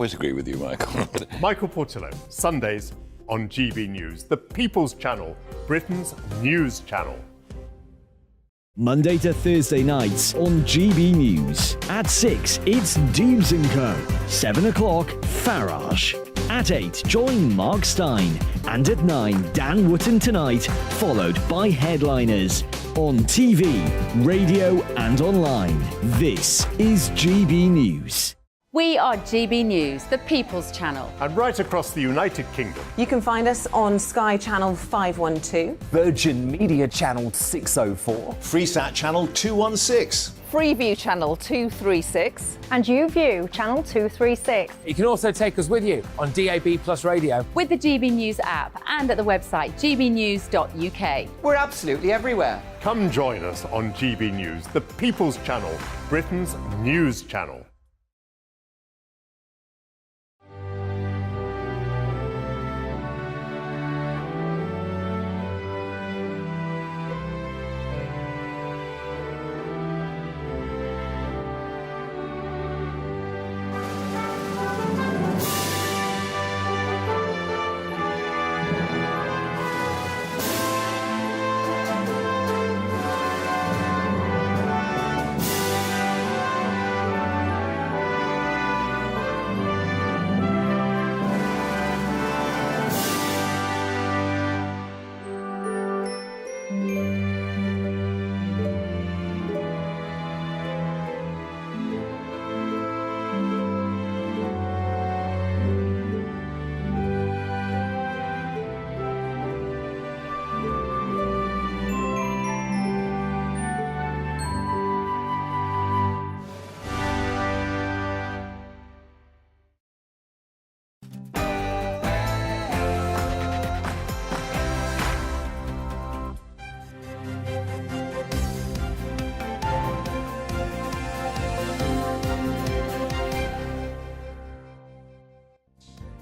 always agree with you, Michael. Michael Portillo, Sundays on GB News, the People's Channel, Britain's news channel. Monday to Thursday nights on GB News. At 6, it's Deebs & Co. 7 o'clock, Farage. At 8, join Mark Stein. And at 9, Dan Wootton Tonight, followed by headliners. On TV, radio and online. This is GB News. We are GB News, the People's Channel. And right across the United Kingdom. You can find us on Sky Channel 512. Virgin Media Channel 604. Freesat Channel 216. Freeview Channel 236. And YouView Channel 236. You can also take us with you on DAB Plus Radio. With the GB News app and at the website gbnews.uk. We're absolutely everywhere. Come join us on GB News, the People's Channel, Britain's news channel.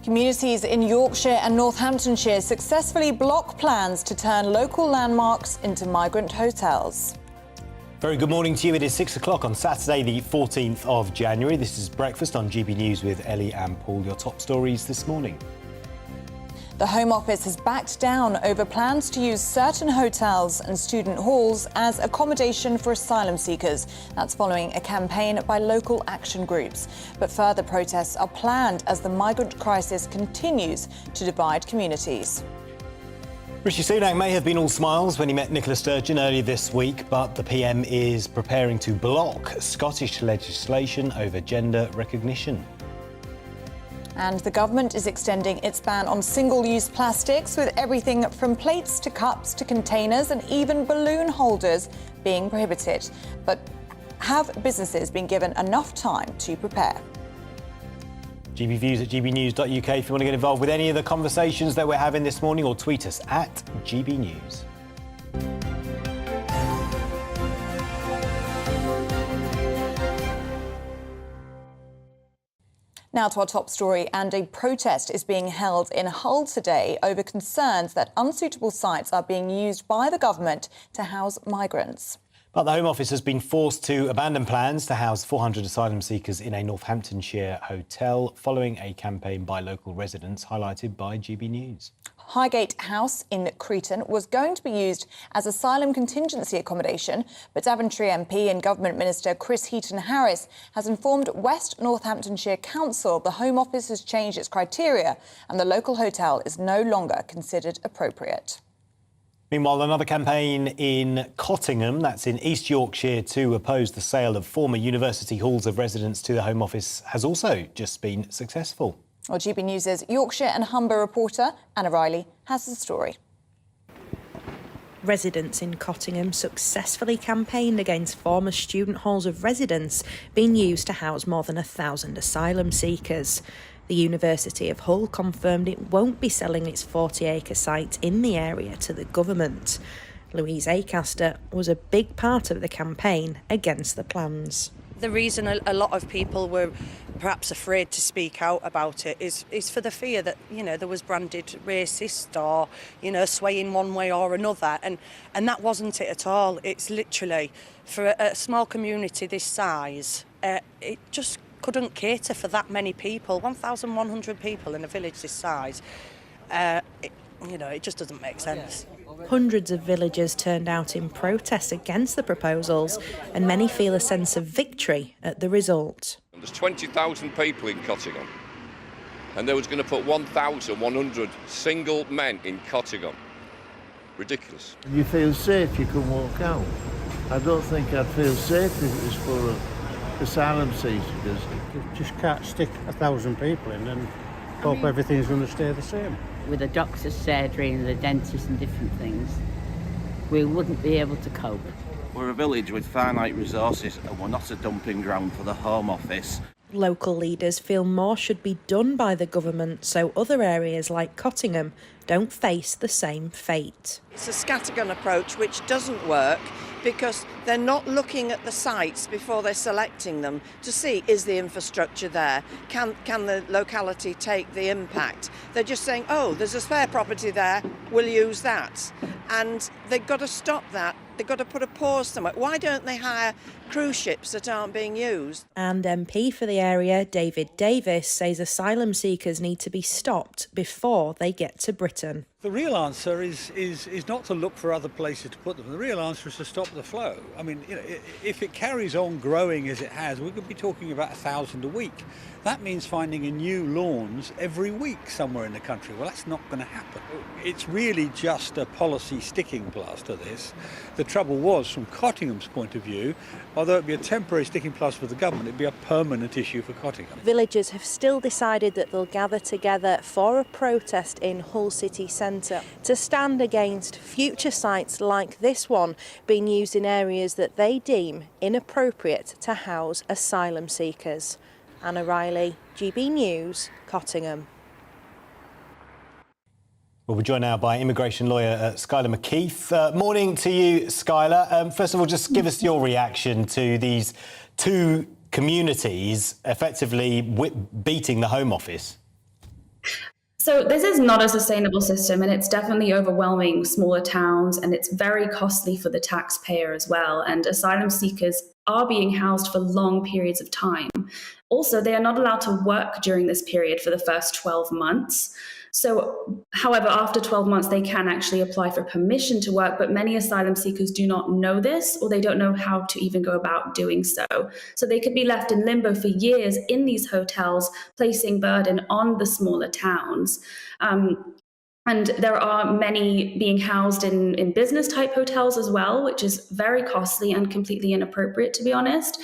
Communities in Yorkshire and Northamptonshire successfully block plans to turn local landmarks into migrant hotels. Very good morning to you. It is 6 o'clock on Saturday, the 14th of January. This is Breakfast on GB News with Ellie and Paul. Your top stories this morning. The Home Office has backed down over plans to use certain hotels and student halls as accommodation for asylum seekers. That's following a campaign by local action groups. But further protests are planned as the migrant crisis continues to divide communities. Rishi Sunak may have been all smiles when he met Nicola Sturgeon earlier this week, but the PM is preparing to block Scottish legislation over gender recognition. And the government is extending its ban on single-use plastics, with everything from plates to cups to containers and even balloon holders being prohibited. But have businesses been given enough time to prepare? GB Views at gbnews.uk if you want to get involved with any of the conversations that we're having this morning, or tweet us at GB News. Now to our top story, and a protest is being held in Hull today over concerns that unsuitable sites are being used by the government to house migrants. But the Home Office has been forced to abandon plans to house 400 asylum seekers in a Northamptonshire hotel following a campaign by local residents highlighted by GB News. Highgate House in Cretan was going to be used as asylum contingency accommodation, but Daventry MP and Government Minister Chris Heaton-Harris has informed West Northamptonshire Council the Home Office has changed its criteria and the local hotel is no longer considered appropriate. Meanwhile, another campaign in Cottingham, that's in East Yorkshire, to oppose the sale of former university halls of residence to the Home Office has also just been successful. Well, GB News' Yorkshire and Humber reporter Anna Riley has the story. Residents in Cottingham successfully campaigned against former student halls of residence being used to house more than 1,000 asylum seekers. The University of Hull confirmed it won't be selling its 40-acre site in the area to the government. Louise Acaster was a big part of the campaign against the plans. The reason a lot of people were perhaps afraid to speak out about it is for the fear that, there was branded racist or, swaying one way or another. And that wasn't it at all. It's literally, for a small community this size, it just couldn't cater for that many people. 1,100 people in a village this size. It just doesn't make sense. Hundreds of villagers turned out in protest against the proposals, and many feel a sense of victory at the result. There's 20,000 people in Cottingham, and they was going to put 1,100 single men in Cottingham. Ridiculous. You feel safe, you can walk out. I don't think I'd feel safe if it was full of asylum seekers. You just can't stick 1,000 people in and hope everything's going to stay the same. With the doctor's surgery and the dentist and different things, we wouldn't be able to cope. We're a village with finite resources and we're not a dumping ground for the Home Office. Local leaders feel more should be done by the government so other areas like Cottingham don't face the same fate. It's a scattergun approach which doesn't work because they're not looking at the sites before they're selecting them to see, is the infrastructure there? Can the locality take the impact? They're just saying, oh, there's a spare property there, we'll use that. And they've got to stop that. They've got to put a pause somewhere. Why don't they hire cruise ships that aren't being used? And MP for the area, David Davis, says asylum seekers need to be stopped before they get to Britain. The real answer is not to look for other places to put them. The real answer is to stop the flow. I mean, if it carries on growing as it has, we could be talking about 1,000 a week. That means finding a new lawns every week somewhere in the country. Well, that's not going to happen. It's really just a policy sticking plaster, this. The trouble was, from Cottingham's point of view, although it'd be a temporary sticking plaster for the government, it'd be a permanent issue for Cottingham. Villagers have still decided that they'll gather together for a protest in Hull city centre to stand against future sites like this one being used in areas that they deem inappropriate to house asylum seekers. Anna Riley, GB News, Cottingham. Well, we're joined now by immigration lawyer Skylar McKeith. Morning to you, Skylar. First of all, just give us your reaction to these two communities effectively beating the Home Office. So this is not a sustainable system, and it's definitely overwhelming smaller towns, and it's very costly for the taxpayer as well. And asylum seekers are being housed for long periods of time. Also, they are not allowed to work during this period for the first 12 months. So, however, after 12 months, they can actually apply for permission to work, but many asylum seekers do not know this, or they don't know how to even go about doing so. So they could be left in limbo for years in these hotels, placing burden on the smaller towns. And there are many being housed in business-type hotels as well, which is very costly and completely inappropriate, to be honest.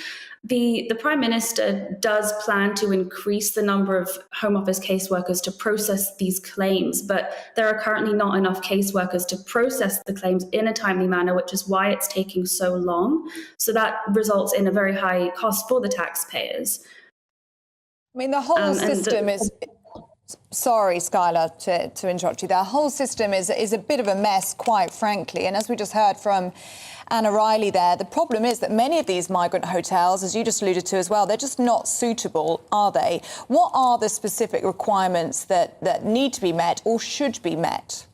The Prime Minister does plan to increase the number of Home Office caseworkers to process these claims, but there are currently not enough caseworkers to process the claims in a timely manner, which is why it's taking so long. So that results in a very high cost for the taxpayers. I mean, the whole system is... Sorry, Skylar, to interrupt you. The whole system is a bit of a mess, quite frankly. And as we just heard from Anna Riley there, the problem is that many of these migrant hotels, as you just alluded to as well, they're just not suitable, are they? What are the specific requirements that need to be met or should be met?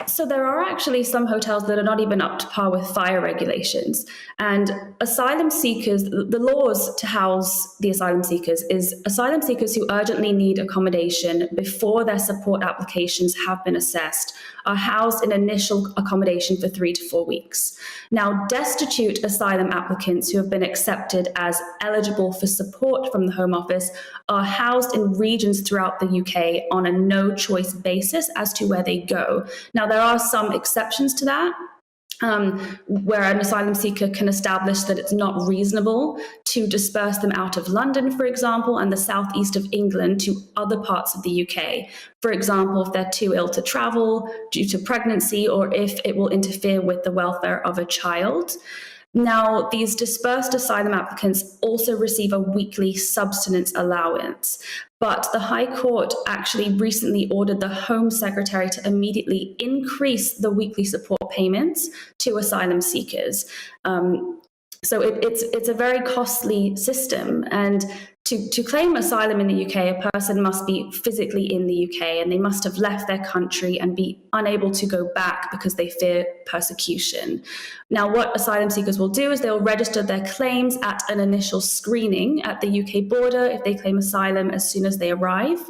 So there are actually some hotels that are not even up to par with fire regulations. And asylum seekers, the laws to house the asylum seekers is asylum seekers who urgently need accommodation before their support applications have been assessed are housed in initial accommodation for 3 to 4 weeks. Now, destitute asylum applicants who have been accepted as eligible for support from the Home Office are housed in regions throughout the UK on a no-choice basis as to where they go. Now, there are some exceptions to that, where an asylum seeker can establish that it's not reasonable to disperse them out of London, for example, and the southeast of England to other parts of the UK. For example, if they're too ill to travel due to pregnancy, or if it will interfere with the welfare of a child. Now, these dispersed asylum applicants also receive a weekly subsistence allowance. But the High Court actually recently ordered the Home Secretary to immediately increase the weekly support payments to asylum seekers. So it's a very costly system, and To claim asylum in the UK, a person must be physically in the UK and they must have left their country and be unable to go back because they fear persecution. Now, what asylum seekers will do is they'll register their claims at an initial screening at the UK border if they claim asylum as soon as they arrive.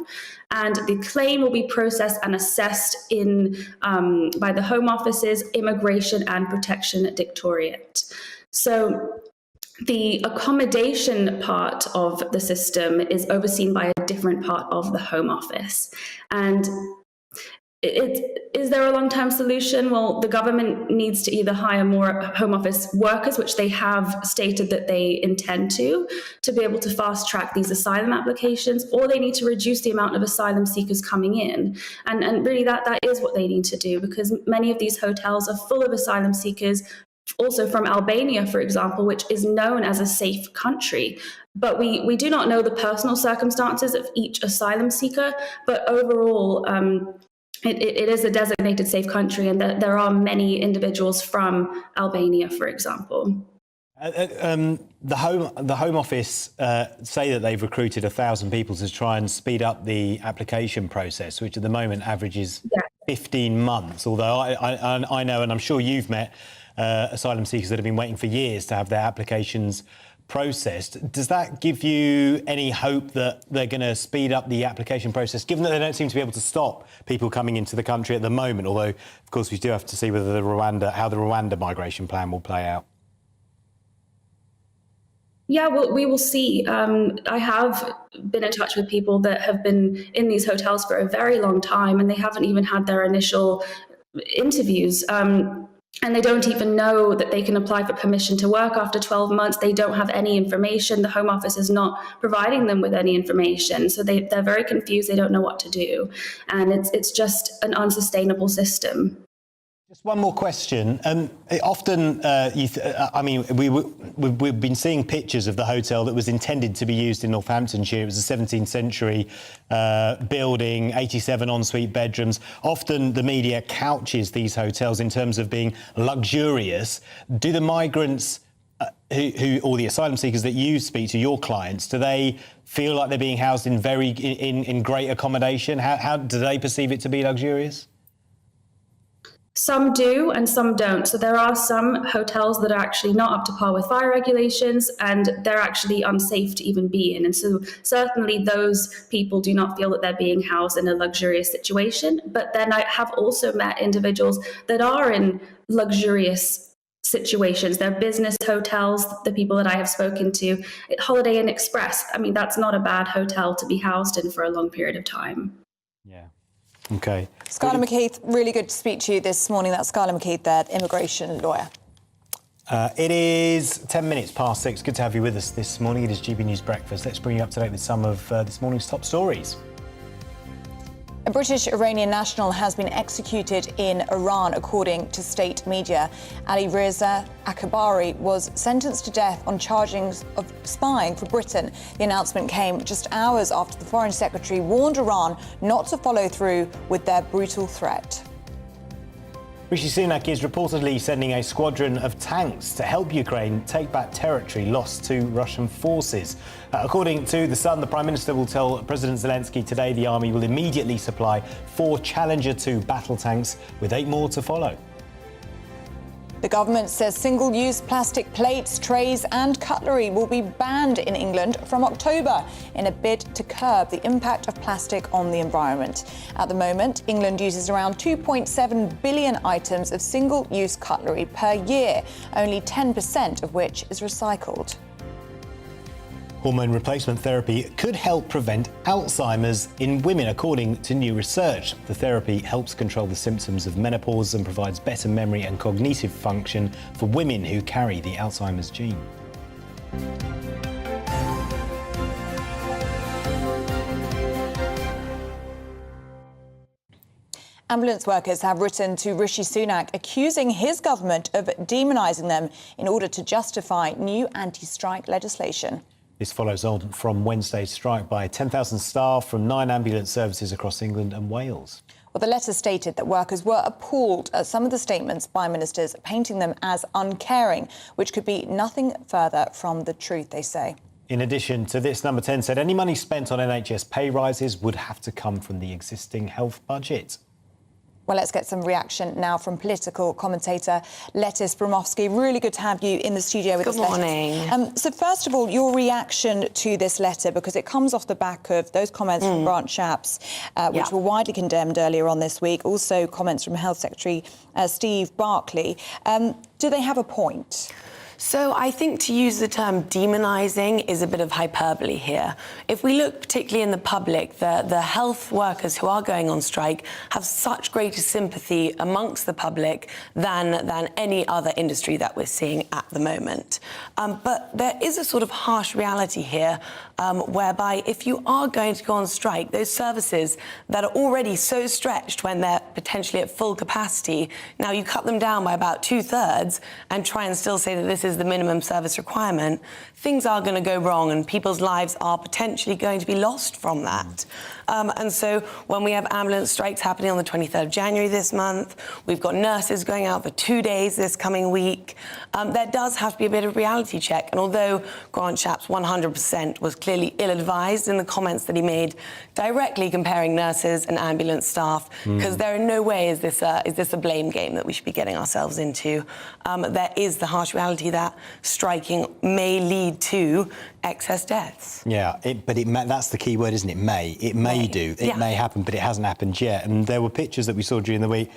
And the claim will be processed and assessed by the Home Office's Immigration and Protection Directorate. So the accommodation part of the system is overseen by a different part of the Home Office. And is there a long-term solution? Well, the government needs to either hire more Home Office workers, which they have stated that they intend to be able to fast-track these asylum applications, or they need to reduce the amount of asylum seekers coming in. And really that is what they need to do, because many of these hotels are full of asylum seekers, also from Albania, for example, which is known as a safe country. But we do not know the personal circumstances of each asylum seeker, but overall, it is a designated safe country, and there are many individuals from Albania, for example. The Home Office say that they've recruited 1,000 people to try and speed up the application process, which at the moment averages 15 months. Although I know, and I'm sure you've met asylum seekers that have been waiting for years to have their applications processed. Does that give you any hope that they're going to speed up the application process, given that they don't seem to be able to stop people coming into the country at the moment? Although, of course, we do have to see whether how the Rwanda migration plan will play out. Yeah, well, we will see. I have been in touch with people that have been in these hotels for a very long time, and they haven't even had their initial interviews. And they don't even know that they can apply for permission to work after 12 months. They don't have any information. The Home Office is not providing them with any information. So they're very confused. They don't know what to do. And it's just an unsustainable system. Just one more question. Often, we've been seeing pictures of the hotel that was intended to be used in Northamptonshire. It was a 17th century building, 87 ensuite bedrooms. Often the media couches these hotels in terms of being luxurious. Do the migrants or the asylum seekers that you speak to, your clients, do they feel like they're being housed in great accommodation? How do they perceive it to be luxurious? Some do and some don't. So there are some hotels that are actually not up to par with fire regulations, and they're actually unsafe to even be in. And so certainly those people do not feel that they're being housed in a luxurious situation. But then I have also met individuals that are in luxurious situations. They're business hotels, the people that I have spoken to. Holiday Inn Express, I mean, that's not a bad hotel to be housed in for a long period of time. Yeah. OK. Skylar McKeith, really good to speak to you this morning. That's Skylar McKeith there, immigration lawyer. It is 10 minutes past 6. Good to have you with us this morning. It is GB News Breakfast. Let's bring you up to date with some of this morning's top stories. A British Iranian national has been executed in Iran, according to state media. Ali Reza Akbari was sentenced to death on charges of spying for Britain. The announcement came just hours after the Foreign Secretary warned Iran not to follow through with their brutal threat. Rishi Sunak is reportedly sending a squadron of tanks to help Ukraine take back territory lost to Russian forces. According to The Sun, the Prime Minister will tell President Zelensky today the army will immediately supply 4 Challenger 2 battle tanks, with 8 more to follow. The government says single-use plastic plates, trays and cutlery will be banned in England from October in a bid to curb the impact of plastic on the environment. At the moment, England uses around 2.7 billion items of single-use cutlery per year, only 10% of which is recycled. Hormone replacement therapy could help prevent Alzheimer's in women, according to new research. The therapy helps control the symptoms of menopause and provides better memory and cognitive function for women who carry the Alzheimer's gene. Ambulance workers have written to Rishi Sunak accusing his government of demonising them in order to justify new anti-strike legislation. This follows on from Wednesday's strike by 10,000 staff from 9 ambulance services across England and Wales. Well, the letter stated that workers were appalled at some of the statements by ministers, painting them as uncaring, which could be nothing further from the truth, they say. in addition to this, number 10 said any money spent on NHS pay rises would have to come from the existing health budget. Well, let's get some reaction now from political commentator Lettice Bromowski. Really good to have you in the studio with us. Good morning. So first of all, your reaction to this letter, because it comes off the back of those comments from Grant Shapps, which were widely condemned earlier on this week. Also comments from Health Secretary Steve Barclay. Do they have a point? So I think to use the term demonising is a bit of hyperbole here. If we look particularly in the public, the health workers who are going on strike have such greater sympathy amongst the public than any other industry that we're seeing at the moment. But there is a sort of harsh reality here whereby if you are going to go on strike, those services that are already so stretched when they're potentially at full capacity, now you cut them down by about 2/3 and try and still say that this is the minimum service requirement, things are going to go wrong and people's lives are potentially going to be lost from that. And so when we have ambulance strikes happening on the 23rd of January this month, we've got nurses going out for 2 days this coming week, there does have to be a bit of reality check. And although Grant Shapps 100% was clearly ill-advised in the comments that he made directly comparing nurses and ambulance staff, because there in no way is this a blame game that we should be getting ourselves into. There is the harsh reality that striking may lead to excess deaths. Yeah, that's the key word, isn't it? May. It may do. It may happen, but it hasn't happened yet. And there were pictures that we saw during the week.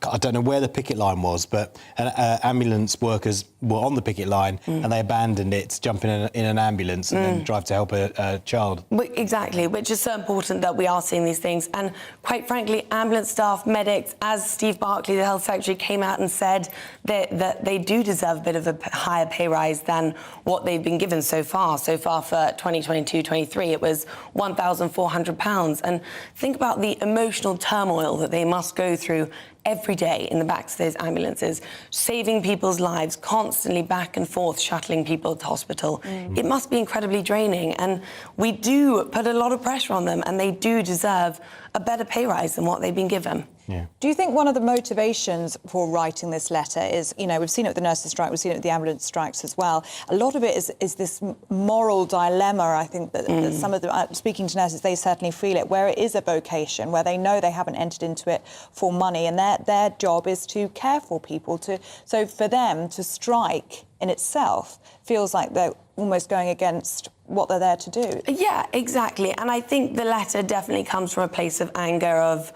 I don't know where the picket line was, but ambulance workers were on the picket line and they abandoned it to jump in an ambulance and then drive to help a child. Exactly, which is so important that we are seeing these things. And quite frankly, ambulance staff, medics, as Steve Barclay, the Health Secretary, came out and said that they do deserve a bit of a higher pay rise than what they've been given so far. So far for 2022-23, it was £1,400. And think about the emotional turmoil that they must go through every day in the backs of those ambulances, saving people's lives, constantly back and forth, shuttling people to hospital. It must be incredibly draining, and we do put a lot of pressure on them, and they do deserve a better pay rise than what they've been given. Yeah. Do you think one of the motivations for writing this letter is, we've seen it with the nurses' strike, we've seen it with the ambulance strikes as well. A lot of it is this moral dilemma, I think, that some of them, speaking to nurses, they certainly feel it, where it is a vocation, where they know they haven't entered into it for money, and their job is to care for people. So for them to strike in itself feels like they're almost going against what they're there to do. Yeah, exactly. And I think the letter definitely comes from a place of anger of,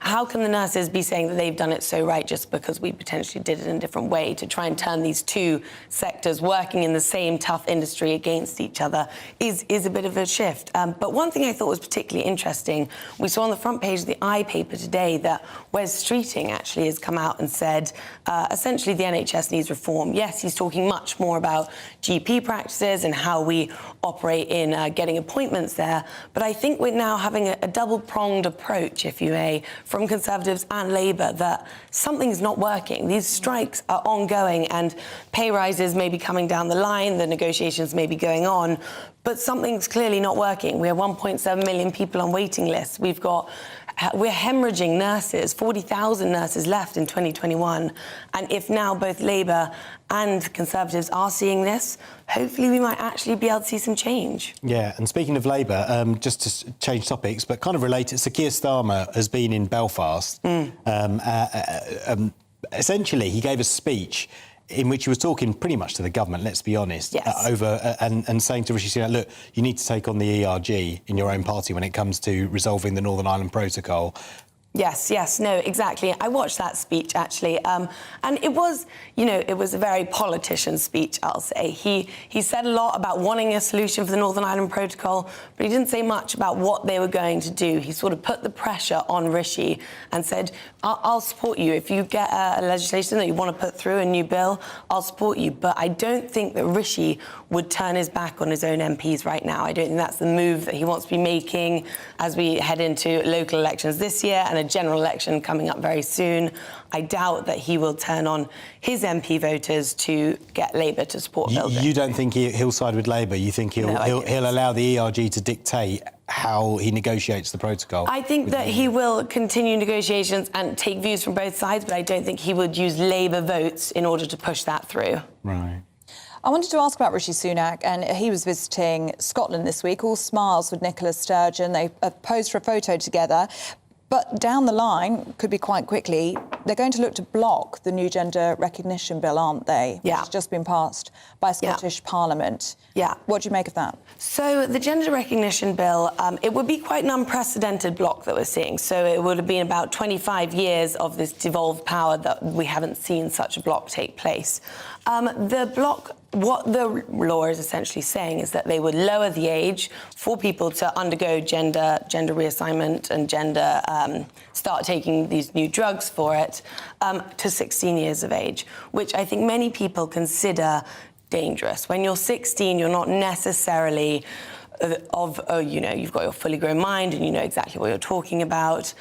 how can the nurses be saying that they've done it so right just because we potentially did it in a different way, to try and turn these two sectors working in the same tough industry against each other is a bit of a shift. But one thing I thought was particularly interesting, we saw on the front page of the iPaper today that Wes Streeting actually has come out and said, essentially the NHS needs reform. Yes, he's talking much more about GP practices and how we operate in getting appointments there, but I think we're now having a double-pronged approach, if you may, from Conservatives and Labour, that something's not working. These strikes are ongoing and pay rises may be coming down the line, the negotiations may be going on, but something's clearly not working. We have 1.7 million people on waiting lists. We're hemorrhaging nurses, 40,000 nurses left in 2021. And if now both Labour and Conservatives are seeing this, hopefully we might actually be able to see some change. Yeah, and speaking of Labour, just to change topics, but kind of related, Sir Keir Starmer has been in Belfast. Essentially, he gave a speech in which he was talking pretty much to the government, let's be honest, and saying to Rishi Sunak, look, you need to take on the ERG in your own party when it comes to resolving the Northern Ireland Protocol. Yes, no, exactly. I watched that speech, actually, and it was, it was a very politician speech, I'll say. He said a lot about wanting a solution for the Northern Ireland Protocol, but he didn't say much about what they were going to do. He sort of put the pressure on Rishi and said, I'll support you. If you get a legislation that you want to put through, a new bill, I'll support you. But I don't think that Rishi would turn his back on his own MPs right now. I don't think that's the move that he wants to be making as we head into local elections this year and a general election coming up very soon. I doubt that he will turn on his MP voters to get Labour to support building. You don't think he'll side with Labour? You think he'll allow the ERG to dictate how he negotiates the protocol? I think that he will continue negotiations and take views from both sides, but I don't think he would use Labour votes in order to push that through. Right. I wanted to ask about Rishi Sunak, and he was visiting Scotland this week, all smiles with Nicola Sturgeon. They posed for a photo together. But down the line, could be quite quickly, they're going to look to block the new gender recognition bill, aren't they? Yeah. Which has just been passed by Scottish Parliament. Yeah. What do you make of that? So the gender recognition bill, it would be quite an unprecedented block that we're seeing. So it would have been about 25 years of this devolved power that we haven't seen such a block take place. The block, what the law is essentially saying is that they would lower the age for people to undergo gender reassignment and start taking these new drugs for it to 16 years of age, which I think many people consider dangerous. When you're 16, you're not necessarily you've got your fully grown mind and you know exactly what you're talking about.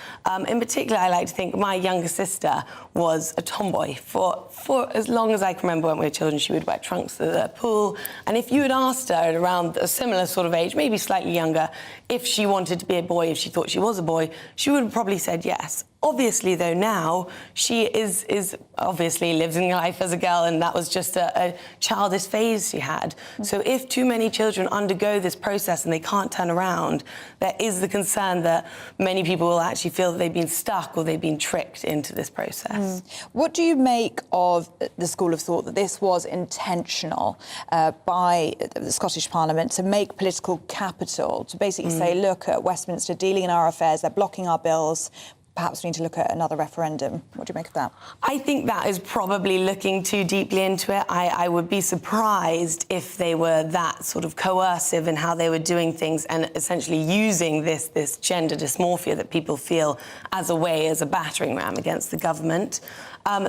In particular, I like to think my younger sister was a tomboy. For as long as I can remember when we were children, she would wear trunks to the pool. And if you had asked her at around a similar sort of age, maybe slightly younger, if she wanted to be a boy, if she thought she was a boy, she would have probably said yes. Obviously, though, now she is obviously lives in life as a girl, and that was just a childish phase she had. So if too many children undergo this process and they can't turn around, there is the concern that many people will actually feel that they've been stuck or they've been tricked into this process. What do you make of the school of thought that this was intentional by the Scottish Parliament to make political capital, to basically say, look at Westminster dealing in our affairs, they're blocking our bills, perhaps we need to look at another referendum? What do you make of that? I think that is probably looking too deeply into it. I would be surprised if they were that sort of coercive in how they were doing things and essentially using this gender dysmorphia that people feel as a battering ram against the government.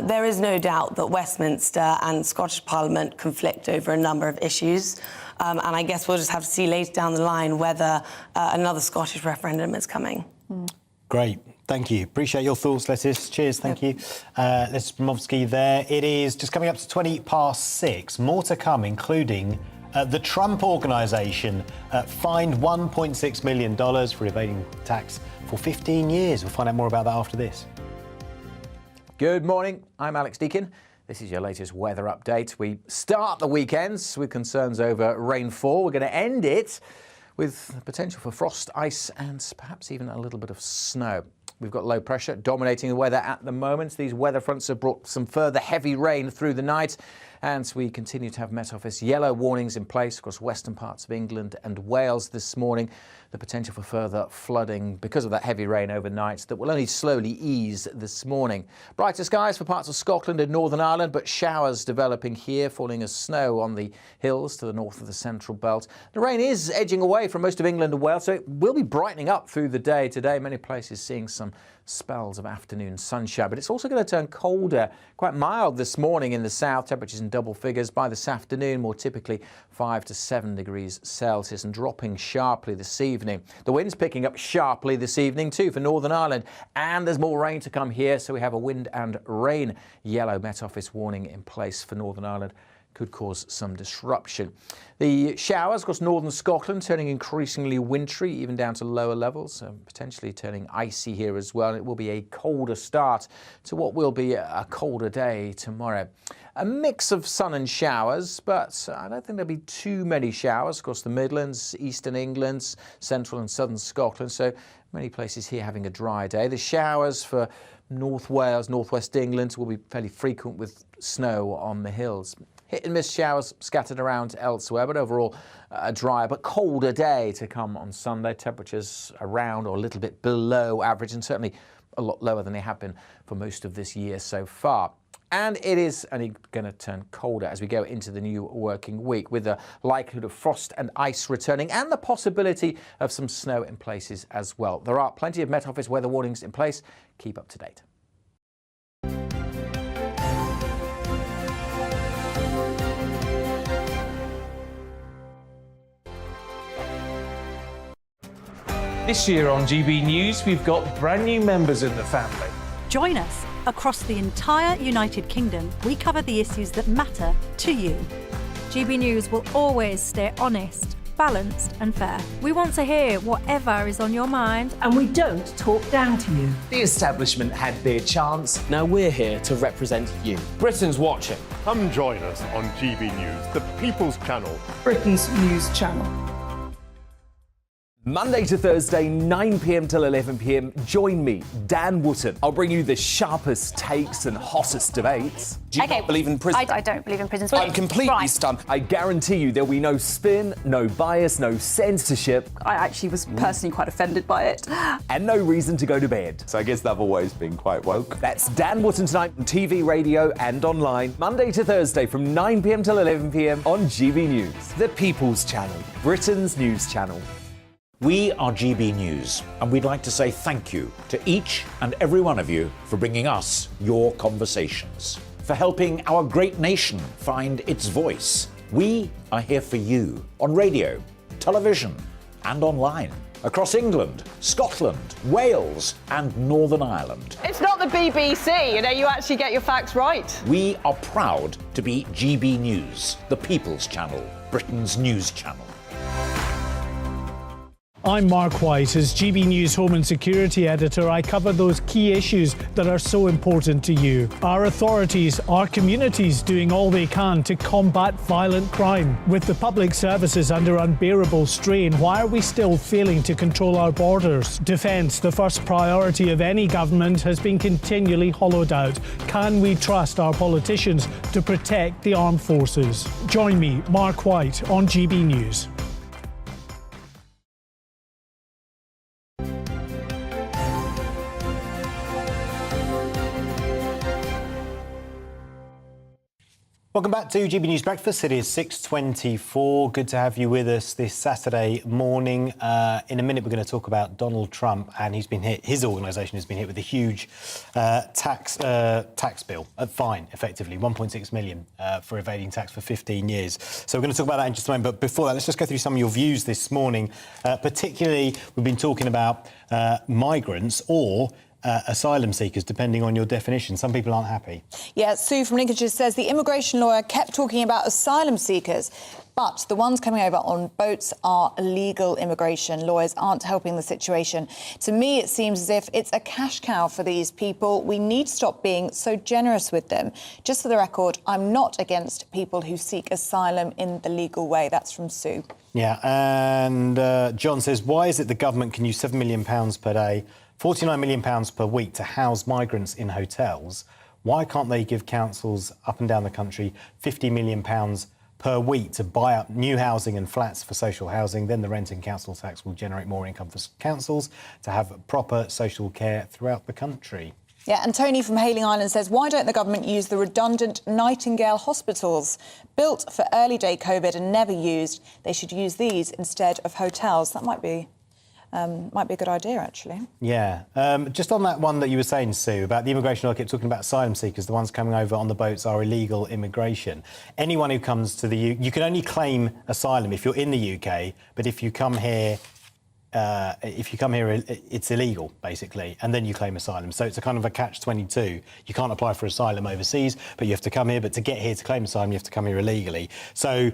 There is no doubt that Westminster and Scottish Parliament conflict over a number of issues. And I guess we'll just have to see later down the line whether another Scottish referendum is coming. Great. Thank you. Appreciate your thoughts, Lettice. Cheers, thank you. Lettice Bromovsky there. It is just coming up to 6:20. More to come, including the Trump Organisation fined $1.6 million for evading tax for 15 years. We'll find out more about that after this. Good morning. I'm Alex Deakin. This is your latest weather update. We start the weekends with concerns over rainfall. We're going to end it with potential for frost, ice and perhaps even a little bit of snow. We've got low pressure dominating the weather at the moment. These weather fronts have brought some further heavy rain through the night, and we continue to have Met Office yellow warnings in place across western parts of England and Wales this morning. The potential for further flooding because of that heavy rain overnight that will only slowly ease this morning. Brighter skies for parts of Scotland and Northern Ireland, but showers developing here, falling as snow on the hills to the north of the central belt. The rain is edging away from most of England and Wales, so it will be brightening up through the day today. Many places seeing some spells of afternoon sunshine, but it's also going to turn colder, quite mild this morning in the south, temperatures in double figures. By this afternoon, more typically 5 to 7 degrees Celsius and dropping sharply this evening. The wind's picking up sharply this evening too for Northern Ireland, and there's more rain to come here, so we have a wind and rain yellow Met Office warning in place for Northern Ireland. Could cause some disruption. The showers across northern Scotland turning increasingly wintry, even down to lower levels, potentially turning icy here as well. It will be a colder start to what will be a colder day tomorrow. A mix of sun and showers, but I don't think there'll be too many showers across the Midlands, eastern England, central and southern Scotland. So many places here having a dry day. The showers for North Wales, northwest England will be fairly frequent with snow on the hills. Hit and miss showers scattered around elsewhere, but overall a drier but colder day to come on Sunday. Temperatures around or a little bit below average and certainly a lot lower than they have been for most of this year so far. And it is only going to turn colder as we go into the new working week, with the likelihood of frost and ice returning and the possibility of some snow in places as well. There are plenty of Met Office weather warnings in place. Keep up to date. This year on GB News, we've got brand new members in the family. Join us. Across the entire United Kingdom, we cover the issues that matter to you. GB News will always stay honest, balanced and fair. We want to hear whatever is on your mind. And we don't talk down to you. The establishment had their chance. Now we're here to represent you. Britain's watching. Come join us on GB News, the People's Channel. Britain's news channel. Monday to Thursday, 9 p.m. till 11 p.m. Join me, Dan Wootton. I'll bring you the sharpest takes and hottest debates. Do you not believe in prison? I don't believe in prisons. I'm completely stunned. I guarantee you there'll be no spin, no bias, no censorship. I actually was personally quite offended by it. And no reason to go to bed. So I guess they've always been quite woke. That's Dan Wootton tonight on TV, radio and online. Monday to Thursday from 9 p.m. till 11 p.m. on GB News. The People's Channel, Britain's news channel. We are GB News, and we'd like to say thank you to each and every one of you for bringing us your conversations, for helping our great nation find its voice. We are here for you on radio, television, and online, across England, Scotland, Wales, and Northern Ireland. It's not the BBC, you actually get your facts right. We are proud to be GB News, the People's Channel, Britain's news channel. I'm Mark White. As GB News Home and Security Editor, I cover those key issues that are so important to you. Our authorities, our communities doing all they can to combat violent crime. With the public services under unbearable strain, why are we still failing to control our borders? Defence, the first priority of any government, has been continually hollowed out. Can we trust our politicians to protect the armed forces? Join me, Mark White, on GB News. Welcome back to GB News Breakfast. It is 6:24. Good to have you with us this Saturday morning. In a minute, we're going to talk about Donald Trump, and he's been hit. His organisation has been hit with a huge tax bill, fine, effectively 1.6 million for evading tax for 15 years. So we're going to talk about that in just a moment. But before that, let's just go through some of your views this morning. Particularly, we've been talking about migrants or asylum seekers, depending on your definition. Some people aren't happy. Yeah, Sue from Lincolnshire says the immigration lawyer kept talking about asylum seekers, but the ones coming over on boats are illegal immigration. Lawyers aren't helping the situation. To me, it seems as if it's a cash cow for these people. We need to stop being so generous with them. Just for the record, I'm not against people who seek asylum in the legal way. That's from Sue. Yeah, and John says, why is it the government can use £7 million per day, £49 million per week to house migrants in hotels? Why can't they give councils up and down the country £50 million per week to buy up new housing and flats for social housing? Then the rent and council tax will generate more income for councils to have proper social care throughout the country. Yeah, and Tony from Hayling Island says, why don't the government use the redundant Nightingale hospitals built for early day COVID and never used? They should use these instead of hotels. That might be a good idea, actually. Yeah. Just on that one that you were saying, Sue, about the immigration, I keep talking about asylum seekers. The ones coming over on the boats are illegal immigration. Anyone who comes to the you can only claim asylum if you're in the UK, but if you come here, it's illegal, basically, and then you claim asylum. So it's a kind of a catch-22. You can't apply for asylum overseas, but you have to come here. But to get here to claim asylum, you have to come here illegally. So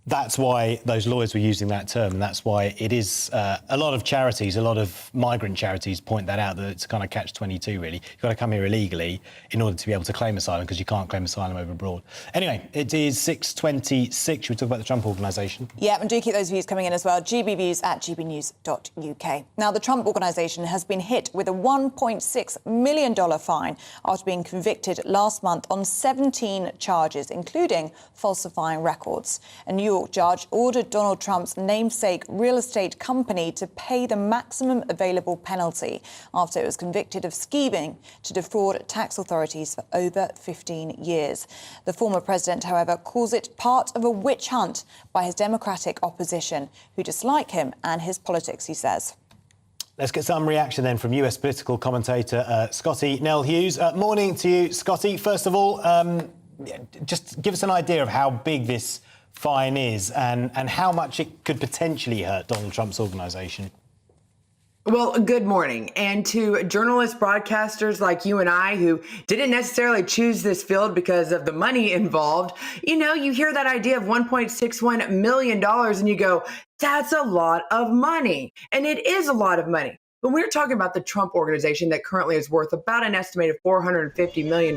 that's why those lawyers were using that term, and that's why it is a lot of charities, a lot of migrant charities point that out, that it's a kind of catch-22, really. You've got to come here illegally in order to be able to claim asylum, because you can't claim asylum over abroad. Anyway, it is 6:26. Should we talk about the Trump Organisation? Yeah, and do keep those views coming in as well. gbviews@gbnews.uk. Now, the Trump Organisation has been hit with a $1.6 million fine after being convicted last month on 17 charges, including falsifying records. A New York judge ordered Donald Trump's namesake real estate company to pay the maximum available penalty after it was convicted of scheming to defraud tax authorities for over 15 years. The former president, however, calls it part of a witch hunt by his Democratic opposition, who dislike him and his politics, he says. Let's get some reaction then from US political commentator Scotty Nell Hughes. Morning to you, Scotty. First of all, just give us an idea of how big this fine is and how much it could potentially hurt Donald Trump's organisation. Well, good morning. And to journalists, broadcasters like you and I who didn't necessarily choose this field because of the money involved, you hear that idea of $1.61 million and you go, that's a lot of money. And it is a lot of money. When we're talking about the Trump organization that currently is worth about an estimated $450 million,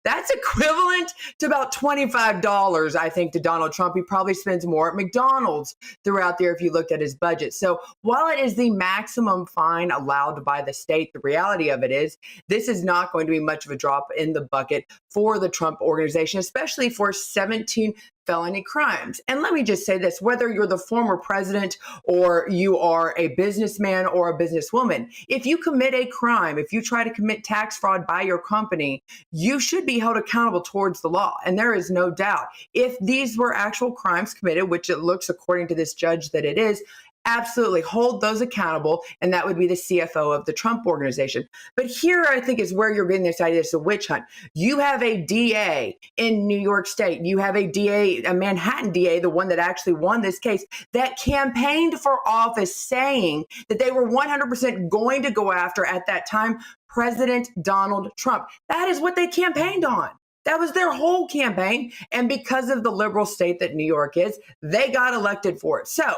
that's equivalent to about $25, I think, to Donald Trump. He probably spends more at McDonald's throughout the year if you looked at his budget. So while it is the maximum fine allowed by the state, the reality of it is this is not going to be much of a drop in the bucket for the Trump organization, especially for 17 felony crimes. And let me just say this, whether you're the former president or you are a businessman or a businesswoman, if you commit a crime, if you try to commit tax fraud by your company, you should be held accountable towards the law. And there is no doubt, if these were actual crimes committed, which it looks according to this judge that it is, absolutely hold those accountable, and that would be the CFO of the Trump organization. But here, I think, is where you're getting this idea it's a witch hunt. You have a DA in New York State. You have a DA, a Manhattan DA, the one that actually won this case, that campaigned for office saying that they were 100% going to go after, at that time, President Donald Trump. That is what they campaigned on. That was their whole campaign. And because of the liberal state that New York is, they got elected for it. So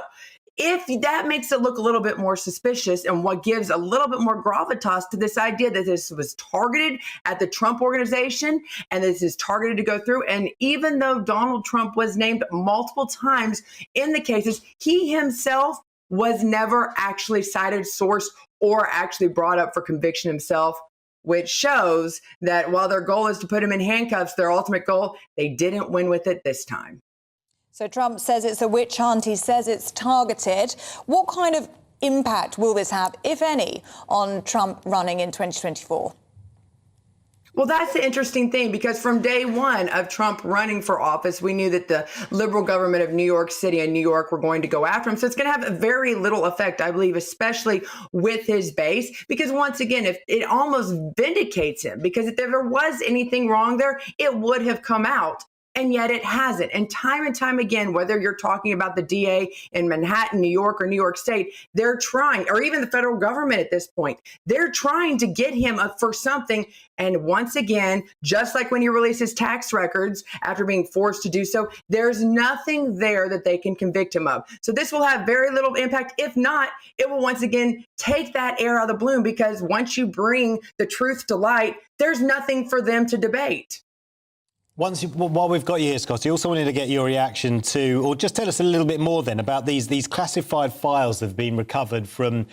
if that makes it look a little bit more suspicious and what gives a little bit more gravitas to this idea that this was targeted at the Trump organization and this is targeted to go through. And even though Donald Trump was named multiple times in the cases, he himself was never actually cited, sourced, or actually brought up for conviction himself, which shows that while their goal is to put him in handcuffs, their ultimate goal, they didn't win with it this time. So Trump says it's a witch hunt. He says it's targeted. What kind of impact will this have, if any, on Trump running in 2024? Well, that's the interesting thing, because from day one of Trump running for office, we knew that the liberal government of New York City and New York were going to go after him. So it's going to have very little effect, I believe, especially with his base, because once again, if it almost vindicates him, because if there was anything wrong there, it would have come out. And yet it hasn't. And time again, whether you're talking about the DA in Manhattan, New York, or New York State, they're trying, or even the federal government at this point, they're trying to get him up for something. And once again, just like when he releases tax records after being forced to do so, there's nothing there that they can convict him of. So this will have very little impact. If not, it will once again take that air out of the balloon, because once you bring the truth to light, there's nothing for them to debate. While we've got you here, Scott, I also wanted to get your reaction to, or just tell us a little bit more then about these classified files that have been recovered from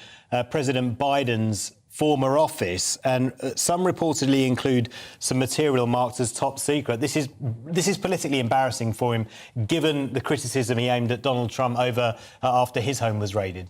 President Biden's former office, and some reportedly include some material marked as top secret. This is politically embarrassing for him, given the criticism he aimed at Donald Trump over after his home was raided.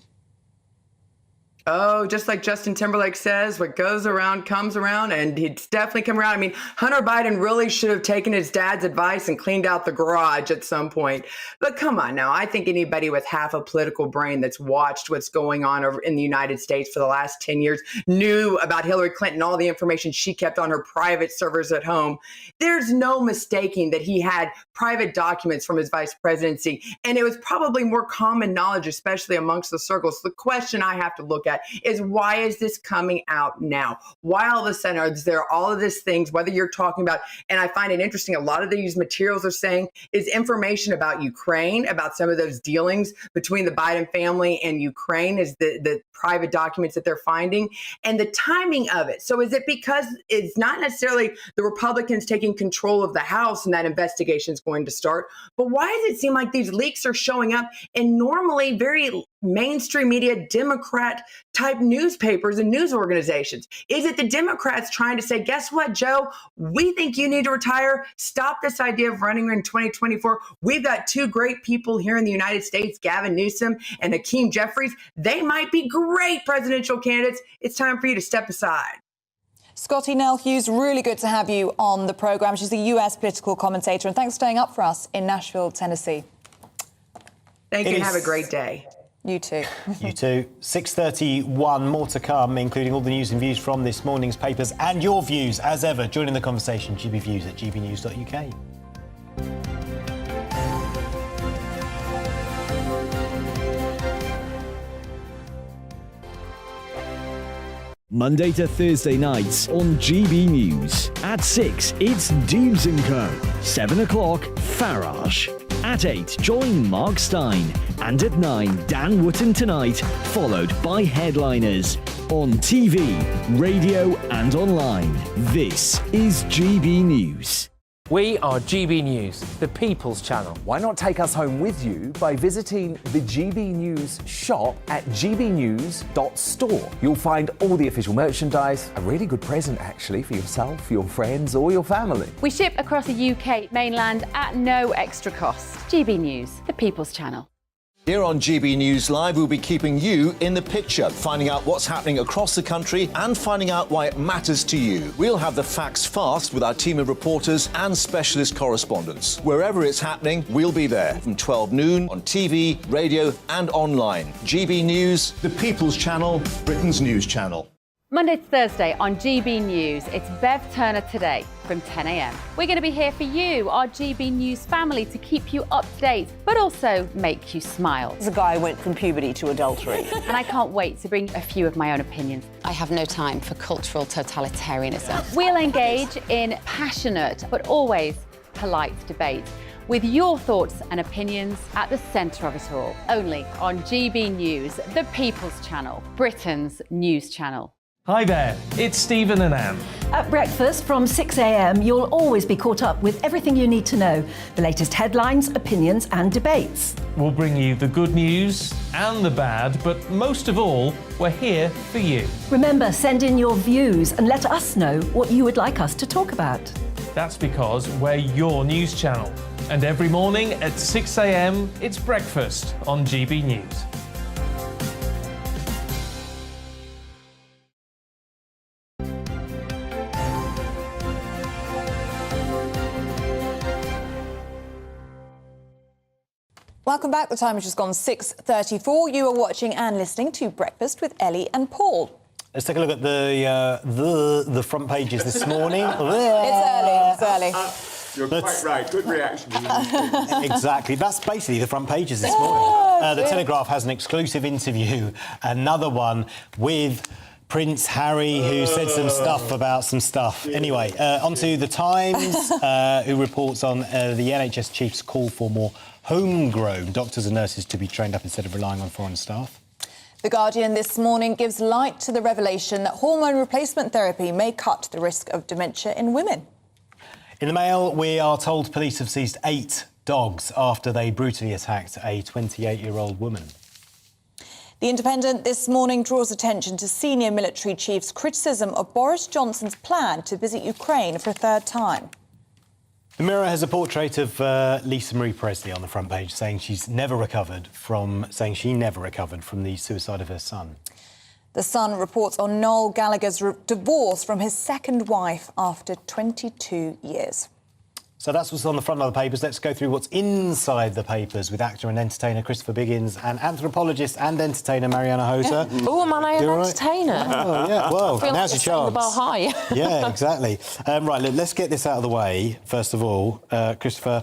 Oh, just like Justin Timberlake says, what goes around comes around, and he's definitely come around. I mean, Hunter Biden really should have taken his dad's advice and cleaned out the garage at some point. But come on now, I think anybody with half a political brain that's watched what's going on over in the United States for the last 10 years knew about Hillary Clinton, all the information she kept on her private servers at home. There's no mistaking that he had private documents from his vice presidency, and it was probably more common knowledge, especially amongst the circles. The question I have to look at is, why is this coming out now? Why all of a sudden are there all of these things, whether you're talking about, and I find it interesting, a lot of these materials are saying is information about Ukraine, about some of those dealings between the Biden family and Ukraine, is the private documents that they're finding, and the timing of it. So is it because it's not necessarily the Republicans taking control of the House and that investigation is going to start, but why does it seem like these leaks are showing up in normally very mainstream media, Democrat type newspapers and news organizations? Is it the Democrats trying to say, guess what, Joe, we think you need to retire. Stop this idea of running in 2024. We've got two great people here in the United States, Gavin Newsom and Hakeem Jeffries. They might be great presidential candidates. It's time for you to step aside. Scotty Nell Hughes, really good to have you on the programme. She's a US political commentator, and thanks for staying up for us in Nashville, Tennessee. Thank you, and have a great day. You too. You too. 6:31, more to come, including all the news and views from this morning's papers and your views, as ever. Joining the conversation, gbviews@gbnews.uk. Monday to Thursday nights on GB News. At 6, it's Deebs & Co. 7 o'clock, Farage. At 8, join Mark Stein. And at 9, Dan Wootton Tonight, followed by Headliners. On TV, radio and online. This is GB News. We are GB News, the People's Channel. Why not take us home with you by visiting the GB News shop at gbnews.store. You'll find all the official merchandise, a really good present actually for yourself, your friends or your family. We ship across the UK mainland at no extra cost. GB News, the People's Channel. Here on GB News Live, we'll be keeping you in the picture, finding out what's happening across the country and finding out why it matters to you. We'll have the facts fast with our team of reporters and specialist correspondents. Wherever it's happening, we'll be there from 12 noon on TV, radio and online. GB News, the People's Channel, Britain's news channel. Monday to Thursday on GB News, it's Bev Turner Today from 10 a.m. We're going to be here for you, our GB News family, to keep you up to date, but also make you smile. The guy went from puberty to adultery. And I can't wait to bring a few of my own opinions. I have no time for cultural totalitarianism. We'll engage in passionate, but always polite debate, with your thoughts and opinions at the centre of it all. Only on GB News, the People's Channel, Britain's news channel. Hi there, it's Stephen and Anne. At breakfast from 6 a.m, you'll always be caught up with everything you need to know, the latest headlines, opinions and debates. We'll bring you the good news and the bad, but most of all, we're here for you. Remember, send in your views and let us know what you would like us to talk about. That's because we're your news channel. And every morning at 6 a.m, it's breakfast on GB News. Welcome back. The time has just gone 6:34. You are watching and listening to Breakfast with Ellie and Paul. Let's take a look at the front pages this morning. It's early. You're quite right. Good reaction. Exactly. That's basically the front pages this morning. The Telegraph has an exclusive interview, another one with Prince Harry, who said some stuff about some stuff. Anyway, onto The Times, who reports on the NHS chief's call for more homegrown doctors and nurses to be trained up instead of relying on foreign staff. The Guardian this morning gives light to the revelation that hormone replacement therapy may cut the risk of dementia in women. In the Mail, we are told police have seized 8 dogs after they brutally attacked a 28-year-old woman. The Independent this morning draws attention to senior military chiefs' criticism of Boris Johnson's plan to visit Ukraine for a third time. The Mirror has a portrait of Lisa Marie Presley on the front page, saying she never recovered from the suicide of her son. The Sun reports on Noel Gallagher's divorce from his second wife after 22 years. So that's what's on the front of the papers. Let's go through what's inside the papers with actor and entertainer Christopher Biggins and anthropologist and entertainer Mariana Hoser. Oh, man, I am an entertainer. Oh, yeah, well, now's your chance. The bar high. Yeah, exactly. Right, let's get this out of the way, first of all. Christopher,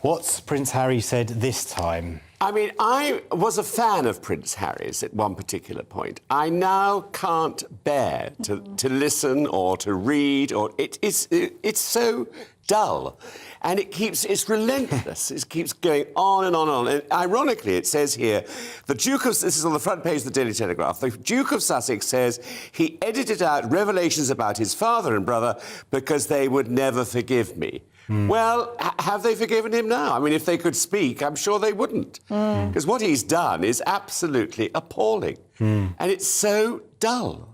what's Prince Harry said this time? I mean, I was a fan of Prince Harry's at one particular point. I now can't bear to listen or to read, or it's so dull, and it's relentless. It keeps going on and on and on. And ironically, it says here, this is on the front page of the Daily Telegraph, the Duke of Sussex says he edited out revelations about his father and brother because they would never forgive me. Well, have they forgiven him now? I mean, if they could speak, I'm sure they wouldn't. Because what he's done is absolutely appalling. And it's so dull.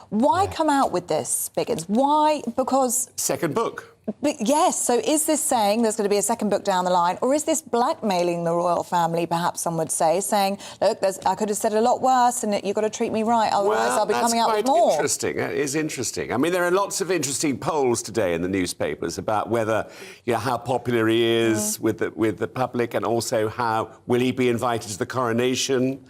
Why come out with this, Biggins? Why? Because... Second book. But yes, so is this saying there's going to be a second book down the line, or is this blackmailing the royal family, perhaps some would say, saying, look, I could have said a lot worse and you've got to treat me right, otherwise I'll be coming out with more? Interesting. That is interesting. I mean, there are lots of interesting polls today in the newspapers about whether, how popular he is with the public, and also how will he be invited to the coronation,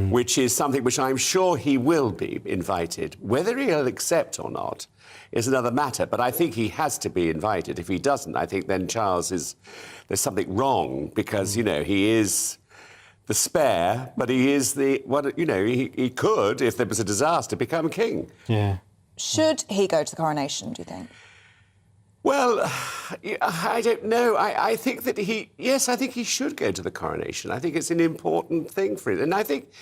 which is something which I'm sure he will be invited. Whether he'll accept or not is another matter, but I think he has to be invited. If he doesn't, I think then there's something wrong, because, he is the spare, but he is he could, if there was a disaster, become king. Yeah. Should he go to the coronation, do you think? Well, I don't know. I think that I think he should go to the coronation. I think it's an important thing for him. And I think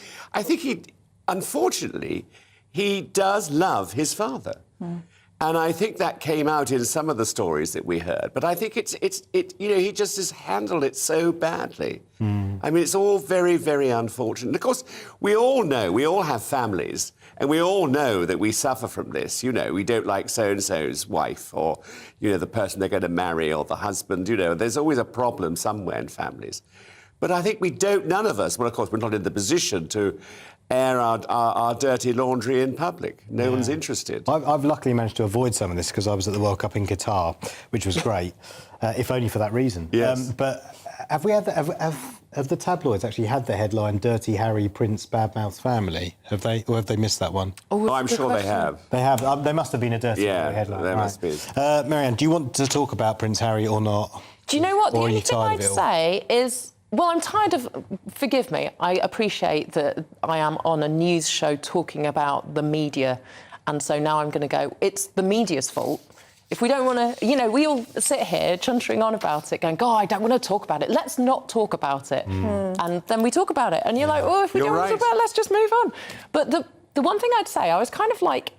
he, unfortunately, he does love his father. And I think that came out in some of the stories that we heard. But I think he just has handled it so badly. I mean, it's all very, very unfortunate. And of course, we all know, we all have families, and we all know that we suffer from this. You know, we don't like so-and-so's wife or, the person they're going to marry or the husband. There's always a problem somewhere in families. But I think none of us, well, of course, we're not in the position to air our dirty laundry in public. No one's interested. I've luckily managed to avoid some of this because I was at the World Cup in Qatar, which was great, if only for that reason. Yes. But have the tabloids actually had the headline "Dirty Harry, Prince, Badmouth Family"? Have they missed that one? Oh, I'm sure they have. They have. There must have been a Dirty Harry headline. There must be. Marianne, do you want to talk about Prince Harry or not? Do you know what? The Or are only you thing tired I'd of it all? say is, well, I'm tired of... Forgive me, I appreciate that I am on a news show talking about the media, and so now I'm going to go, it's the media's fault. If we don't want to... we all sit here chuntering on about it, going, God, I don't want to talk about it. Let's not talk about it. And then we talk about it, and you're like, oh, if we don't want to talk about it, let's just move on. But the one thing I'd say, I was kind of like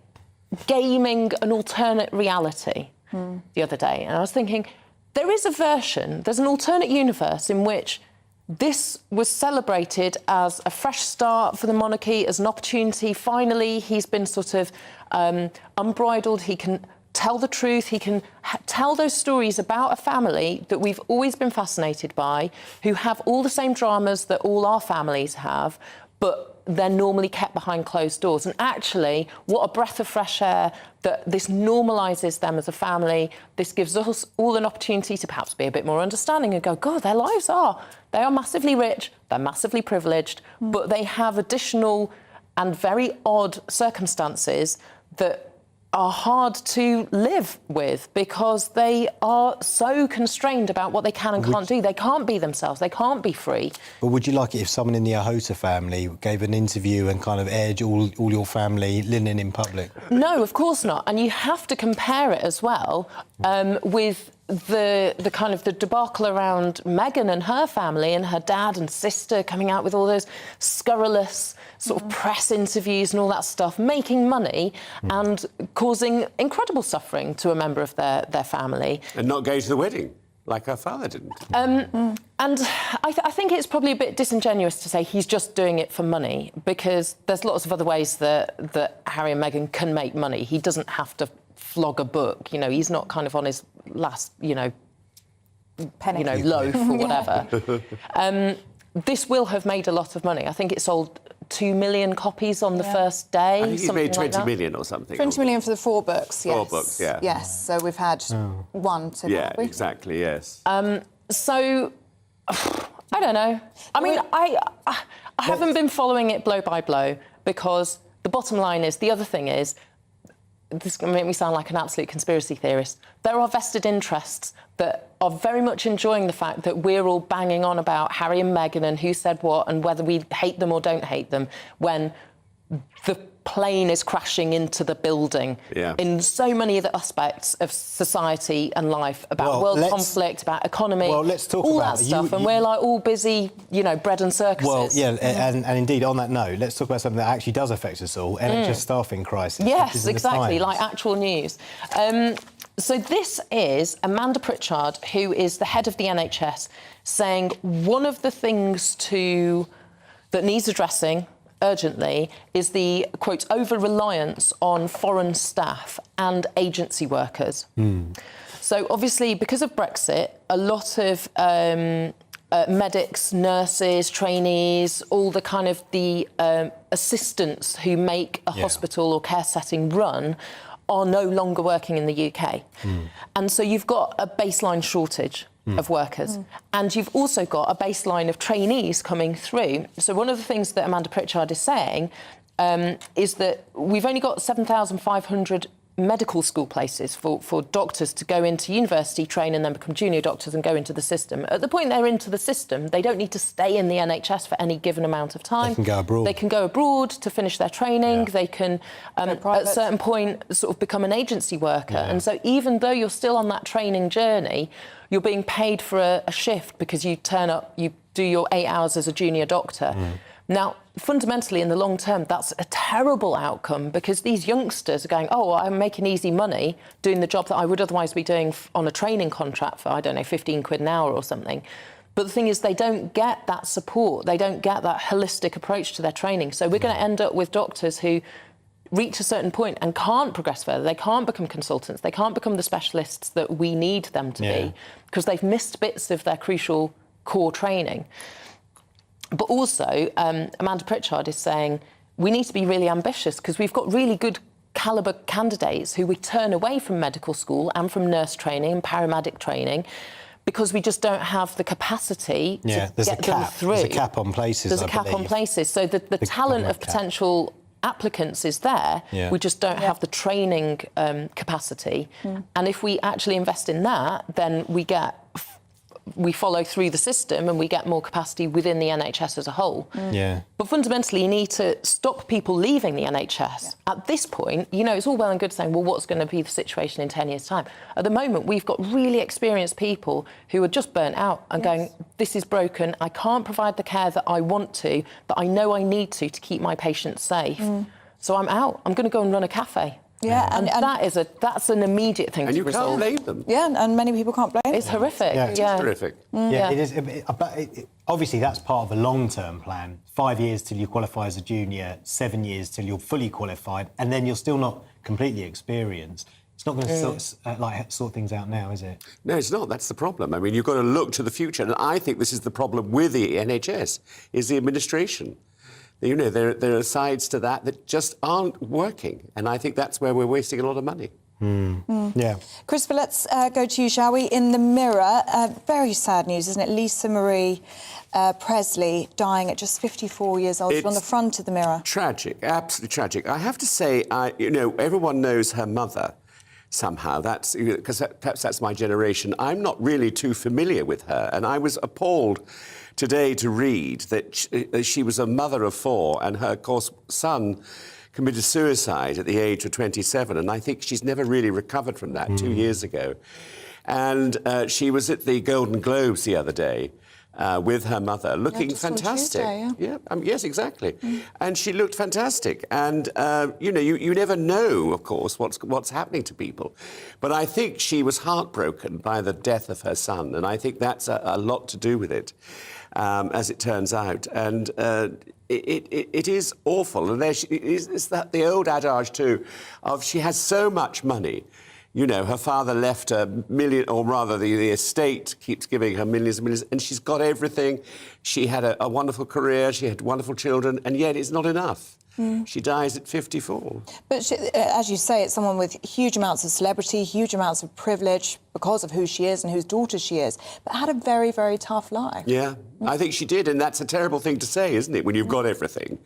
gaming an alternate reality the other day, and I was thinking... There's an alternate universe in which this was celebrated as a fresh start for the monarchy, as an opportunity. Finally, he's been sort of unbridled. He can tell the truth. He can tell those stories about a family that we've always been fascinated by, who have all the same dramas that all our families have, but they're normally kept behind closed doors. And actually, what a breath of fresh air that this normalises them as a family. This gives us all an opportunity to perhaps be a bit more understanding and go, God, they are massively rich, they're massively privileged, but they have additional and very odd circumstances that are hard to live with because they are so constrained about what they can and can't do. They can't be themselves. They can't be free. But would you like it if someone in the Ahota family gave an interview and kind of aired all your family linen in public? No, of course not. And you have to compare it as well with the kind of the debacle around Meghan and her family and her dad and sister coming out with all those scurrilous sort of press interviews and all that stuff, making money and causing incredible suffering to a member of their family. And not going to the wedding, like her father didn't. And I think it's probably a bit disingenuous to say he's just doing it for money, because there's lots of other ways that Harry and Meghan can make money. He doesn't have to flog a book. He's not kind of on his last, penny, loaf or whatever. This will have made a lot of money. I think it sold 2 million copies on the first day. I think he made 20 like million or something. 20 million for the 4 books, yes. 4 books, yeah. Yes, so we've had one to... Yeah, exactly, yes. So, I don't know. I mean, I haven't been following it blow by blow, because the bottom line is, the other thing is, this is going to make me sound like an absolute conspiracy theorist. There are vested interests that are very much enjoying the fact that we're all banging on about Harry and Meghan and who said what and whether we hate them or don't hate them, when the plane is crashing into the building in so many of the aspects of society and life, about world conflict, about economy, let's talk all about that it. stuff, and we're like all busy, bread and circuses. Well, yeah, and indeed, on that note, let's talk about something that actually does affect us all, NHS staffing crisis. Yes, exactly, like actual news. So this is Amanda Pritchard, who is the head of the NHS, saying one of the things that needs addressing urgently is the, quote, over-reliance on foreign staff and agency workers. So, obviously, because of Brexit, a lot of medics, nurses, trainees, all the kind of the assistants who make a hospital or care setting run are no longer working in the UK. And so you've got a baseline shortage of workers. And you've also got a baseline of trainees coming through. So one of the things that Amanda Pritchard is saying is that we've only got 7,500 medical school places for doctors to go into university, train and then become junior doctors and go into the system. At the point they're into the system, they don't need to stay in the NHS for any given amount of time. They can go abroad. They can go abroad to finish their training. They can, at a certain point, sort of become an agency worker. And so even though you're still on that training journey, you're being paid for a shift because you turn up, you do your 8 hours as a junior doctor. Now, fundamentally, in the long term, that's a terrible outcome because these youngsters are going, oh, I'm making easy money doing the job that I would otherwise be doing on a training contract for, I don't know, 15 quid an hour or something. But the thing is, they don't get that support. They don't get that holistic approach to their training. So we're going to end up with doctors who reach a certain point and can't progress further. They can't become consultants. They can't become the specialists that we need them to be because they've missed bits of their crucial core training. But also, Amanda Pritchard is saying we need to be really ambitious because we've got really good calibre candidates who we turn away from medical school and from nurse training and paramedic training because we just don't have the capacity to get them through. There's a cap on places, There's a cap on places. So the talent of potential applicants is there. We just don't have the training capacity. And if we actually invest in that, then we follow through the system and we get more capacity within the NHS as a whole. But fundamentally, you need to stop people leaving the NHS. At this point, you know, it's all well and good saying, well, what's going to be the situation in 10 years' time? At the moment, we've got really experienced people who are just burnt out and going, this is broken, I can't provide the care that I want to, that I know I need to keep my patients safe. So I'm out. I'm going to go and run a cafe. And that's an immediate thing to resolve. And you can't blame them. Yeah, and many people can't blame them. It's horrific. It's horrific. It is. But obviously, that's part of a long-term plan. 5 years till you qualify as a junior, 7 years till you're fully qualified, and then you're still not completely experienced. It's not going to sort things out now, is it? No, it's not. That's the problem. I mean, you've got to look to the future. And I think this is the problem with the NHS, is the administration. You know, there are sides to that just aren't working. And I think that's where we're wasting a lot of money. Yeah. Christopher, let's go to you, shall we? In the Mirror, very sad news, isn't it? Lisa Marie Presley dying at just 54 years old. She's on the front of the Mirror. Tragic, absolutely tragic. I have to say, you know, everyone knows her mother somehow. That's because perhaps that's my generation. I'm not really too familiar with her, and I was appalled today to read that she was a mother of 4 and her, of course, son committed suicide at the age of 27, and I think she's never really recovered from that 2 years ago. And she was at the Golden Globes the other day with her mother, looking fantastic. Tuesday, yes, exactly. And she looked fantastic. And, you know, you never know, of course, what's happening to people. But I think she was heartbroken by the death of her son, and I think that's a lot to do with it. As it turns out, and it is awful. And it's that the old adage too, of she has so much money. You know, her father left $1 million, or rather, the estate keeps giving her millions and millions, and she's got everything. She had a wonderful career, she had wonderful children, and yet it's not enough. She dies at 54. But she, as you say, it's someone with huge amounts of celebrity, huge amounts of privilege because of who she is and whose daughter she is, but had a very, very tough life. Yeah, I think she did, and that's a terrible thing to say, isn't it, when you've got everything,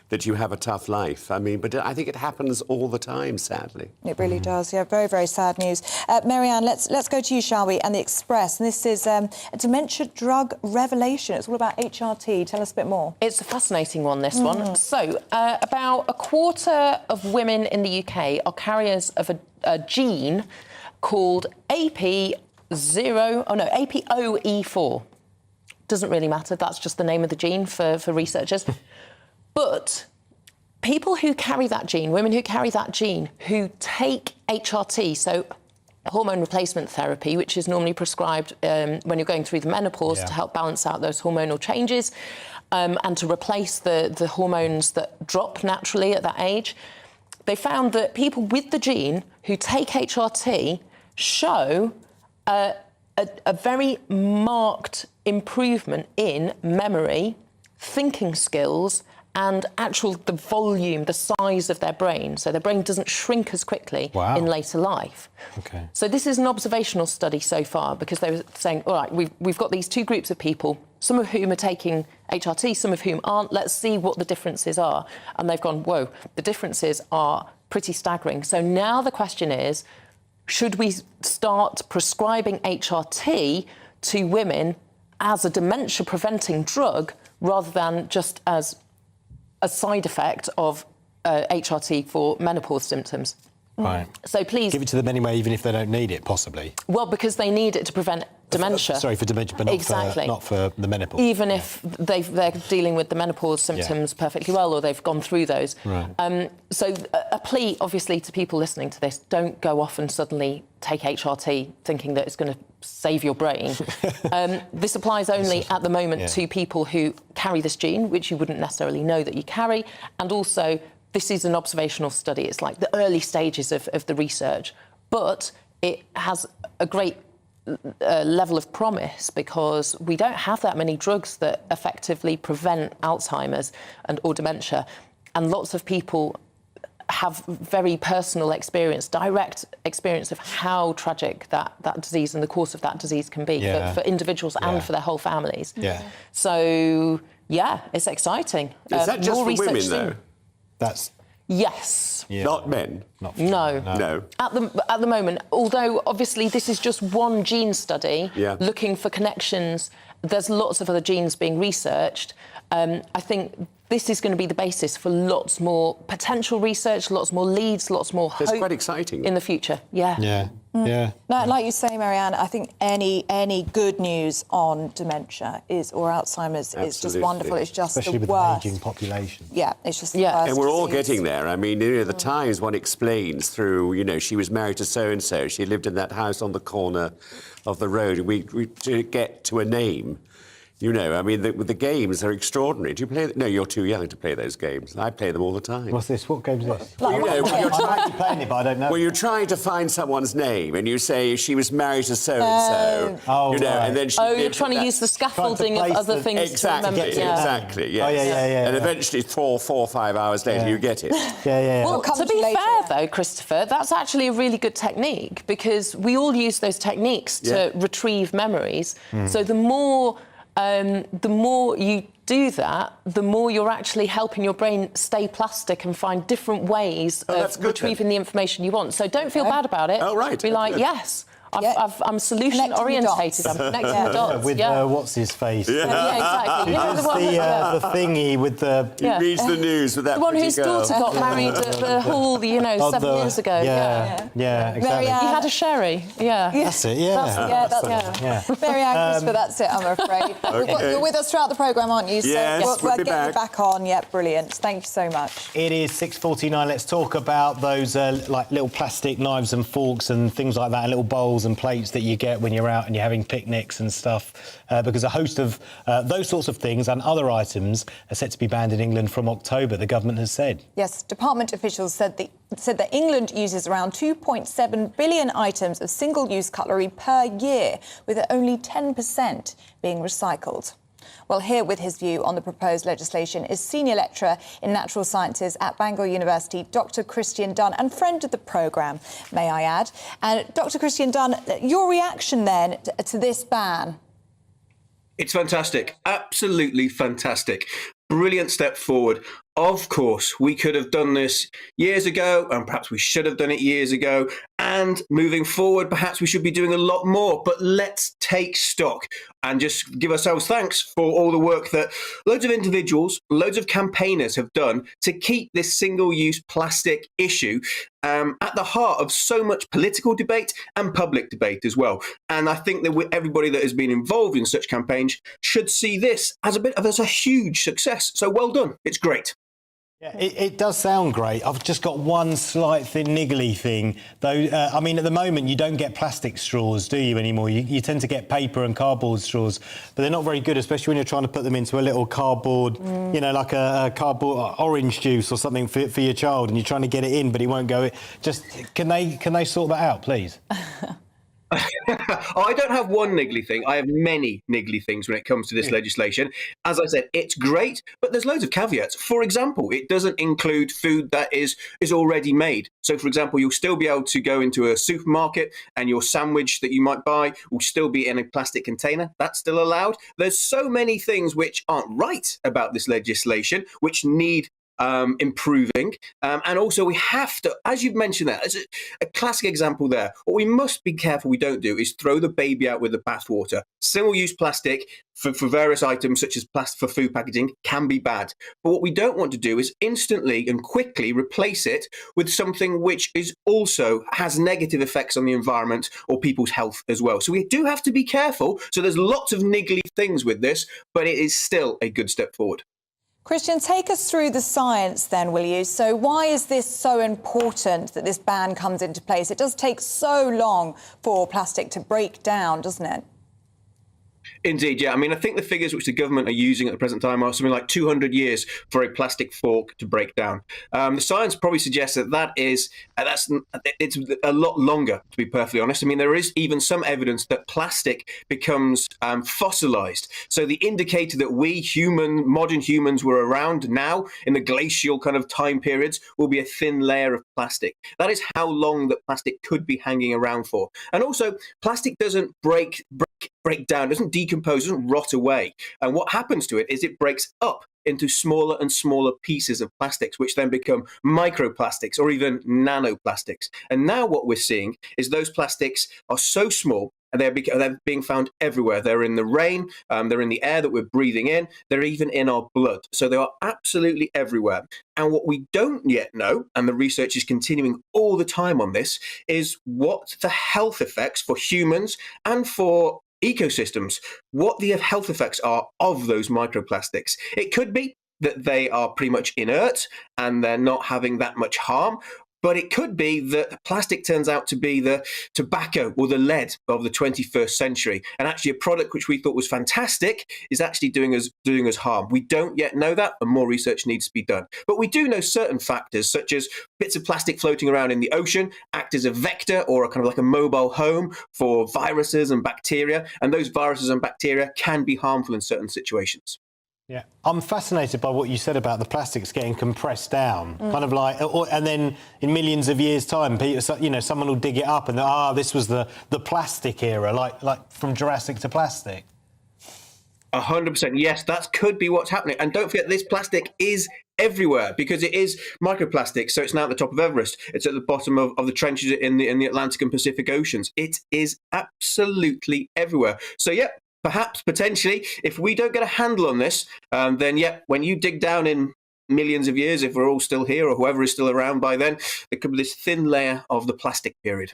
that you have a tough life. I mean, but I think it happens all the time, sadly. It really does, yeah. Very, very sad news. Marianne, let's go to you, shall we, and the Express. And this is a dementia drug revelation. It's all about HRT. Tell us a bit more. It's a fascinating one, this one. So, about a quarter of women in the UK are carriers of a gene called APOE4. Doesn't really matter. That's just the name of the gene for researchers. But people who carry that gene, women who carry that gene, who take HRT, so hormone replacement therapy, which is normally prescribed when you're going through the menopause to help balance out those hormonal changes and to replace the hormones that drop naturally at that age, they found that people with the gene who take HRT show a very marked improvement in memory, thinking skills, and the volume, the size of their brain. So their brain doesn't shrink as quickly in later life. Okay. So this is an observational study so far, because they were saying, all right, we've got these two groups of people, some of whom are taking HRT, some of whom aren't. Let's see what the differences are. And they've gone, whoa, the differences are pretty staggering. So now the question is, should we start prescribing HRT to women as a dementia-preventing drug rather than just as a side effect of HRT for menopause symptoms? Right. So please... Give it to them anyway, even if they don't need it, possibly. Well, because they need it to prevent dementia. Sorry, for dementia, but not for the menopause. Even if they're dealing with the menopause symptoms perfectly well, or they've gone through those. Right. So a plea, obviously, to people listening to this, don't go off and suddenly take HRT thinking that it's going to save your brain. This applies only at the moment to people who carry this gene, which you wouldn't necessarily know that you carry, and also this is an observational study. It's like the early stages of the research, but it has a great level of promise because we don't have that many drugs that effectively prevent Alzheimer's or dementia, and lots of people have very personal experience, direct experience of how tragic that disease and the course of that disease can be for individuals and for their whole families. So, yeah, it's exciting. Is that just for women, though? That's... Yes. Not men? No. At the moment, although obviously this is just one gene study looking for connections, there's lots of other genes being researched. I think this is going to be the basis for lots more potential research, lots more leads, lots more hope. It's quite exciting. In the future, yeah. No, like you say, Marianne, I think any good news on dementia or Alzheimer's is just wonderful. It's just especially with worst. the ageing population. Yeah, it's just the worst And we're all disease. getting there. I mean, the Times one explains through, she was married to so-and-so. She lived in that house on the corner of the road. We to get to a name. I mean, the games are extraordinary. Do you play? No, you're too young to play those games. I play them all the time. What's this? What game is this? Well, you're trying to play it, but I don't know. Well, you're trying to find someone's name, and you say she was married to so-and-so. And then she you're trying to use the scaffolding of other things to remember. Exactly, yes. Oh, yeah. And eventually, 4 or 5 hours later, you get it. Well, to be fair, though, Christopher, that's actually a really good technique because we all use those techniques to retrieve memories. So the more you do that, the more you're actually helping your brain stay plastic and find different ways of retrieving the information you want. So don't feel bad about it. Oh, right. Be like, yes, I'm solution-orientated. I'm connecting the dots. With what's his face? Exactly. The thingy with the... He reads the news with that the one pretty whose girl. daughter got married at the hall, 7 years ago. Yeah, exactly. He had a sherry. That's it. Marianne, Christopher, that's it, I'm afraid. You're with us throughout the programme, aren't you? So yes, we'll get you back on. Yeah, brilliant. Thank you so much. It is 6:49. Let's talk about those like little plastic knives and forks and things like that, and little bowls and plates that you get when you're out and you're having picnics and stuff, because a host of those sorts of things and other items are set to be banned in England from October, the government has said. Yes, department officials said that England uses around 2.7 billion items of single-use cutlery per year, with only 10% being recycled. Well, here with his view on the proposed legislation is Senior Lecturer in Natural Sciences at Bangor University, Dr Christian Dunn, and friend of the programme, may I add. And Dr Christian Dunn, your reaction then to this ban? It's fantastic. Absolutely fantastic. Brilliant step forward. Of course, we could have done this years ago, and perhaps we should have done it years ago. And moving forward, perhaps we should be doing a lot more. But let's take stock and just give ourselves thanks for all the work that loads of individuals, loads of campaigners have done to keep this single-use plastic issue at the heart of so much political debate and public debate as well. And I think that everybody that has been involved in such campaigns should see this as a huge success. So well done. It's great. Yeah, it does sound great. I've just got one slight niggly thing, though. I mean, at the moment, you don't get plastic straws, do you, anymore? You tend to get paper and cardboard straws, but they're not very good, especially when you're trying to put them into a little cardboard, like a cardboard orange juice or something for your child, and you're trying to get it in, but it won't go. Just can they sort that out, please? I don't have one niggly thing. I have many niggly things when it comes to this legislation. As I said, it's great, but there's loads of caveats. For example, it doesn't include food that is already made. So, for example, you'll still be able to go into a supermarket and your sandwich that you might buy will still be in a plastic container. That's still allowed. There's so many things which aren't right about this legislation, which need improving. And also we have to, as you've mentioned there, as a classic example there, what we must be careful we don't do is throw the baby out with the bathwater. Single-use plastic for various items such as plastic for food packaging can be bad. But what we don't want to do is instantly and quickly replace it with something which is also has negative effects on the environment or people's health as well. So we do have to be careful. So there's lots of niggly things with this, but it is still a good step forward. Christian, take us through the science then, will you? So why is this so important that this ban comes into place? It does take so long for plastic to break down, doesn't it? Indeed, yeah. I mean, I think the figures which the government are using at the present time are something like 200 years for a plastic fork to break down. The science probably suggests that it's a lot longer, to be perfectly honest. I mean, there is even some evidence that plastic becomes fossilized. So the indicator that modern humans were around now in the glacial kind of time periods will be a thin layer of plastic. That is how long that plastic could be hanging around for. And also, plastic doesn't break down, doesn't decompose, doesn't rot away. And what happens to it is it breaks up into smaller and smaller pieces of plastics, which then become microplastics or even nanoplastics. And now what we're seeing is those plastics are so small and they're being found everywhere. They're in the rain, they're in the air that we're breathing in, they're even in our blood. So they are absolutely everywhere. And what we don't yet know, and the research is continuing all the time on this, is what the health effects for humans and for ecosystems, what the health effects are of those microplastics. It could be that they are pretty much inert and they're not having that much harm. But it could be that plastic turns out to be the tobacco or the lead of the 21st century. And actually a product which we thought was fantastic is actually doing us harm. We don't yet know that, and more research needs to be done. But we do know certain factors, such as bits of plastic floating around in the ocean act as a vector or a kind of like a mobile home for viruses and bacteria. And those viruses and bacteria can be harmful in certain situations. Yeah, I'm fascinated by what you said about the plastics getting compressed down, kind of like, and then in millions of years' time, someone will dig it up and this was the plastic era, like from Jurassic to plastic. 100%, yes, that could be what's happening. And don't forget, this plastic is everywhere because it is microplastic. So it's now at the top of Everest. It's at the bottom of the trenches in the Atlantic and Pacific Oceans. It is absolutely everywhere. So yeah. Perhaps, potentially, if we don't get a handle on this, then, when you dig down in millions of years, if we're all still here or whoever is still around by then, there could be this thin layer of the plastic period.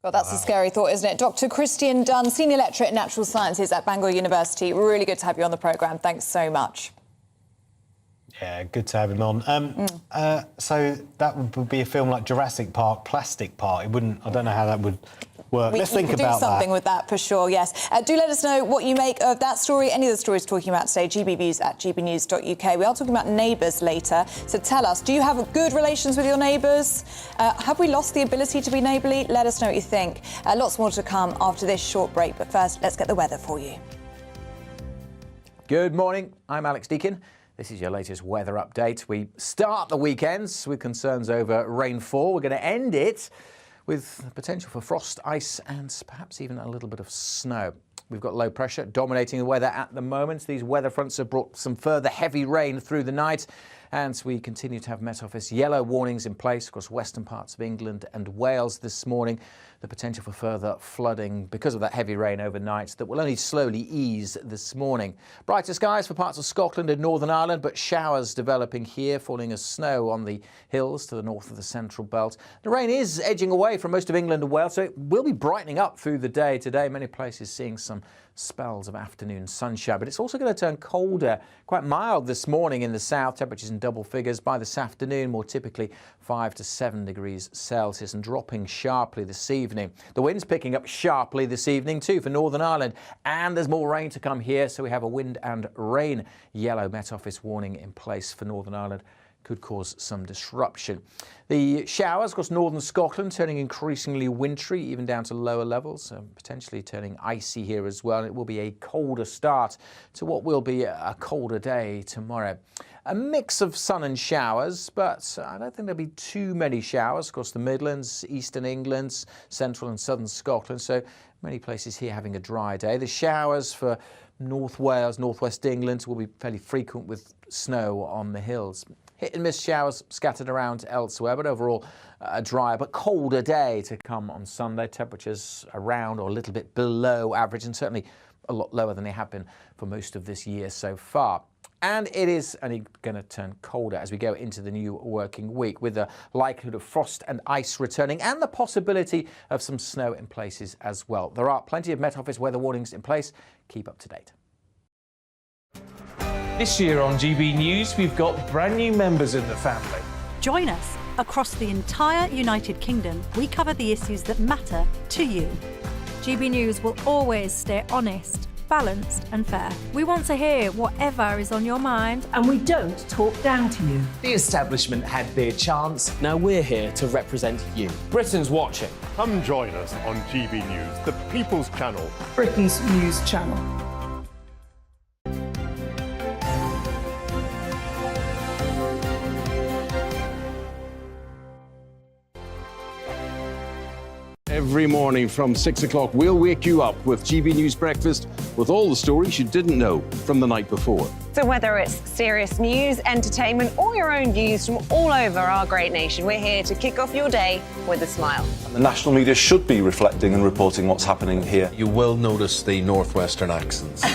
Well, that's a scary thought, isn't it? Dr. Christian Dunn, Senior Lecturer in Natural Sciences at Bangor University. Really good to have you on the programme. Thanks so much. Yeah, good to have him on. So that would be a film like Jurassic Park, Plastic Park. It wouldn't. I don't know how that would work. Let's think about that. Do something with that for sure. Yes. Do let us know what you make of that story. Any of the stories we're talking about today. gbviews@gbnews.uk. We are talking about neighbours later. So tell us, do you have good relations with your neighbours? Have we lost the ability to be neighbourly? Let us know what you think. Lots more to come after this short break. But first, let's get the weather for you. Good morning. I'm Alex Deakin. This is your latest weather update. We start the weekends with concerns over rainfall. We're going to end it with potential for frost, ice and perhaps even a little bit of snow. We've got low pressure dominating the weather at the moment. These weather fronts have brought some further heavy rain through the night, and we continue to have Met Office yellow warnings in place across western parts of England and Wales this morning. The potential for further flooding because of that heavy rain overnight that will only slowly ease this morning. Brighter skies for parts of Scotland and Northern Ireland, but showers developing here, falling as snow on the hills to the north of the central belt. The rain is edging away from most of England and Wales, so it will be brightening up through the day today. Many places seeing some spells of afternoon sunshine, but it's also going to turn colder, quite mild this morning in the south, temperatures in double figures. By this afternoon, more typically 5 to 7 degrees Celsius, and dropping sharply this evening. The wind's picking up sharply this evening too for Northern Ireland, and there's more rain to come here, so we have a wind and rain yellow Met Office warning in place for Northern Ireland. Could cause some disruption. The showers across northern Scotland turning increasingly wintry, even down to lower levels, potentially turning icy here as well. It will be a colder start to what will be a colder day tomorrow. A mix of sun and showers, but I don't think there'll be too many showers across the Midlands, eastern England, central and southern Scotland. So many places here having a dry day. The showers for North Wales, northwest England will be fairly frequent with snow on the hills. hit and miss showers scattered around elsewhere, but overall a drier but colder day to come on Sunday. Temperatures around or a little bit below average, and certainly a lot lower than they have been for most of this year so far. And it is only going to turn colder as we go into the new working week, with the likelihood of frost and ice returning and the possibility of some snow in places as well. There are plenty of Met Office weather warnings in place. Keep up to date. This year on GB News, we've got brand new members in the family. Join us. Across the entire United Kingdom, we cover the issues that matter to you. GB News will always stay honest, balanced and fair. We want to hear whatever is on your mind. And we don't talk down to you. The establishment had their chance. Now we're here to represent you. Britain's watching. Come join us on GB News, the People's Channel. Britain's news channel. Every morning from 6 o'clock, we'll wake you up with GB News Breakfast with all the stories you didn't know from the night before. So whether it's serious news, entertainment, or your own views from all over our great nation, we're here to kick off your day with a smile. The national media should be reflecting and reporting what's happening here. You will notice the northwestern accents.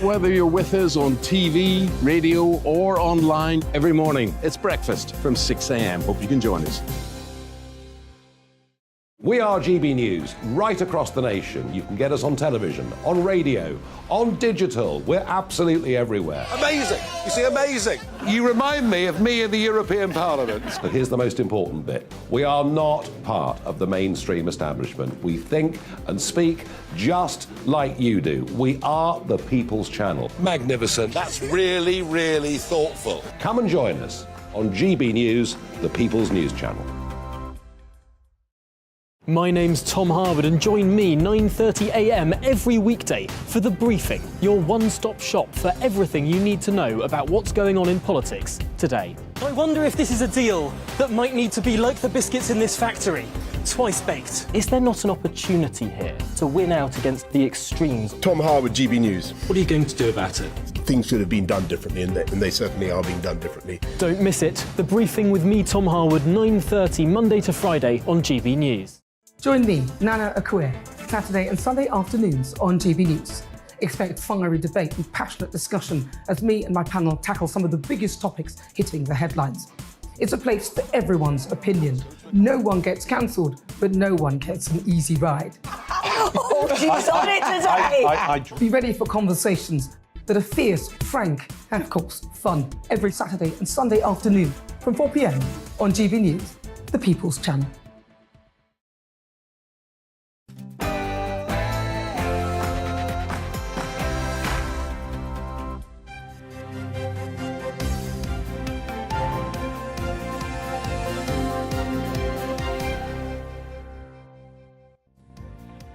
Whether you're with us on TV, radio, or online, every morning, it's breakfast from 6 a.m. Hope you can join us. We are GB News, right across the nation. You can get us on television, on radio, on digital. We're absolutely everywhere. Amazing! You see, amazing! You remind me of me in the European Parliament. But here's the most important bit. We are not part of the mainstream establishment. We think and speak just like you do. We are the People's Channel. Magnificent. That's really, really thoughtful. Come and join us on GB News, the People's News Channel. My name's Tom Harwood, and join me 9:30 a.m. every weekday for The Briefing, your one-stop shop for everything you need to know about what's going on in politics today. I wonder if this is a deal that might need to be like the biscuits in this factory, twice baked. Is there not an opportunity here to win out against the extremes? Tom Harwood, GB News. What are you going to do about it? Things should have been done differently, and they certainly are being done differently. Don't miss it. The Briefing with me, Tom Harwood, 9:30 Monday to Friday on GB News. Join me, Nana Akue, Saturday and Sunday afternoons on GB News. Expect fiery debate and passionate discussion as me and my panel tackle some of the biggest topics hitting the headlines. It's a place for everyone's opinion. No one gets cancelled, but no one gets an easy ride. Oh, she's on it today! Be ready for conversations that are fierce, frank, and of course, fun. Every Saturday and Sunday afternoon from 4 p.m. on GB News, the People's Channel.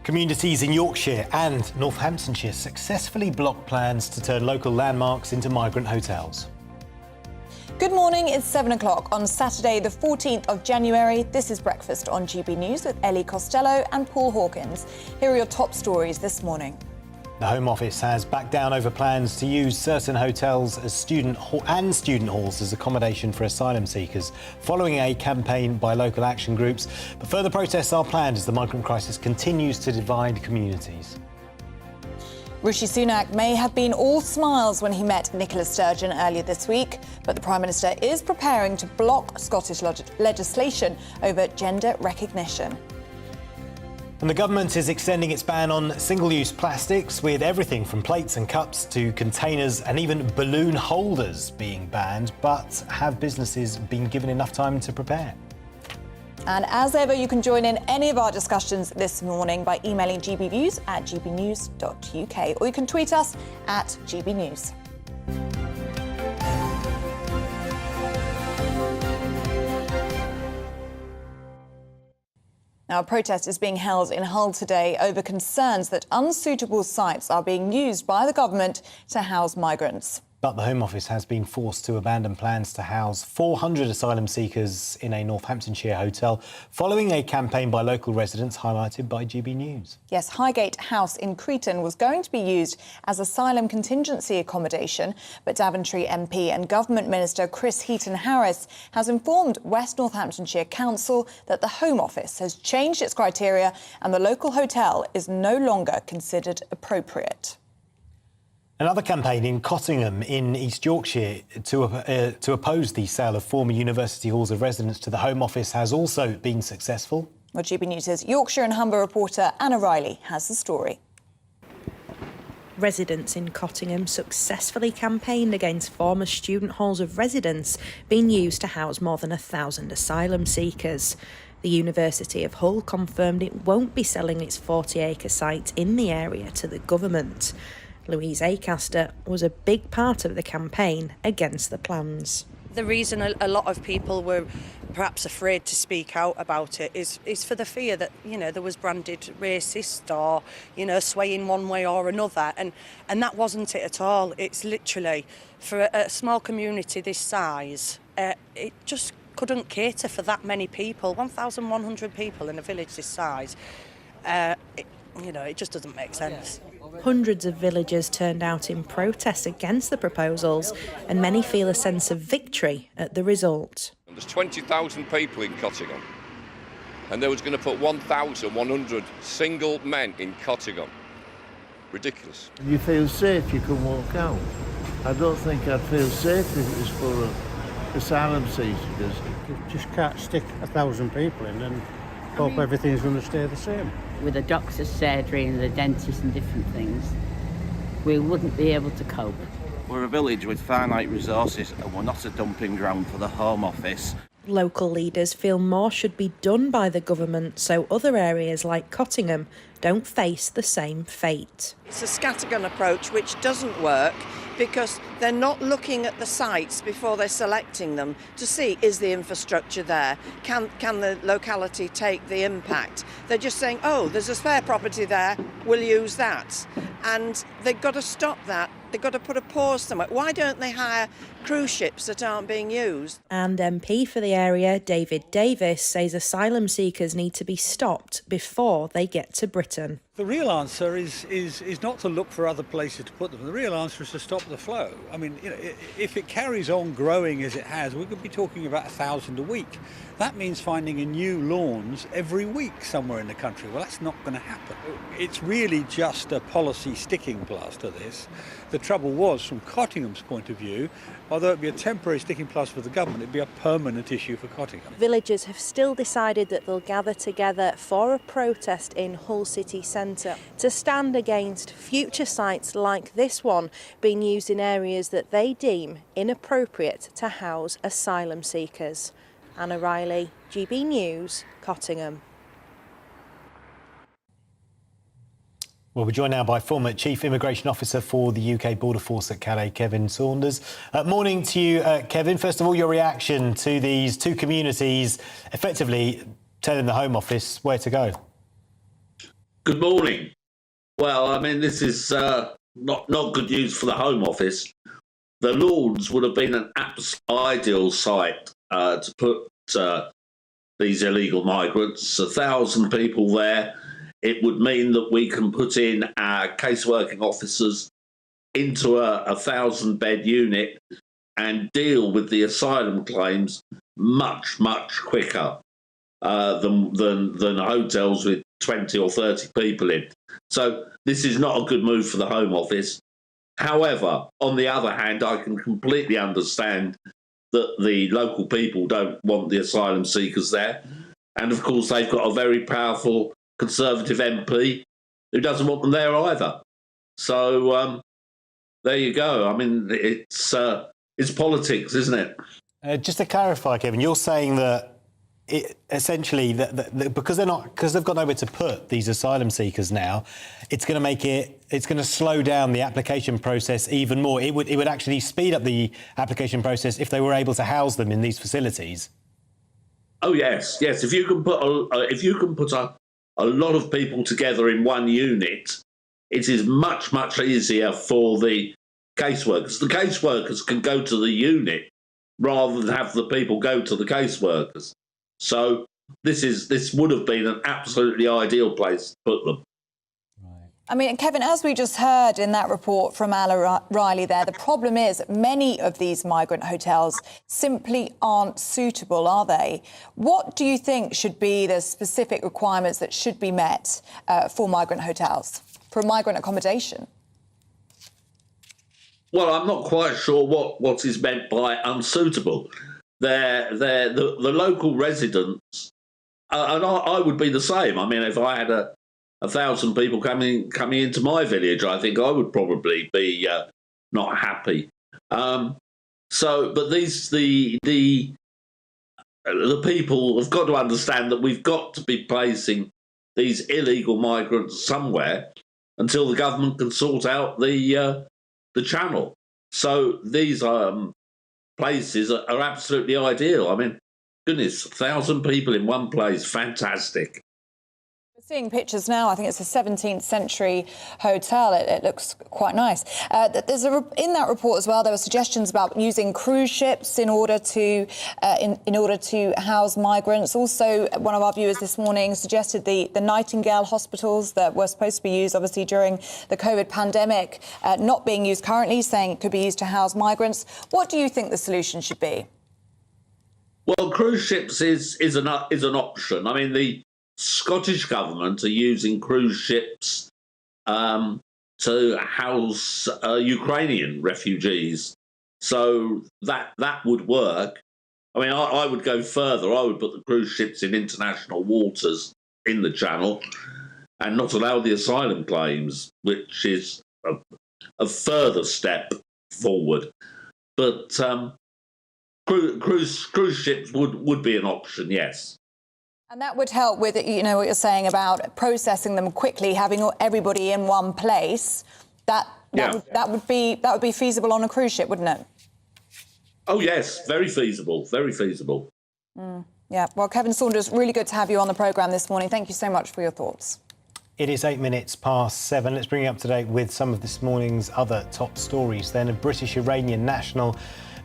Communities in Yorkshire and Northamptonshire successfully blocked plans to turn local landmarks into migrant hotels. Good morning, it's 7 o'clock on Saturday, the 14th of January. This is Breakfast on GB News with Ellie Costello and Paul Hawkins. Here are your top stories this morning. The Home Office has backed down over plans to use certain hotels as student halls as accommodation for asylum seekers, following a campaign by local action groups. But further protests are planned as the migrant crisis continues to divide communities. Rishi Sunak may have been all smiles when he met Nicola Sturgeon earlier this week, but the Prime Minister is preparing to block Scottish legislation over gender recognition. And the government is extending its ban on single-use plastics, with everything from plates and cups to containers and even balloon holders being banned. But have businesses been given enough time to prepare? And as ever, you can join in any of our discussions this morning by emailing gbnews@gbnews.uk, or you can tweet us at gbnews. Now, a protest is being held in Hull today over concerns that unsuitable sites are being used by the government to house migrants. But the Home Office has been forced to abandon plans to house 400 asylum seekers in a Northamptonshire hotel following a campaign by local residents highlighted by GB News. Yes, Highgate House in Cretan was going to be used as asylum contingency accommodation, but Daventry MP and Government Minister Chris Heaton-Harris has informed West Northamptonshire Council that the Home Office has changed its criteria and the local hotel is no longer considered appropriate. Another campaign in Cottingham in East Yorkshire to oppose the sale of former university halls of residence to the Home Office has also been successful. Well, GB News' Yorkshire and Humber reporter Anna Riley has the story. Residents in Cottingham successfully campaigned against former student halls of residence being used to house more than 1,000 asylum seekers. The University of Hull confirmed it won't be selling its 40-acre site in the area to the government. Louise Acaster was a big part of the campaign against the plans. The reason a lot of people were perhaps afraid to speak out about it is for the fear that, there was branded racist or, swaying one way or another. And that wasn't it at all. It's literally, for a small community this size, it just couldn't cater for that many people. 1,100 people in a village this size, it just doesn't make sense. Hundreds of villagers turned out in protest against the proposals, and many feel a sense of victory at the result. There's 20,000 people in Cottingham, and they was going to put 1,100 single men in Cottingham. Ridiculous. You feel safe, you can walk out. I don't think I'd feel safe if it was full of asylum seekers. You just can't stick 1,000 people in and hope everything's going to stay the same. With the doctor's surgery and the dentist and different things, we wouldn't be able to cope. We're a village with finite resources and we're not a dumping ground for the Home Office. Local leaders feel more should be done by the government so other areas like Cottingham don't face the same fate. It's a scattergun approach which doesn't work because they're not looking at the sites before they're selecting them to see, is the infrastructure there? Can the locality take the impact? They're just saying, oh, there's a spare property there, we'll use that. And they've got to stop that. They've got to put a pause somewhere. Why don't they hire cruise ships that aren't being used? And MP for the area, David Davis, says asylum seekers need to be stopped before they get to Britain. The real answer is not to look for other places to put them. The real answer is to stop the flow. I mean, if it carries on growing as it has, we could be talking about 1,000 a week. That means finding a new lawns every week somewhere in the country. Well, that's not going to happen. It's really just a policy sticking plaster, this. The trouble was, from Cottingham's point of view, although it'd be a temporary sticking plaster for the government, it'd be a permanent issue for Cottingham. Villagers have still decided that they'll gather together for a protest in Hull city centre to stand against future sites like this one being used in areas that they deem inappropriate to house asylum seekers. Anna Riley, GB News, Cottingham. Well, we're joined now by former Chief Immigration Officer for the UK Border Force at Calais, Kevin Saunders. Morning to you, Kevin. First of all, your reaction to these two communities effectively telling the Home Office where to go. Good morning. Well, I mean, this is not good news for the Home Office. The Lords would have been an ideal site to put these illegal migrants. 1,000 people there. It would mean that we can put in our caseworking officers into a 1,000-bed unit and deal with the asylum claims much quicker than hotels with 20 or 30 people in. So this is not a good move for the Home Office. However, on the other hand, I can completely understand that the local people don't want the asylum seekers there. And of course, they've got a very powerful Conservative MP who doesn't want them there either. So there you go. I mean, it's politics, isn't it? Just to clarify, Kevin, you're saying that essentially that because they've got nowhere to put these asylum seekers now, it's going to slow down the application process even more. It would actually speed up the application process if they were able to house them in these facilities. Oh yes. If you can put a lot of people together in one unit, it is much easier for the caseworkers. The caseworkers can go to the unit rather than have the people go to the caseworkers. So this would have been an absolutely ideal place to put them. I mean, Kevin, as we just heard in that report from Ala Riley there, the problem is many of these migrant hotels simply aren't suitable, are they? What do you think should be the specific requirements that should be met for migrant hotels, for migrant accommodation? Well, I'm not quite sure what is meant by unsuitable. The local residents, and I would be the same. I mean, if I had 1,000 people coming into my village, I think I would probably be not happy. But the people have got to understand that we've got to be placing these illegal migrants somewhere until the government can sort out the channel. So these places are absolutely ideal. I mean, goodness, 1,000 people in one place, fantastic. We're seeing pictures now. I think it's a 17th century hotel. It looks quite nice. There's in that report as well, there were suggestions about using cruise ships in order to house migrants. Also, one of our viewers this morning suggested the Nightingale hospitals that were supposed to be used, obviously, during the COVID pandemic, not being used currently, saying it could be used to house migrants. What do you think the solution should be? Well, cruise ships is an option. I mean, the Scottish government are using cruise ships to house Ukrainian refugees, so that would work. I mean, I would go further. I would put the cruise ships in international waters in the Channel and not allow the asylum claims, which is a further step forward. But cruise ships would be an option, yes. And that would help with, you know, what you're saying about processing them quickly, having everybody in one place. That would be feasible on a cruise ship, wouldn't it? Oh yes, very feasible, very feasible. Yeah. Well, Kevin Saunders, really good to have you on the programme this morning. Thank you so much for your thoughts. It is 8 minutes past 7. Let's bring you up to date with some of this morning's other top stories. Then a British Iranian national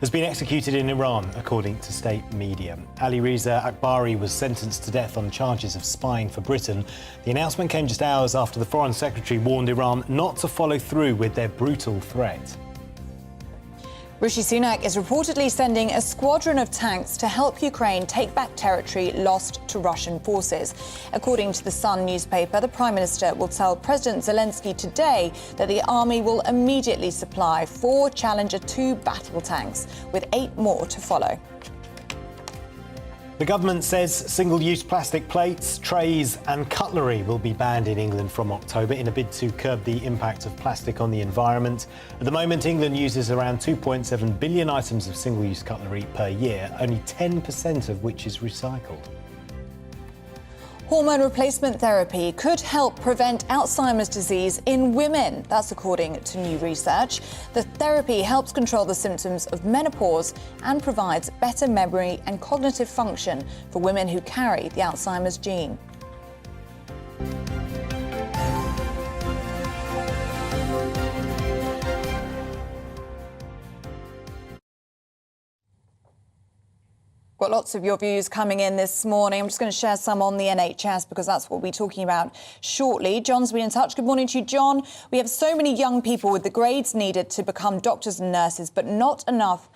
has been executed in Iran, according to state media. Ali Reza Akbari was sentenced to death on charges of spying for Britain. The announcement came just hours after the Foreign Secretary warned Iran not to follow through with their brutal threat. Rishi Sunak is reportedly sending a squadron of tanks to help Ukraine take back territory lost to Russian forces. According to the Sun newspaper, the Prime Minister will tell President Zelensky today that the army will immediately supply 4 Challenger 2 battle tanks, with 8 more to follow. The government says single-use plastic plates, trays and cutlery will be banned in England from October in a bid to curb the impact of plastic on the environment. At the moment, England uses around 2.7 billion items of single-use cutlery per year, only 10% of which is recycled. Hormone replacement therapy could help prevent Alzheimer's disease in women. That's according to new research. The therapy helps control the symptoms of menopause and provides better memory and cognitive function for women who carry the Alzheimer's gene. Got lots of your views coming in this morning. I'm just going to share some on the NHS because that's what we'll be talking about shortly. John's been in touch. Good morning to you, John. We have so many young people with the grades needed to become doctors and nurses, but not enough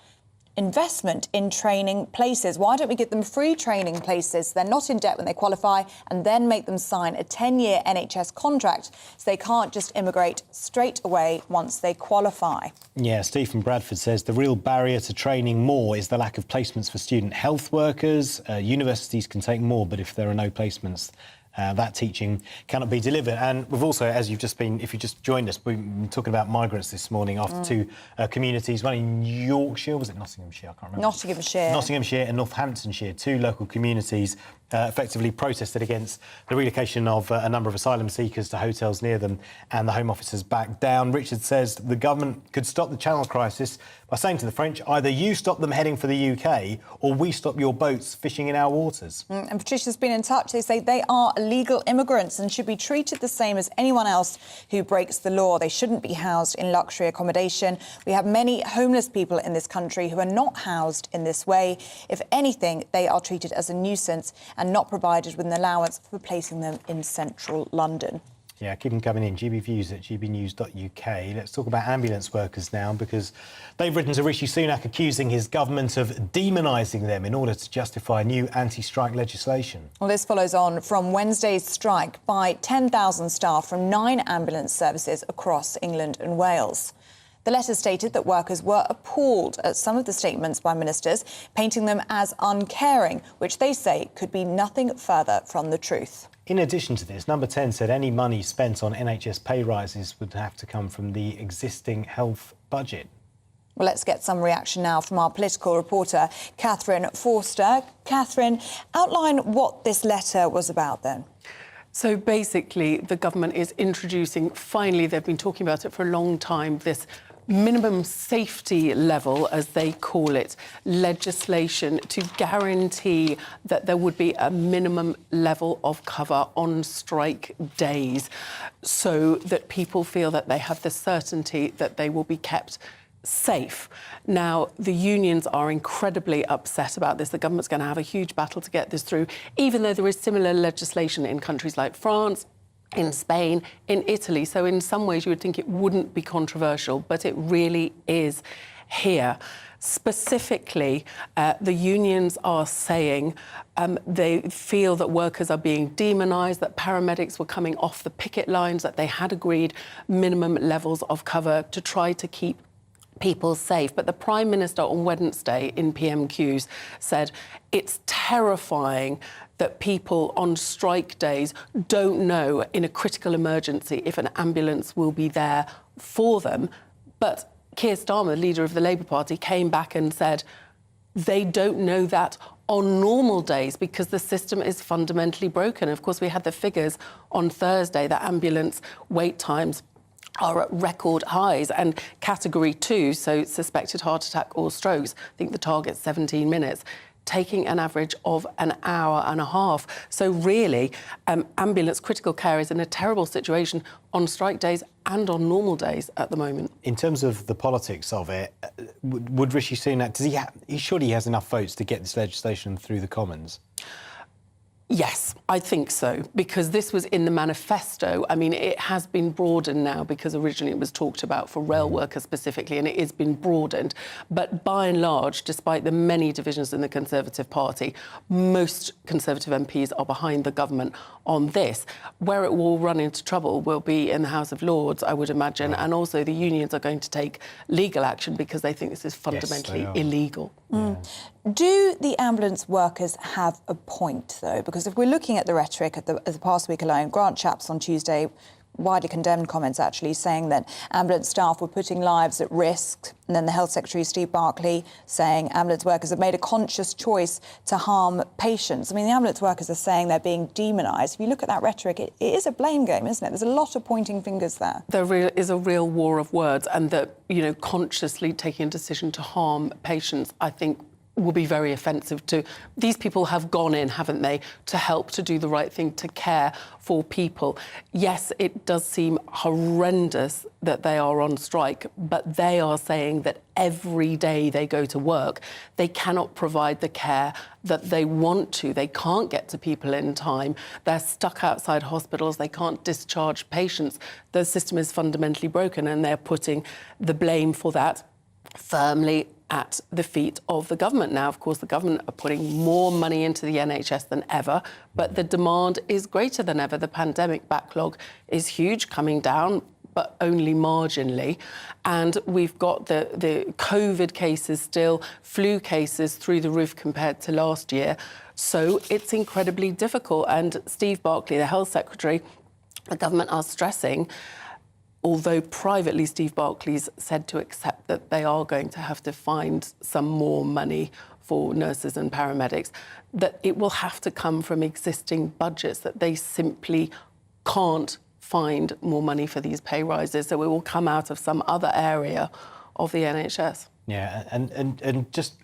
investment in training places. Why don't we give them free training places? They're not in debt when they qualify, and then make them sign a 10-year NHS contract so they can't just immigrate straight away once they qualify. Yeah, Steve from Bradford says the real barrier to training more is the lack of placements for student health workers. Universities can take more, but if there are no placements, that teaching cannot be delivered. And we've also, if you just joined us, we've been talking about migrants this morning after 2 communities, one in Yorkshire, was it Nottinghamshire? I can't remember. Nottinghamshire and Northamptonshire, 2 local communities effectively protested against the relocation of a number of asylum seekers to hotels near them, and the Home Office has backed down. Richard says the government could stop the Channel crisis by saying to the French, either you stop them heading for the UK or we stop your boats fishing in our waters. And Patricia's been in touch. They say they are illegal immigrants and should be treated the same as anyone else who breaks the law. They shouldn't be housed in luxury accommodation. We have many homeless people in this country who are not housed in this way. If anything, they are treated as a nuisance and not provided with an allowance for placing them in central London. Yeah, keep them coming in. GBviews at gbnews.uk. Let's talk about ambulance workers now, because they've written to Rishi Sunak accusing his government of demonising them in order to justify new anti-strike legislation. Well, this follows on from Wednesday's strike by 10,000 staff from 9 ambulance services across England and Wales. The letter stated that workers were appalled at some of the statements by ministers, painting them as uncaring, which they say could be nothing further from the truth. In addition to this, Number 10 said any money spent on NHS pay rises would have to come from the existing health budget. Well, let's get some reaction now from our political reporter, Catherine Forster. Catherine, outline what this letter was about then. So basically, the government is introducing, finally, they've been talking about it for a long time, this minimum safety level, as they call it, legislation to guarantee that there would be a minimum level of cover on strike days so that people feel that they have the certainty that they will be kept safe. Now, the unions are incredibly upset about this. The government's going to have a huge battle to get this through, even though there is similar legislation in countries like France, in Spain, in Italy. So in some ways you would think it wouldn't be controversial, but it really is here. Specifically, the unions are saying they feel that workers are being demonised, that paramedics were coming off the picket lines, that they had agreed minimum levels of cover to try to keep people safe. But the Prime Minister on Wednesday in PMQs said it's terrifying that people on strike days don't know in a critical emergency if an ambulance will be there for them. But Keir Starmer, leader of the Labour Party, came back and said they don't know that on normal days because the system is fundamentally broken. Of course, we had the figures on Thursday that ambulance wait times are at record highs, and category 2, so suspected heart attack or strokes, I think the target's 17 minutes, taking an average of an hour and a half. So really, ambulance critical care is in a terrible situation on strike days and on normal days at the moment. In terms of the politics of it, would Rishi Sunak, he surely has enough votes to get this legislation through the Commons? Yes, I think so, because this was in the manifesto. I mean, it has been broadened now because originally it was talked about for rail workers specifically, and it has been broadened. But by and large, despite the many divisions in the Conservative Party, most Conservative MPs are behind the government on this. Where it will run into trouble will be in the House of Lords, I would imagine, and also the unions are going to take legal action because they think this is fundamentally illegal. Do the ambulance workers have a point, though? Because if we're looking at the rhetoric of the past week alone, Grant Shapps on Tuesday widely condemned comments, actually, saying that ambulance staff were putting lives at risk. And then the Health Secretary, Steve Barclay, saying ambulance workers have made a conscious choice to harm patients. I mean, the ambulance workers are saying they're being demonised. If you look at that rhetoric, it is a blame game, isn't it? There's a lot of pointing fingers there. There is a real war of words, and that, consciously taking a decision to harm patients, I think, will be very offensive to... These people have gone in, haven't they, to help to do the right thing, to care for people. Yes, it does seem horrendous that they are on strike, but they are saying that every day they go to work, they cannot provide the care that they want to. They can't get to people in time. They're stuck outside hospitals. They can't discharge patients. The system is fundamentally broken, and they're putting the blame for that firmly at the feet of the government. Now, of course, the government are putting more money into the NHS than ever, but the demand is greater than ever. The pandemic backlog is huge, coming down, but only marginally. And we've got the COVID cases still, flu cases through the roof compared to last year. So it's incredibly difficult. And Steve Barclay, the Health Secretary, the government are stressing, although privately Steve Barclay's said to accept that they are going to have to find some more money for nurses and paramedics, that it will have to come from existing budgets, that they simply can't find more money for these pay rises, so it will come out of some other area of the NHS. Yeah, and just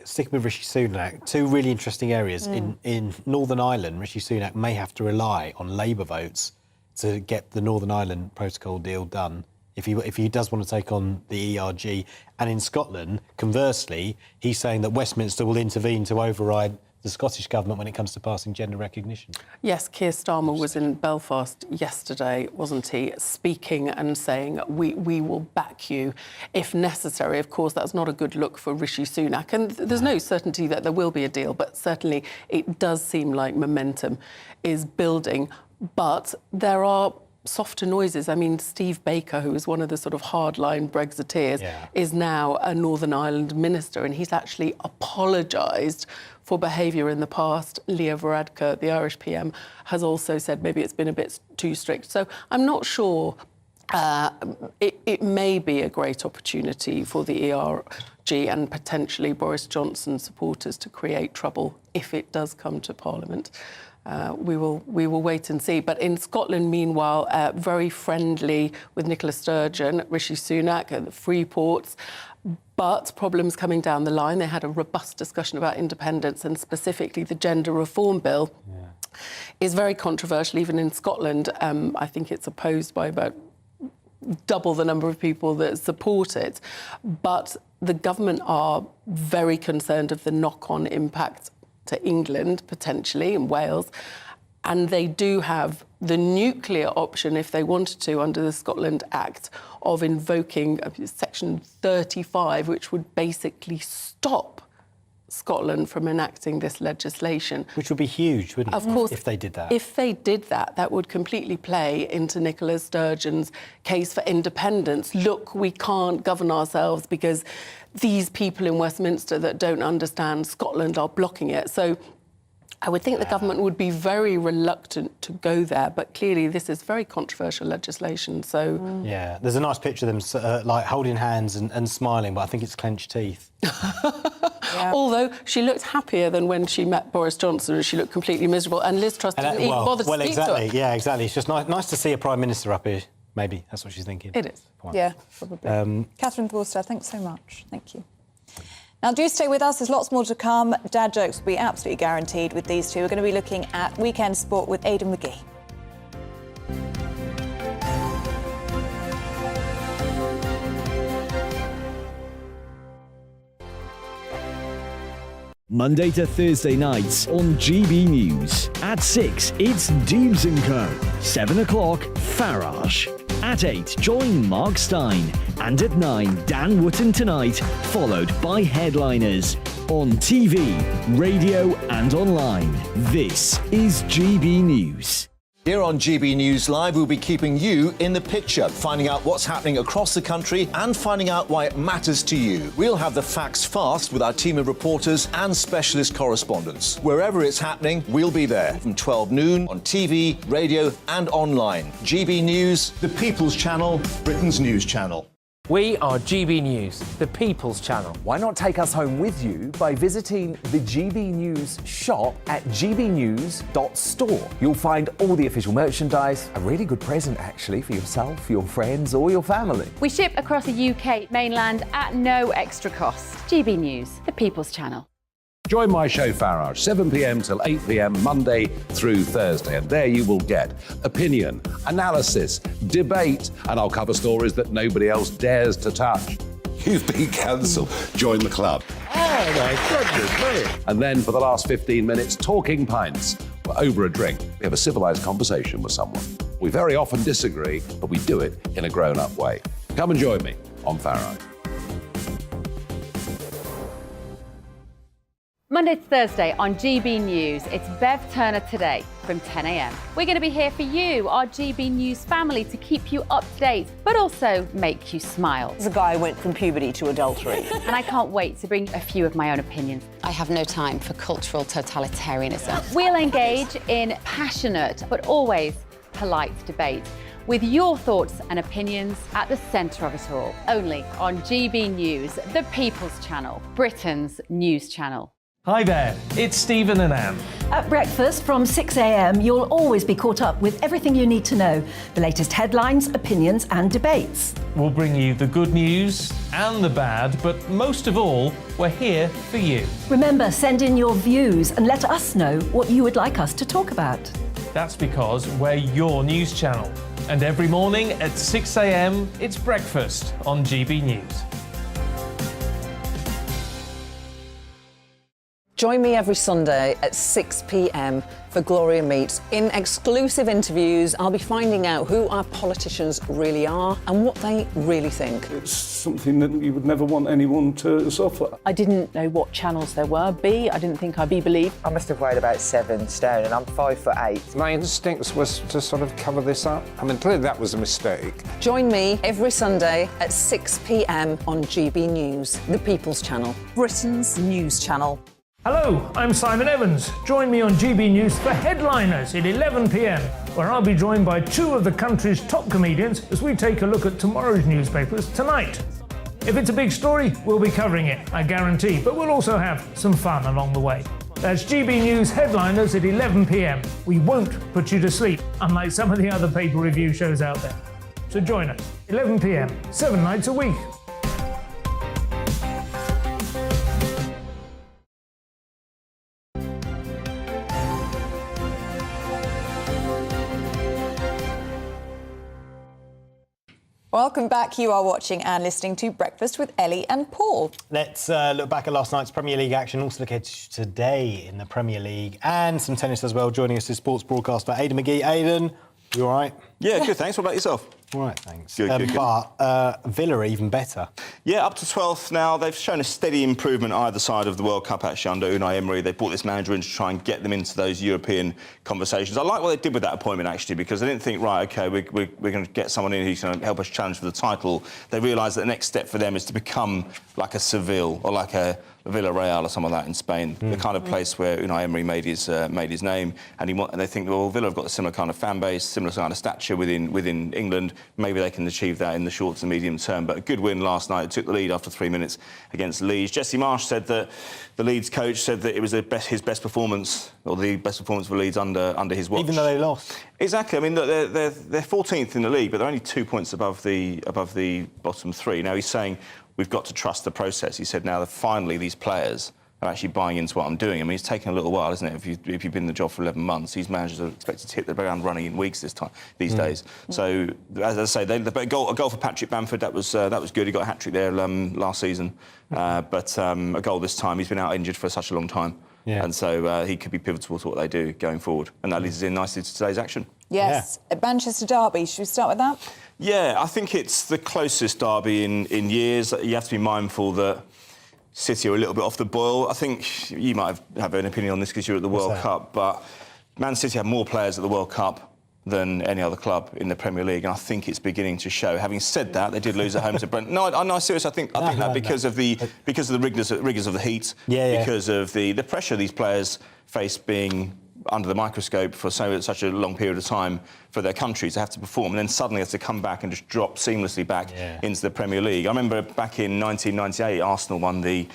sticking with Rishi Sunak, two really interesting areas. In Northern Ireland, Rishi Sunak may have to rely on Labour votes to get the Northern Ireland Protocol deal done if he does want to take on the ERG. And in Scotland, conversely, he's saying that Westminster will intervene to override the Scottish Government when it comes to passing gender recognition. Yes, Keir Starmer was in Belfast yesterday, wasn't he, speaking and saying, we will back you if necessary. Of course, that's not a good look for Rishi Sunak, and there's no certainty that there will be a deal, but certainly it does seem like momentum is building. But there are softer noises. I mean, Steve Baker, who is one of the sort of hardline Brexiteers, is now a Northern Ireland minister, and he's actually apologised for behaviour in the past. Leah Varadkar, the Irish PM, has also said maybe it's been a bit too strict. So I'm not sure. It may be a great opportunity for the ERG and potentially Boris Johnson supporters to create trouble if it does come to Parliament. We will wait and see. But in Scotland, meanwhile, very friendly with Nicola Sturgeon, Rishi Sunak, and the free ports. But problems coming down the line. They had a robust discussion about independence, and specifically the gender reform bill is very controversial, even in Scotland. I think it's opposed by about double the number of people that support it. But the government are very concerned of the knock-on impact to England, potentially, and Wales. And they do have the nuclear option, if they wanted to, under the Scotland Act, of invoking Section 35, which would basically stop Scotland from enacting this legislation. Which would be huge, wouldn't it? Of course. If they did that. If they did that, that would completely play into Nicola Sturgeon's case for independence. Look, we can't govern ourselves because these people in Westminster that don't understand Scotland are blocking it. So I would think the government would be very reluctant to go there, but clearly this is very controversial legislation, so... Yeah, there's a nice picture of them like holding hands and smiling, but I think it's clenched teeth. Although she looked happier than when she met Boris Johnson, and she looked completely miserable, and Liz Truss didn't even bother to speak to her. Yeah, exactly. It's just nice to see a Prime Minister up here, maybe. That's what she's thinking. It is. Yeah, probably. Catherine Thorstad, thanks so much. Thank you. Now, do stay with us. There's lots more to come. Dad jokes will be absolutely guaranteed with these two. We're going to be looking at Weekend Sport with Aidan McGee. Monday to Thursday nights on GB News. At 6, it's Deebs & Co. 7 o'clock, Farage. At 8, join Mark Stein. And at 9, Dan Wootton Tonight, followed by Headliners. On TV, radio and online. This is GB News. Here on GB News Live, we'll be keeping you in the picture, finding out what's happening across the country and finding out why it matters to you. We'll have the facts fast with our team of reporters and specialist correspondents. Wherever it's happening, we'll be there from 12 noon on TV, radio and online. GB News, the People's Channel, Britain's news channel. We are GB News, the People's Channel. Why not take us home with you by visiting the GB News shop at gbnews.store. You'll find all the official merchandise, a really good present actually for yourself, your friends or your family. We ship across the UK mainland at no extra cost. GB News, the People's Channel. Join my show Farage, 7 p.m. till 8 p.m. Monday through Thursday. And there you will get opinion, analysis, debate, and I'll cover stories that nobody else dares to touch. You've been cancelled. Join the club. Oh, my goodness, brilliant. And then for the last 15 minutes, talking pints. We're over a drink. We have a civilised conversation with someone. We very often disagree, but we do it in a grown-up way. Come and join me on Farage. Monday to Thursday on GB News, it's Bev Turner Today from 10 a.m. We're going to be here for you, our GB News family, to keep you up to date, but also make you smile. The guy went from puberty to adultery. And I can't wait to bring a few of my own opinions. I have no time for cultural totalitarianism. We'll engage in passionate, but always polite debate. with your thoughts and opinions at the centre of it all. Only on GB News, the People's Channel, Britain's news channel. Hi there, it's Stephen and Anne. At breakfast from 6 a.m, you'll always be caught up with everything you need to know, the latest headlines, opinions and debates. We'll bring you the good news and the bad, but most of all, we're here for you. Remember, send in your views and let us know what you would like us to talk about. That's because we're your news channel. And every morning at 6 a.m, it's breakfast on GB News. Join me every Sunday at 6 p.m. for Gloria Meets. In exclusive interviews, I'll be finding out who our politicians really are and what they really think. It's something that you would never want anyone to suffer. I didn't know what channels there were. I didn't think I'd be believed. I must have weighed about 7 stone and I'm 5'8". My instincts was to sort of cover this up. I mean, clearly that was a mistake. Join me every Sunday at 6 p.m. on GB News, the People's Channel, Britain's news channel. Hello, I'm Simon Evans. Join me on GB News for Headliners at 11 p.m, where I'll be joined by 2 of the country's top comedians as we take a look at tomorrow's newspapers tonight. If it's a big story, we'll be covering it, I guarantee, but we'll also have some fun along the way. That's GB News Headliners at 11 p.m. We won't put you to sleep, unlike some of the other paper review shows out there. So join us, 11 p.m, 7 nights a week. Welcome back. You are watching and listening to Breakfast with Ellie and Paul. Let's look back at last night's Premier League action, also look ahead to today in the Premier League and some tennis as well. Joining us is sports broadcaster Aidan McGee. Aidan, you all right? Yeah, good, thanks. What about yourself? All right, thanks. Good. But Villa are even better. Yeah, up to 12th now. They've shown a steady improvement either side of the World Cup, actually, under Unai Emery. They brought this manager in to try and get them into those European conversations. I like what they did with that appointment, actually, because they didn't think, right, OK, we're going to get someone in who's going to help us challenge for the title. They realised that the next step for them is to become like a Seville or like a Villarreal or something like that in Spain, the kind of place where Unai Emery made his name, and they think, well, Villa have got a similar kind of fan base, similar kind of stature within England. Maybe they can achieve that in the short to medium term. But a good win last night. It took the lead after 3 minutes against Leeds. Jesse Marsh said that the Leeds coach said that it was his best performance, or the best performance for Leeds under his watch. Even though they lost. Exactly. I mean, they're 14th in the league, but they're only 2 points above the bottom 3. Now he's saying, we've got to trust the process. He said now that finally these players are actually buying into what I'm doing. I mean, it's taken a little while, isn't it? If you've been in the job for 11 months, these managers are expected to hit the ground running in weeks these days. So, as I say, a goal for Patrick Bamford, that was good. He got a hat-trick there last season. But a goal this time. He's been out injured for such a long time. Yeah. And so he could be pivotal to what they do going forward. And that leads us in nicely to today's action. Yes, yeah. Manchester derby. Should we start with that? Yeah, I think it's the closest derby in years. You have to be mindful that City are a little bit off the boil. I think you might have an opinion on this because you're at the World Cup, but Man City have more players at the World Cup than any other club in the Premier League, and I think it's beginning to show. Having said that, they did lose at home to Brentford. No, seriously, I think that because of the rigours of the heat, because of the pressure these players face being under the microscope for such a long period of time for their countries to have to perform, and then suddenly have to come back and just drop seamlessly back into the Premier League. I remember back in 1998, Arsenal won the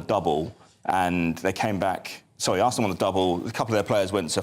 double, and they came back. Sorry, Arsenal won the double. A couple of their players went to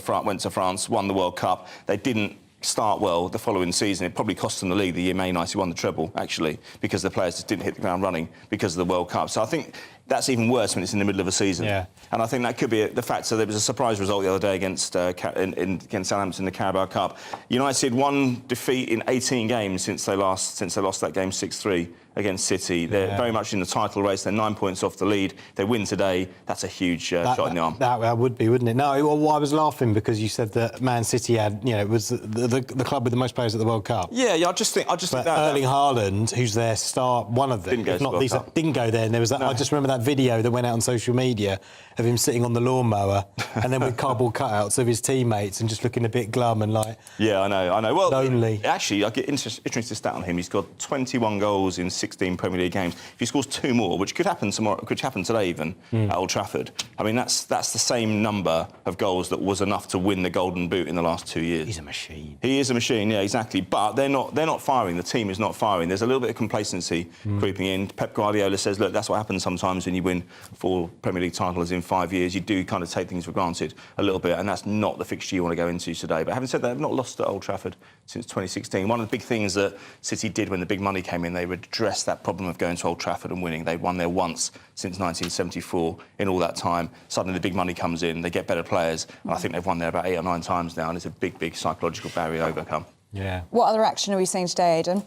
France, won the World Cup. They didn't start well the following season. It probably cost them the league the year May United won the treble, actually, because the players just didn't hit the ground running because of the World Cup. So I think that's even worse when it's in the middle of a season. Yeah. And I think that could be the fact. So there was a surprise result the other day against Southampton in the Carabao Cup. United one defeat in 18 games since they lost that game 6-3 against City. They're very much in the title race. They're 9 points off the lead. They win today. That's a huge shot in the arm. That would be, wouldn't it? No, I was laughing because you said that Man City had, it was the club with the most players at the World Cup. Yeah, I just think that Erling Haaland, who's their star, one of them, if not these, didn't go there. And there was that. I just remember that video that went out on social media of him sitting on the lawnmower and then with cardboard cutouts of his teammates and just looking a bit glum and like... Yeah, I know. Well, lonely. Actually, I get interesting stat on him. He's got 21 goals in 16 Premier League games. If he scores 2 more, which could happen tomorrow, could happen today even, at Old Trafford, I mean, that's the same number of goals that was enough to win the Golden Boot in the last 2 years. He's a machine. He is a machine, yeah, exactly. But they're not firing. The team is not firing. There's a little bit of complacency creeping in. Pep Guardiola says, look, that's what happens sometimes when you win 4 Premier League titles in 5 years. You do kind of take things for granted a little bit, and that's not the fixture you want to go into today. But having said that, they've not lost at Old Trafford since 2016. One of the big things that City did when the big money came in, they addressed that problem of going to Old Trafford and winning. They won there once since 1974 in all that time. Suddenly the big money comes in, they get better players, and I think they've won there about 8 or 9 times now, and it's a big psychological barrier to overcome. Yeah. What other action are we seeing today, Aidan?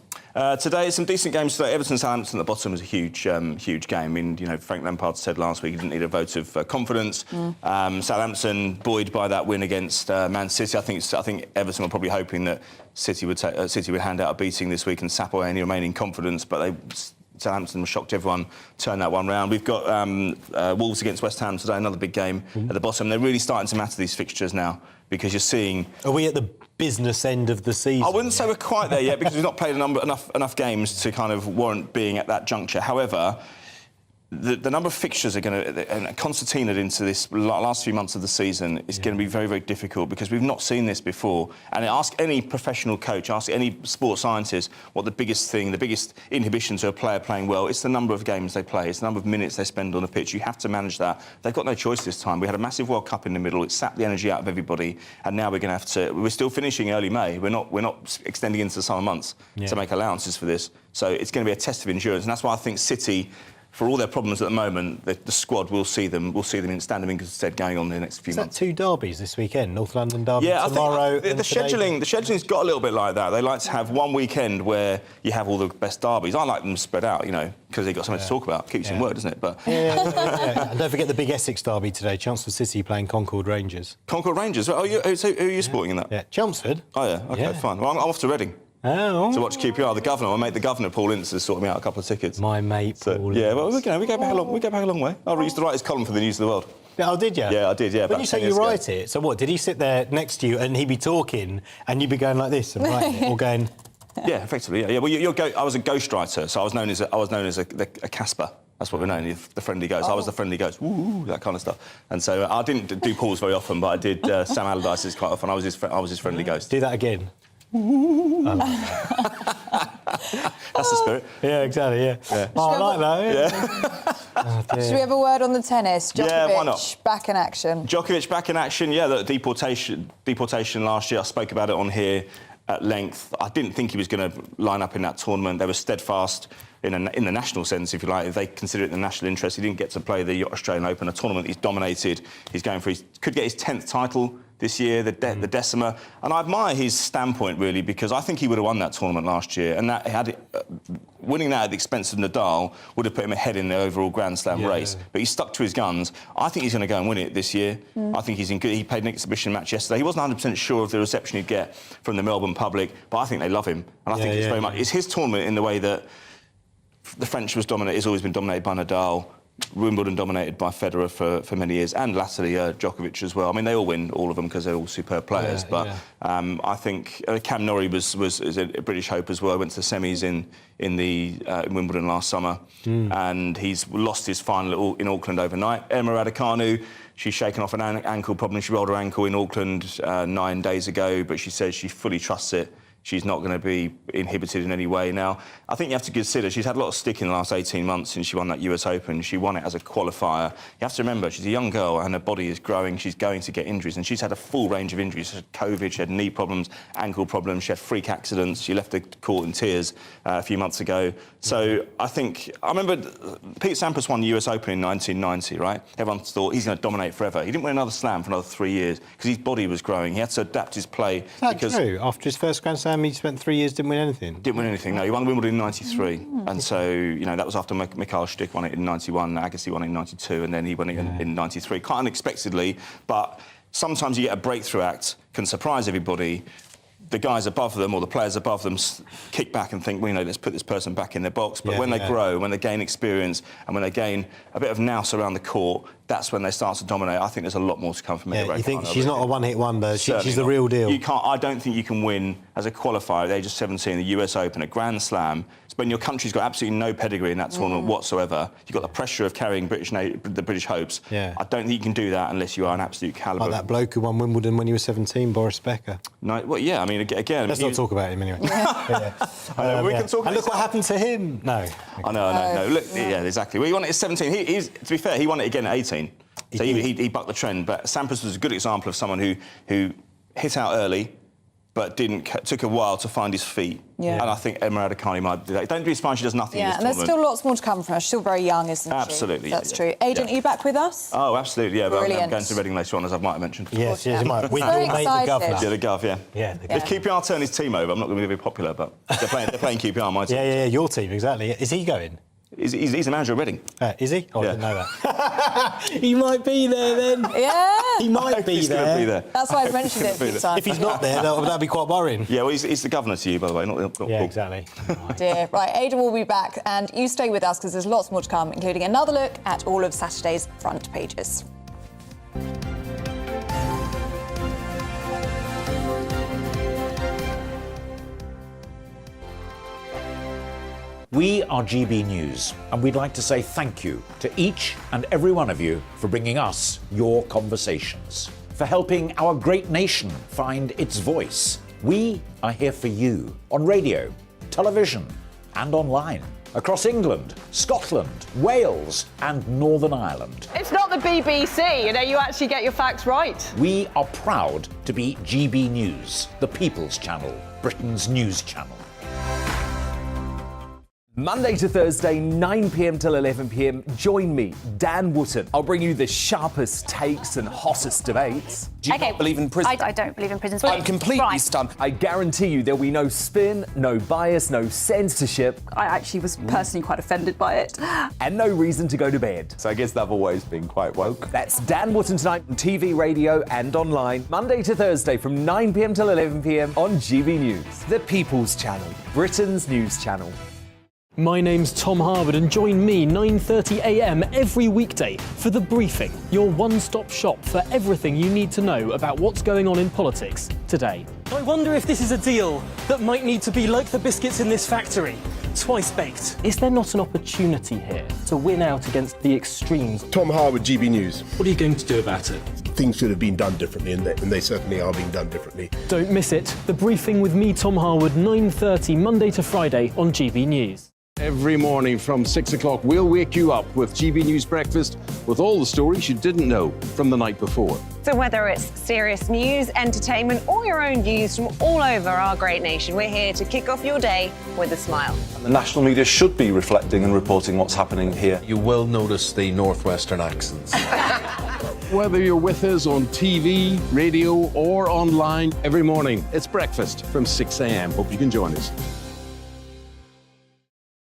Today, some decent games today. Everton-Southampton at the bottom was a huge game. I mean, you know, Frank Lampard said last week he didn't need a vote of confidence. Southampton buoyed by that win against Man City. I think Everton were probably hoping that City would hand out a beating this week and sap away any remaining confidence, but Southampton shocked everyone, turned that one round. We've got Wolves against West Ham today, another big game at the bottom. They're really starting to matter, these fixtures now, because you're seeing... Are we at the business end of the season? I wouldn't say we're quite there yet, because we've not played enough games to kind of warrant being at that juncture. However, the number of fixtures are going to... And concertinaed into this last few months of the season is going to be very, very difficult, because we've not seen this before. And ask any professional coach, ask any sports scientist what the biggest inhibition to a player playing well, it's the number of games they play, it's the number of minutes they spend on the pitch. You have to manage that. They've got no choice this time. We had a massive World Cup in the middle, it sapped the energy out of everybody, and now we're going to have to... We're still finishing early May. We're not extending into the summer months to make allowances for this. So it's going to be a test of endurance, and that's why I think City... For all their problems at the moment, the squad will see them in standing in good stead going on in the next few months. Is that 2 derbies this weekend? North London derby I tomorrow? think the scheduling's got a little bit like that. They like to have one weekend where you have all the best derbies. I like them spread out, you know, because they've got something to talk about. Keeps you in work, doesn't it? But And don't forget the big Essex derby today. Chelmsford City playing Concord Rangers. Concord Rangers? Who are you supporting in that? Yeah, Chelmsford. Oh, yeah. OK, fine. Well, I'm off to Reading. Oh. To watch QPR. The governor, my mate, the governor, Paul Ince, has sorted me out a couple of tickets. My mate, Paul Ince. Yeah, well, we go back a long way. I used to write his column for the News of the World. Oh, did you? Yeah, I did, yeah. When you say you write it, so what, did he sit there next to you and he'd be talking and you'd be going like this and writing it, or going... Yeah, effectively, yeah. Well, I was a ghostwriter, so I was known as a Casper. That's what we're known as, the friendly ghost. I was the friendly ghost, ooh, that kind of stuff. And so I didn't do Paul's very often, but I did Sam Allardyce's quite often. I was his friendly ghost. Do that again. That's the spirit. Yeah, exactly, yeah. Oh, I like that, yeah. Should we have a word on the tennis? Djokovic, yeah, why not? Back in action. Djokovic back in action, yeah. The deportation last year, I spoke about it on here at length. I didn't think he was going to line up in that tournament. They were steadfast in the national sense, if you like. If they consider it the national interest, he didn't get to play the Australian Open, a tournament he's dominated. He's going for could get his 10th title this year, the Decima. And I admire his standpoint, really, because I think he would have won that tournament last year, and that winning that at the expense of Nadal would have put him ahead in the overall Grand Slam race. But he stuck to his guns. I think he's going to go and win it this year. I think he's in good. He played an exhibition match yesterday. He wasn't 100% sure of the reception he'd get from the Melbourne public, but I think they love him. And I think it's very much... It's his tournament in the way that the French has always been dominated by Nadal, Wimbledon dominated by Federer for many years, and latterly Djokovic as well. I mean, they all win, all of them, because they're all superb players. I think Cam Norrie is a British hope as well. Went to the semis in Wimbledon last summer, and he's lost his final in Auckland overnight. Emma Raducanu, she's shaken off an ankle problem. She rolled her ankle in Auckland 9 days ago, but she says she fully trusts it. She's not going to be inhibited in any way. Now, I think you have to consider she's had a lot of stick in the last 18 months since she won that US Open. She won it as a qualifier. You have to remember, she's a young girl and her body is growing. She's going to get injuries, and she's had a full range of injuries. She had COVID, she had knee problems, ankle problems, she had freak accidents. She left the court in tears a few months ago. So I remember Pete Sampras won the US Open in 1990, right? Everyone thought he's going to dominate forever. He didn't win another slam for another 3 years because his body was growing. He had to adapt his play. Is that true? After his first Grand Slam, he spent 3 years, didn't win anything? Didn't win anything, no. He won Wimbledon in 93. And so, you know, that was after Mikhail Stich won it in 91, Agassi won it in 92, and then he won it in 93. Quite unexpectedly, but sometimes you get a breakthrough act, can surprise everybody. the guys above them or the players above them kick back and think, well, you know, let's put this person back in their box. But when they grow, when they gain experience and when they gain a bit of nous around the court, that's when they start to dominate. I think there's a lot more to come from Emma. You think she's not a one-hit wonder? She's the real deal. You can't. I don't think you can win as a qualifier at the age of 17, the US Open, a Grand Slam. It's when your country's got absolutely no pedigree in that tournament whatsoever. You've got the pressure of carrying the British hopes. Yeah. I don't think you can do that unless you are an absolute calibre. Like that bloke who won Wimbledon when he was 17, Boris Becker. No, well, yeah. I mean, again, let's not talk about him anyway. We can talk. And look what happened to him. No. I know. No. Look, yeah, exactly. Well, he won it at 17. To be fair, he won it again at 18. So he bucked the trend. But Sampras was a good example of someone who hit out early, but took a while to find his feet. Yeah. And I think Emma Raducanu might do that. Don't be surprised she does nothing in this and there's tournament. still lots more to come from her. She's still very young, isn't she? Absolutely. That's true. Aidan, are you back with us? Oh, absolutely, yeah. But I'm Brilliant. going to Reading later on, as I might have mentioned. Yes, you might. With Very your mate, the governor. Yeah, the Gov, yeah. If QPR turn his team over, I'm not going to be very popular, but they're playing QPR, my team. Yeah, your team, exactly. Is he going? He's the manager of Reading. Is he? Oh, I didn't know that. He might be there then. Yeah. He might be He's there. going to be there. That's why I've mentioned it a few times. If he's not there, that'd be quite worrying. Yeah, well, he's the governor to you, by the way, not Yeah, exactly. Dear. Right, Aidan will be back, and you stay with us because there's lots more to come, including another look at all of Saturday's front pages. We are GB News, and we'd like to say thank you to each and every one of you for bringing us your conversations, for helping our great nation find its voice. We are here for you on radio, television, and online, across England, Scotland, Wales, and Northern Ireland. It's not the BBC, you actually get your facts right. We are proud to be GB News, the People's Channel, Britain's news channel. Monday to Thursday, 9 p.m. till 11 p.m. Join me, Dan Wootton. I'll bring you the sharpest takes and hottest debates. Do you not believe in prisons? I don't believe in prisons. I'm completely stunned. I guarantee you there'll be no spin, no bias, no censorship. I actually was personally quite offended by it. And no reason to go to bed. So I guess they've always been quite woke. That's Dan Wootton tonight on TV, radio and online. Monday to Thursday from 9 p.m. till 11 p.m. on GB News. The People's Channel, Britain's news channel. My name's Tom Harwood, and join me 9:30 a.m. every weekday for The Briefing, your one-stop shop for everything you need to know about what's going on in politics today. I wonder if this is a deal that might need to be like the biscuits in this factory, twice baked. Is there not an opportunity here to win out against the extremes? Tom Harwood, GB News. What are you going to do about it? Things should have been done differently, and they certainly are being done differently. Don't miss it. The Briefing with me, Tom Harwood, 9:30 Monday to Friday on GB News. Every morning from 6 o'clock, we'll wake you up with GB News Breakfast with all the stories you didn't know from the night before. So whether it's serious news, entertainment, or your own views from all over our great nation, we're here to kick off your day with a smile. The national media should be reflecting and reporting what's happening here. You will notice the northwestern accents. Whether you're with us on TV, radio, or online, every morning, it's breakfast from 6 a.m. Hope you can join us.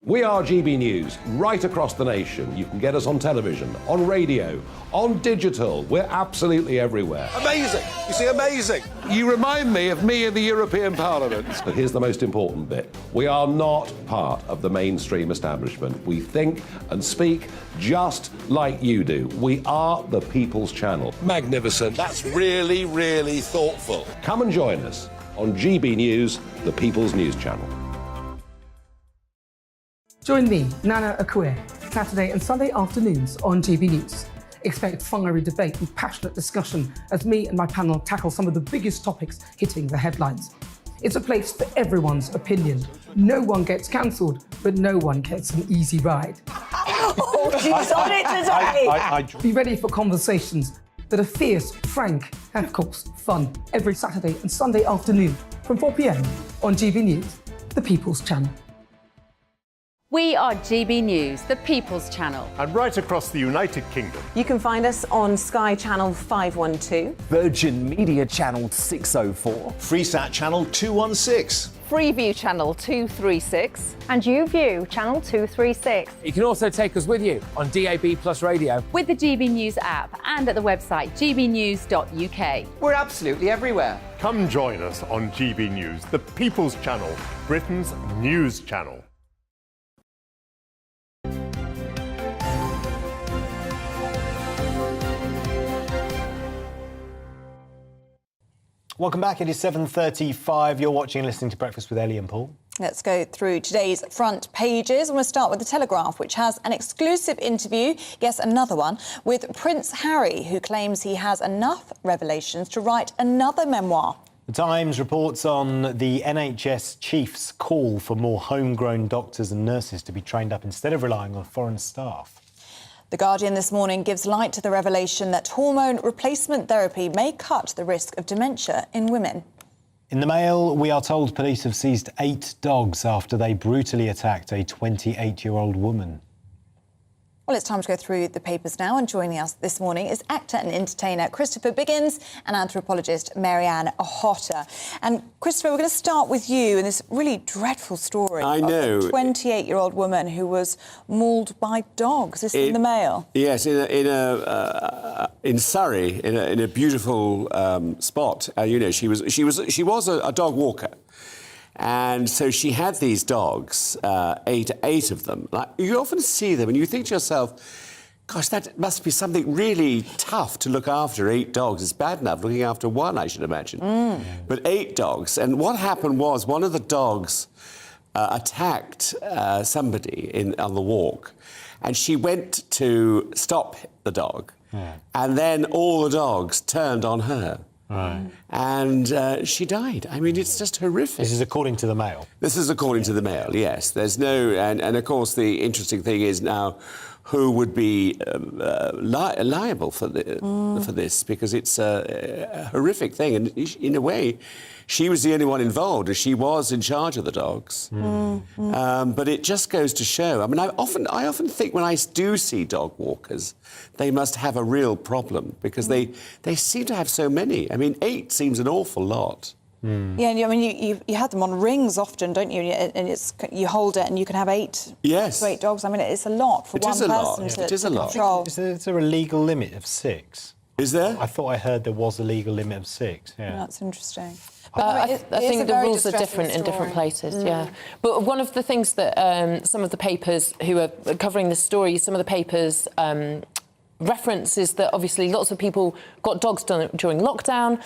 We are GB News, right across the nation. You can get us on television, on radio, on digital. We're absolutely everywhere. Amazing! You see, amazing! You remind me of me in the European Parliament. But here's the most important bit. We are not part of the mainstream establishment. We think and speak just like you do. We are the People's Channel. Magnificent. That's really, really thoughtful. Come and join us on GB News, the People's News Channel. Join me, Nana Akue, Saturday and Sunday afternoons on GB News. Expect fiery debate and passionate discussion as me and my panel tackle some of the biggest topics hitting the headlines. It's a place for everyone's opinion. No one gets cancelled, but no one gets an easy ride. Oh, she's on it today! Be ready for conversations that are fierce, frank, and of course, fun. Every Saturday and Sunday afternoon from 4 p.m. on GB News, the People's Channel. We are GB News, the People's Channel. And right across the United Kingdom. You can find us on Sky Channel 512. Virgin Media Channel 604. Freesat Channel 216. Freeview Channel 236. And YouView Channel 236. You can also take us with you on DAB+ radio. With the GB News app and at the website gbnews.uk. We're absolutely everywhere. Come join us on GB News, the People's Channel, Britain's news channel. Welcome back. It is 7:35. You're watching and listening to Breakfast with Ellie and Paul. Let's go through today's front pages. And we'll start with The Telegraph, which has an exclusive interview, yes, another one, with Prince Harry, who claims he has enough revelations to write another memoir. The Times reports on the NHS chief's call for more homegrown doctors and nurses to be trained up instead of relying on foreign staff. The Guardian this morning gives light to the revelation that hormone replacement therapy may cut the risk of dementia in women. In the Mail, we are told police have seized 8 dogs after they brutally attacked a 28-year-old woman. Well, it's time to go through the papers now, and joining us this morning is actor and entertainer Christopher Biggins and anthropologist Marianne Hotter. And Christopher, we're going to start with you and this really dreadful story I know. of a 28-year-old woman who was mauled by dogs. This is in the Mail. Yes, in Surrey, in a beautiful spot. You know, she was a dog walker. And so she had these dogs, 8 of them. Like, you often see them and you think to yourself, gosh, that must be something really tough to look after 8 dogs. It's bad enough looking after one, I should imagine. But 8 dogs. And what happened was one of the dogs attacked somebody on the walk. And she went to stop the dog. And then all the dogs turned on her. Right. And she died. I mean, it's just horrific. This is according to the Mail. This is according to the Mail, yes. There's no... And of course, the interesting thing is now who would be liable for this, because it's a horrific thing. And in a way, she was the only one involved, as she was in charge of the dogs. But it just goes to show. I mean, I often think when I do see dog walkers, they must have a real problem, because they seem to have so many. I mean, 8 seems an awful lot. Yeah, and I mean, you have them on rings often, don't you? And you hold it and you can have 8 dogs. I mean, it's a lot for one person to control. Is there a legal limit of 6? Is there? I thought I heard there was a legal limit of 6, yeah. That's interesting. I think the rules are different in different places, yeah. But one of the things that some of the papers who are covering this story, some of the papers reference is that obviously lots of people got dogs done during lockdown.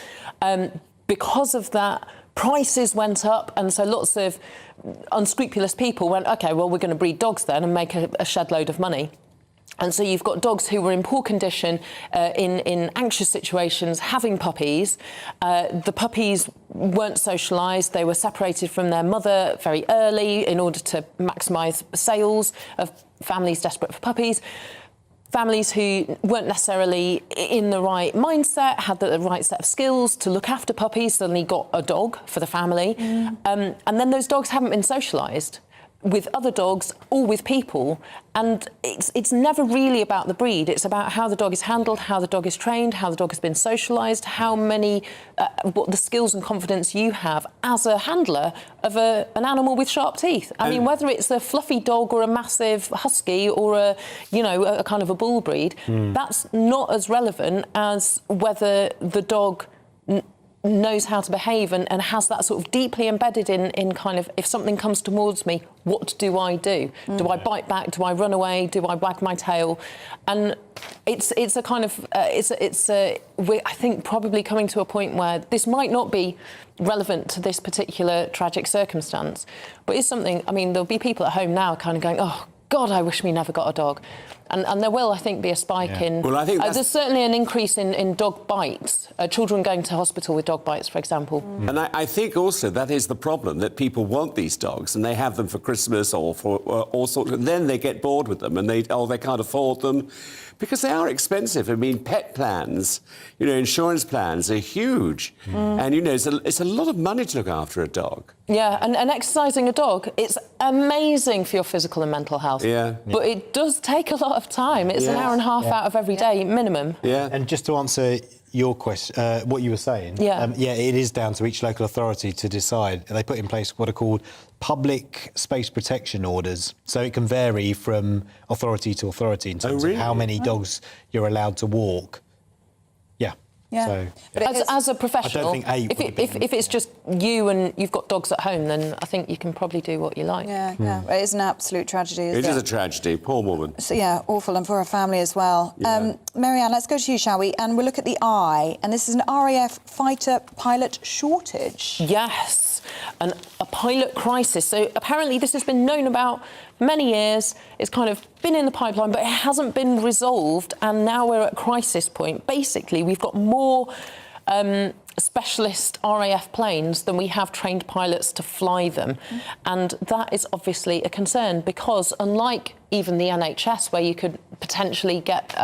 Because of that, prices went up, and so lots of unscrupulous people went, OK, well, we're going to breed dogs then and make a shed load of money. And so you've got dogs who were in poor condition, in anxious situations, having puppies. The puppies weren't socialised. They were separated from their mother very early in order to maximise sales of families desperate for puppies. Families who weren't necessarily in the right mindset, had the right set of skills to look after puppies, suddenly got a dog for the family. And then those dogs haven't been socialised with other dogs or with people, and it's never really about the breed. It's about how the dog is handled, how the dog is trained, how the dog has been socialised, what the skills and confidence you have as a handler of an animal with sharp teeth. I mean, whether it's a fluffy dog or a massive husky or a kind of a bull breed, that's not as relevant as whether the dog knows how to behave and has that sort of deeply embedded in kind of, if something comes towards me, what do I do? Do I bite back? Do I run away? Do I wag my tail? And it's a kind of we're, I think, probably coming to a point where this might not be relevant to this particular tragic circumstance, but it's something. I mean, there'll be people at home now kind of going, oh God, I wish we never got a dog. And there will, I think, be a spike in... Well, I think there's certainly an increase in dog bites, children going to hospital with dog bites, for example. And I think also that is the problem, that people want these dogs and they have them for Christmas or for all sorts, and then they get bored with them and they can't afford them because they are expensive. I mean, pet plans, insurance plans are huge. And, it's a lot of money to look after a dog. Yeah, and exercising a dog, it's amazing for your physical and mental health. Yeah. But it does take a lot of time. It's an hour and a half out of every day, minimum. Yeah. And just to answer your question, what you were saying, it is down to each local authority to decide. They put in place what are called public space protection orders, so it can vary from authority to authority in terms of how many dogs you're allowed to walk. Yeah. Yeah. So, But as a professional, I don't think 8 would have been- if it's just you and you've got dogs at home, then I think you can probably do what you like. Yeah, yeah. It is an absolute tragedy, isn't It it? is a tragedy. Poor woman. So, yeah, awful, and for her family as well. Yeah. Marianne, let's go to you, shall we? And we'll look at the eye. And this is an RAF fighter pilot shortage. Yes, and a pilot crisis. So apparently this has been known about for many years. It's kind of been in the pipeline, but it hasn't been resolved. And now we're at crisis point. Basically, we've got more specialist RAF planes than we have trained pilots to fly them. And that is obviously a concern because unlike even the NHS, where you could potentially get,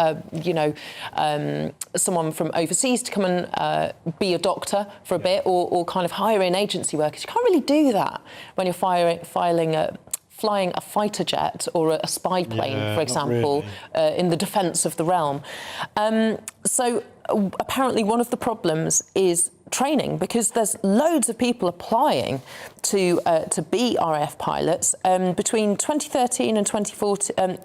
someone from overseas to come and be a doctor for a bit or kind of hire in agency workers, you can't really do that when you're flying a fighter jet or a spy plane, for example, in the defence of the realm. So apparently one of the problems is training, because there's loads of people applying to be RAF pilots between 2013 and 2014.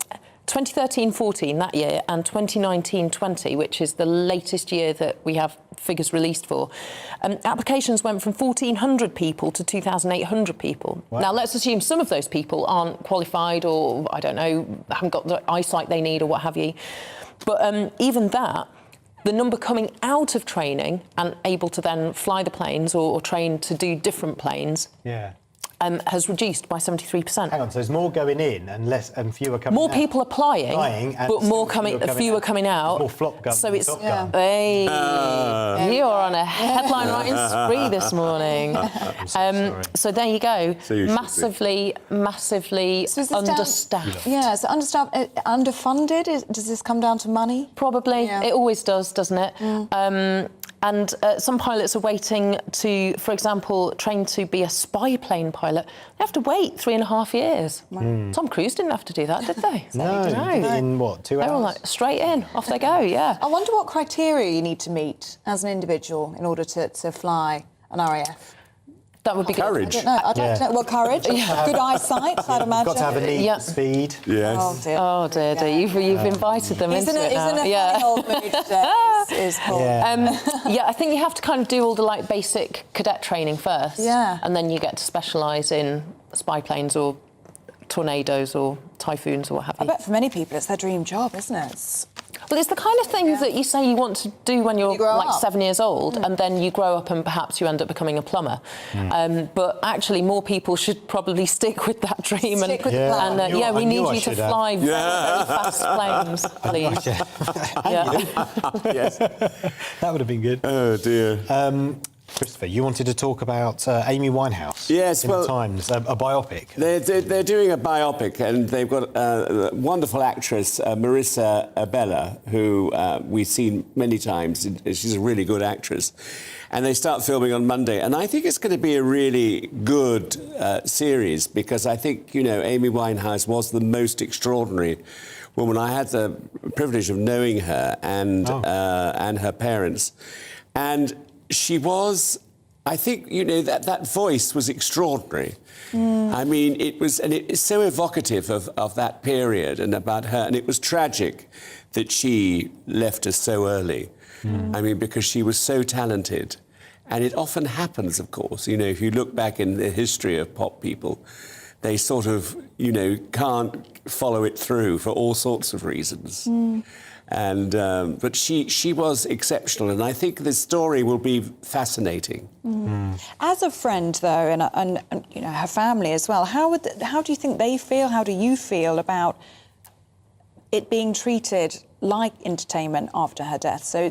2013-14 that year and 2019-20, which is the latest year that we have figures released for, applications went from 1,400 people to 2,800 people. Wow. Now, let's assume some of those people aren't qualified or, I don't know, haven't got the eyesight they need or what have you. But even that, the number coming out of training and able to then fly the planes or train to do different planes has reduced by 73%. Hang on, so there's more going in and fewer coming out. More people applying, but fewer coming out. More flop guns. So it's hey, you are on a headline writing spree this morning. So there you go. So you massively understaffed. Yeah, so understaffed, underfunded. Does this come down to money? Probably. Yeah. It always does, doesn't it? And some pilots are waiting to, for example, train to be a spy plane pilot. They have to wait 3.5 years. Tom Cruise didn't have to do that, did they? No. In what, 2 hours? They were like, straight in, off they go, yeah. I wonder what criteria you need to meet as an individual in order to fly an RAF. That would be courage. Good. I don't know. Well, courage, good eyesight, I'd imagine. You've got to have a need, speed. Yes. Oh dear. You've invited them into it now. He's in a funny old mood today. Is Paul. I think you have to kind of do all the basic cadet training first. Yeah. And then you get to specialise in spy planes or tornadoes or typhoons or what have you. I bet for many people it's their dream job, isn't it? Well, it's the kind of thing that you say you want to do when you're like 7 years old, and then you grow up and perhaps you end up becoming a plumber. But actually, more people should probably stick with that dream. Stick with the plan. We need you to fly very, very fast planes, please. Yes. That would have been good. Oh, dear. Christopher, you wanted to talk about Amy Winehouse. Yes, in the Times, a biopic. They're doing a biopic, and they've got a wonderful actress, Marissa Abella, who we've seen many times. She's a really good actress. And they start filming on Monday. And I think it's going to be a really good series, because I think, Amy Winehouse was the most extraordinary woman. I had the privilege of knowing her and her parents. And she was, I think, that voice was extraordinary. I mean, it's so evocative of that period and about her. And it was tragic that she left us so early. I mean, because she was so talented. And it often happens, of course. If you look back in the history of pop people, they sort of, can't follow it through for all sorts of reasons. And but she was exceptional, and I think this story will be fascinating. As a friend, though, and her family as well, how do you think they feel? How do you feel about it being treated like entertainment after her death? So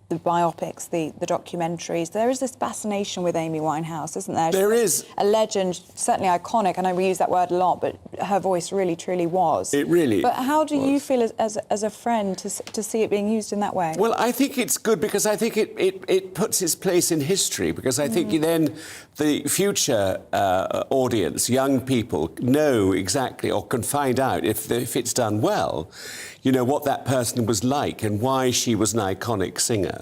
the biopics, the documentaries, there is this fascination with Amy Winehouse, isn't there? There is. A legend, certainly iconic. I know we use that word a lot, but her voice really, truly was. It really But how do you feel as a friend to see it being used in that way? Well, I think it's good, because I think it puts its place in history, because I think then the future audience, young people, know exactly, or can find out, if it's done well, what that person was like and why she was an iconic singer.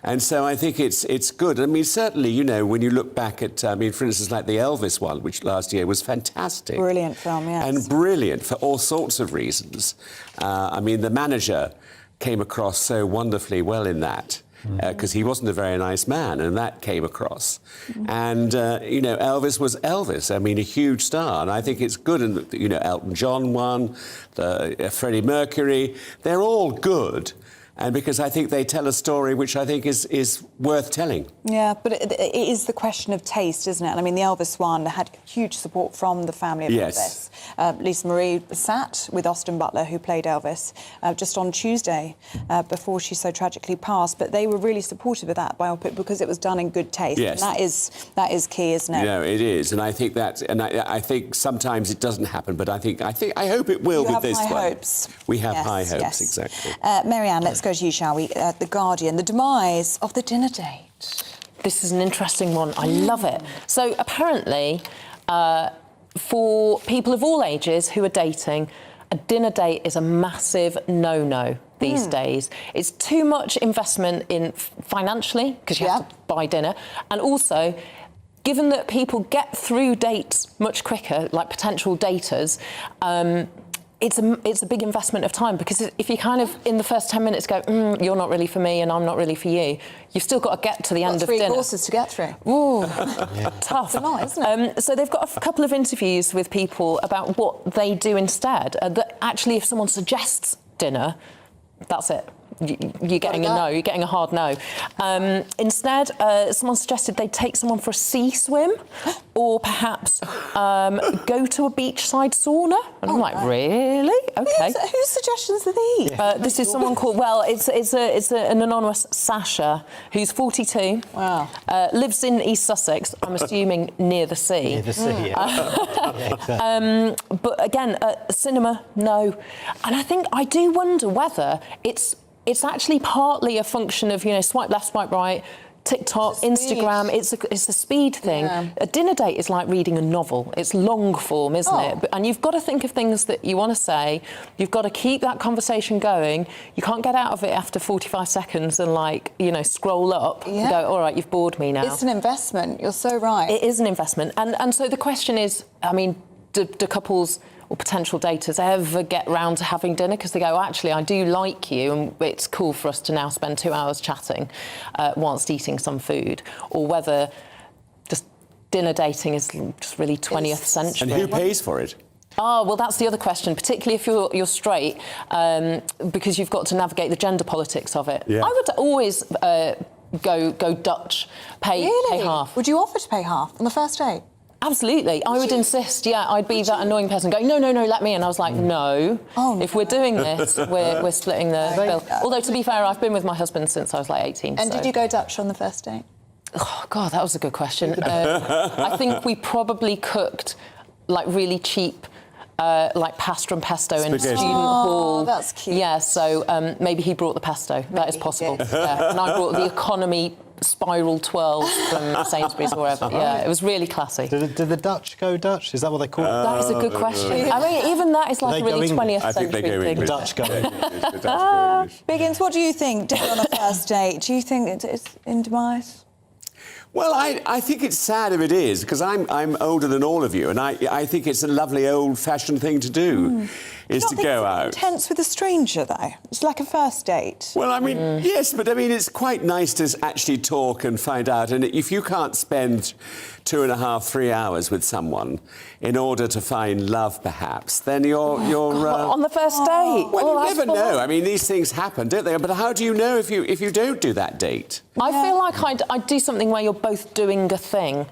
And so I think it's good. I mean, certainly, when you look back at, for instance, like the Elvis one, which last year was fantastic. Brilliant film, yes. And brilliant for all sorts of reasons. The manager came across so wonderfully well in that. because he wasn't a very nice man, and that came across. And, you know, Elvis was Elvis, I mean, a huge star, and I think it's good, and, you know, Elton John won, Freddie Mercury, they're all good. And because I think they tell a story which I think is worth telling. Yeah, but it is the question of taste, isn't it? And I mean, the Elvis one had huge support from the family of Elvis. Lisa Marie sat with Austin Butler, who played Elvis, just on Tuesday before she so tragically passed. But they were really supportive of that biopic because it was done in good taste. Yes. And that is key, isn't it? No, it is, and I think that, and I think sometimes it doesn't happen, but I hope it will with this one. You have high hopes. We have high hopes, yes. exactly. Marianne, let's go to you, shall we? The Guardian, the demise of the dinner date. This is an interesting one. I love it. So apparently, for people of all ages who are dating, a dinner date is a massive no-no these days. It's too much investment in financially, because you have to buy dinner, and also, given that people get through dates much quicker, like potential daters, it's a big investment of time, because if you kind of, in the first 10 minutes, go, you're not really for me and I'm not really for you, you've still got to get to the end of dinner. 3 courses to get through. Ooh, tough. It's a lot, isn't it? So they've got a couple of interviews with people about what they do instead. That actually, if someone suggests dinner, that's it. You're getting a no, you're getting a hard no. Instead, someone suggested they'd take someone for a sea swim, or perhaps go to a beachside sauna. And I'm like, really? Okay. Whose suggestions are these? This is someone called, well, it's an anonymous Sasha, who's 42. Wow. Lives in East Sussex, I'm assuming near the sea. Near the sea, But again, cinema, no. And I do wonder whether it's actually partly a function of, you know, swipe left, swipe right, TikTok, Instagram. It's a speed thing. Yeah. A dinner date is like reading a novel. It's long form, isn't it? And you've got to think of things that you want to say. You've got to keep that conversation going. You can't get out of it after 45 seconds and, like, you know, scroll up and go, all right, you've bored me now. It's an investment. You're so right. It is an investment. And so the question is, I mean, do couples or potential daters ever get round to having dinner because they go, actually, I do like you and it's cool for us to now spend 2 hours chatting whilst eating some food, or whether just dinner dating is just really 20th century. And who pays for it? Oh, well, that's the other question, particularly if you're straight, because you've got to navigate the gender politics of it. Yeah. I would always go Dutch, pay half. Would you offer to pay half on the first date? Absolutely. I would insist, I'd be that annoying person going, no, let me in. I was like, no. If we're doing this, we're splitting the bill. Although, to be fair, I've been with my husband since I was like 18. And did you go Dutch on the first date? Oh, God, that was a good question. I think we probably cooked, like, really cheap, like pasta and pesto in student hall. That's cute. Yeah, so maybe he brought the pesto. That is possible. Yeah. And I brought the economy spiral twirls from Sainsbury's or wherever. Yeah, it was really classy. Do the Dutch go Dutch? Is that what they call it? That is a good question. I mean, even that is like a really 20th century thing. Dutch go Biggins, what do you think, dinner on a first date? Do you think it's in demise? Well, I think it's sad if it is, because I'm older than all of you, and I think it's a lovely old-fashioned thing to do, is to go out. Intense with a stranger, though. It's like a first date. Well, I mean, yes, but I mean, it's quite nice to actually talk and find out. And if you can't spend 2.5, 3 hours with someone in order to find love, perhaps, then you're on the first date. Well, you never know. I mean, these things happen, don't they? But how do you know if you don't do that date? I feel like I'd do something where you're both doing a thing.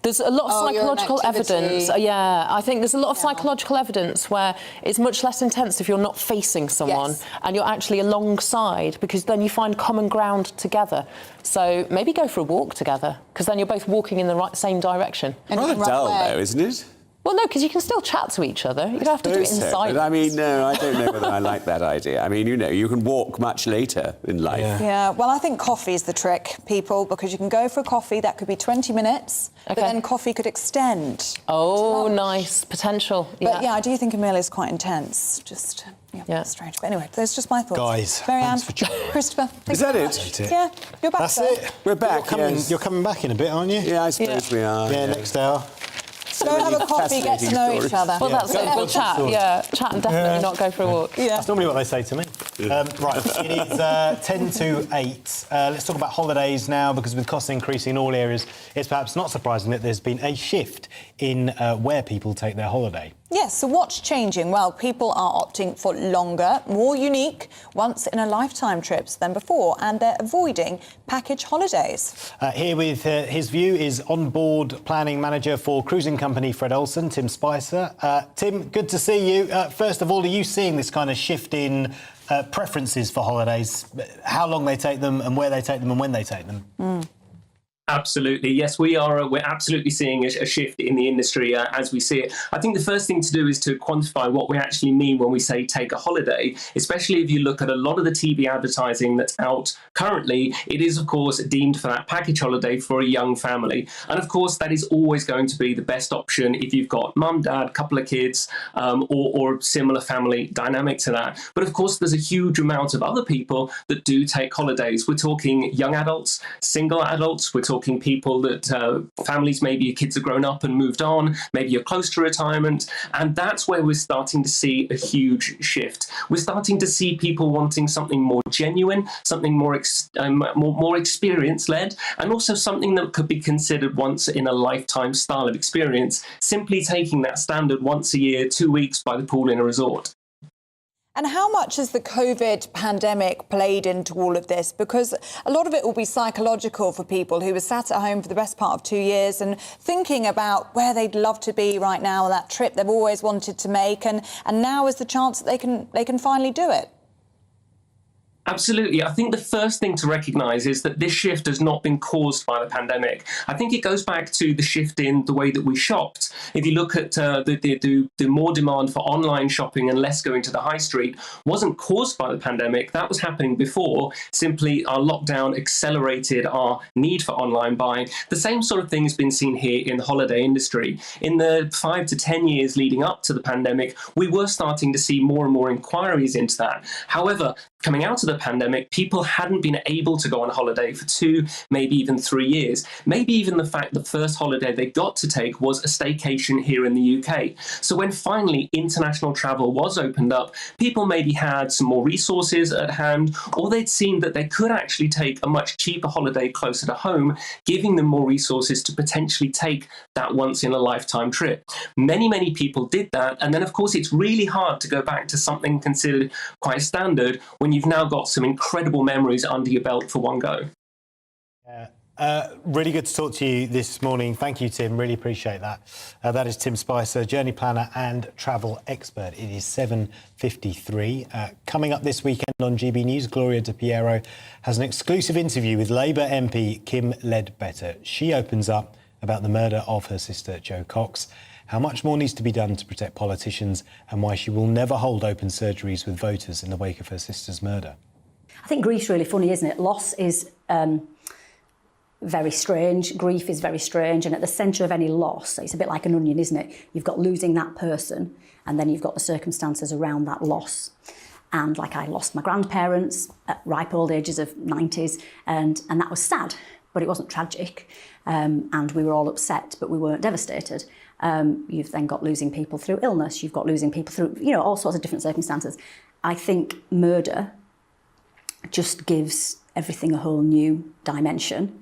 There's a lot of psychological evidence. Yeah, I think there's a lot of psychological evidence where it's much less intense if you're not facing someone and you're actually alongside, because then you find common ground together. So maybe go for a walk together, because then you're both walking in the same direction. And rather dull, though, isn't it? Well, no, because you can still chat to each other. You don't have to do it in silence. But I mean, no, I don't know whether I like that idea. I mean, you know, you can walk much later in life. Yeah, well, I think coffee is the trick, people, because you can go for a coffee, that could be 20 minutes, but then coffee could extend. Oh, nice. Potential. But yeah, I do think a meal is quite intense. Just, strange. But anyway, those are just my thoughts. Guys, Marianne, thanks for joining. Christopher, thank Is you that very it? much. Yeah, you're back. That's though. it. We're back. You're coming back in a bit, aren't you? Yeah, I suppose we are. Yeah, next hour. Go have a coffee, get to know each other. Well, that's it. We'll chat. Yeah, chat and definitely not go for a walk. That's normally what they say to me. Right, it is 10 to 8. Let's talk about holidays now, because with costs increasing in all areas, it's perhaps not surprising that there's been a shift in where people take their holiday. Yes, so what's changing? Well, people are opting for longer, more unique, once-in-a-lifetime trips than before, and they're avoiding package holidays. Here with his view is on-board planning manager for cruising company Fred Olsen, Tim Spicer. Tim, good to see you. First of all, are you seeing this kind of shift in preferences for holidays, how long they take them and where they take them and when they take them? Absolutely. Yes, we are. We're absolutely seeing a shift in the industry as we see it. I think the first thing to do is to quantify what we actually mean when we say take a holiday, especially if you look at a lot of the TV advertising that's out currently. It is, of course, deemed for that package holiday for a young family. And of course, that is always going to be the best option if you've got mum, dad, couple of kids, or similar family dynamic to that. But of course, there's a huge amount of other people that do take holidays. We're talking young adults, single adults, we're talking people that families, maybe your kids have grown up and moved on, maybe you're close to retirement, and that's where we're starting to see a huge shift. We're starting to see people wanting something more genuine, something more experience-led, and also something that could be considered once in a lifetime style of experience, simply taking that standard once a year, 2 weeks by the pool in a resort. And how much has the COVID pandemic played into all of this? Because a lot of it will be psychological for people who were sat at home for the best part of 2 years and thinking about where they'd love to be right now, that trip they've always wanted to make, and now is the chance that they can finally do it. Absolutely. I think the first thing to recognise is that this shift has not been caused by the pandemic. I think it goes back to the shift in the way that we shopped. If you look at the more demand for online shopping and less going to the high street wasn't caused by the pandemic. That was happening before. Simply our lockdown accelerated our need for online buying. The same sort of thing has been seen here in the holiday industry. In the 5 to 10 years leading up to the pandemic, we were starting to see more and more inquiries into that. However, coming out of the pandemic, people hadn't been able to go on holiday for 2, maybe even 3 years. Maybe even the fact the first holiday they got to take was a staycation here in the UK. So when finally international travel was opened up, people maybe had some more resources at hand, or they'd seen that they could actually take a much cheaper holiday closer to home, giving them more resources to potentially take that once in a lifetime trip. Many, many people did that. And then, of course, it's really hard to go back to something considered quite standard when you've now got some incredible memories under your belt for one go. Really good to talk to you this morning. Thank you, Tim. Really appreciate that. That is Tim Spicer, journey planner and travel expert. It is 7:53. Coming up this weekend on GB News, Gloria De Piero has an exclusive interview with Labour MP Kim Ledbetter. She opens up about the murder of her sister Jo Cox, how much more needs to be done to protect politicians, and why she will never hold open surgeries with voters in the wake of her sister's murder. I think grief's really funny, isn't it? Loss is very strange. Grief is very strange. And at the centre of any loss, it's a bit like an onion, isn't it? You've got losing that person, and then you've got the circumstances around that loss. And like I lost my grandparents at ripe old ages of 90s, and that was sad, but it wasn't tragic. And we were all upset, but we weren't devastated. You've then got losing people through illness. You've got losing people through, all sorts of different circumstances. I think murder just gives everything a whole new dimension.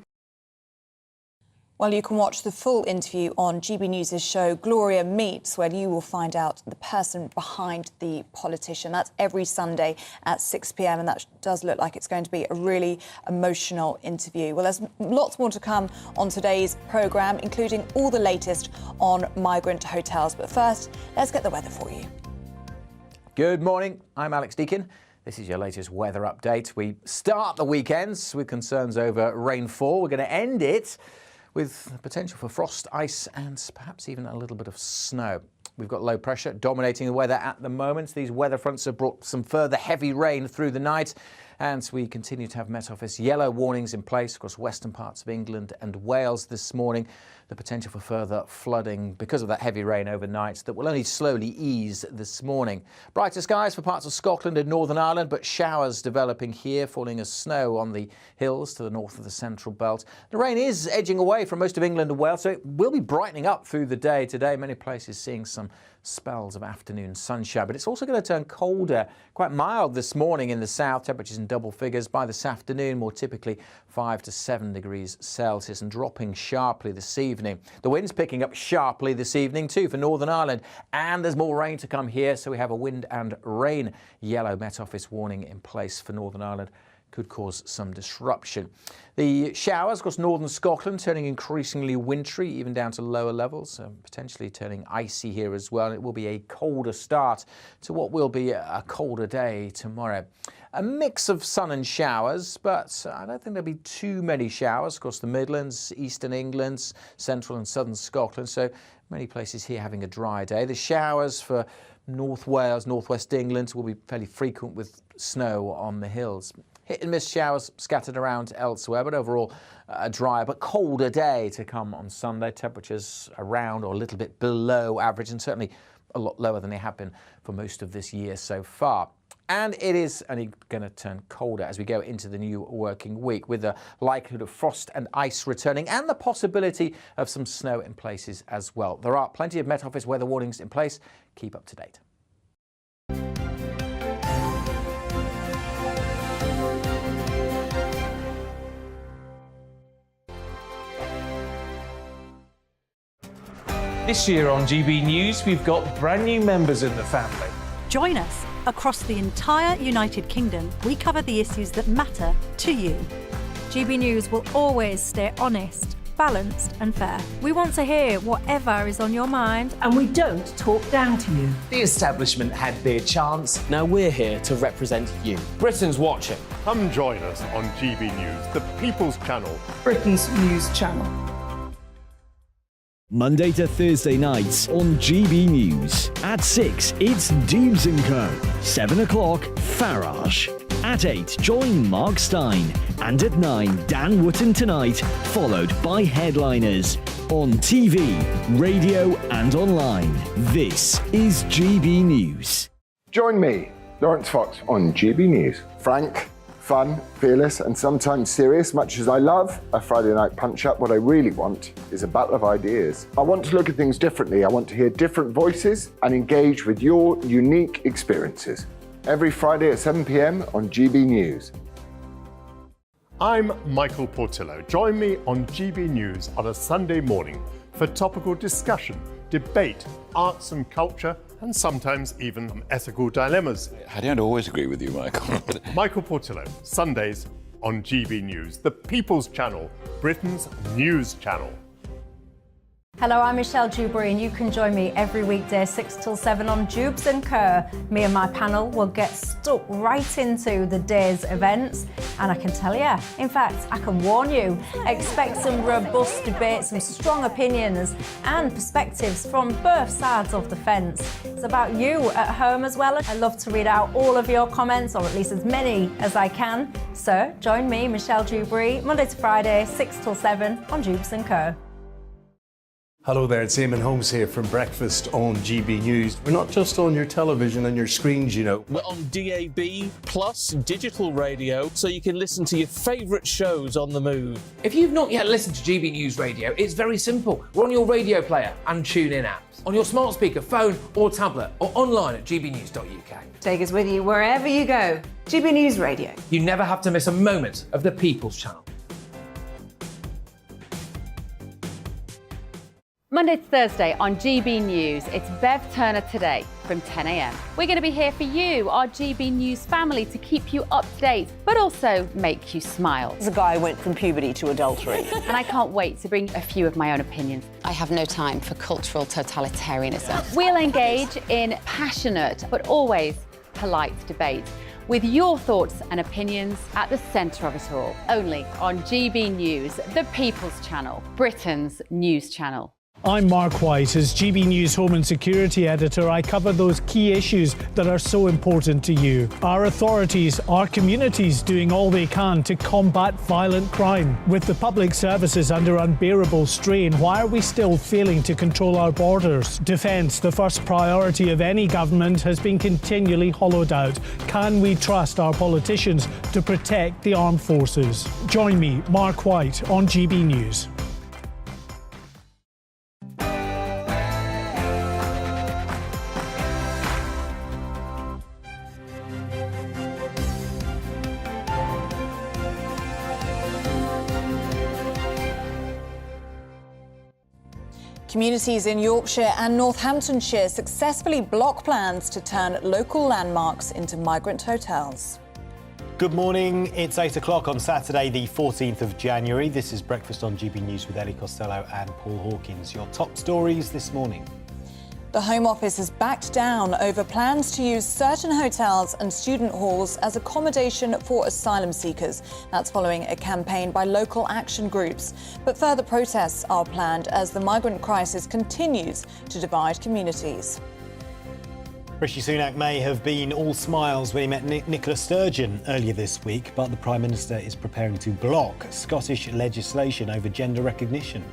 Well, you can watch the full interview on GB News' show Gloria Meets, where you will find out the person behind the politician. That's every Sunday at 6 p.m, and that does look like it's going to be a really emotional interview. Well, there's lots more to come on today's programme, including all the latest on migrant hotels. But first, let's get the weather for you. Good morning, I'm Alex Deakin. This is your latest weather update. We start the weekends with concerns over rainfall. We're going to end it with potential for frost, ice and perhaps even a little bit of snow. We've got low pressure dominating the weather at the moment. These weather fronts have brought some further heavy rain through the night. And we continue to have Met Office yellow warnings in place across western parts of England and Wales this morning. The potential for further flooding because of that heavy rain overnight that will only slowly ease this morning. Brighter skies for parts of Scotland and Northern Ireland, but showers developing here, falling as snow on the hills to the north of the central belt. The rain is edging away from most of England and Wales, so it will be brightening up through the day today. Many places seeing some spells of afternoon sunshine, but it's also going to turn colder, quite mild this morning in the south, temperatures in double figures. By this afternoon, more typically 5 to 7 degrees Celsius, and dropping sharply this evening. The wind's picking up sharply this evening too for Northern Ireland, and there's more rain to come here, so we have a wind and rain yellow Met Office warning in place for Northern Ireland. Could cause some disruption. The showers across northern Scotland turning increasingly wintry, even down to lower levels, potentially turning icy here as well. It will be a colder start to what will be a colder day tomorrow. A mix of sun and showers, but I don't think there'll be too many showers across the Midlands, eastern England, central and southern Scotland. So many places here having a dry day. The showers for North Wales, northwest England will be fairly frequent with snow on the hills. Hit and miss showers scattered around elsewhere, but overall a drier but colder day to come on Sunday. Temperatures around or a little bit below average, and certainly a lot lower than they have been for most of this year so far. And it is only going to turn colder as we go into the new working week, with the likelihood of frost and ice returning and the possibility of some snow in places as well. There are plenty of Met Office weather warnings in place. Keep up to date. This year on GB News, we've got brand new members in the family. Join us. Across the entire United Kingdom, we cover the issues that matter to you. GB News will always stay honest, balanced and fair. We want to hear whatever is on your mind, and we don't talk down to you. The establishment had their chance. Now we're here to represent you. Britain's watching. Come join us on GB News, the People's Channel. Britain's news channel. Monday to Thursday nights on GB News. At 6, it's Dubes & Co. 7 o'clock, Farage. At 8, join Mark Stein. And at 9, Dan Wootton Tonight, followed by Headliners. On TV, radio and online. This is GB News. Join me, Lawrence Fox, on GB News. Frank, fun, fearless and sometimes serious. Much as I love a Friday night punch-up, what I really want is a battle of ideas. I want to look at things differently. I want to hear different voices and engage with your unique experiences. Every Friday at 7 p.m. on GB News. I'm Michael Portillo. Join me on GB News on a Sunday morning for topical discussion, debate, arts and culture, and sometimes even ethical dilemmas. I don't always agree with you, Michael. Michael Portillo, Sundays on GB News, the People's Channel, Britain's news channel. Hello, I'm Michelle Dewberry, and you can join me every weekday 6 till 7 on Dubes & Co. Me and my panel will get stuck right into the day's events, and I can tell you, in fact, I can warn you, expect some robust debate, some strong opinions and perspectives from both sides of the fence. It's about you at home as well. I love to read out all of your comments, or at least as many as I can. So join me, Michelle Dewberry, Monday to Friday, 6 till 7 on Dubes & Co. Hello there, it's Eamon Holmes here from Breakfast on GB News. We're not just on your television and your screens, you know. We're on DAB plus digital radio, so you can listen to your favourite shows on the move. If you've not yet listened to GB News Radio, it's very simple. We're on your radio player and TuneIn apps, on your smart speaker, phone or tablet, or online at gbnews.uk. Take us with you wherever you go. GB News Radio. You never have to miss a moment of the People's Channel. Monday to Thursday on GB News, it's Bev Turner Today from 10 a.m. We're going to be here for you, our GB News family, to keep you up to date, but also make you smile. The guy went from puberty to adultery. And I can't wait to bring a few of my own opinions. I have no time for cultural totalitarianism. We'll engage in passionate, but always polite debate, with your thoughts and opinions at the centre of it all. Only on GB News, the People's Channel, Britain's news channel. I'm Mark White. As GB News Home and Security Editor, I cover those key issues that are so important to you. Are authorities, our communities doing all they can to combat violent crime? With the public services under unbearable strain, why are we still failing to control our borders? Defence, the first priority of any government, has been continually hollowed out. Can we trust our politicians to protect the armed forces? Join me, Mark White, on GB News. Communities in Yorkshire and Northamptonshire successfully block plans to turn local landmarks into migrant hotels. Good morning. It's 8 o'clock on Saturday, the 14th of January. This is Breakfast on GB News with Ellie Costello and Paul Hawkins. Your top stories this morning. The Home Office has backed down over plans to use certain hotels and student halls as accommodation for asylum seekers. That's following a campaign by local action groups. But further protests are planned as the migrant crisis continues to divide communities. Rishi Sunak may have been all smiles when he met Nicola Sturgeon earlier this week, but the Prime Minister is preparing to block Scottish legislation over gender recognition.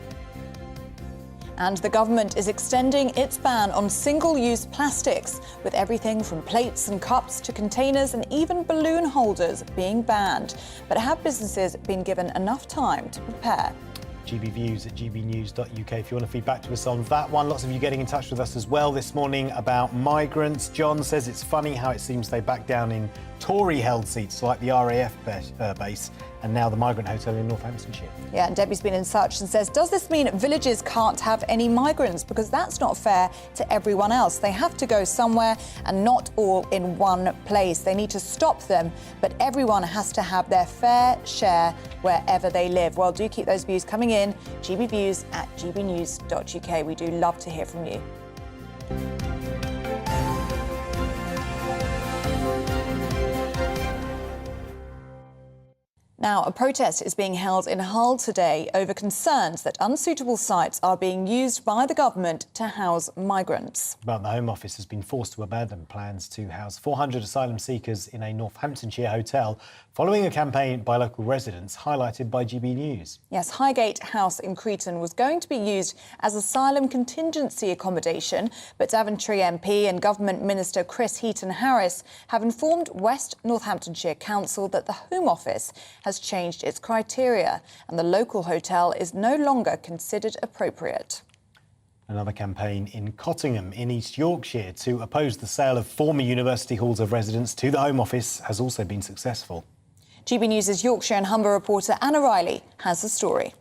And the government is extending its ban on single-use plastics, with everything from plates and cups to containers and even balloon holders being banned. But have businesses been given enough time to prepare? gbviews@gbnews.uk if you want to feed back to us on that one. Lots of you getting in touch with us as well this morning about migrants. John says it's funny how it seems they back down in Tory-held seats like the RAF base and now the migrant hotel in Northamptonshire. Yeah, and Debbie's been in touch and says, does this mean villages can't have any migrants? Because that's not fair to everyone else. They have to go somewhere and not all in one place. They need to stop them, but everyone has to have their fair share wherever they live. Well, do keep those views coming in. gbviews@gbnews.uk. We do love to hear from you. Now, a protest is being held in Hull today over concerns that unsuitable sites are being used by the government to house migrants. But the Home Office has been forced to abandon plans to house 400 asylum seekers in a Northamptonshire hotel following a campaign by local residents highlighted by GB News. Yes, Highgate House in Cretan was going to be used as asylum contingency accommodation, but Daventry MP and Government Minister Chris Heaton-Harris have informed West Northamptonshire Council that the Home Office has changed its criteria and the local hotel is no longer considered appropriate. Another campaign in Cottingham in East Yorkshire to oppose the sale of former university halls of residence to the Home Office has also been successful. GB News' Yorkshire and Humber reporter Anna Riley has the story.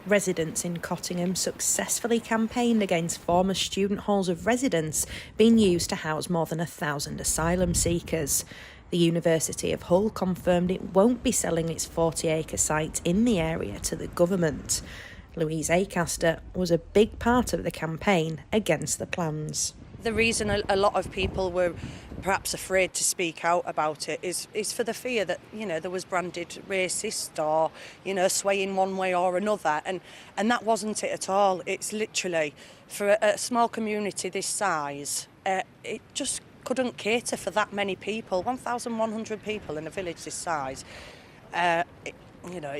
Residents in Cottingham successfully campaigned against former student halls of residence being used to house more than 1,000 asylum seekers. The University of Hull confirmed it won't be selling its 40-acre site in the area to the government. Louise Acaster was a big part of the campaign against the plans. The reason a lot of people were perhaps afraid to speak out about it is for the fear that, there was branded racist or, swaying one way or another. And that wasn't it at all. It's literally, for a small community this size, it just couldn't cater for that many people. 1,100 people in a village this size. It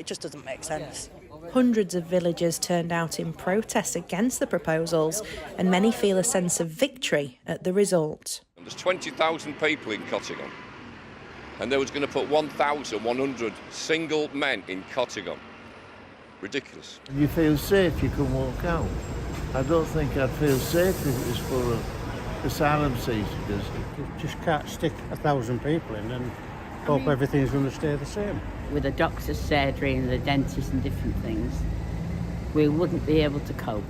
just doesn't make sense. Hundreds of villagers turned out in protest against the proposals, and many feel a sense of victory at the result. There's 20,000 people in Cottingham, and they was going to put 1,100 single men in Cottingham. Ridiculous. You feel safe, you can walk out. I don't think I'd feel safe if it was full of asylum seekers. You just can't stick 1,000 people in and hope everything's going to stay the same. With the doctor's surgery and the dentist and different things, we wouldn't be able to cope.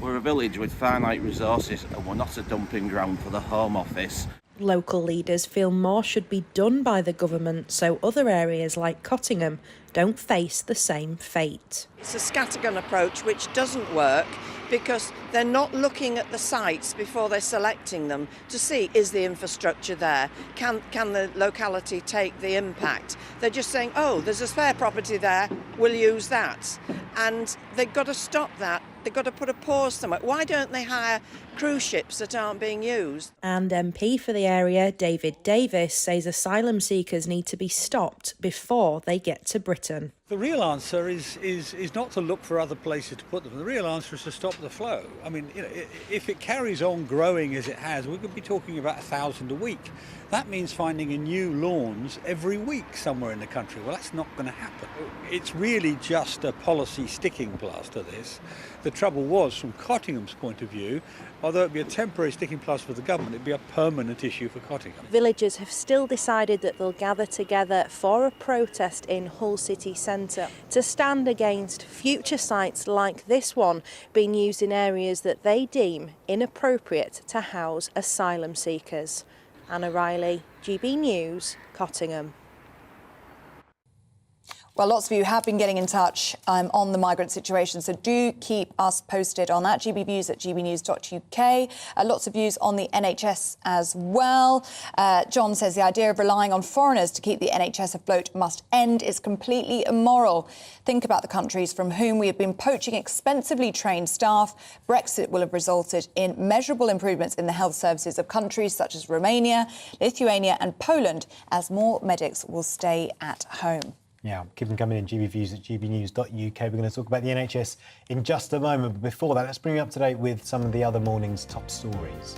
We're a village with finite resources and we're not a dumping ground for the Home Office. Local leaders feel more should be done by the government so other areas like Cottingham don't face the same fate. It's a scattergun approach which doesn't work because they're not looking at the sites before they're selecting them to see, is the infrastructure there? Can the locality take the impact? They're just saying, oh, there's a spare property there, we'll use that. And they've got to stop that They've got to put a pause somewhere. Why don't they hire cruise ships that aren't being used? And MP for the area, David Davis, says asylum seekers need to be stopped before they get to Britain. The real answer is not to look for other places to put them. The real answer is to stop the flow. I mean, if it carries on growing as it has, we could be talking about 1,000 a week. That means finding a new lawns every week somewhere in the country. Well, that's not going to happen. It's really just a policy sticking plaster, this. The trouble was, from Cottingham's point of view, although it'd be a temporary sticking plaster for the government, it'd be a permanent issue for Cottingham. Villagers have still decided that they'll gather together for a protest in Hull city centre to stand against future sites like this one being used in areas that they deem inappropriate to house asylum seekers. Anna Riley, GB News, Cottingham. Well, lots of you have been getting in touch on the migrant situation, so do keep us posted on that. GBViews at gbnews.uk. Lots of views on the NHS as well. John says the idea of relying on foreigners to keep the NHS afloat must end. It's completely immoral. Think about the countries from whom we have been poaching expensively trained staff. Brexit will have resulted in measurable improvements in the health services of countries such as Romania, Lithuania and Poland, as more medics will stay at home. Yeah, keep them coming in, GBViews at gbnews.uk. We're going to talk about the NHS in just a moment. But before that, let's bring you up to date with some of the other morning's top stories.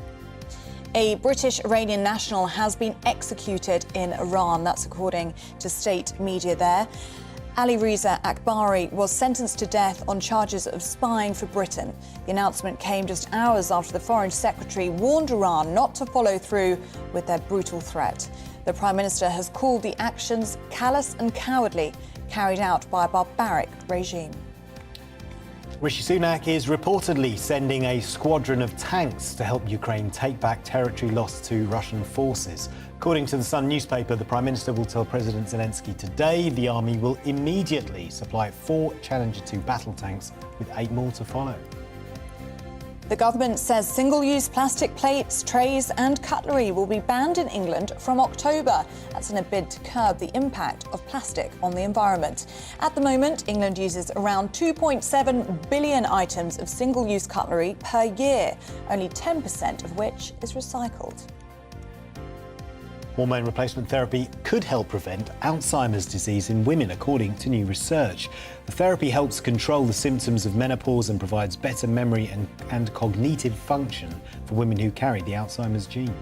A British Iranian national has been executed in Iran. That's according to state media there. Ali Reza Akbari was sentenced to death on charges of spying for Britain. The announcement came just hours after the Foreign Secretary warned Iran not to follow through with their brutal threat. The Prime Minister has called the actions callous and cowardly, carried out by a barbaric regime. Rishi Sunak is reportedly sending a squadron of tanks to help Ukraine take back territory lost to Russian forces. According to the Sun newspaper, the Prime Minister will tell President Zelensky today the army will immediately supply 4 Challenger 2 battle tanks with 8 more to follow. The government says single-use plastic plates, trays and cutlery will be banned in England from October. That's in a bid to curb the impact of plastic on the environment. At the moment, England uses around 2.7 billion items of single-use cutlery per year, only 10% of which is recycled. Hormone replacement therapy could help prevent Alzheimer's disease in women, according to new research. The therapy helps control the symptoms of menopause and provides better memory and cognitive function for women who carry the Alzheimer's gene.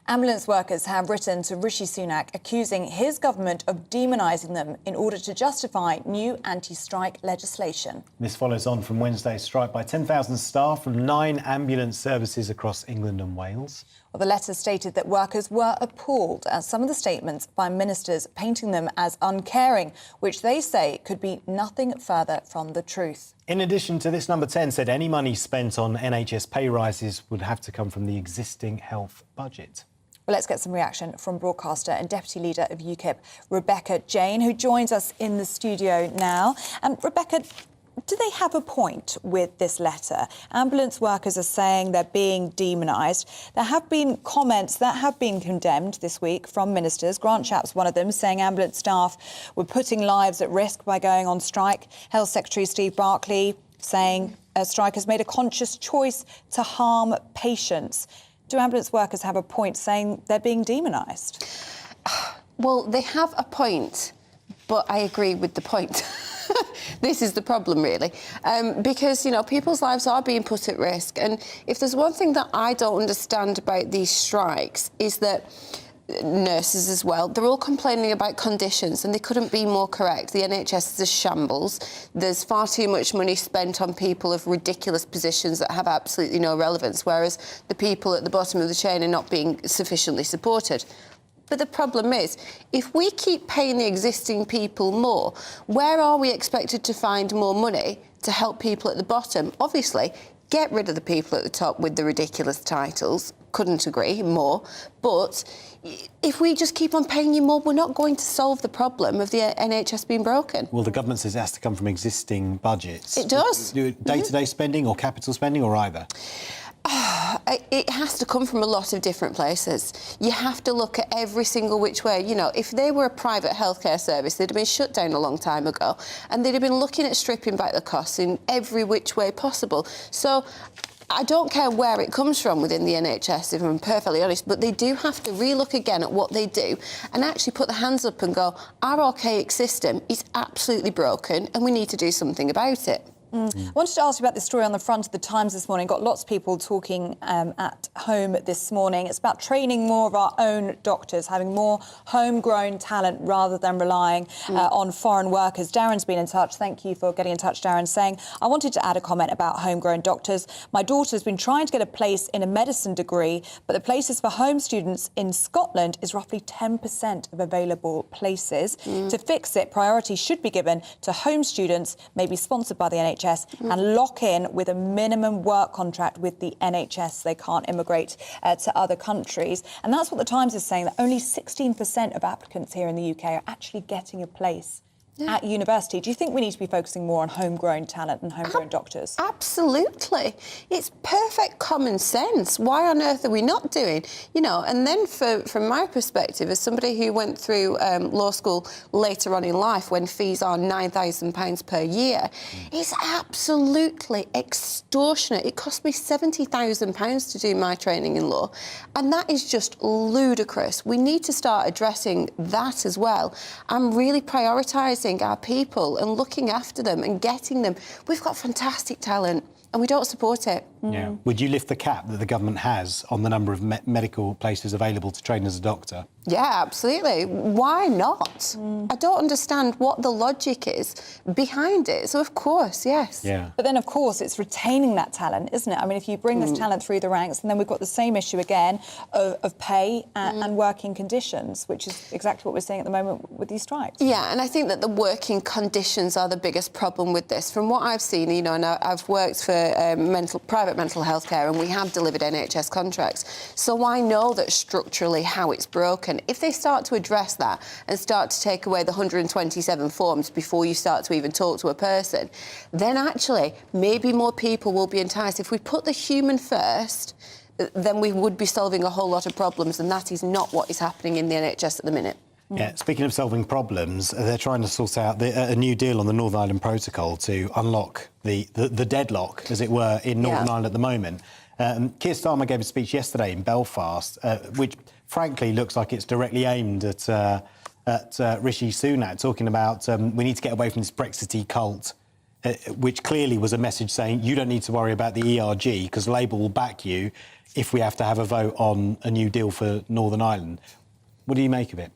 Ambulance workers have written to Rishi Sunak accusing his government of demonising them in order to justify new anti-strike legislation. This follows on from Wednesday's strike by 10,000 staff from 9 ambulance services across England and Wales. Well, the letter stated that workers were appalled at some of the statements by ministers painting them as uncaring, which they say could be nothing further from the truth. In addition to this, Number 10 said any money spent on NHS pay rises would have to come from the existing health budget. Well, let's get some reaction from broadcaster and Deputy Leader of UKIP, Rebecca Jane, who joins us in the studio now. Rebecca, do they have a point with this letter? Ambulance workers are saying they're being demonised. There have been comments that have been condemned this week from ministers. Grant Shapps, one of them, saying ambulance staff were putting lives at risk by going on strike. Health Secretary Steve Barclay saying strikers made a conscious choice to harm patients. Do ambulance workers have a point saying they're being demonised? Well, they have a point, but I agree with the point. This is the problem, really, because, you know, people's lives are being put at risk. And if there's one thing that I don't understand about these strikes is that nurses as well, they're all complaining about conditions and they couldn't be more correct. The NHS is a shambles. There's far too much money spent on people of ridiculous positions that have absolutely no relevance, whereas the people at the bottom of the chain are not being sufficiently supported. But the problem is, if we keep paying the existing people more, where are we expected to find more money to help people at the bottom? Obviously, get rid of the people at the top with the ridiculous titles. Couldn't agree more. But if we just keep on paying you more, we're not going to solve the problem of the NHS being broken. Well, the government says it has to come from existing budgets. It does. Day-to-day spending or capital spending or either? it has to come from a lot of different places. You have to look at every single which way. You know, if they were a private healthcare service, they'd have been shut down a long time ago, and they'd have been looking at stripping back the costs in every which way possible. So I don't care where it comes from within the NHS, if I'm perfectly honest, but they do have to relook again at what they do and actually put their hands up and go, our archaic system is absolutely broken and we need to do something about it. I wanted to ask you about this story on the front of the Times this morning. Got lots of people talking at home this morning. It's about training more of our own doctors, having more homegrown talent rather than relying on foreign workers. Darren's been in touch. Thank you for getting in touch, Darren, saying, I wanted to add a comment about homegrown doctors. My daughter's been trying to get a place in a medicine degree, but the places for home students in Scotland is roughly 10% of available places. To fix it, priority should be given to home students, maybe sponsored by the NHS, and lock in with a minimum work contract with the NHS. They can't immigrate to other countries. And that's what the Times is saying, that only 16% of applicants here in the UK are actually getting a place at university. Do you think we need to be focusing more on homegrown talent and homegrown doctors? Absolutely. It's perfect common sense. Why on earth are we not doing? You know, and then from my perspective, as somebody who went through law school later on in life when fees are £9,000 per year, it's absolutely extortionate. It cost me £70,000 to do my training in law, and that is just ludicrous. We need to start addressing that as well. I'm really prioritising our people and looking after them and getting them. We've got fantastic talent and we don't support it. Yeah. Would you lift the cap that the government has on the number of medical places available to train as a doctor? Yeah, absolutely. Why not? I don't understand what the logic is behind it. So, of course, yes. Yeah. But then, of course, it's retaining that talent, isn't it? I mean, if you bring this talent through the ranks, and then we've got the same issue again of pay and working conditions, which is exactly what we're seeing at the moment with these strikes. Yeah, and I think that the working conditions are the biggest problem with this. From what I've seen, you know, and I've worked for private mental health care, and we have delivered NHS contracts. So I know that structurally how it's broken. If they start to address that and start to take away the 127 forms before you start to even talk to a person, then actually maybe more people will be enticed. If we put the human first, then we would be solving a whole lot of problems, and that is not what is happening in the NHS at the minute. Yeah, speaking of solving problems, they're trying to sort out a new deal on the Northern Ireland Protocol to unlock the deadlock, as it were, in Northern Ireland at the moment. Keir Starmer gave a speech yesterday in Belfast, which frankly looks like it's directly aimed at Rishi Sunak, talking about we need to get away from this Brexity cult, which clearly was a message saying you don't need to worry about the ERG because Labour will back you if we have to have a vote on a new deal for Northern Ireland. What do you make of it?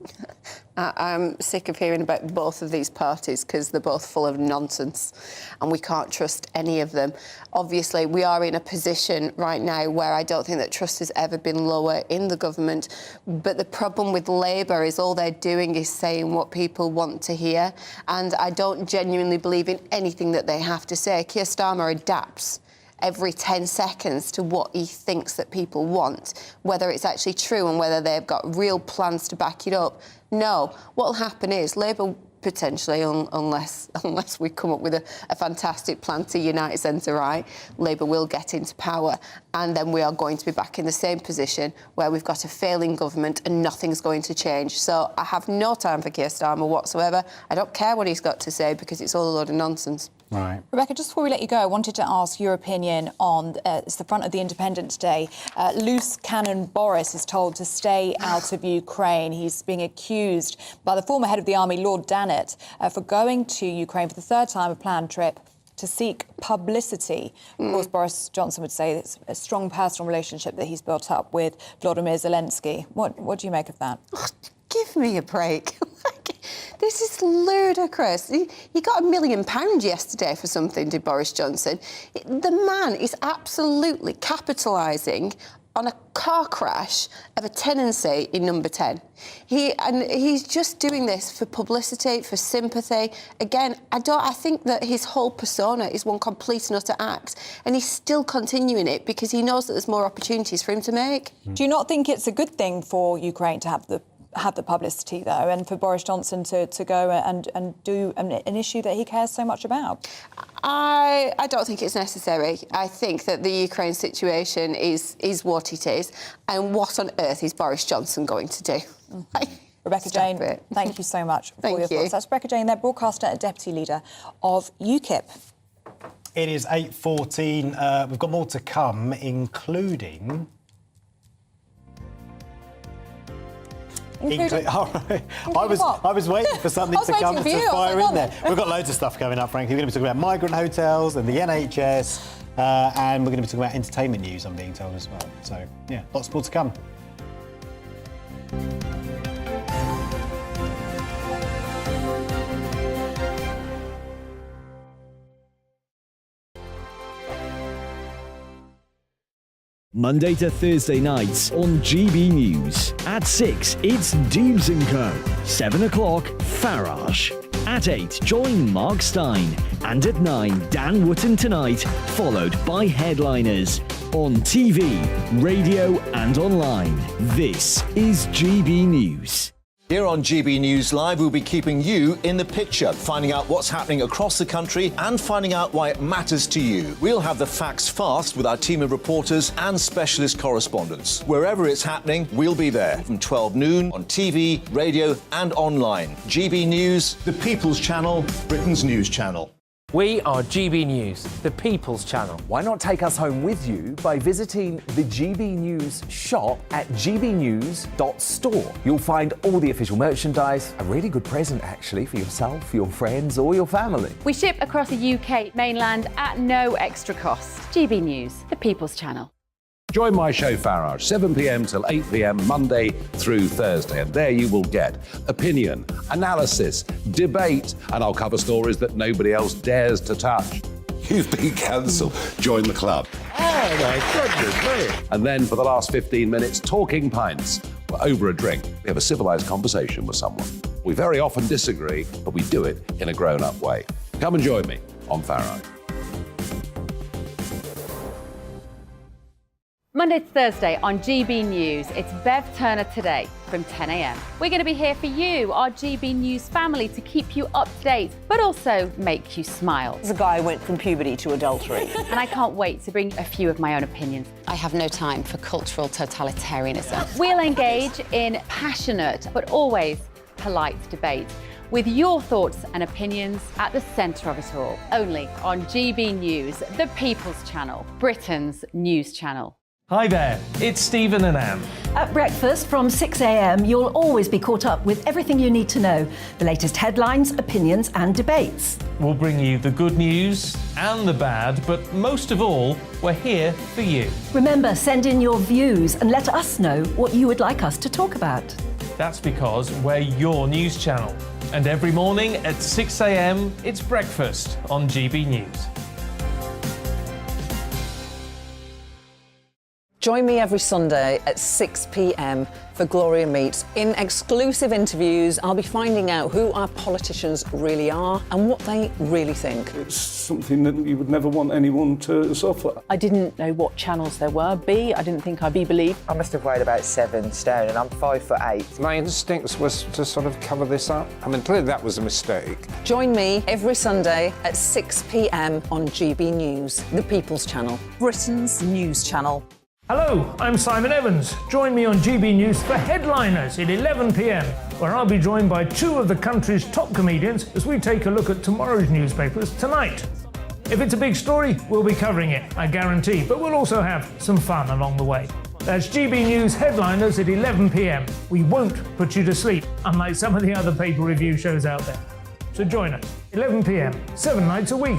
I'm sick of hearing about both of these parties because they're both full of nonsense and we can't trust any of them. Obviously, we are in a position right now where I don't think that trust has ever been lower in the government. But the problem with Labour is all they're doing is saying what people want to hear. And I don't genuinely believe in anything that they have to say. Keir Starmer adapts every 10 seconds to what he thinks that people want, whether it's actually true and whether they've got real plans to back it up. No, what will happen is Labour potentially, unless we come up with a fantastic plan to unite centre right, Labour will get into power, and then we are going to be back in the same position where we've got a failing government and nothing's going to change. So I have no time for Keir Starmer whatsoever. I don't care what he's got to say because it's all a load of nonsense. Right. Rebecca, just before we let you go, I wanted to ask your opinion on, it's the front of the Independent today, loose cannon Boris is told to stay out of Ukraine. He's being accused by the former head of the army, Lord Dannett, for going to Ukraine for the third time, a planned trip to seek publicity. Of course, Boris Johnson would say it's a strong personal relationship that he's built up with Volodymyr Zelensky. What do you make of that? Oh, give me a break. This is ludicrous. He got £1 million yesterday for something, did Boris Johnson. The man is absolutely capitalising on a car crash of a tenancy in number 10. He's just doing this for publicity, for sympathy. Again, I think that his whole persona is one complete and utter act, and he's still continuing it because he knows that there's more opportunities for him to make. Do you not think it's a good thing for Ukraine to have the have the publicity, though, and for Boris Johnson to go and do an issue that he cares so much about? I don't think it's necessary. I think that the Ukraine situation is what it is, and what on earth is Boris Johnson going to do? Rebecca Jane, thank you so much for your thoughts. That's Rebecca Jane, their broadcaster and deputy leader of UKIP. It is 8:14. We've got more to come, including... All right. I was waiting for something to come to fire in there. We've got loads of stuff coming up, frankly. We're going to be talking about migrant hotels and the NHS, and we're going to be talking about entertainment news, I'm being told, as well. So, yeah, lots more to come. Monday to Thursday nights on GB News. At 6, it's Dubes & Co. 7 o'clock, Farage. At 8, join Mark Stein. And at 9, Dan Wootton Tonight, followed by Headliners. On TV, radio and online. This is GB News. Here on GB News Live, we'll be keeping you in the picture, finding out what's happening across the country and finding out why it matters to you. We'll have the facts fast with our team of reporters and specialist correspondents. Wherever it's happening, we'll be there from 12 noon on TV, radio and online. GB News, the People's Channel, Britain's news channel. We are GB News, the People's Channel. Why not take us home with you by visiting the GB News shop at gbnews.store. You'll find all the official merchandise, a really good present actually for yourself, your friends or your family. We ship across the UK mainland at no extra cost. GB News, the People's Channel. Join my show Farage, 7 p.m. till 8 p.m. Monday through Thursday, and there you will get opinion, analysis, debate, and I'll cover stories that nobody else dares to touch. You've been cancelled. Join the club. Oh my goodness me! And then for the last 15 minutes, talking pints. We're over a drink. We have a civilised conversation with someone. We very often disagree, but we do it in a grown-up way. Come and join me on Farage. Monday to Thursday on GB News, it's Bev Turner Today from 10 a.m. We're going to be here for you, our GB News family, to keep you up to date, but also make you smile. The guy went from puberty to adultery. And I can't wait to bring a few of my own opinions. I have no time for cultural totalitarianism. We'll engage in passionate, but always polite debate, with your thoughts and opinions at the centre of it all. Only on GB News, the People's Channel, Britain's news channel. Hi there, it's Stephen and Anne. At breakfast from 6 a.m, you'll always be caught up with everything you need to know, the latest headlines, opinions and debates. We'll bring you the good news and the bad, but most of all, we're here for you. Remember, send in your views and let us know what you would like us to talk about. That's because we're your news channel. And every morning at 6 a.m, it's breakfast on GB News. Join me every Sunday at 6 p.m. for Gloria Meets. In exclusive interviews, I'll be finding out who our politicians really are and what they really think. It's something that you would never want anyone to suffer. I didn't know what channels there were. I didn't think I'd be believed. I must have weighed about 7 stone and I'm 5'8". My instincts was to sort of cover this up. I mean, clearly that was a mistake. Join me every Sunday at 6 p.m. on GB News, the People's Channel, Britain's news channel. Hello, I'm Simon Evans. Join me on GB News for Headliners at 11 p.m, where I'll be joined by 2 of the country's top comedians as we take a look at tomorrow's newspapers tonight. If it's a big story, we'll be covering it, I guarantee, but we'll also have some fun along the way. That's GB News Headliners at 11 p.m. We won't put you to sleep, unlike some of the other paper review shows out there. So join us, 11 p.m, 7 nights a week.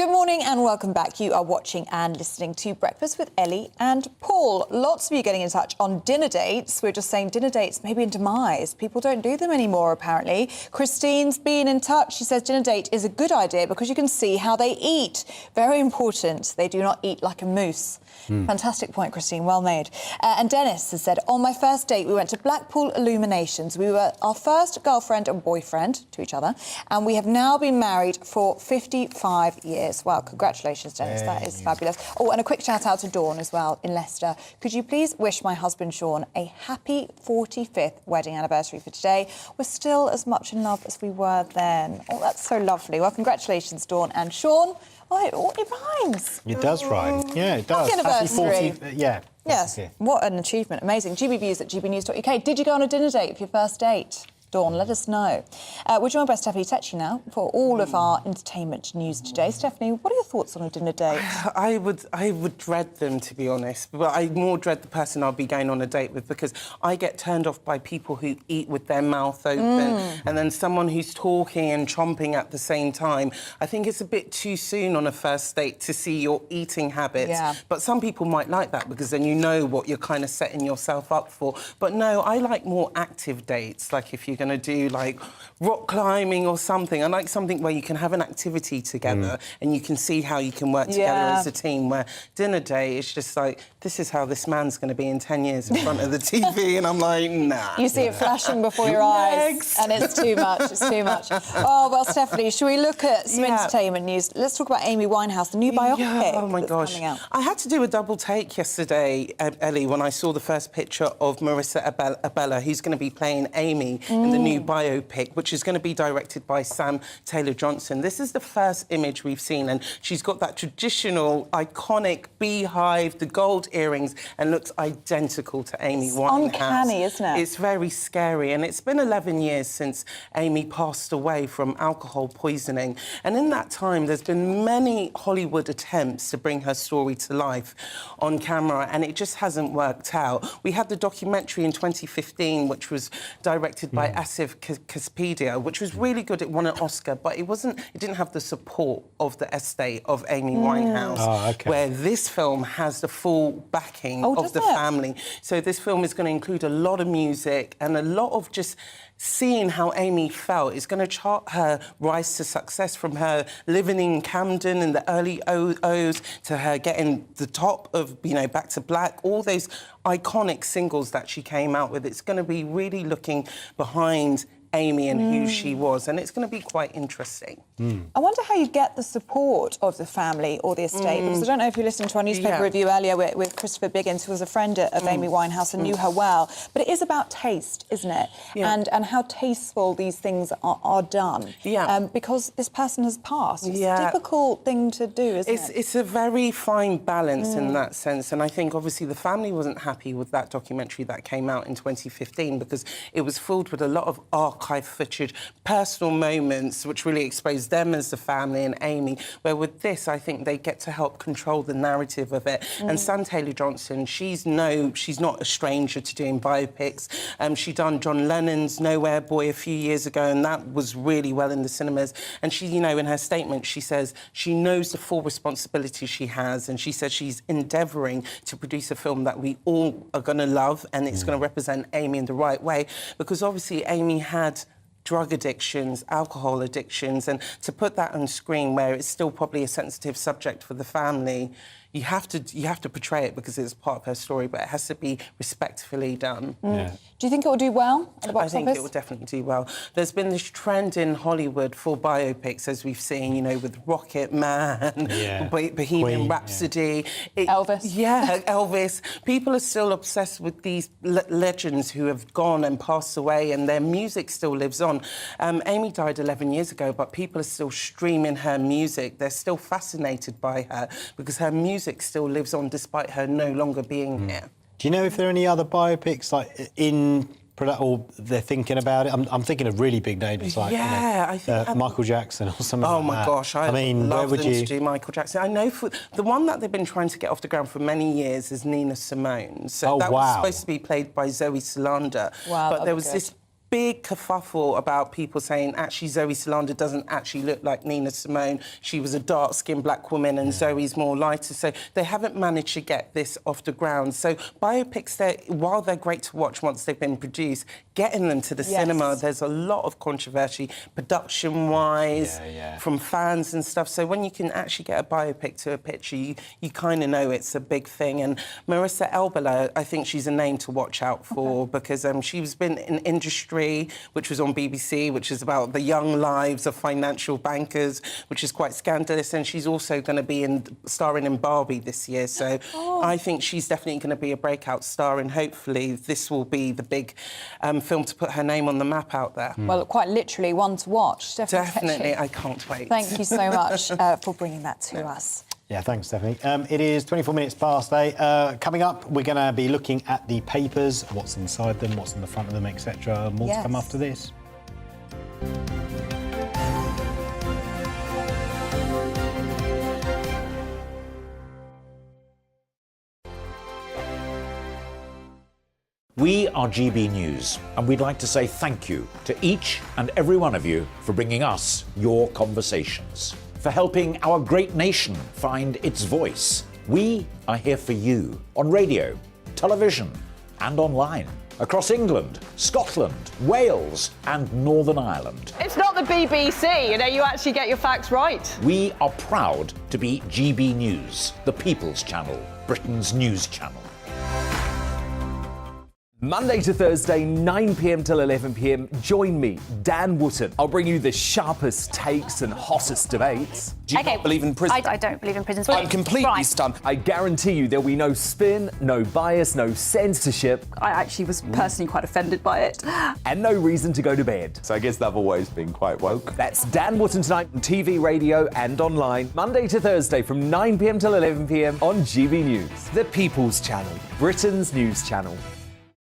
Good morning and welcome back. You are watching and listening to Breakfast with Ellie and Paul. Lots of you getting in touch on dinner dates. We're just saying dinner dates maybe in demise. People don't do them anymore, apparently. Christine's been in touch. She says dinner date is a good idea because you can see how they eat. Very important. They do not eat like a moose. Fantastic point, Christine. Well made. And Dennis has said, on my first date, we went to Blackpool Illuminations. We were our first girlfriend and boyfriend to each other, and we have now been married for 55 years. Wow, congratulations, Dennis. That is fabulous. Oh, and a quick shout out to Dawn as well in Leicester. Could you please wish my husband, Sean, a happy 45th wedding anniversary for today? We're still as much in love as we were then. Oh, that's so lovely. Well, congratulations, Dawn and Sean. Oh, it rhymes. It does rhyme. Yeah, it does. Happy anniversary. Happy 40, yeah. Yes. What an achievement. Amazing. GBNews@gbnews.uk. Did you go on a dinner date with your first date? Dawn, let us know. We're joined by Stephanie Tetchy now for all of our entertainment news today. Stephanie, what are your thoughts on a dinner date? I would dread them, to be honest, but I more dread the person I'll be going on a date with because I get turned off by people who eat with their mouth open and then someone who's talking and chomping at the same time. I think it's a bit too soon on a first date to see your eating habits. Yeah. But some people might like that because then you know what you're kind of setting yourself up for. But no, I like more active dates, like if you're going to do like rock climbing or something. I like something where you can have an activity together and you can see how you can work together as a team, where dinner day is just like, this is how this man's going to be in 10 years in front of the TV and I'm like, nah. You see it flashing before your eyes and it's too much, it's too much. Oh, well, Stephanie, should we look at some entertainment news? Let's talk about Amy Winehouse, the new biopic oh my gosh. coming out. I had to do a double take yesterday, Ellie, when I saw the first picture of Marissa Abella, who's going to be playing Amy in the new biopic, which is going to be directed by Sam Taylor-Johnson. This is the first image we've seen, and she's got that traditional, iconic beehive, the gold earrings, and looks identical to Amy Winehouse. Uncanny, isn't it? It's very scary, and it's been 11 years since Amy passed away from alcohol poisoning. And in that time, there's been many Hollywood attempts to bring her story to life on camera, and it just hasn't worked out. We had the documentary in 2015, which was directed by Asif Kaspia, which was really good. It won an Oscar, but it didn't have the support of the estate of Amy Winehouse, where this film has the full backing of the family. So this film is going to include a lot of music and a lot of just seeing how Amy felt. It's going to chart her rise to success from her living in Camden in the early O's to her getting the top of, you know, Back to Black, all those iconic singles that she came out with. It's going to be really looking behind Amy and who she was, and it's going to be quite interesting. I wonder how you get the support of the family or the estate, because I don't know if you listened to our newspaper review earlier with Christopher Biggins, who was a friend of Amy Winehouse and knew her well, but it is about taste, isn't it? And how tasteful these things are done. Because this person has passed. It's a difficult thing to do, isn't it? It's a very fine balance in that sense, and I think obviously the family wasn't happy with that documentary that came out in 2015 because it was filled with a lot of archive footage, personal moments which really exposed them as the family and Amy, where with this I think they get to help control the narrative of it. And Sam Taylor-Johnson, she's not a stranger to doing biopics. She done John Lennon's Nowhere Boy a few years ago, and that was really well in the cinemas. And she, you know, in her statement, she says she knows the full responsibility she has, and she says she's endeavouring to produce a film that we all are going to love, and it's going to represent Amy in the right way, because obviously Amy had drug addictions, alcohol addictions, and to put that on screen where it's still probably a sensitive subject for the family, you have to portray it because it's part of her story, but it has to be respectfully done. Do you think it will do well at the box office? I think it will definitely do well. There's been this trend in Hollywood for biopics, as we've seen, you know, with Rocket Man, Bohemian Rhapsody. Elvis. Yeah, Elvis. People are still obsessed with these legends who have gone and passed away, and their music still lives on. Amy died 11 years ago, but people are still streaming her music. They're still fascinated by her because her music still lives on despite her no longer being here. Do you know if there are any other biopics like in production, or they're thinking about it? I'm thinking of really big names like I think Michael Jackson or something. Oh like my that. gosh, I mean, love where would them you to do Michael Jackson. I know for the one that they've been trying to get off the ground for many years is Nina Simone. So that was supposed to be played by Zoe Saldana. Wow, but there was this big kerfuffle about people saying actually Zoe Saldana doesn't actually look like Nina Simone. She was a dark-skinned black woman and Zoe's more lighter. So they haven't managed to get this off the ground. So biopics, while they're great to watch once they've been produced, getting them to the cinema, there's a lot of controversy, production-wise, from fans and stuff. So when you can actually get a biopic to a picture, you kind of know it's a big thing. And Marissa Elbala, I think she's a name to watch out for because she's been in Industry, which was on BBC, which is about the young lives of financial bankers, which is quite scandalous. And she's also going to be starring in Barbie this year. So I think she's definitely going to be a breakout star, and hopefully this will be the big film to put her name on the map out there. Well, quite literally one to watch. Definitely, I can't wait. Thank you so much for bringing that to us. Yeah, thanks, Stephanie. It is 24 minutes past 8. Coming up, we're going to be looking at the papers, what's inside them, what's in the front of them, etc. More to come after this. We are GB News, and we'd like to say thank you to each and every one of you for bringing us your conversations, for helping our great nation find its voice. We are here for you on radio, television, and online, across England, Scotland, Wales, and Northern Ireland. It's not the BBC, you actually get your facts right. We are proud to be GB News, the People's Channel, Britain's news channel. Monday to Thursday, 9 p.m. till 11 p.m. Join me, Dan Wootton. I'll bring you the sharpest takes and hottest debates. Do you not believe in prisons? I don't believe in prisons. I'm completely stunned. I guarantee you there'll be no spin, no bias, no censorship. I actually was personally quite offended by it. And no reason to go to bed. So I guess they've always been quite woke. That's Dan Wootton tonight on TV, radio and online. Monday to Thursday from 9 p.m. till 11 p.m. on GB News. The People's Channel, Britain's news channel.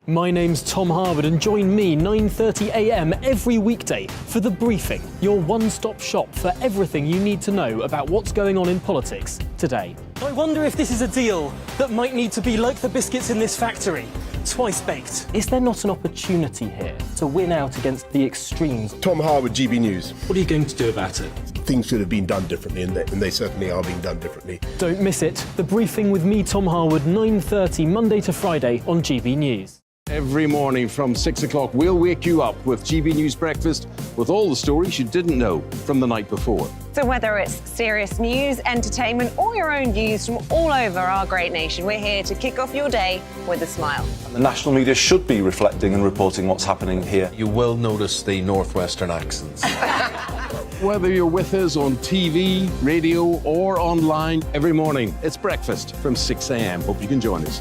My name's Tom Harwood, and join me 9:30 a.m. every weekday for The Briefing, your one-stop shop for everything you need to know about what's going on in politics today. I wonder if this is a deal that might need to be like the biscuits in this factory, twice baked. Is there not an opportunity here to win out against the extremes? Tom Harwood, GB News. What are you going to do about it? Things should have been done differently, and they certainly are being done differently. Don't miss it. The Briefing with me, Tom Harwood, 9:30 Monday to Friday on GB News. Every morning from 6 o'clock, we'll wake you up with GB News Breakfast with all the stories you didn't know from the night before. So whether it's serious news, entertainment, or your own news from all over our great nation, we're here to kick off your day with a smile. The national media should be reflecting and reporting what's happening here. You will notice the northwestern accents. Whether you're with us on TV, radio, or online, every morning, it's breakfast from 6 a.m. Hope you can join us.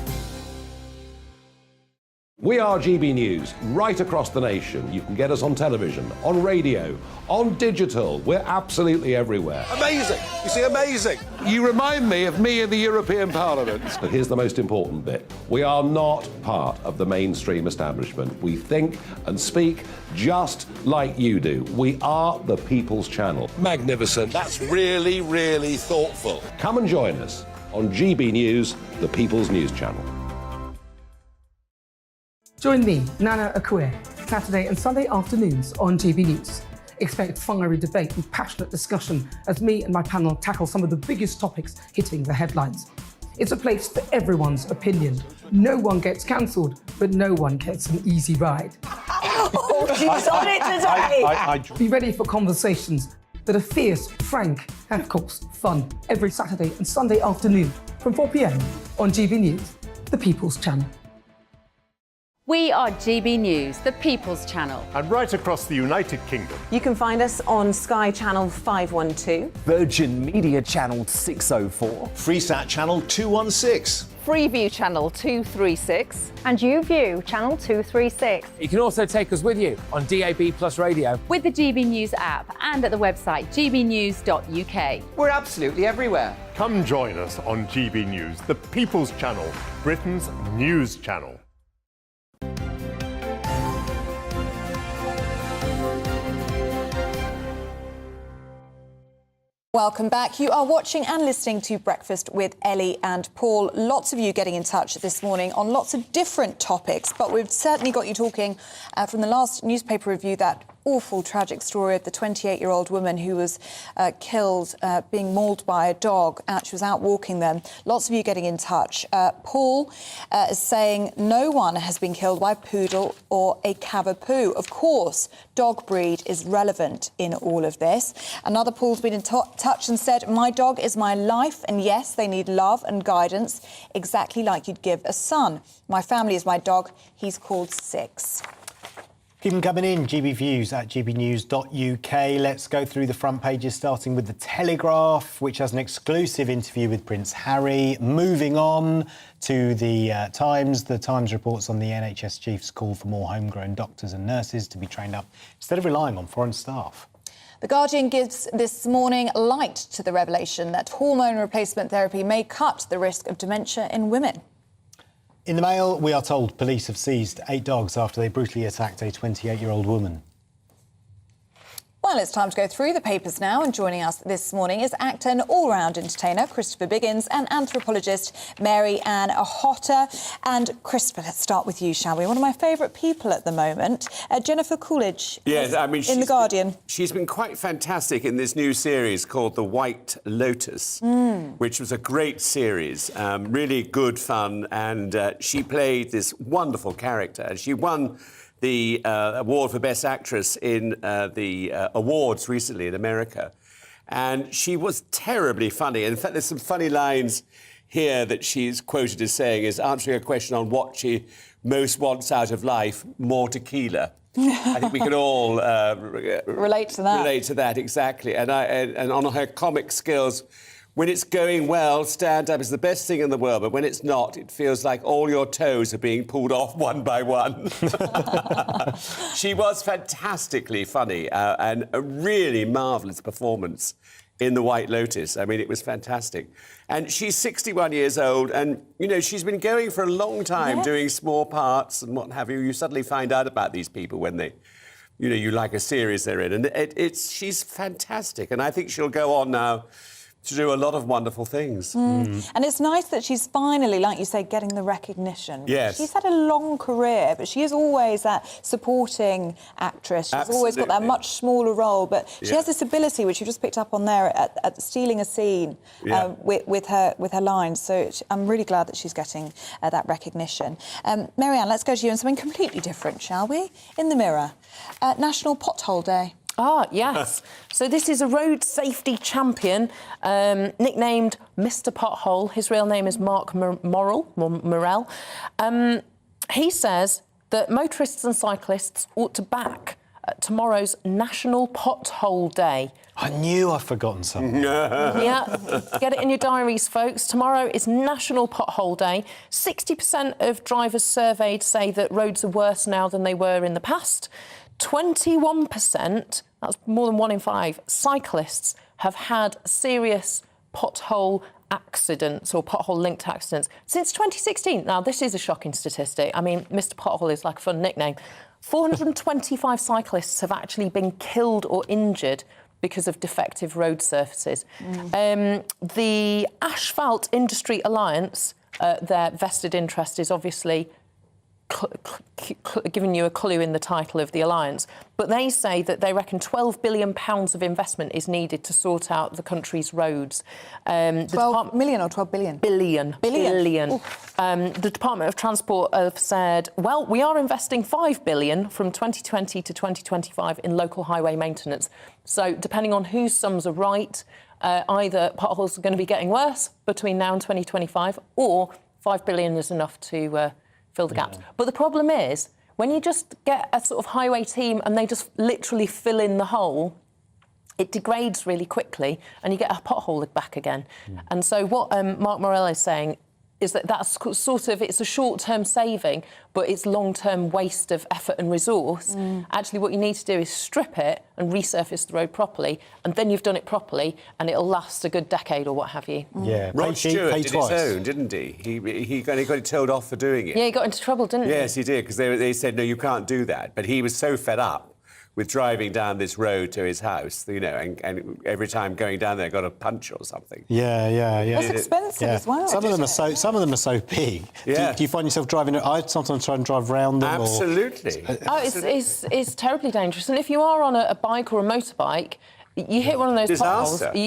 We are GB News, right across the nation. You can get us on television, on radio, on digital. We're absolutely everywhere. Amazing! You see, amazing! You remind me of me in the European Parliament. But here's the most important bit. We are not part of the mainstream establishment. We think and speak just like you do. We are the People's Channel. Magnificent. That's really, really thoughtful. Come and join us on GB News, the People's News Channel. Join me, Nana Akue, Saturday and Sunday afternoons on GB News. Expect fiery debate and passionate discussion as me and my panel tackle some of the biggest topics hitting the headlines. It's a place for everyone's opinion. No one gets cancelled, but no one gets an easy ride. Oh, she's on it today! Be ready for conversations that are fierce, frank, and of course, fun. Every Saturday and Sunday afternoon from 4 p.m. on GB News, the People's Channel. We are GB News, the People's Channel. And right across the United Kingdom. You can find us on Sky Channel 512, Virgin Media Channel 604, Freesat Channel 216. Freeview Channel 236. And YouView Channel 236. You can also take us with you on DAB Plus Radio. With the GB News app and at the website gbnews.uk. We're absolutely everywhere. Come join us on GB News, the People's Channel, Britain's news channel. Welcome back. You are watching and listening to Breakfast with Ellie and Paul. Lots of you getting in touch this morning on lots of different topics, but we've certainly got you talking from the last newspaper review, that awful, tragic story of the 28-year-old woman who was killed being mauled by a dog. She was out walking then. Lots of you getting in touch. Paul is saying no one has been killed by a poodle or a cavapoo. Of course, dog breed is relevant in all of this. Another Paul's been in touch and said, my dog is my life, and yes, they need love and guidance, exactly like you'd give a son. My family is my dog. He's called Six. Keep them coming in, GBviews at gbnews.uk. Let's go through the front pages, starting with The Telegraph, which has an exclusive interview with Prince Harry. Moving on to the Times reports on the NHS chief's call for more homegrown doctors and nurses to be trained up instead of relying on foreign staff. The Guardian gives this morning light to the revelation that hormone replacement therapy may cut the risk of dementia in women. In the Mail, we are told police have seized 8 dogs after they brutally attacked a 28-year-old woman. Well, it's time to go through the papers now, and joining us this morning is actor and all-round entertainer Christopher Biggins and anthropologist Mary Ann Ahotta. And Christopher, let's start with you, shall we? One of my favourite people at the moment, Jennifer Coolidge. Yes, I mean, in The Guardian. She's been quite fantastic in this new series called The White Lotus, which was a great series, really good fun, and she played this wonderful character, and she won the award for Best Actress in the awards recently in America. And she was terribly funny. In fact, there's some funny lines here that she's quoted as saying, is answering a question on what she most wants out of life, more tequila. I think we can all relate to that. Relate to that, exactly. And on her comic skills, when it's going well, stand-up is the best thing in the world, but when it's not, it feels like all your toes are being pulled off one by one. She was fantastically funny and a really marvellous performance in The White Lotus. I mean, it was fantastic. And she's 61 years old, and, you know, she's been going for a long time, doing small parts and what have you. You suddenly find out about these people when they, you know, you like a series they're in. And she's fantastic, and I think she'll go on now to do a lot of wonderful things. And it's nice that she's finally, like you say, getting the recognition. Yes. She's had a long career, but she is always that supporting actress. She's always got that much smaller role, but she has this ability, which you just picked up on there, at stealing a scene with her lines. So I'm really glad that she's getting that recognition. Marianne, let's go to you on something completely different, shall we? In the Mirror, National Pothole Day. Ah, yes. So this is a road safety champion, nicknamed Mr. Pothole. His real name is Mark Morell. He says that motorists and cyclists ought to back tomorrow's National Pothole Day. I knew I'd forgotten something. Yeah, get it in your diaries, folks. Tomorrow is National Pothole Day. 60% of drivers surveyed say that roads are worse now than they were in the past. 21%, that's more than 1 in 5, cyclists have had serious pothole accidents or pothole-linked accidents since 2016. Now, this is a shocking statistic. I mean, Mr. Pothole is like a fun nickname. 425 cyclists have actually been killed or injured because of defective road surfaces. The Asphalt Industry Alliance, their vested interest is obviously giving you a clue in the title of the alliance, but they say that they reckon £12 billion of investment is needed to sort out the country's roads. 12 million or 12 billion? Billion. The Department of Transport have said, well, we are investing £5 billion from 2020 to 2025 in local highway maintenance. So depending on whose sums are right, either potholes are going to be getting worse between now and 2025, or £5 billion is enough to fill the gaps. But the problem is, when you just get a sort of highway team and they just literally fill in the hole, it degrades really quickly and you get a pothole back again. And so what Mark Morell is saying is that that's sort of, it's a short-term saving, but it's long-term waste of effort and resource. Actually, what you need to do is strip it and resurface the road properly, and then you've done it properly, and it'll last a good decade or what have you. Yeah, Rod Stewart did his own, didn't he? He got it told off for doing it. Yeah, he got into trouble, didn't he? Yes, he did, because they said, no, you can't do that. But he was so fed up with driving down this road to his house, you know, and every time going down there, got a punch or something. Yeah. That's expensive as well. Some of them are so big. Yeah. Do you find yourself driving? I sometimes try and drive round them. Absolutely. It's terribly dangerous. And if you are on a bike or a motorbike, you hit one of those Disaster. potholes,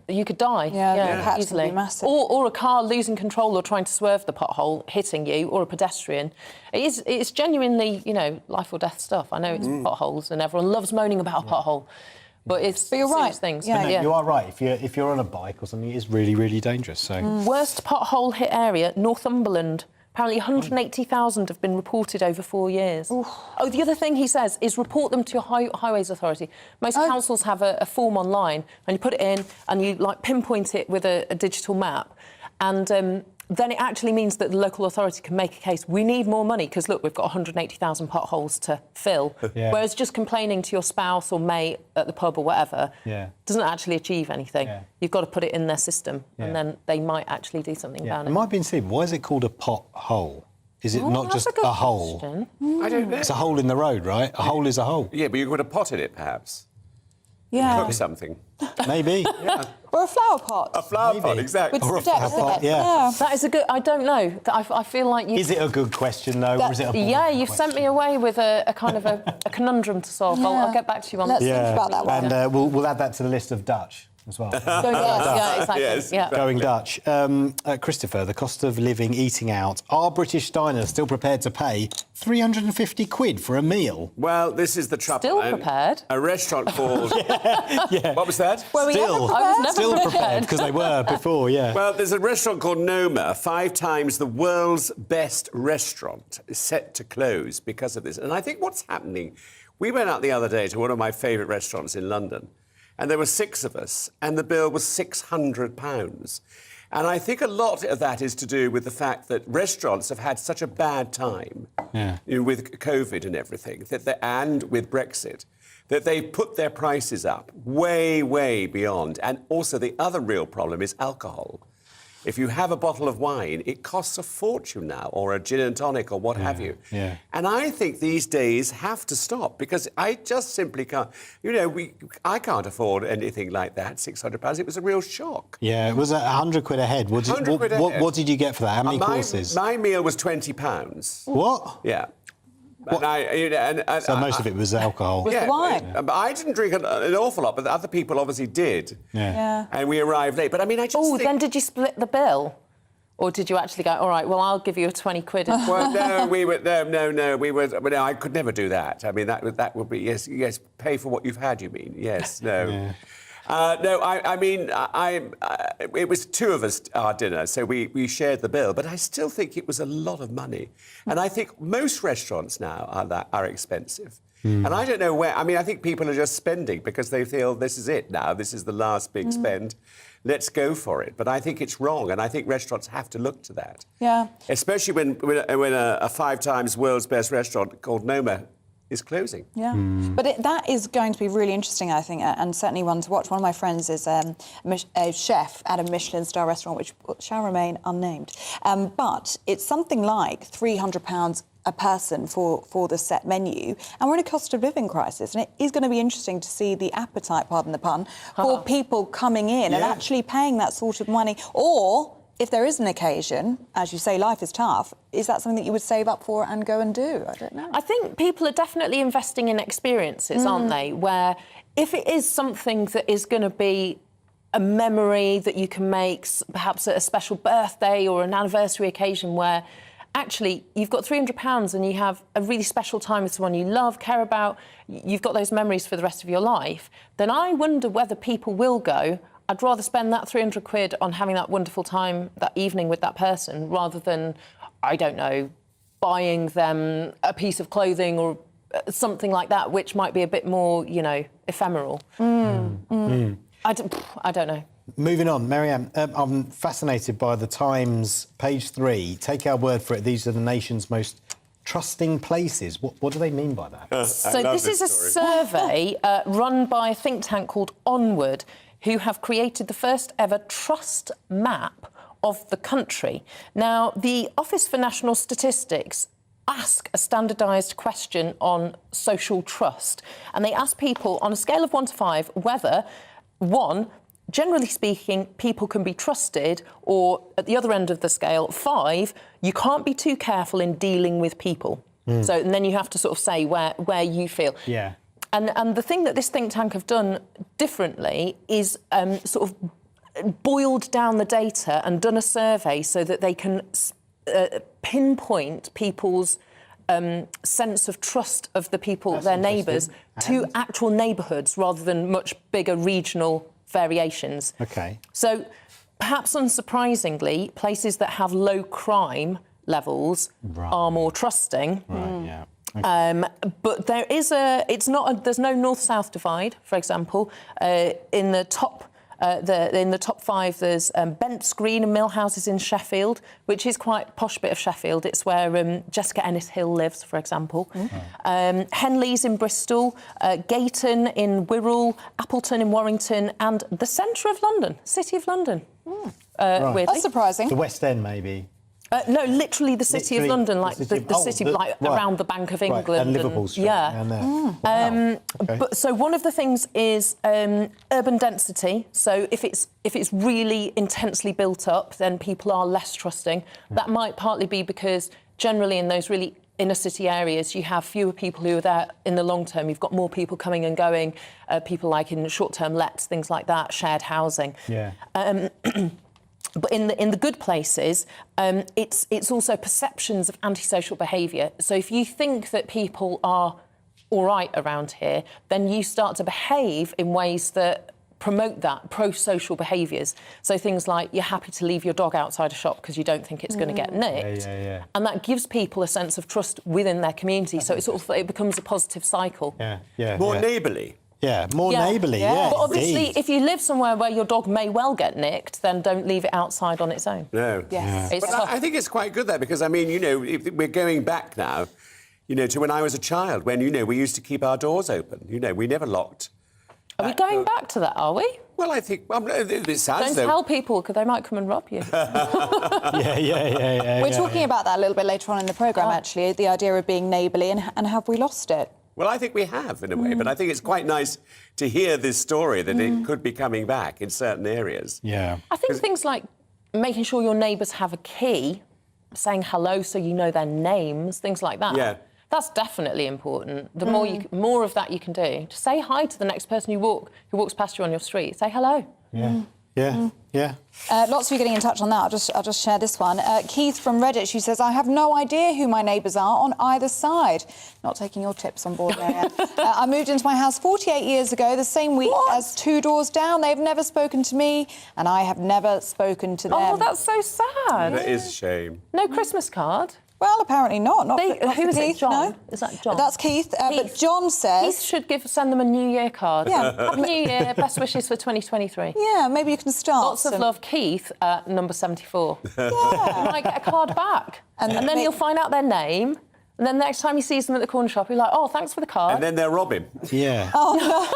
you could die. Yeah, easily. Be massive. Or a car losing control or trying to swerve the pothole, hitting you, or a pedestrian. It's genuinely, you know, life or death stuff. I know it's potholes, and everyone loves moaning about a pothole, but you're right. Things. Yeah, you are right. If you're on a bike or something, it is really, really dangerous. So worst pothole hit area, Northumberland. Apparently 180,000 have been reported over 4 years. Oof. Oh, the other thing he says is report them to your highways authority. Most councils have a form online, and you put it in and you like pinpoint it with a digital map, and then it actually means that the local authority can make a case. We need more money because, look, we've got 180,000 potholes to fill. Yeah. Whereas just complaining to your spouse or mate at the pub or whatever doesn't actually achieve anything. Yeah. You've got to put it in their system, and then they might actually do something about it. It might be insane. Why is it called a pothole? Is it not just a hole? I don't know. It's a hole in the road, right? A hole is a hole. Yeah, but you could put a pot in it, perhaps. Yeah. Cook something. Maybe. Or a flower pot. A flower pot, exactly. With Or a steps flower pot, in it. yeah. That is a good... I don't know. I feel like you... Is it a good question, though, or is it a boring you've sent me away with a kind of a conundrum to solve. Yeah. I'll get back to you on Let's that. think about that one. And we'll add that to the list of Dutch as well. Exactly. Yes, yeah. Going Dutch. Christopher, the cost of living, eating out. Are British diners still prepared to pay 350 quid for a meal? Well, this is the trouble. Still prepared? A restaurant called... What was that? Still prepared, because they were before, yeah. Well, there's a restaurant called Noma, 5 times the world's best restaurant, is set to close because of this. And I think what's happening... We went out the other day to one of my favourite restaurants in London, and there were 6 of us, and the bill was £600. And I think a lot of that is to do with the fact that restaurants have had such a bad time with COVID and everything, and with Brexit, that they've put their prices up way, way beyond. And also the other real problem is alcohol. If you have a bottle of wine, it costs a fortune now, or a gin and tonic, or what have you. Yeah. And I think these days have to stop, because I just simply can't... You know, I can't afford anything like that, £600. It was a real shock. Yeah, it was 100 quid a head. What did you get for that? How many courses? My meal was £20. What? Yeah. So most of it was alcohol. Was the wine? I didn't drink an awful lot, but other people obviously did. Yeah. And we arrived late. But I mean, I just think... then did you split the bill? Or did you actually go, all right, well, I'll give you a 20 quid? Well, no, we were... No, we were... Well, no, I could never do that. I mean, that would be... Yes, pay for what you've had, you mean? Yes, no. Yeah. No, I mean, it was 2 of us, our dinner, so we shared the bill, but I still think it was a lot of money. And I think most restaurants now are expensive. And I don't know where... I mean, I think people are just spending because they feel this is it now, this is the last big spend, let's go for it. But I think it's wrong, and I think restaurants have to look to that. Yeah. Especially when a 5 times world's best restaurant called Noma is closing. Yeah, but that is going to be really interesting, I think, and certainly one to watch. One of my friends is a chef at a Michelin-star restaurant, which shall remain unnamed. But it's something like £300 a person for the set menu, and we're in a cost of living crisis, and it is going to be interesting to see the appetite, pardon the pun, for people coming in and actually paying that sort of money, or... If there is an occasion, as you say, life is tough, is that something that you would save up for and go and do? I don't know. I think people are definitely investing in experiences, aren't they? Where if it is something that is going to be a memory that you can make, perhaps at a special birthday or an anniversary occasion where actually you've got £300 and you have a really special time with someone you love, care about, you've got those memories for the rest of your life, then I wonder whether people will go, I'd rather spend that 300 quid on having that wonderful time that evening with that person rather than, I don't know, buying them a piece of clothing or something like that, which might be a bit more, you know, ephemeral. I don't know. Moving on, Marianne, I'm fascinated by the Times, page 3. Take our word for it, these are the nation's most trusting places. What do they mean by that? So this is a survey run by a think tank called Onward, who have created the first ever trust map of the country. Now, the Office for National Statistics ask a standardised question on social trust. And they ask people on a scale of 1 to 5 whether, 1, generally speaking, people can be trusted, or at the other end of the scale, 5, you can't be too careful in dealing with people. So, and then you have to sort of say where you feel. Yeah. And the thing that this think tank have done differently is sort of boiled down the data and done a survey so that they can pinpoint people's sense of trust of the people, their neighbours, to actual neighbourhoods rather than much bigger regional variations. OK. So, perhaps unsurprisingly, places that have low crime levels are more trusting. Right, yeah. Okay. But there is there's no north-south divide, for example. In the top 5, there's Bents Green and Mill Houses in Sheffield, which is quite a posh bit of Sheffield. It's where Jessica Ennis-Hill lives, for example. Henleys in Bristol, Gayton in Wirral, Appleton in Warrington, and the centre of London, City of London. Weirdly. That's surprising. The West End, maybe. No, literally the City of London, like the city, like around the Bank of England. And Liverpool Street. Yeah. Wow. Okay. But so one of the things is urban density. So if it's really intensely built up, then people are less trusting. That might partly be because generally in those really inner city areas, you have fewer people who are there in the long term. You've got more people coming and going, people like in short-term lets, things like that, shared housing. Yeah. But in the good places, it's also perceptions of antisocial behaviour. So if you think that people are all right around here, then you start to behave in ways that promote that, pro-social behaviours. So things like you're happy to leave your dog outside a shop because you don't think it's going to get nicked. Yeah. And that gives people a sense of trust within their community. So it becomes a positive cycle. Yeah. More neighbourly. Yeah, more neighbourly, yeah. But obviously, if you live somewhere where your dog may well get nicked, then don't leave it outside on its own. No. Yes. But I think it's quite good there because, I mean, we're going back now, to when I was a child, when, we used to keep our doors open. We never locked. Are we going back to that, are we? Well, I think... it sounds Don't tell people, because they might come and rob you. Yeah. We're talking about that a little bit later on in the programme, actually, the idea of being neighbourly, and have we lost it? Well, I think we have, in a way, but I think it's quite nice to hear this story that it could be coming back in certain areas. Yeah. I think things like making sure your neighbours have a key, saying hello so you know their names, things like that. Yeah. That's definitely important. The more of that you can do. Just say hi to the next person who walks past you on your street. Say hello. Yeah. Lots of you getting in touch on that. I'll just share this one. Keith from Reddit, she says, I have no idea who my neighbours are on either side. Not taking your tips on board, Marianne. I moved into my house 48 years ago, the same week as 2 doors down. They've never spoken to me, and I have never spoken to them. Oh, that's so sad. That is a shame. No Christmas card? Well, apparently not. Who is it, John? No. Is that John? That's Keith. But John says... Keith should send them a New Year card. Yeah. Happy New Year, best wishes for 2023. Yeah, maybe you can start. Lots of love, Keith, number 74. Yeah. You might get a card back. And then you'll find out their name. And then next time he sees them at the corner shop, he'll be like, oh, thanks for the card. And then they'll rob him. Yeah. Oh, no.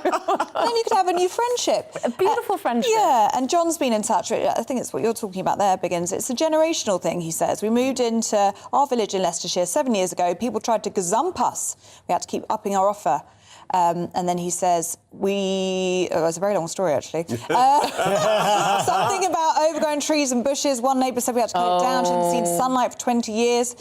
Then you could have a new friendship. A beautiful friendship. Yeah, and John's been in touch. I think it's what you're talking about there, Biggins. It's a generational thing, he says. We moved into our village in Leicestershire 7 years ago. People tried to gazump us. We had to keep upping our offer. And then he says, it's a very long story, actually. Something about overgrown trees and bushes. One neighbour said we had to cut it down. She hadn't seen sunlight for 20 years.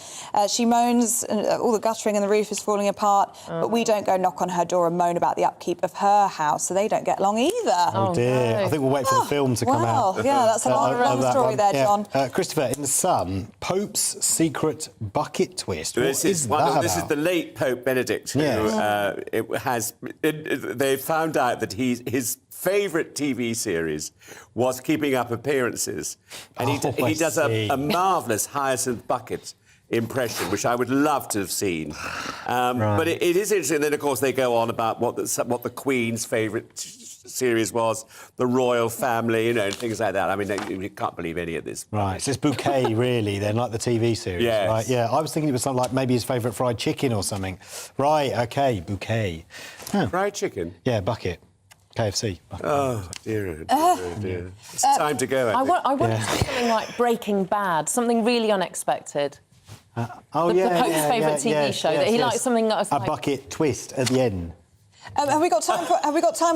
She moans, all the guttering and the roof is falling apart. But we don't go knock on her door and moan about the upkeep of her house, so they don't get along either. Oh, dear. No. I think we'll wait for the film to come out. Yeah, that's a long story there, John. Christopher, in The Sun, Pope's secret bucket twist. This is the late Pope Benedict who they found out that his favourite TV series was Keeping Up Appearances, and he does a marvellous Hyacinth Bucket impression, which I would love to have seen. But it is interesting. Then, of course, they go on about what the Queen's favourite series was, the royal family, and things like that. I mean, you can't believe any of this. Right, so it's Bouquet, really, then, like the TV series, yes. Right? Yeah, I was thinking it was something like maybe his favourite fried chicken or something. Right, OK, Bouquet. Huh. Fried chicken? Yeah, bucket. KFC. Bucket. Oh, dear. It's time to go, I want it to be something like Breaking Bad, something really unexpected. The Pope's favourite TV show. That he likes something that was a bucket twist at the end. Have we got time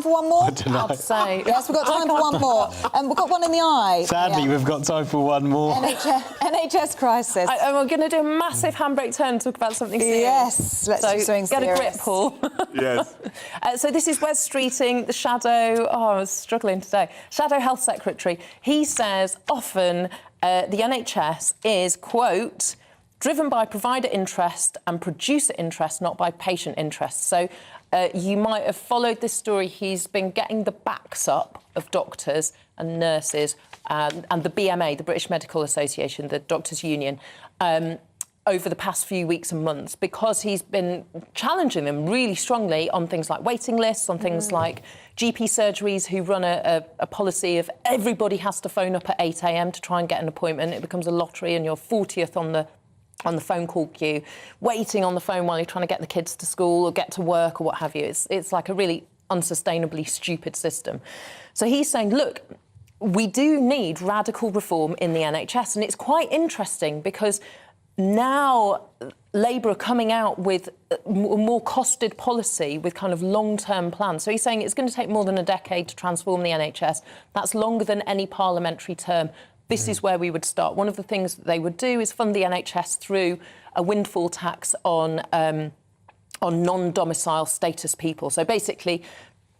for one more? I don't know. I'd say. Yes, we've got time for one more. We've got one in the eye. Sadly, we've got time for one more. NHS crisis. We're going to do a massive handbrake turn and talk about something serious. Yes, let's do something get serious. a grip, Paul. Yes. So this is Wes Streeting, the Shadow... Oh, I was struggling today. Shadow Health Secretary. He says often the NHS is, quote, driven by provider interest and producer interest, not by patient interest. So you might have followed this story. He's been getting the backs up of doctors and nurses and the BMA, the British Medical Association, the Doctors' Union, over the past few weeks and months, because he's been challenging them really strongly on things like waiting lists, on things like GP surgeries who run a policy of everybody has to phone up at 8 a.m. to try and get an appointment. It becomes a lottery and you're 40th on the phone call queue, waiting on the phone while you're trying to get the kids to school or get to work or what have you. It's like a really unsustainably stupid system. So he's saying, look, we do need radical reform in the NHS. And it's quite interesting because now Labour are coming out with a more costed policy with kind of long-term plans. So he's saying it's going to take more than a decade to transform the NHS. That's longer than any parliamentary term. This is where we would start. One of the things that they would do is fund the NHS through a windfall tax on non-domicile status people. So basically,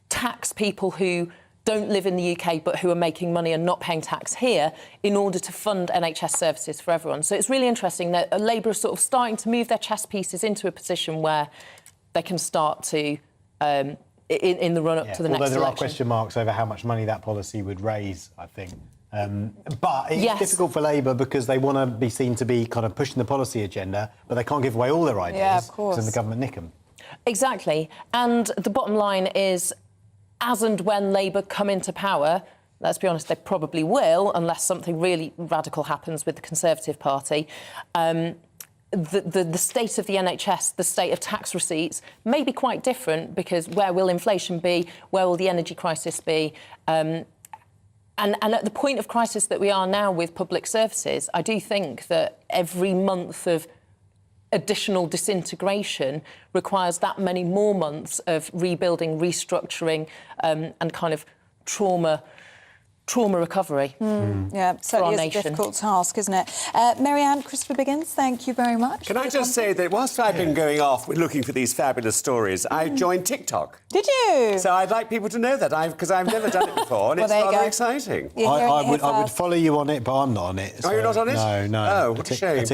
tax people who don't live in the UK but who are making money and not paying tax here in order to fund NHS services for everyone. So it's really interesting that Labour are sort of starting to move their chess pieces into a position where they can start to, in the run-up to the next election. Although there are question marks over how much money that policy would raise, I think. But it's difficult for Labour because they want to be seen to be kind of pushing the policy agenda, but they can't give away all their ideas. Yeah, of course. Because then the government nick them. Exactly. And the bottom line is, as and when Labour come into power, let's be honest, they probably will, unless something really radical happens with the Conservative Party, the state of the NHS, the state of tax receipts, may be quite different because where will inflation be? Where will the energy crisis be? And at the point of crisis that we are now with public services, I do think that every month of additional disintegration requires that many more months of rebuilding, restructuring and kind of trauma recovery. Yeah, certainly is a difficult task, isn't it? Marianne, Christopher Biggins, thank you very much. Can I just say that whilst I've been going off looking for these fabulous stories, I joined TikTok. Did you? So I'd like people to know that, because I've never done it before, and Well, it's there you rather go. exciting. I would follow you on it, but I'm not on it. Oh, you're not on it? No. Oh, what a shame.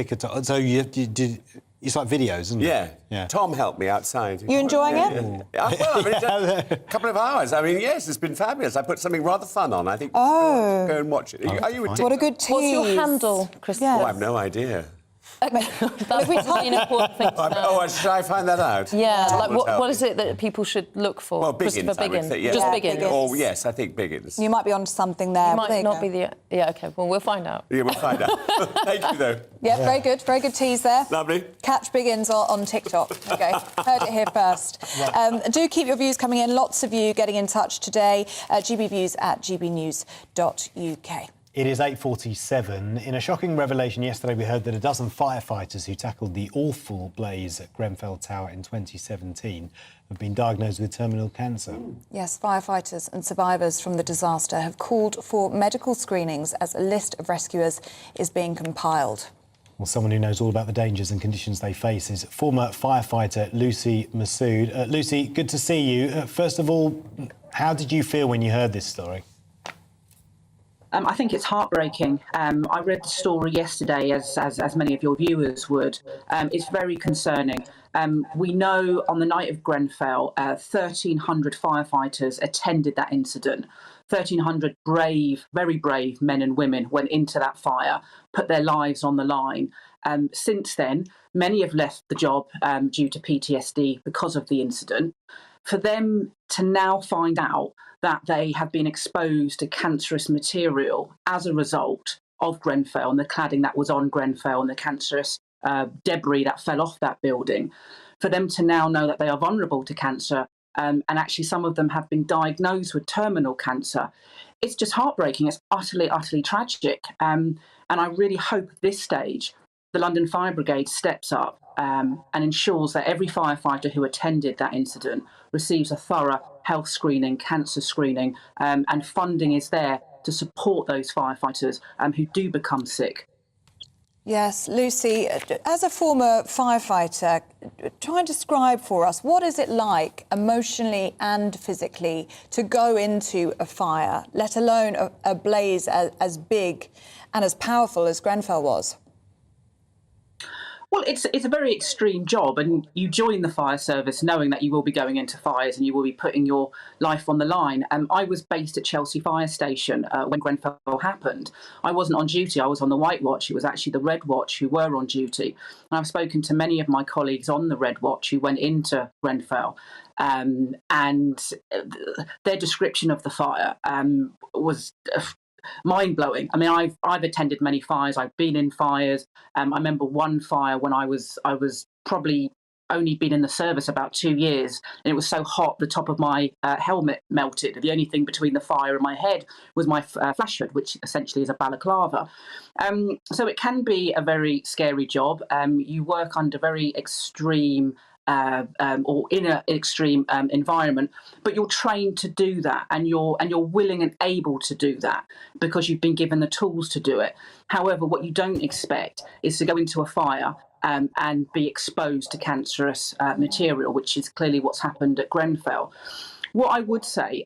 So you did... It's like videos, isn't it? Yeah. Tom helped me outside. You enjoying it? Yeah. Well, I mean, it's a couple of hours. I mean, yes, it's been fabulous. I put something rather fun on. I think go and watch it. Are you a What a good tease. What's your handle, Christopher? Oh, I have no idea. That's really an important thing to know. Should I find that out? Yeah, Tom like will tell what me. is it that people should look for? Well, Christopher Biggins, I would Biggins. say, yeah. Just Yeah, Biggins. Biggins. Oh, yes, I think Biggins. You might be onto something there. You Well, there might you not go. be the... Yeah, OK, well, we'll find out. Yeah, we'll find out. Thank you, though. Yeah, very good tease there. Lovely. Catch Biggins on TikTok. OK, heard it here first. Do keep your views coming in. Lots of you getting in touch today. gbviews@gbnews.uk. It is 8:47. In a shocking revelation yesterday, we heard that a dozen firefighters who tackled the awful blaze at Grenfell Tower in 2017 have been diagnosed with terminal cancer. Yes, firefighters and survivors from the disaster have called for medical screenings as a list of rescuers is being compiled. Well, someone who knows all about the dangers and conditions they face is former firefighter Lucy Massoud. Lucy, good to see you. First of all, how did you feel when you heard this story? I think it's heartbreaking. I read the story yesterday, as many of your viewers would. It's very concerning. We know on the night of Grenfell, 1,300 firefighters attended that incident. 1,300 brave, very brave men and women went into that fire, put their lives on the line. Since then, many have left the job due to PTSD because of the incident. For them to now find out that they have been exposed to cancerous material as a result of Grenfell and the cladding that was on Grenfell and the cancerous debris that fell off that building, for them to now know that they are vulnerable to cancer and actually some of them have been diagnosed with terminal cancer, it's just heartbreaking. It's utterly, utterly tragic. And I really hope at this stage the London Fire Brigade steps up and ensures that every firefighter who attended that incident receives a thorough health screening, cancer screening, and funding is there to support those firefighters who do become sick. Yes, Lucy, as a former firefighter, try and describe for us, what is it like emotionally and physically to go into a fire, let alone a blaze as big and as powerful as Grenfell was? Well, it's a very extreme job, and you join the fire service knowing that you will be going into fires and you will be putting your life on the line. I was based at Chelsea Fire Station when Grenfell happened. I wasn't on duty, I was on the White Watch. It was actually the Red Watch who were on duty. And I've spoken to many of my colleagues on the Red Watch who went into Grenfell, and their description of the fire was mind-blowing. I mean, I've attended many fires. I've been in fires. I remember one fire when I was probably only been in the service about 2 years, and it was so hot the top of my helmet melted. The only thing between the fire and my head was my flash hood, which essentially is a balaclava. So it can be a very scary job. You work under very extreme or in an extreme environment, but you're trained to do that, and you're willing and able to do that because you've been given the tools to do it. However, what you don't expect is to go into a fire and be exposed to cancerous material, which is clearly what's happened at Grenfell. What I would say,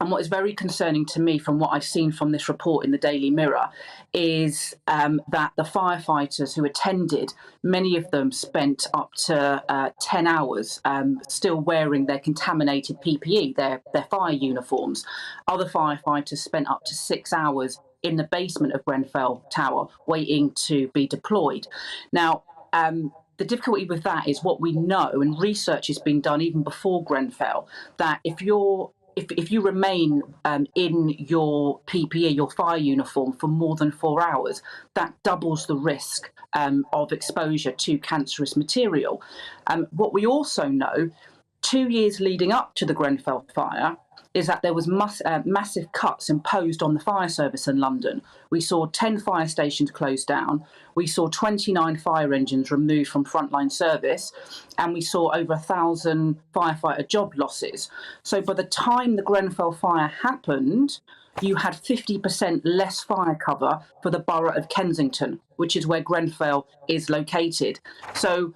and what is very concerning to me from what I've seen from this report in the Daily Mirror, is that the firefighters who attended, many of them spent up to 10 hours still wearing their contaminated PPE, their fire uniforms. Other firefighters spent up to 6 hours in the basement of Grenfell Tower waiting to be deployed. Now, the difficulty with that is what we know, and research has been done even before Grenfell, that if you remain in your PPE, your fire uniform, for more than 4 hours, that doubles the risk of exposure to cancerous material. What we also know, 2 years leading up to the Grenfell fire, is that there was massive cuts imposed on the fire service in London. We saw 10 fire stations closed down. We saw 29 fire engines removed from frontline service, and we saw over 1,000 firefighter job losses. So by the time the Grenfell fire happened, you had 50% less fire cover for the borough of Kensington, which is where Grenfell is located. So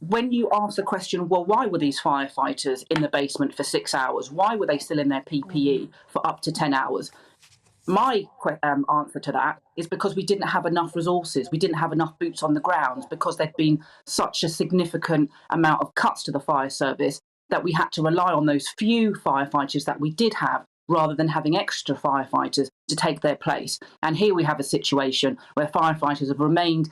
when you ask the question, well, why were these firefighters in the basement for 6 hours? Why were they still in their PPE for up to 10 hours? My answer to that is because we didn't have enough resources. We didn't have enough boots on the ground because there'd been such a significant amount of cuts to the fire service that we had to rely on those few firefighters that we did have, rather than having extra firefighters to take their place. And here we have a situation where firefighters have remained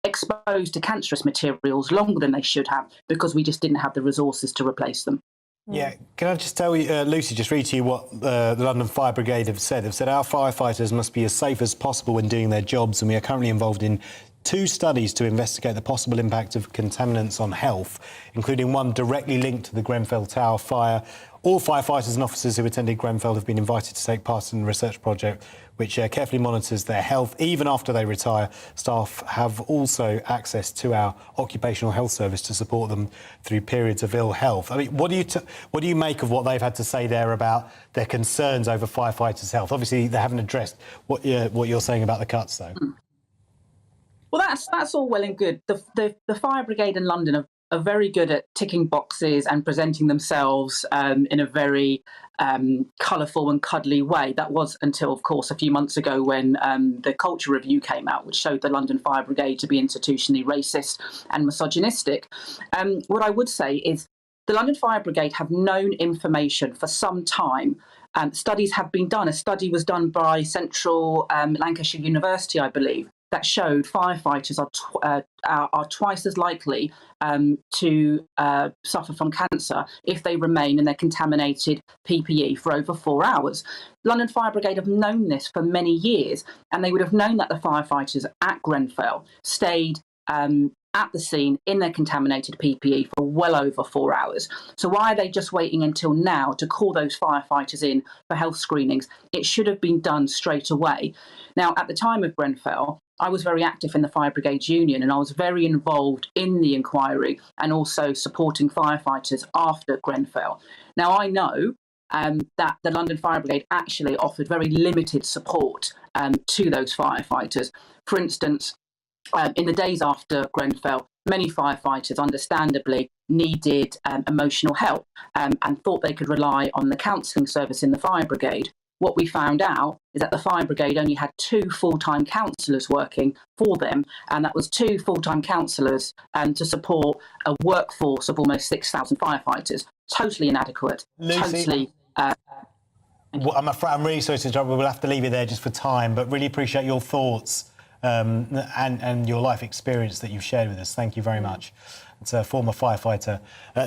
exposed to cancerous materials longer than they should have because we just didn't have the resources to replace them. Yeah, can I just tell you, Lucy, just read to you what the London Fire Brigade have said. They've said our firefighters must be as safe as possible when doing their jobs, and we are currently involved in 2 studies to investigate the possible impact of contaminants on health, including one directly linked to the Grenfell Tower fire. All firefighters and officers who attended Grenfell have been invited to take part in a research project which carefully monitors their health. Even after they retire, staff have also access to our occupational health service to support them through periods of ill health. I mean, what do you make of what they've had to say there about their concerns over firefighters' health? Obviously, they haven't addressed what you're saying about the cuts, though. Well, that's all well and good. The Fire Brigade in London are very good at ticking boxes and presenting themselves in a very colourful and cuddly way. That was until, of course, a few months ago when the Culture Review came out, which showed the London Fire Brigade to be institutionally racist and misogynistic. What I would say is the London Fire Brigade have known information for some time. Studies have been done. A study was done by Central Lancashire University, I believe, that showed firefighters are twice as likely to suffer from cancer if they remain in their contaminated PPE for over 4 hours. London Fire Brigade have known this for many years, and they would have known that the firefighters at Grenfell stayed at the scene in their contaminated PPE for well over 4 hours. So why are they just waiting until now to call those firefighters in for health screenings? It should have been done straight away. Now, at the time of Grenfell, I was very active in the Fire Brigades Union, and I was very involved in the inquiry and also supporting firefighters after Grenfell. Now, I know that the London Fire Brigade actually offered very limited support to those firefighters. For instance, in the days after Grenfell, many firefighters understandably needed emotional help and thought they could rely on the counselling service in the Fire Brigade. What we found out is that the Fire Brigade only had 2 full-time counsellors working for them, and that was 2 full-time counsellors to support a workforce of almost 6,000 firefighters. Totally inadequate. Lucy, totally. I'm really sorry to interrupt, but we'll have to leave it there just for time, but really appreciate your thoughts and your life experience that you've shared with us. Thank you very much. It's a former firefighter,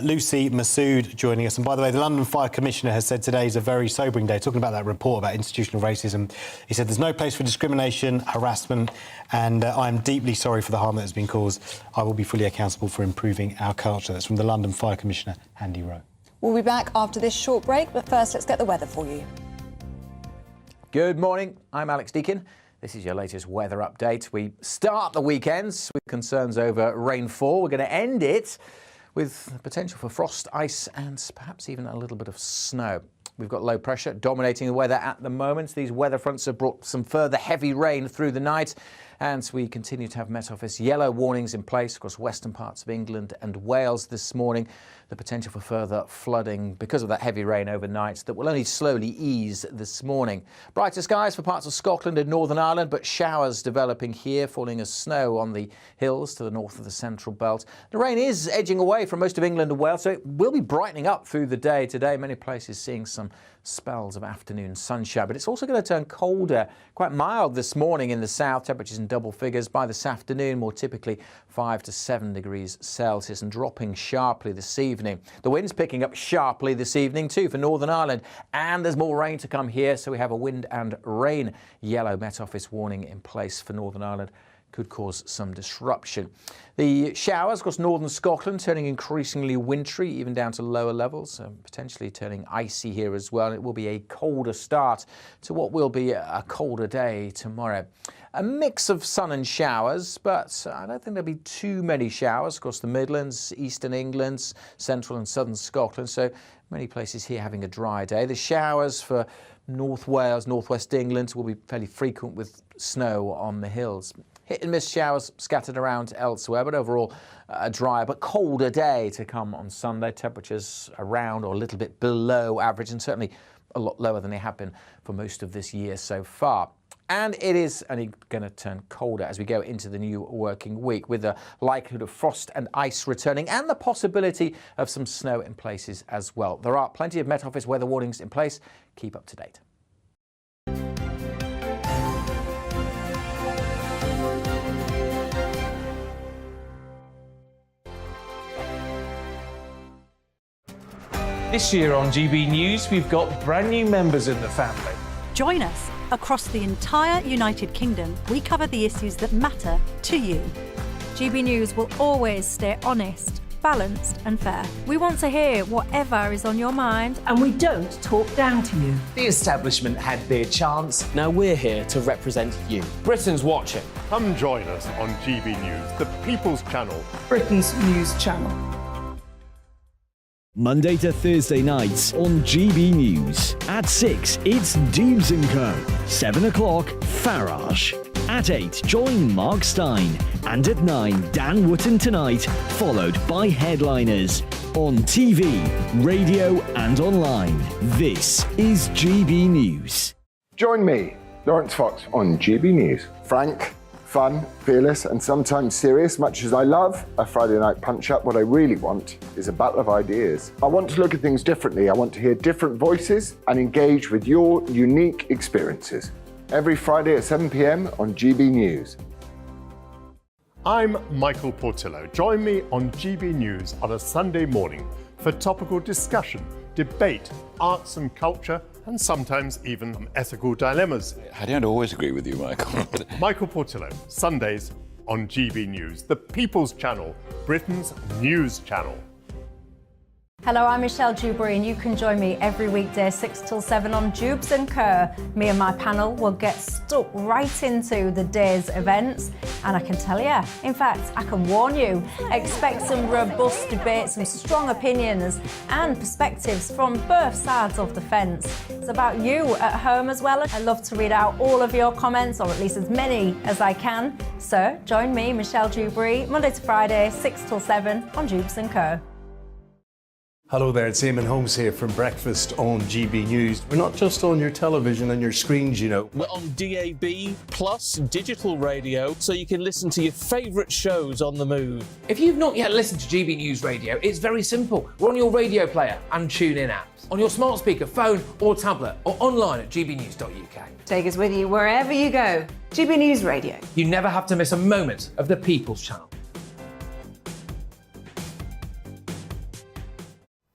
Lucy Massoud, joining us. And by the way, the London Fire Commissioner has said today is a very sobering day, talking about that report about institutional racism. He said there's no place for discrimination, harassment, and I'm deeply sorry for the harm that has been caused. I will be fully accountable for improving our culture. That's from the London Fire Commissioner, Andy Rowe. We'll be back after this short break, but first let's get the weather for you. Good morning, I'm Alex Deakin. This is your latest weather update. We start the weekends with concerns over rainfall. We're going to end it with the potential for frost, ice and perhaps even a little bit of snow. We've got low pressure dominating the weather at the moment. These weather fronts have brought some further heavy rain through the night, and we continue to have Met Office yellow warnings in place across western parts of England and Wales this morning. The potential for further flooding because of that heavy rain overnight that will only slowly ease this morning. Brighter skies for parts of Scotland and Northern Ireland, but showers developing here, falling as snow on the hills to the north of the central belt. The rain is edging away from most of England and Wales, so it will be brightening up through the day today. Many places seeing some spells of afternoon sunshine, but it's also going to turn colder, quite mild this morning in the south, temperatures in double figures. By this afternoon, more typically 5 to 7 degrees Celsius, and dropping sharply this evening. The wind's picking up sharply this evening too for Northern Ireland, and there's more rain to come here, so we have a wind and rain yellow Met Office warning in place for Northern Ireland. Could cause some disruption. The showers across northern Scotland turning increasingly wintry, even down to lower levels, potentially turning icy here as well. It will be a colder start to what will be a colder day tomorrow. A mix of sun and showers, but I don't think there'll be too many showers across the Midlands, eastern England, central and southern Scotland. So many places here having a dry day. The showers for North Wales, northwest England will be fairly frequent with snow on the hills. Hit and miss showers scattered around elsewhere, but overall a drier but colder day to come on Sunday. Temperatures around or a little bit below average, and certainly a lot lower than they have been for most of this year so far. And it is only going to turn colder as we go into the new working week, with the likelihood of frost and ice returning and the possibility of some snow in places as well. There are plenty of Met Office weather warnings in place. Keep up to date. This year on GB News, we've got brand new members in the family. Join us. Across the entire United Kingdom, we cover the issues that matter to you. GB News will always stay honest, balanced and fair. We want to hear whatever is on your mind. And we don't talk down to you. The establishment had their chance. Now we're here to represent you. Britain's watching. Come join us on GB News, the People's Channel. Britain's news channel. Monday to Thursday nights on GB News. At 6, it's Deebs & Co. 7 o'clock, Farage. At 8, join Mark Stein. And at 9, Dan Wootton Tonight, followed by Headliners. On TV, radio and online. This is GB News. Join me, Lawrence Fox, on GB News. Frank, fun, fearless and sometimes serious. Much as I love a Friday night punch-up, what I really want is a battle of ideas. I want to look at things differently. I want to hear different voices and engage with your unique experiences. Every Friday at 7 p.m. on GB News. I'm Michael Portillo. Join me on GB News on a Sunday morning for topical discussion, debate, arts and culture, and sometimes even ethical dilemmas. I don't always agree with you, Michael. Michael Portillo, Sundays on GB News, the People's Channel, Britain's news channel. Hello, I'm Michelle Dewberry, and you can join me every weekday 6 till 7 on Jubes & Co. Me and my panel will get stuck right into the day's events, and I can tell you, in fact, I can warn you, expect some robust debates, some strong opinions and perspectives from both sides of the fence. It's about you at home as well. I love to read out all of your comments, or at least as many as I can. So join me, Michelle Dewberry, Monday to Friday, 6 till 7 on Jubes & Co. Hello there, it's Eamon Holmes here from Breakfast on GB News. We're not just on your television and your screens, you know. We're on DAB plus digital radio, so you can listen to your favourite shows on the move. If you've not yet listened to GB News Radio, it's very simple. We're on your radio player and TuneIn apps, on your smart speaker, phone or tablet, or online at gbnews.uk. Take us with you wherever you go. GB News Radio. You never have to miss a moment of the People's Channel.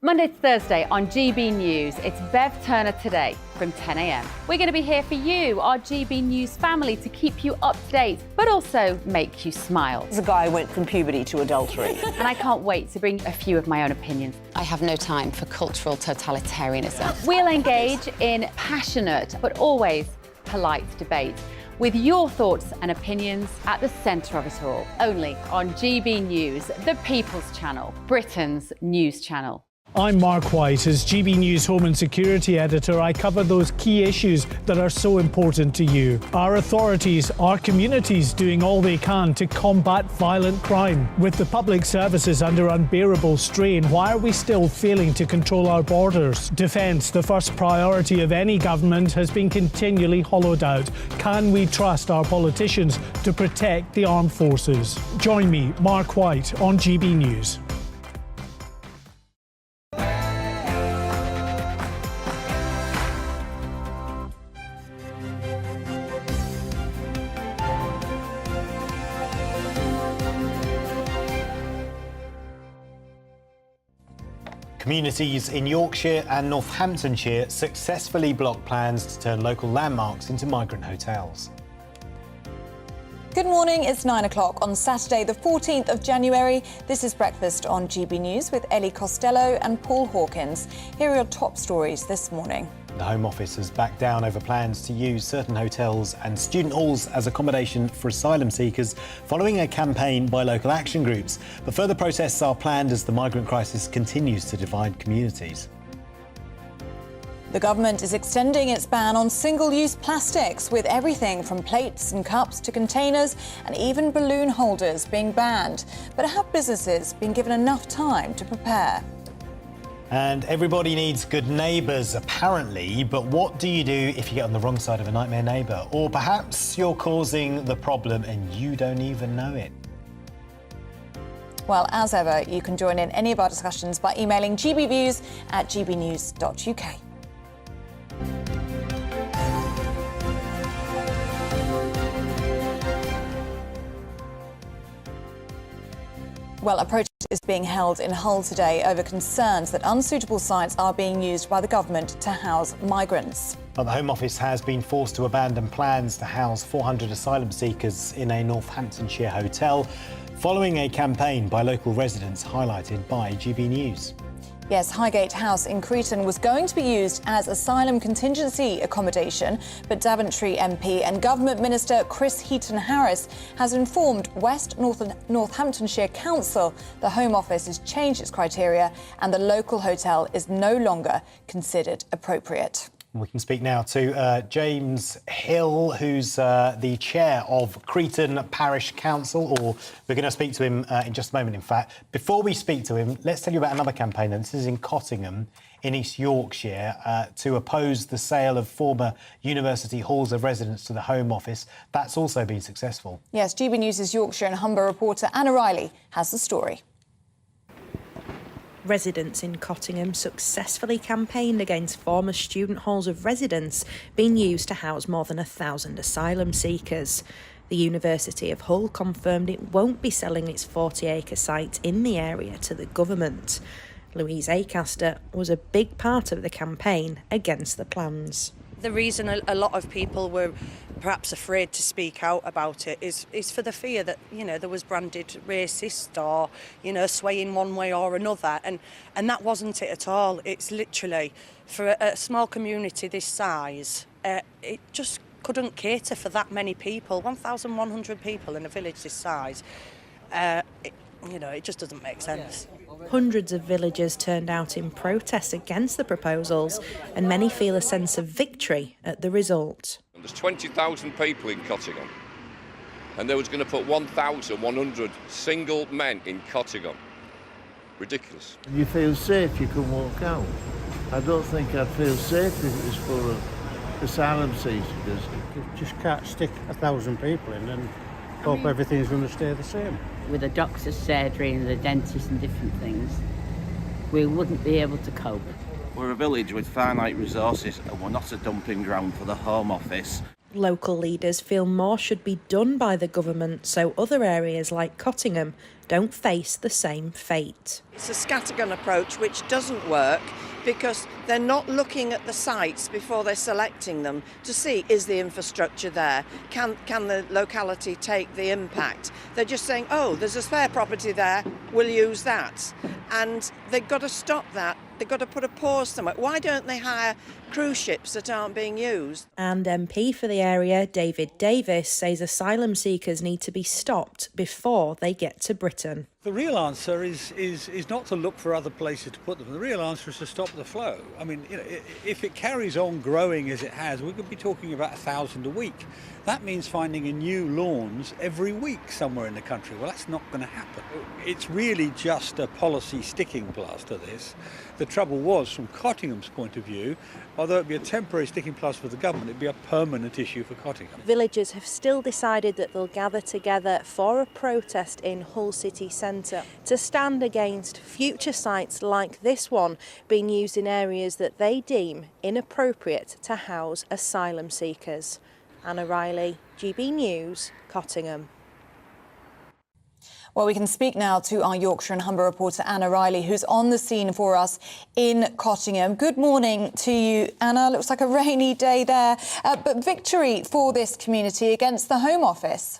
Monday to Thursday on GB News, it's Bev Turner Today from 10 a.m. We're going to be here for you, our GB News family, to keep you up to date, but also make you smile. The guy went from puberty to adultery. And I can't wait to bring a few of my own opinions. I have no time for cultural totalitarianism. We'll engage in passionate, but always polite debate, with your thoughts and opinions at the centre of it all. Only on GB News, the People's Channel, Britain's news channel. I'm Mark White. As GB News Home and Security Editor, I cover those key issues that are so important to you. Our authorities, our communities doing all they can to combat violent crime. With the public services under unbearable strain, why are we still failing to control our borders? Defence, the first priority of any government, has been continually hollowed out. Can we trust our politicians to protect the armed forces? Join me, Mark White, on GB News. Communities in Yorkshire and Northamptonshire successfully blocked plans to turn local landmarks into migrant hotels. Good morning, it's 9 o'clock on Saturday, the 14th of January. This is Breakfast on GB News with Ellie Costello and Paul Hawkins. Here are your top stories this morning. The Home Office has backed down over plans to use certain hotels and student halls as accommodation for asylum seekers following a campaign by local action groups. But further protests are planned as the migrant crisis continues to divide communities. The government is extending its ban on single-use plastics, with everything from plates and cups to containers and even balloon holders being banned. But have businesses been given enough time to prepare? And everybody needs good neighbours, apparently, but what do you do if you get on the wrong side of a nightmare neighbour? Or perhaps you're causing the problem and you don't even know it? Well, as ever, you can join in any of our discussions by emailing gbviews@gbnews.uk. Well, a protest is being held in Hull today over concerns that unsuitable sites are being used by the government to house migrants. Well, the Home Office has been forced to abandon plans to house 400 asylum seekers in a Northamptonshire hotel, following a campaign by local residents highlighted by GB News. Yes, Highgate House in Cretan was going to be used as asylum contingency accommodation, but Daventry MP and Government Minister Chris Heaton-Harris has informed West Northamptonshire Council the Home Office has changed its criteria and the local hotel is no longer considered appropriate. We can speak now to James Hill, who's the chair of Cretan Parish Council, or we're going to speak to him in just a moment, in fact. Before we speak to him, let's tell you about another campaign, and this is in Cottingham in East Yorkshire, to oppose the sale of former university halls of residence to the Home Office. That's also been successful. Yes, GB News' Yorkshire and Humber reporter Anna Riley has the story. Residents in Cottingham successfully campaigned against former student halls of residence being used to house more than 1,000 asylum seekers. The University of Hull confirmed it won't be selling its 40-acre site in the area to the government. Louise Acaster was a big part of the campaign against the plans. The reason a lot of people were perhaps afraid to speak out about it is for the fear that, there was branded racist or, swaying one way or another. And that wasn't it at all. It's literally, for a small community this size, it just couldn't cater for that many people. 1,100 people in a village this size, it just doesn't make sense. Hundreds of villagers turned out in protest against the proposals, and many feel a sense of victory at the result. There's 20,000 people in Cottingham, and they was going to put 1,100 single men in Cottingham. Ridiculous. You feel safe, you can walk out. I don't think I'd feel safe if it was full of asylum seekers. You just can't stick 1,000 people in and hope everything's going to stay the same. With the doctor's surgery and the dentist and different things, we wouldn't be able to cope. We're a village with finite resources and we're not a dumping ground for the Home Office. Local leaders feel more should be done by the government so other areas like Cottingham don't face the same fate. It's a scattergun approach which doesn't work because they're not looking at the sites before they're selecting them to see, is the infrastructure there? Can the locality take the impact? They're just saying, oh, there's a spare property there, we'll use that. And they've got to stop that. They've got to put a pause somewhere. Why don't they hire cruise ships that aren't being used? And MP for the area, David Davis, says asylum seekers need to be stopped before they get to Britain. The real answer is not to look for other places to put them. The real answer is to stop the flow. I mean, if it carries on growing as it has, we could be talking about 1,000 a week. That means finding a new lawns every week somewhere in the country. Well, that's not going to happen. It's really just a policy sticking plaster, this. The trouble was, from Cottingham's point of view, although it'd be a temporary sticking plaster for the government, it'd be a permanent issue for Cottingham. Villagers have still decided that they'll gather together for a protest in Hull city centre to stand against future sites like this one being used in areas that they deem inappropriate to house asylum seekers. Anna Riley, GB News, Cottingham. Well, we can speak now to our Yorkshire and Humber reporter, Anna Riley, who's on the scene for us in Cottingham. Good morning to you, Anna. Looks like a rainy day there, but victory for this community against the Home Office.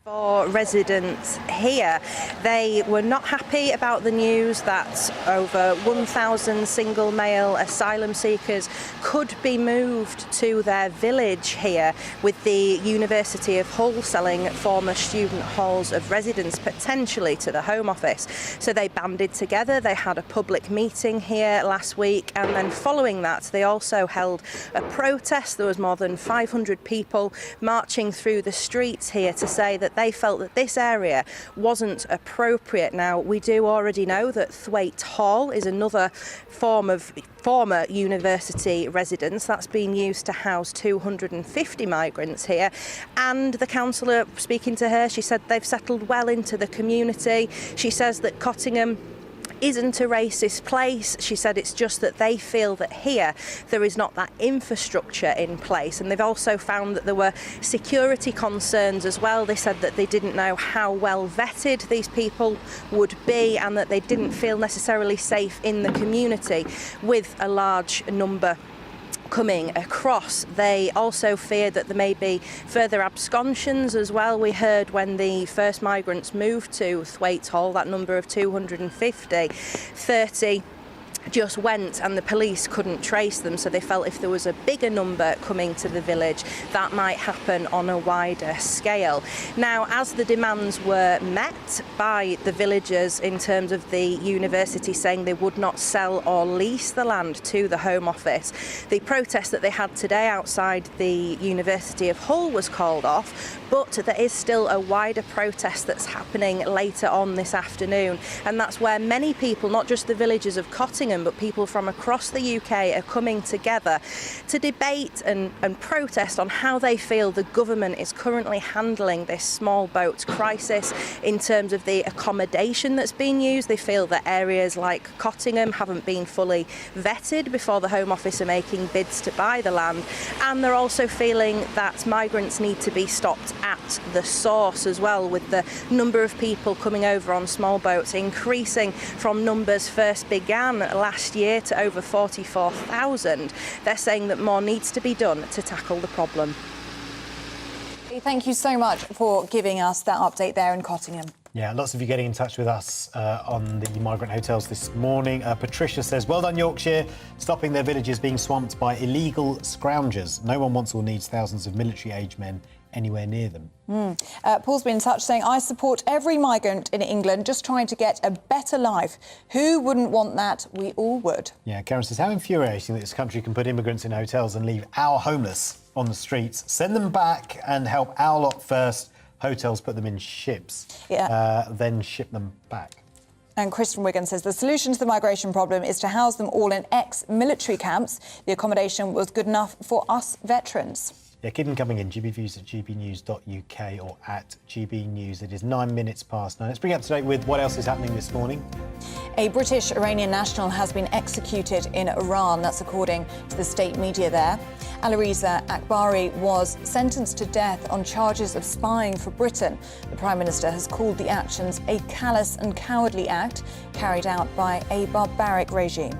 For residents here, they were not happy about the news that over 1,000 single male asylum seekers could be moved to their village here, with the University of Hull selling former student halls of residence potentially to the Home Office. So they banded together, they had a public meeting here last week, and then following that they also held a protest. There was more than 500 people marching through the streets here to say that they felt that this area wasn't appropriate. Now, we do already know that Thwaite Hall is another form of former university residence that's been used to house 250 migrants here, and the councillor, speaking to her, she said they've settled well into the community. She says that Cottingham isn't a racist place. She said it's just that they feel that here there is not that infrastructure in place, and they've also found that there were security concerns as well. They said that they didn't know how well vetted these people would be, and that they didn't feel necessarily safe in the community with a large number coming across. They also feared that there may be further absconsions as well. We heard when the first migrants moved to Thwaite Hall, that number of 250, 30 just went and the police couldn't trace them, so they felt if there was a bigger number coming to the village, that might happen on a wider scale. Now, as the demands were met by the villagers in terms of the university saying they would not sell or lease the land to the Home Office, the protest that they had today outside the University of Hull was called off, but there is still a wider protest that's happening later on this afternoon, and that's where many people, not just the villagers of Cottingham, Cottingham, but people from across the UK are coming together to debate and protest on how they feel the government is currently handling this small boat crisis in terms of the accommodation that's being used. They feel that areas like Cottingham haven't been fully vetted before the Home Office are making bids to buy the land, and they're also feeling that migrants need to be stopped at the source as well, with the number of people coming over on small boats increasing from numbers first began last year to over 44,000. They're saying that more needs to be done to tackle the problem. Thank you so much for giving us that update there in Cottingham. Yeah, lots of you getting in touch with us on the migrant hotels this morning. Patricia says, well done, Yorkshire, stopping their villages being swamped by illegal scroungers. No one wants or needs thousands of military-aged men anywhere near them. Paul's been in touch saying, I support every migrant in England just trying to get a better life. Who wouldn't want that? We all would. Yeah, Karen says, how infuriating that this country can put immigrants in hotels and leave our homeless on the streets. Send them back and help our lot first. Hotels put them in ships, then ship them back. And Chris from Wigan says the solution to the migration problem is to house them all in ex-military camps. The accommodation was good enough for us veterans. Yeah, keep them coming in. GBviews at gbnews.uk or at GBnews. It is 9 minutes past 9. Let's bring you up to date with what else is happening this morning. A British Iranian national has been executed in Iran. That's according to the state media there. Alireza Akbari was sentenced to death on charges of spying for Britain. The Prime Minister has called the actions a callous and cowardly act carried out by a barbaric regime.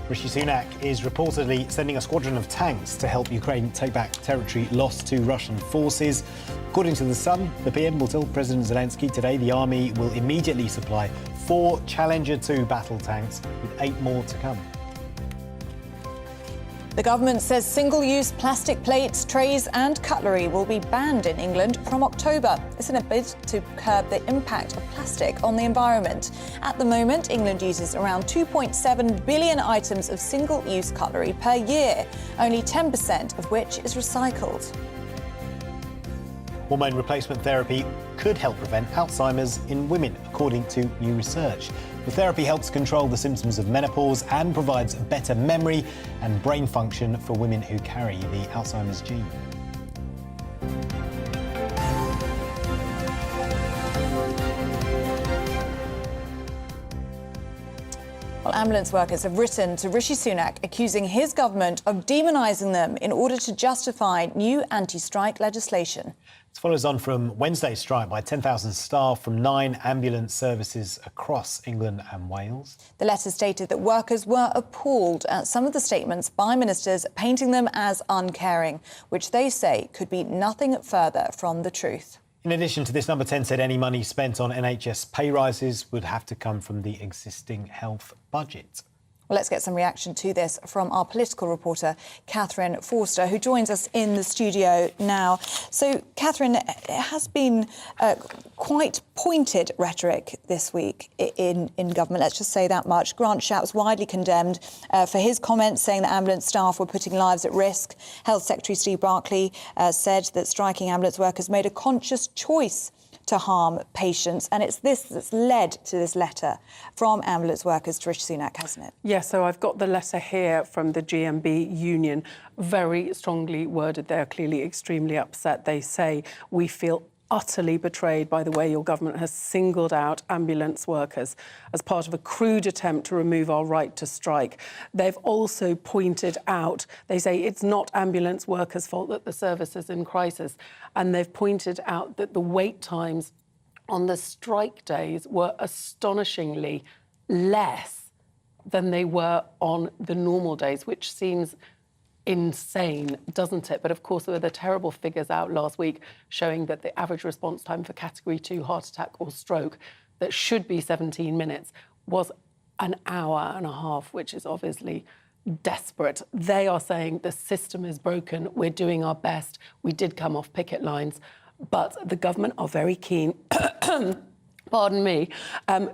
Rishi Sunak is reportedly sending a squadron of tanks to help Ukraine take back territory lost to Russian forces. According to The Sun, the PM will tell President Zelensky today the army will immediately supply 4 Challenger 2 battle tanks, with 8 more to come. The government says single-use plastic plates, trays and cutlery will be banned in England from October. It's in a bid to curb the impact of plastic on the environment. At the moment, England uses around 2.7 billion items of single-use cutlery per year, only 10% of which is recycled. Hormone replacement therapy could help prevent Alzheimer's in women, according to new research. The therapy helps control the symptoms of menopause and provides better memory and brain function for women who carry the Alzheimer's gene. Well, ambulance workers have written to Rishi Sunak accusing his government of demonising them in order to justify new anti-strike legislation. This follows on from Wednesday's strike by 10,000 staff from 9 ambulance services across England and Wales. The letter stated that workers were appalled at some of the statements by ministers painting them as uncaring, which they say could be nothing further from the truth. In addition to this, Number 10 said any money spent on NHS pay rises would have to come from the existing health budget. Well, let's get some reaction to this from our political reporter, Catherine Forster, who joins us in the studio now. So, Catherine, it has been quite pointed rhetoric this week in government, let's just say that much. Grant Shapps widely condemned for his comments saying that ambulance staff were putting lives at risk. Health Secretary Steve Barclay said that striking ambulance workers made a conscious choice to harm patients. And it's this that's led to this letter from ambulance workers to Rishi Sunak, hasn't it? Yes, so I've got the letter here from the GMB union, very strongly worded. They're clearly extremely upset. They say, we feel utterly betrayed by the way your government has singled out ambulance workers as part of a crude attempt to remove our right to strike. They've also pointed out, they say it's not ambulance workers' fault that the service is in crisis, and they've pointed out that the wait times on the strike days were astonishingly less than they were on the normal days, which seems insane, doesn't it? But of course, there were the terrible figures out last week showing that the average response time for Category 2 heart attack or stroke that should be 17 minutes was an hour and a half, which is obviously desperate. They are saying the system is broken. We're doing our best. We did come off picket lines, but the government are very keen pardon me,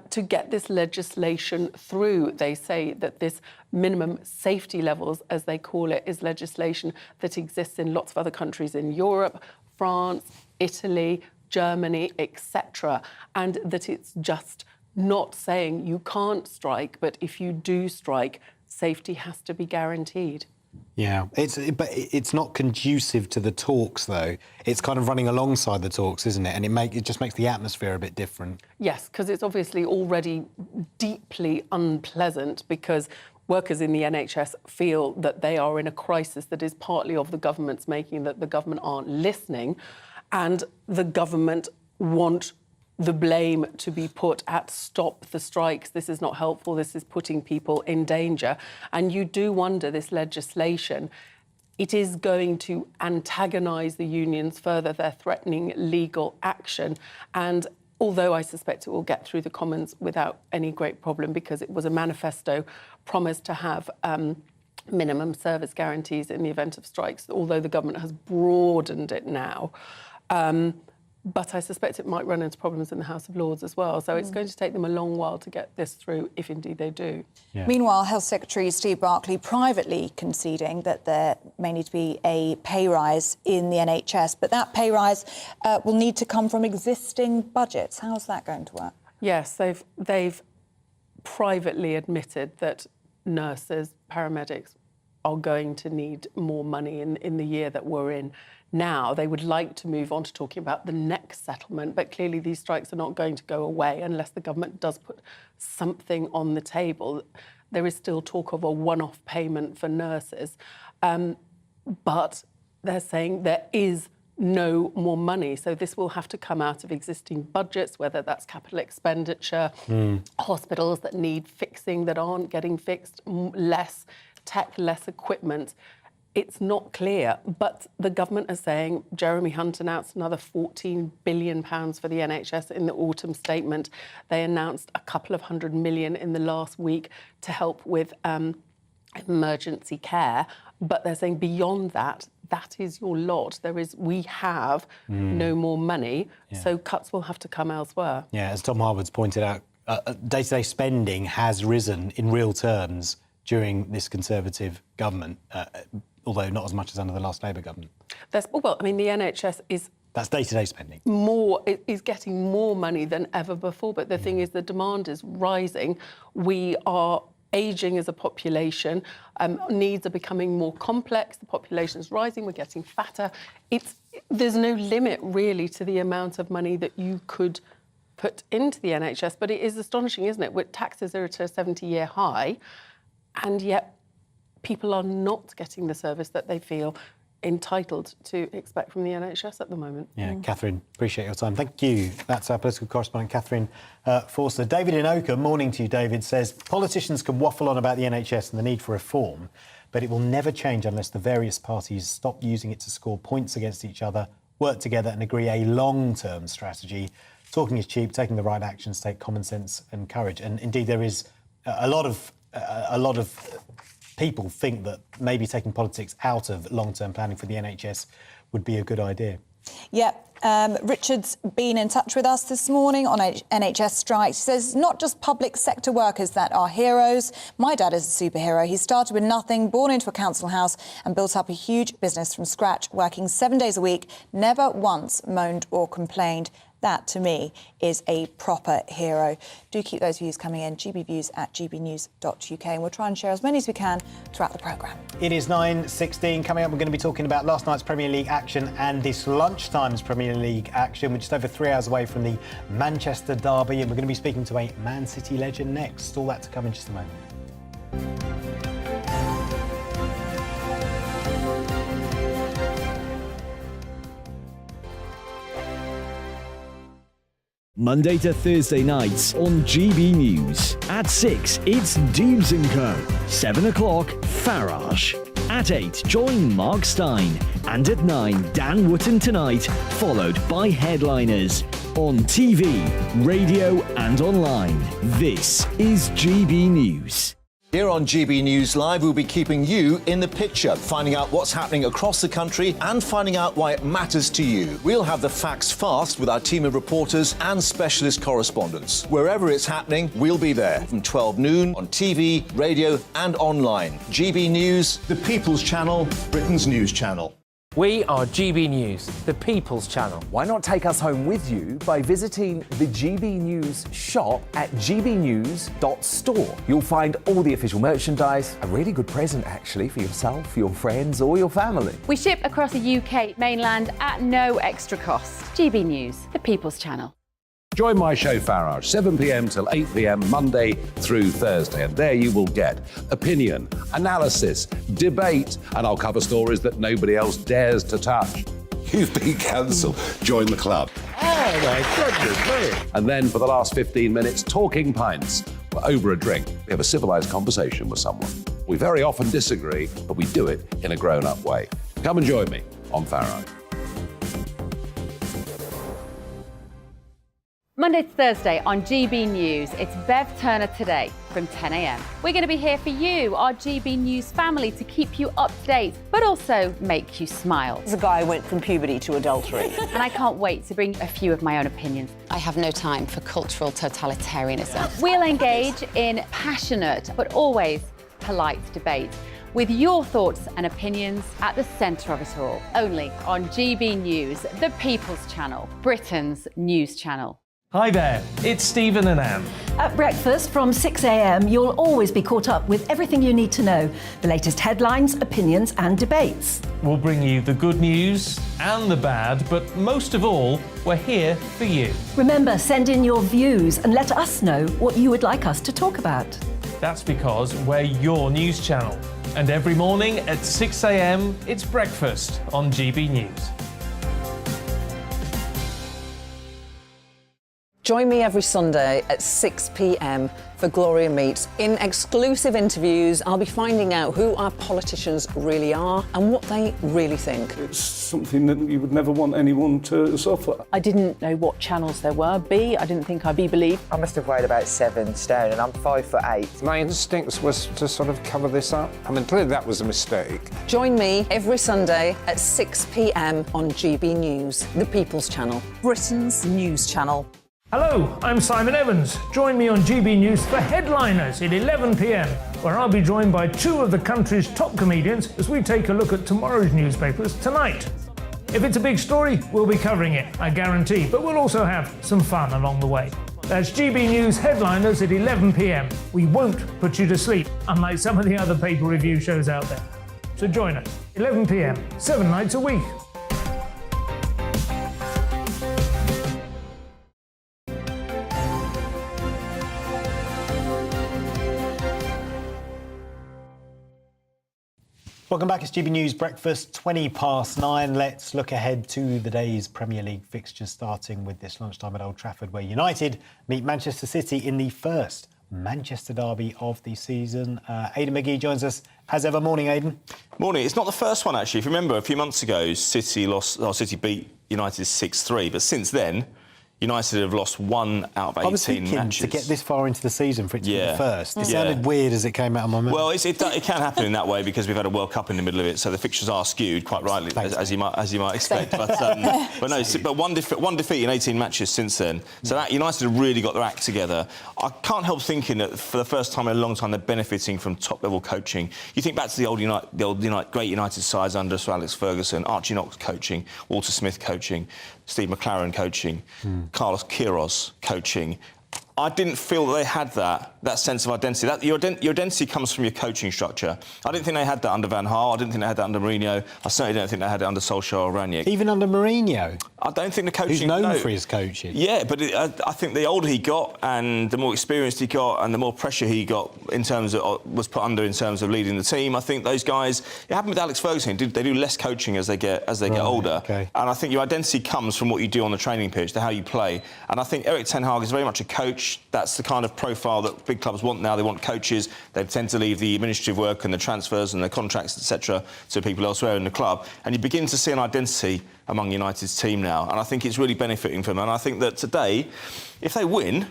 to get this legislation through. They say that this minimum safety levels, as they call it, is legislation that exists in lots of other countries in Europe, France, Italy, Germany, etc., and that it's just not saying you can't strike, but if you do strike, safety has to be guaranteed. Yeah, but it's not conducive to the talks, though. It's kind of running alongside the talks, isn't it? And it just makes the atmosphere a bit different. Yes, because it's obviously already deeply unpleasant because workers in the NHS feel that they are in a crisis that is partly of the government's making, that the government aren't listening, and the government want the blame to be put at stop the strikes. This is not helpful. This is putting people in danger. And you do wonder, this legislation, it is going to antagonise the unions further. They're threatening legal action. And although I suspect it will get through the Commons without any great problem because it was a manifesto promised to have minimum service guarantees in the event of strikes, although the government has broadened it now. But I suspect it might run into problems in the House of Lords as well. So it's going to take them a long while to get this through, if indeed they do. Yeah. Meanwhile, Health Secretary Steve Barclay privately conceding that there may need to be a pay rise in the NHS, but that pay rise will need to come from existing budgets. How's that going to work? Yes, they've privately admitted that nurses, paramedics are going to need more money in the year that we're in now. They would like to move on to talking about the next settlement, but clearly these strikes are not going to go away unless the government does put something on the table. There is still talk of a one-off payment for nurses, but they're saying there is no more money. So this will have to come out of existing budgets, whether that's capital expenditure, hospitals that need fixing that aren't getting fixed, less tech, less equipment. It's not clear, but the government is saying, Jeremy Hunt announced another £14 billion for the NHS in the autumn statement. They announced a couple of £100 million in the last week to help with emergency care. But they're saying beyond that, that is your lot. We have no more money, so cuts will have to come elsewhere. Yeah, as Tom Harwood's pointed out, day-to-day spending has risen in real terms during this Conservative government, although not as much as under the last Labour government. The NHS is... That's day-to-day spending. It is getting more money than ever before, but the thing is the demand is rising. We are ageing as a population. Needs are becoming more complex. The population is rising. We're getting fatter. There's no limit, really, to the amount of money that you could put into the NHS, but it is astonishing, isn't it? Taxes are at a 70-year high, and yet people are not getting the service that they feel entitled to expect from the NHS at the moment. Yeah, Catherine, appreciate your time. Thank you. That's our political correspondent, Catherine Forster. David in Oakham, morning to you, David, says politicians can waffle on about the NHS and the need for reform, but it will never change unless the various parties stop using it to score points against each other, work together and agree a long-term strategy. Talking is cheap, taking the right actions take common sense and courage. And indeed, there is a lot of people think that maybe taking politics out of long-term planning for the NHS would be a good idea. Yeah, Richard's been in touch with us this morning on NHS strikes. He says not just public sector workers that are heroes. My dad is a superhero. He started with nothing, born into a council house and built up a huge business from scratch, working 7 days a week, never once moaned or complained. That, to me, is a proper hero. Do keep those views coming in, gbviews@gbnews.uk, and we'll try and share as many as we can throughout the programme. It is 9:16. Coming up, we're going to be talking about last night's Premier League action and this lunchtime's Premier League action. We're just over 3 hours away from the Manchester derby, and we're going to be speaking to a Man City legend next. All that to come in just a moment. Monday to Thursday nights on GB News. At 6, it's Deebs & Co. 7 o'clock, Farage. At 8, join Mark Stein. And at 9, Dan Wootton Tonight, followed by Headliners. On TV, radio and online. This is GB News. Here on GB News Live, we'll be keeping you in the picture, finding out what's happening across the country and finding out why it matters to you. We'll have the facts fast with our team of reporters and specialist correspondents. Wherever it's happening, we'll be there from 12 noon on TV, radio and online. GB News, the People's Channel, Britain's news channel. We are GB News, the People's Channel. Why not take us home with you by visiting the GB News shop at gbnews.store? You'll find all the official merchandise, a really good present actually for yourself, your friends or your family. We ship across the UK mainland at no extra cost. GB News, the People's Channel. Join my show Farage, 7 p.m. till 8 p.m. Monday through Thursday, and there you will get opinion, analysis, debate, and I'll cover stories that nobody else dares to touch. You've been cancelled. Join the club. Oh my goodness me. And then for the last 15 minutes, talking pints. We're over a drink. We have a civilised conversation with someone. We very often disagree, but we do it in a grown-up way. Come and join me on Farage. Monday to Thursday on GB News, it's Bev Turner Today from 10 a.m. We're going to be here for you, our GB News family, to keep you up to date, but also make you smile. The guy went from puberty to adultery. And I can't wait to bring a few of my own opinions. I have no time for cultural totalitarianism. We'll engage in passionate, but always polite debate, with your thoughts and opinions at the centre of it all. Only on GB News, the People's Channel, Britain's news channel. Hi there, it's Stephen and Anne. At breakfast from 6 a.m, you'll always be caught up with everything you need to know, the latest headlines, opinions and debates. We'll bring you the good news and the bad, but most of all, we're here for you. Remember, send in your views and let us know what you would like us to talk about. That's because we're your news channel. And every morning at 6 a.m, it's breakfast on GB News. Join me every Sunday at 6 p.m. for Gloria Meets. In exclusive interviews, I'll be finding out who our politicians really are and what they really think. It's something that you would never want anyone to suffer. I didn't know what channels there were. B, I didn't think I'd be believed. I must have weighed about 7 stone and I'm 5'8". My instincts was to sort of cover this up. I mean, clearly that was a mistake. Join me every Sunday at 6 p.m. on GB News, the People's Channel, Britain's news channel. Hello, I'm Simon Evans. Join me on GB News for Headliners at 11 p.m, where I'll be joined by two of the country's top comedians as we take a look at tomorrow's newspapers tonight. If it's a big story, we'll be covering it, I guarantee, but we'll also have some fun along the way. That's GB News Headliners at 11 p.m. We won't put you to sleep, unlike some of the other paper review shows out there. So join us, 11 p.m, 7 nights a week. Welcome back, it's GB News Breakfast, 9:20. Let's look ahead to the day's Premier League fixtures, starting with this lunchtime at Old Trafford, where United meet Manchester City in the first Manchester derby of the season. Aidan McGee joins us as ever. Morning, Aidan. Morning. It's not the first one, actually. If you remember, a few months ago, City beat United 6-3, but since then, United have lost 1 out of 18 I was thinking matches. to get this far into the season for it to be the first. It Yeah. sounded weird as it came out of my mouth. Well, it can happen in that way because we've had a World Cup in the middle of it, so the fixtures are skewed quite rightly, as you might expect. But one defeat in 18 matches since then. So that United have really got their act together. I can't help thinking that for the first time in a long time they're benefiting from top-level coaching. You think back to the old great United sides under Sir Alex Ferguson, Archie Knox coaching, Walter Smith coaching, Steve McLaren coaching, Carlos Queiroz coaching. I didn't feel that they had that sense of identity. Your identity comes from your coaching structure. I didn't think they had that under Van Gaal. I didn't think they had that under Mourinho. I certainly don't think they had it under Solskjaer or Ranić. Even under Mourinho? I don't think the coaching... Who's known for his coaching. Yeah, but I think the older he got and the more experienced he got and the more pressure he got in terms of... was put under in terms of leading the team, I think those guys... It happened with Alex Ferguson. They do less coaching as they get older. Okay. And I think your identity comes from what you do on the training pitch, to how you play. And I think Erik ten Hag is very much a coach. That's the kind of profile that big clubs want now. They want coaches. They tend to leave the administrative work and the transfers and the contracts, etc., to people elsewhere in the club. And you begin to see an identity among United's team now. And I think it's really benefiting from them. And I think that today, if they win...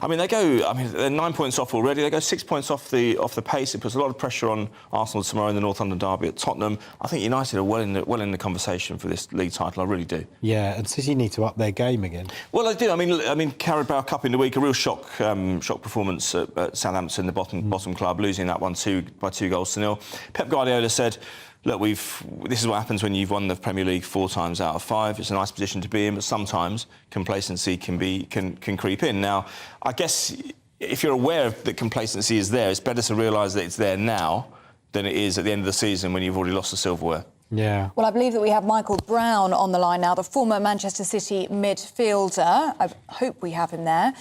they're 9 points off already. They go 6 points off the pace. It puts a lot of pressure on Arsenal tomorrow in the North London derby at Tottenham. I think United are well in the conversation for this league title. I really do. Yeah, and City need to up their game again. Well, they do. I mean, Carabao Cup in the week, a real shock performance at Southampton, the bottom club, losing that one by 2 goals to 0. Pep Guardiola said, look, this is what happens when you've won the Premier League 4 times out of 5. It's a nice position to be in, but sometimes complacency can creep in. Now, I guess if you're aware that complacency is there, it's better to realise that it's there now than it is at the end of the season when you've already lost the silverware. Yeah. Well, I believe that we have Michael Brown on the line now, the former Manchester City midfielder. I hope we have him there.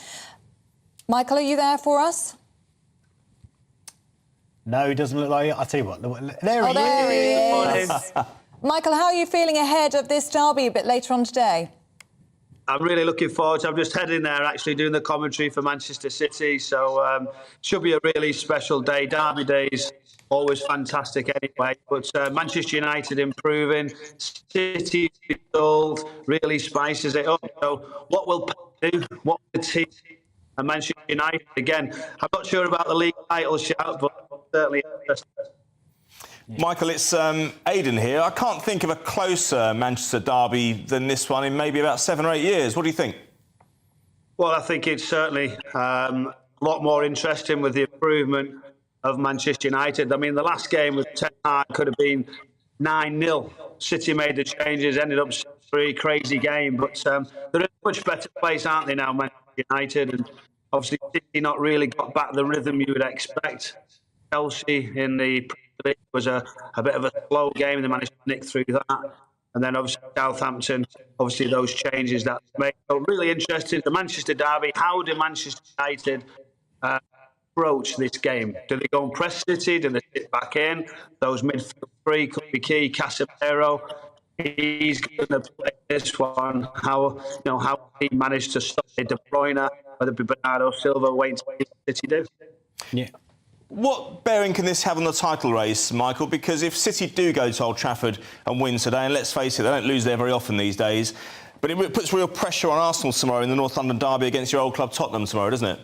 Michael, are you there for us? No, he doesn't look like it. I'll tell you what, there he is. Michael, how are you feeling ahead of this derby a bit later on today? I'm really looking forward to it. I'm just heading there, actually, doing the commentary for Manchester City. So should be a really special day. Derby days, always fantastic anyway. But Manchester United improving, City build, really spices it up. So what will Pep do? What will the team and Manchester United again? I'm not sure about the league title shout, but certainly interesting. Michael, it's Aidan here. I can't think of a closer Manchester derby than this one in maybe about 7 or 8 years. What do you think? Well, I think it's certainly a lot more interesting with the improvement of Manchester United. I mean, the last game with Ten Hag could have been 9-0. City made the changes, ended up 6-3, crazy game. But they're in a much better place, aren't they now, Manchester United? And obviously, City not really got back the rhythm you would expect. Chelsea in the League was a bit of a slow game. They managed to nick through that. And then obviously Southampton, obviously those changes that made. So really interested, the Manchester derby. How do Manchester United approach this game? Do they go and press City? Do they sit back in? Those midfield three could be key. Casemiro, he's going to play this one. How he managed to stop De Bruyne, whether it be Bernardo Silva, waiting to see what City do. Yeah. What bearing can this have on the title race, Michael? Because if City do go to Old Trafford and win today, and let's face it, they don't lose there very often these days, but it puts real pressure on Arsenal tomorrow in the North London derby against your old club Tottenham tomorrow, doesn't it?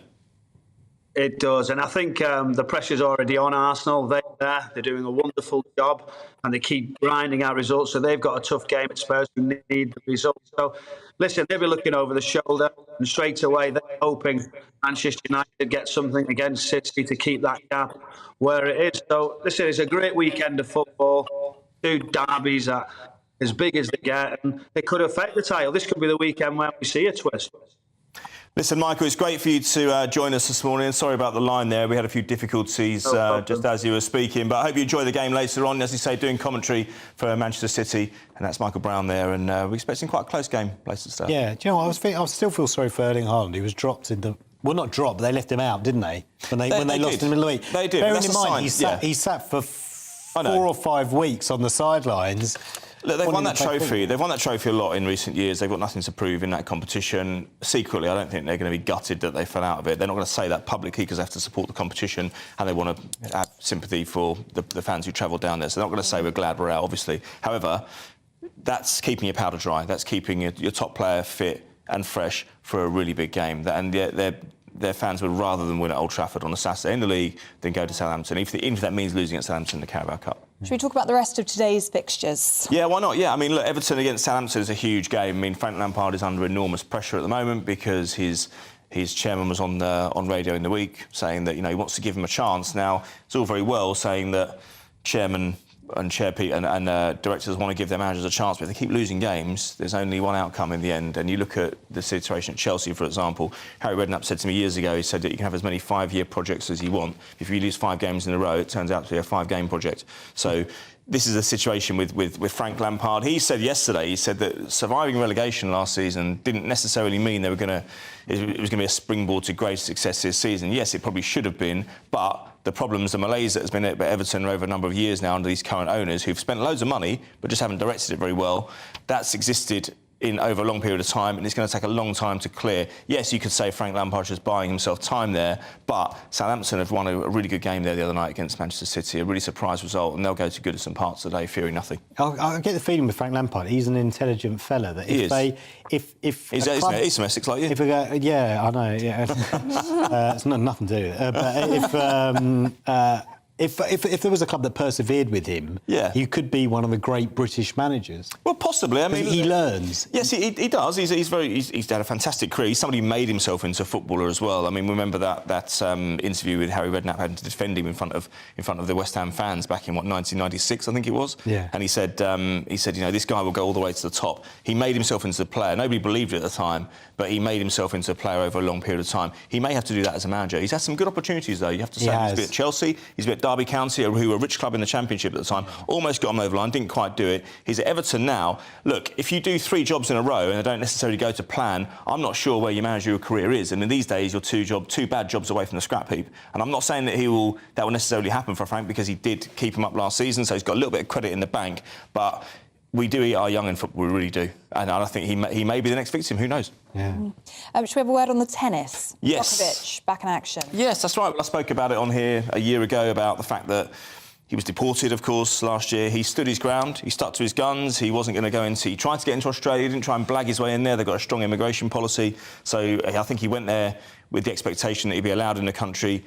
It does, and I think the pressure's already on Arsenal. They're doing a wonderful job, and they keep grinding out results. So they've got a tough game at Spurs who need the results. So, listen, they'll be looking over the shoulder, and straight away they're hoping Manchester United get something against City to keep that gap where it is. So, listen, it's a great weekend of football. 2 derbies that as big as they get, and it could affect the title. This could be the weekend where we see a twist. Listen, Michael, it's great for you to join us this morning. Sorry about the line there. We had a few difficulties just as you were speaking. But I hope you enjoy the game later on, as you say, doing commentary for Manchester City. And that's Michael Brown there. And we're expecting quite a close game later today. Yeah, do you know what? I still feel sorry for Erling Haaland. He was dropped in the... Well, not dropped, but they left him out, didn't they? When they lost in the middle of the week. They did. Bearing in mind, he sat for 4 or 5 weeks on the sidelines. Look, they've won that trophy. They've won that trophy a lot in recent years. They've got nothing to prove in that competition. Secretly, I don't think they're going to be gutted that they fell out of it. They're not going to say that publicly because they have to support the competition and they want to have sympathy for the fans who travel down there. So they're not going to say we're glad we're out, obviously. However, that's keeping your powder dry. That's keeping your top player fit and fresh for a really big game. And their fans would rather than win at Old Trafford on a Saturday in the league than go to Southampton, even if that means losing at Southampton in the Carabao Cup. Should we talk about the rest of today's fixtures? Yeah, why not? Yeah, I mean, look, Everton against Southampton is a huge game. I mean, Frank Lampard is under enormous pressure at the moment because his chairman was on radio in the week saying that, he wants to give him a chance. Now, it's all very well saying that chairman and directors want to give their managers a chance, but if they keep losing games, there's only one outcome in the end. And you look at the situation at Chelsea, for example. Harry Redknapp said to me years ago, he said that you can have as many 5-year projects as you want. If you lose 5 games in a row, it turns out to be a 5-game project. So this is a situation with Frank Lampard. He said yesterday, that surviving relegation last season didn't necessarily mean it was going to be a springboard to great success this season. Yes, it probably should have been, but the problems, the malaise that has been at Everton over a number of years now under these current owners who've spent loads of money but just haven't directed it very well, that's existed over a long period of time, and it's going to take a long time to clear. Yes, you could say Frank Lampard's just buying himself time there, but Southampton have won a really good game there the other night against Manchester City, a really surprise result, and they'll go to Goodison Park today fearing nothing. I get the feeling with Frank Lampard, he's an intelligent fella, that if he's from Essex like you. If we go, yeah, I know, yeah. It's nothing to do with it. But If there was a club that persevered with him, he could be one of the great British managers. Well, possibly. I mean, he learns. Yes, he does. He's had a fantastic career. He's somebody who made himself into a footballer as well. I mean, remember that interview with Harry Redknapp having to defend him in front of the West Ham fans back in 1996, I think it was. Yeah. And he said, you know, this guy will go all the way to the top. He made himself into a player. Nobody believed it at the time, but he made himself into a player over a long period of time. He may have to do that as a manager. He's had some good opportunities, though. You have to say he's been at Chelsea. He's been at Derby County, who were a rich club in the Championship at the time. Almost got him over the line, didn't quite do it. He's at Everton now. Look, if you do 3 jobs in a row and they don't necessarily go to plan, I'm not sure where your managerial career is. And in these days, you're 2 bad jobs away from the scrap heap. And I'm not saying that that will necessarily happen for Frank, because he did keep him up last season, so he's got a little bit of credit in the bank. But we do eat our young in football, we really do. And I think he may be the next victim, who knows? Yeah. Should we have a word on the tennis? Yes. Djokovic, back in action. Yes, that's right. I spoke about it on here a year ago, about the fact that he was deported, of course, last year. He stood his ground. He stuck to his guns. He wasn't going to go into... He tried to get into Australia. He didn't try and blag his way in there. They've got a strong immigration policy. So I think he went there with the expectation that he'd be allowed in the country.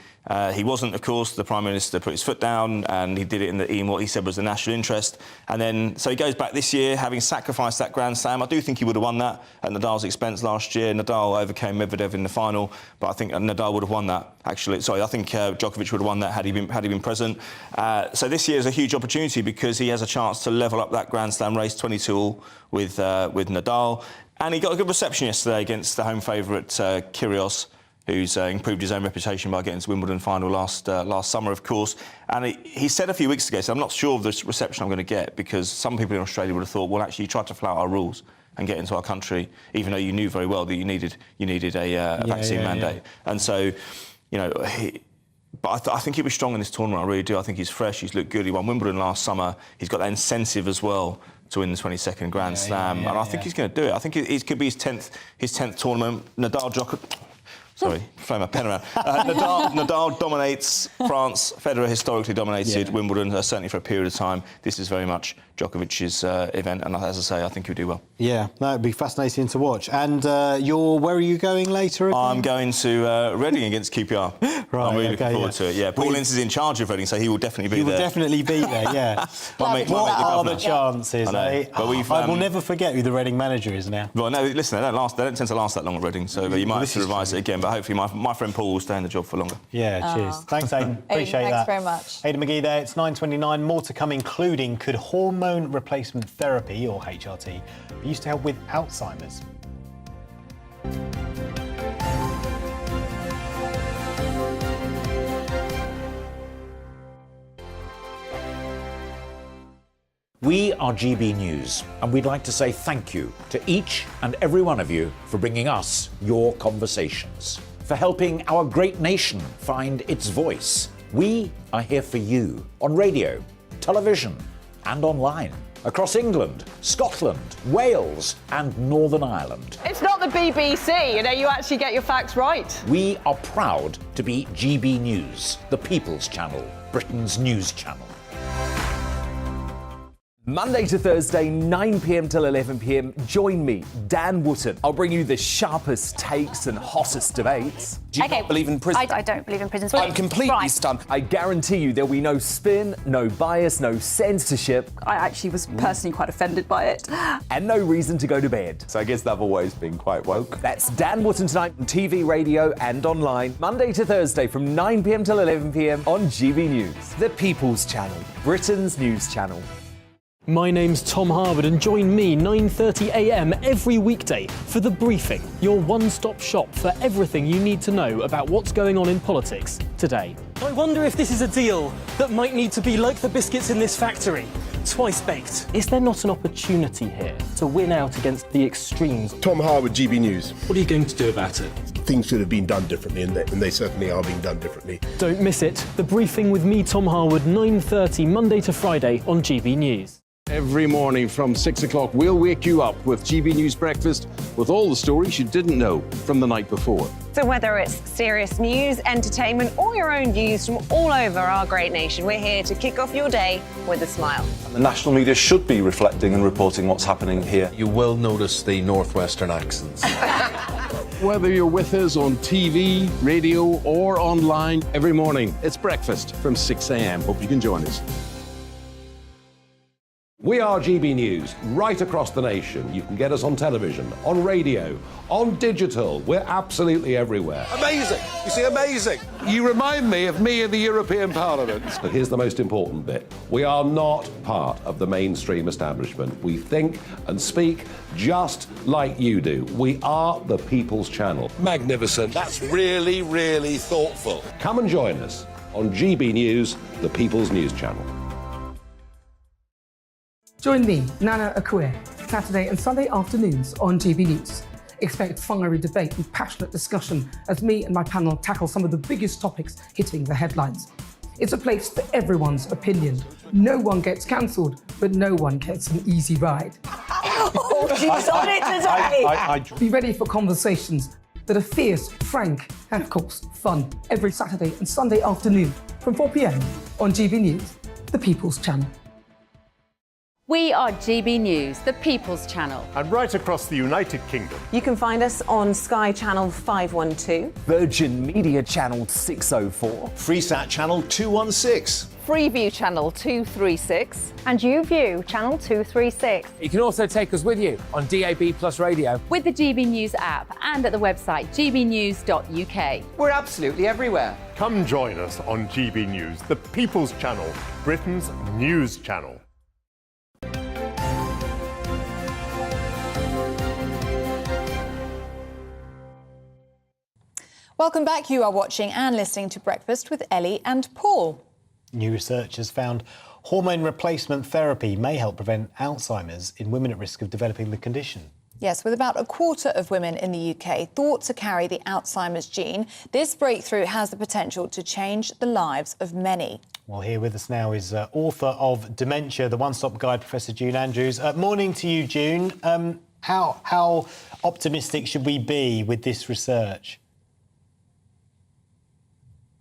He wasn't, of course. The Prime Minister put his foot down, and he did it in what he said was the national interest. And then, so he goes back this year, having sacrificed that Grand Slam. I do think he would have won that at Nadal's expense last year. Nadal overcame Medvedev in the final, but I think Nadal would have won that, actually. Sorry, I think Djokovic would have won that had he been present. So this year is a huge opportunity, because he has a chance to level up that Grand Slam race 22-all with Nadal. And he got a good reception yesterday against the home favourite Kyrgios, who's improved his own reputation by getting to Wimbledon final last summer, of course. And he said a few weeks ago, so I'm not sure of the reception I'm going to get, because some people in Australia would have thought, well, actually, you tried to flout our rules and get into our country, even though you knew very well that you needed a vaccine mandate. Yeah. And so, you know, but I think he'll be strong in this tournament, I really do. I think he's fresh, he's looked good. He won Wimbledon last summer. He's got that incentive as well to win the 22nd Grand Slam. And I think he's going to do it. I think it could be his 10th tournament. Djokovic... Sorry, throwing my pen around. Nadal dominates France. Federer historically dominated Wimbledon, certainly for a period of time. This is very much Djokovic's event, and as I say, I think he'll do well. Yeah, that would be fascinating to watch. And where are you going later again? I'm going to Reading against QPR. Right, I'm really looking forward to it. Yeah, Paul Ince is in charge of Reading, so he will definitely be there. He will definitely be there, yeah. What are the chances, eh? But I will never forget who the Reading manager is now. Well, no, listen, they don't tend to last that long at Reading, so you might have to revise it again. But hopefully my friend Paul will stay in the job for longer. Yeah, cheers. Thanks, Aidan. Appreciate that. Thanks very much. Aidan McGee there. It's 9:29. More to come, including could hormone replacement therapy, or HRT, be used to help with Alzheimer's? We are GB News, and we'd like to say thank you to each and every one of you for bringing us your conversations, for helping our great nation find its voice. We are here for you on radio, television, and online, across England, Scotland, Wales, and Northern Ireland. It's not the BBC, you actually get your facts right. We are proud to be GB News, the People's Channel, Britain's news channel. Monday to Thursday, 9 p.m. till 11 p.m. Join me, Dan Wootton. I'll bring you the sharpest takes and hottest debates. Do you not believe in prisons? I don't believe in prisons. I'm completely stunned. I guarantee you there'll be no spin, no bias, no censorship. I actually was personally quite offended by it. And no reason to go to bed. So I guess they've always been quite woke. That's Dan Wootton tonight on TV, radio and online. Monday to Thursday from 9 p.m. till 11 p.m. on GB News. The People's Channel, Britain's news channel. My name's Tom Harwood, and join me 9:30 a.m. every weekday for The Briefing, your one-stop shop for everything you need to know about what's going on in politics today. I wonder if this is a deal that might need to be like the biscuits in this factory, twice baked. Is there not an opportunity here to win out against the extremes? Tom Harwood, GB News. What are you going to do about it? Things should have been done differently, and they certainly are being done differently. Don't miss it. The Briefing with me, Tom Harwood, 9:30 Monday to Friday on GB News. Every morning from 6 o'clock, we'll wake you up with GB News Breakfast with all the stories you didn't know from the night before. So whether it's serious news, entertainment, or your own views from all over our great nation, we're here to kick off your day with a smile. The national media should be reflecting and reporting what's happening here. You will notice the northwestern accents. Whether you're with us on TV, radio, or online, every morning, it's breakfast from 6 a.m. Hope you can join us. We are GB News, right across the nation. You can get us on television, on radio, on digital. We're absolutely everywhere. Amazing. You see, amazing. You remind me of me in the European Parliament. But here's the most important bit. We are not part of the mainstream establishment. We think and speak just like you do. We are the People's Channel. Magnificent. That's really, really thoughtful. Come and join us on GB News, the People's News Channel. Join me, Nana Akue, Saturday and Sunday afternoons on GB News. Expect fiery debate and passionate discussion as me and my panel tackle some of the biggest topics hitting the headlines. It's a place for everyone's opinion. No one gets cancelled, but no one gets an easy ride. Oh, she's on it today! Be ready for conversations that are fierce, frank, and of course, fun. Every Saturday and Sunday afternoon from 4 p.m. on GB News, the People's Channel. We are GB News, the People's Channel. And right across the United Kingdom. You can find us on Sky Channel 512, Virgin Media Channel 604, Freesat Channel 216, Freeview Channel 236, And YouView Channel 236. You can also take us with you on DAB Plus Radio. With the GB News app and at the website gbnews.uk. We're absolutely everywhere. Come join us on GB News, the People's Channel, Britain's news channel. Welcome back. You are watching and listening to Breakfast with Ellie and Paul. New research has found hormone replacement therapy may help prevent Alzheimer's in women at risk of developing the condition. Yes, with about a quarter of women in the UK thought to carry the Alzheimer's gene, this breakthrough has the potential to change the lives of many. Well, here with us now is author of Dementia, the One-Stop Guide, Professor June Andrews. Morning to you, June. How optimistic should we be with this research?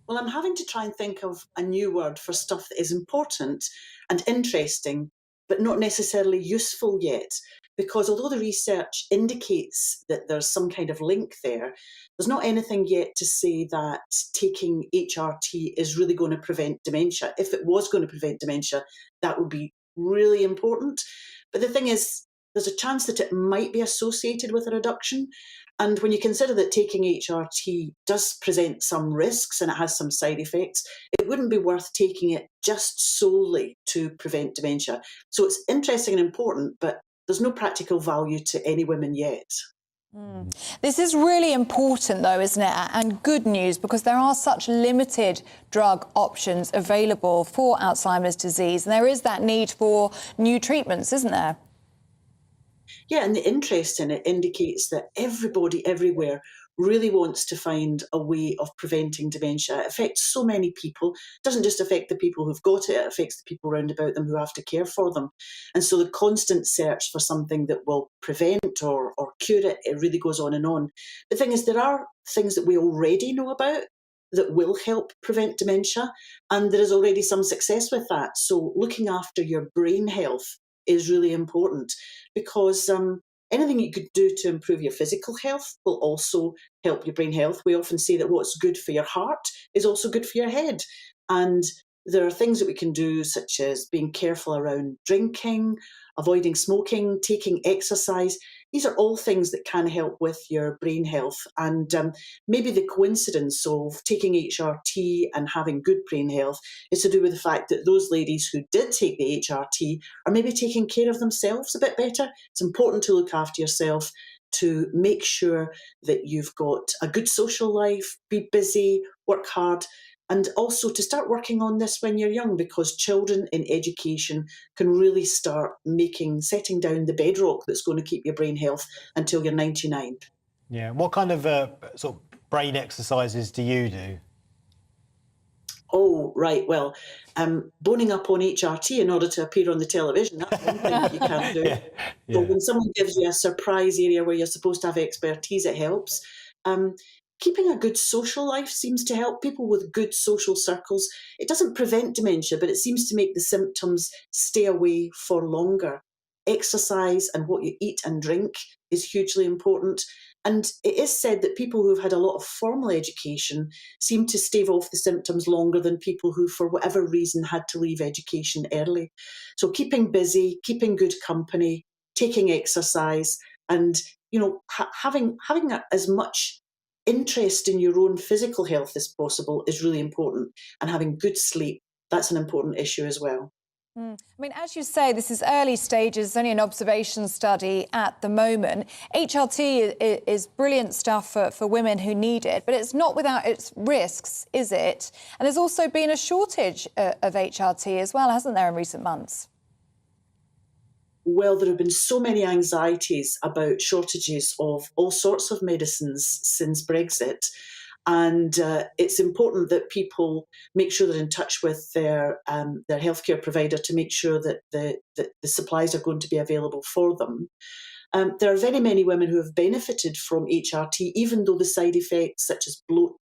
Well, I'm having to try and think of a new word for stuff that is important and interesting, but not necessarily useful yet. Because although the research indicates that there's some kind of link there, there's not anything yet to say that taking HRT is really going to prevent dementia. If it was going to prevent dementia, that would be really important. But the thing is, there's a chance that it might be associated with a reduction. And when you consider that taking HRT does present some risks and it has some side effects, it wouldn't be worth taking it just solely to prevent dementia. So it's interesting and important, but there's no practical value to any women yet. This is really important, though, isn't it? And good news, because there are such limited drug options available for Alzheimer's disease. And there is that need for new treatments, isn't there? Yeah, and the interest in it indicates that everybody everywhere really wants to find a way of preventing dementia. It affects so many people. It doesn't just affect the people who've got it, it affects the people around about them who have to care for them. And so the constant search for something that will prevent or cure it, it really goes on and on. The thing is, there are things that we already know about that will help prevent dementia, and there is already some success with that. So looking after your brain health is really important, because anything you could do to improve your physical health will also help your brain health. We often say that what's good for your heart is also good for your head. And there are things that we can do, such as being careful around drinking, avoiding smoking, taking exercise. These are all things that can help with your brain health. And maybe the coincidence of taking HRT and having good brain health is to do with the fact that those ladies who did take the HRT are maybe taking care of themselves a bit better. It's important to look after yourself, to make sure that you've got a good social life, be busy, work hard, and also to start working on this when you're young, because children in education can really start setting down the bedrock that's going to keep your brain health until you're 99. Yeah. What kind of sort of brain exercises do you do? Oh, right. Well, boning up on HRT in order to appear on the television, that's one thing you can't do. So when someone gives you a surprise area where you're supposed to have expertise, it helps. Keeping a good social life seems to help. People with good social circles. It doesn't prevent dementia, but it seems to make the symptoms stay away for longer. Exercise and what you eat and drink is hugely important. And it is said that people who've had a lot of formal education seem to stave off the symptoms longer than people who, for whatever reason, had to leave education early. So keeping busy, keeping good company, taking exercise, and having as much interest in your own physical health as possible is really important. And having good sleep, that's an important issue as well. I mean, as you say, this is early stages, it's only an observation study at the moment. HRT is brilliant stuff for women who need it, but it's not without its risks, is it? And there's also been a shortage of HRT as well, hasn't there, in recent months? Well, there have been so many anxieties about shortages of all sorts of medicines since Brexit. And it's important that people make sure they're in touch with their healthcare provider to make sure that the supplies are going to be available for them. There are very many women who have benefited from HRT, even though the side effects such as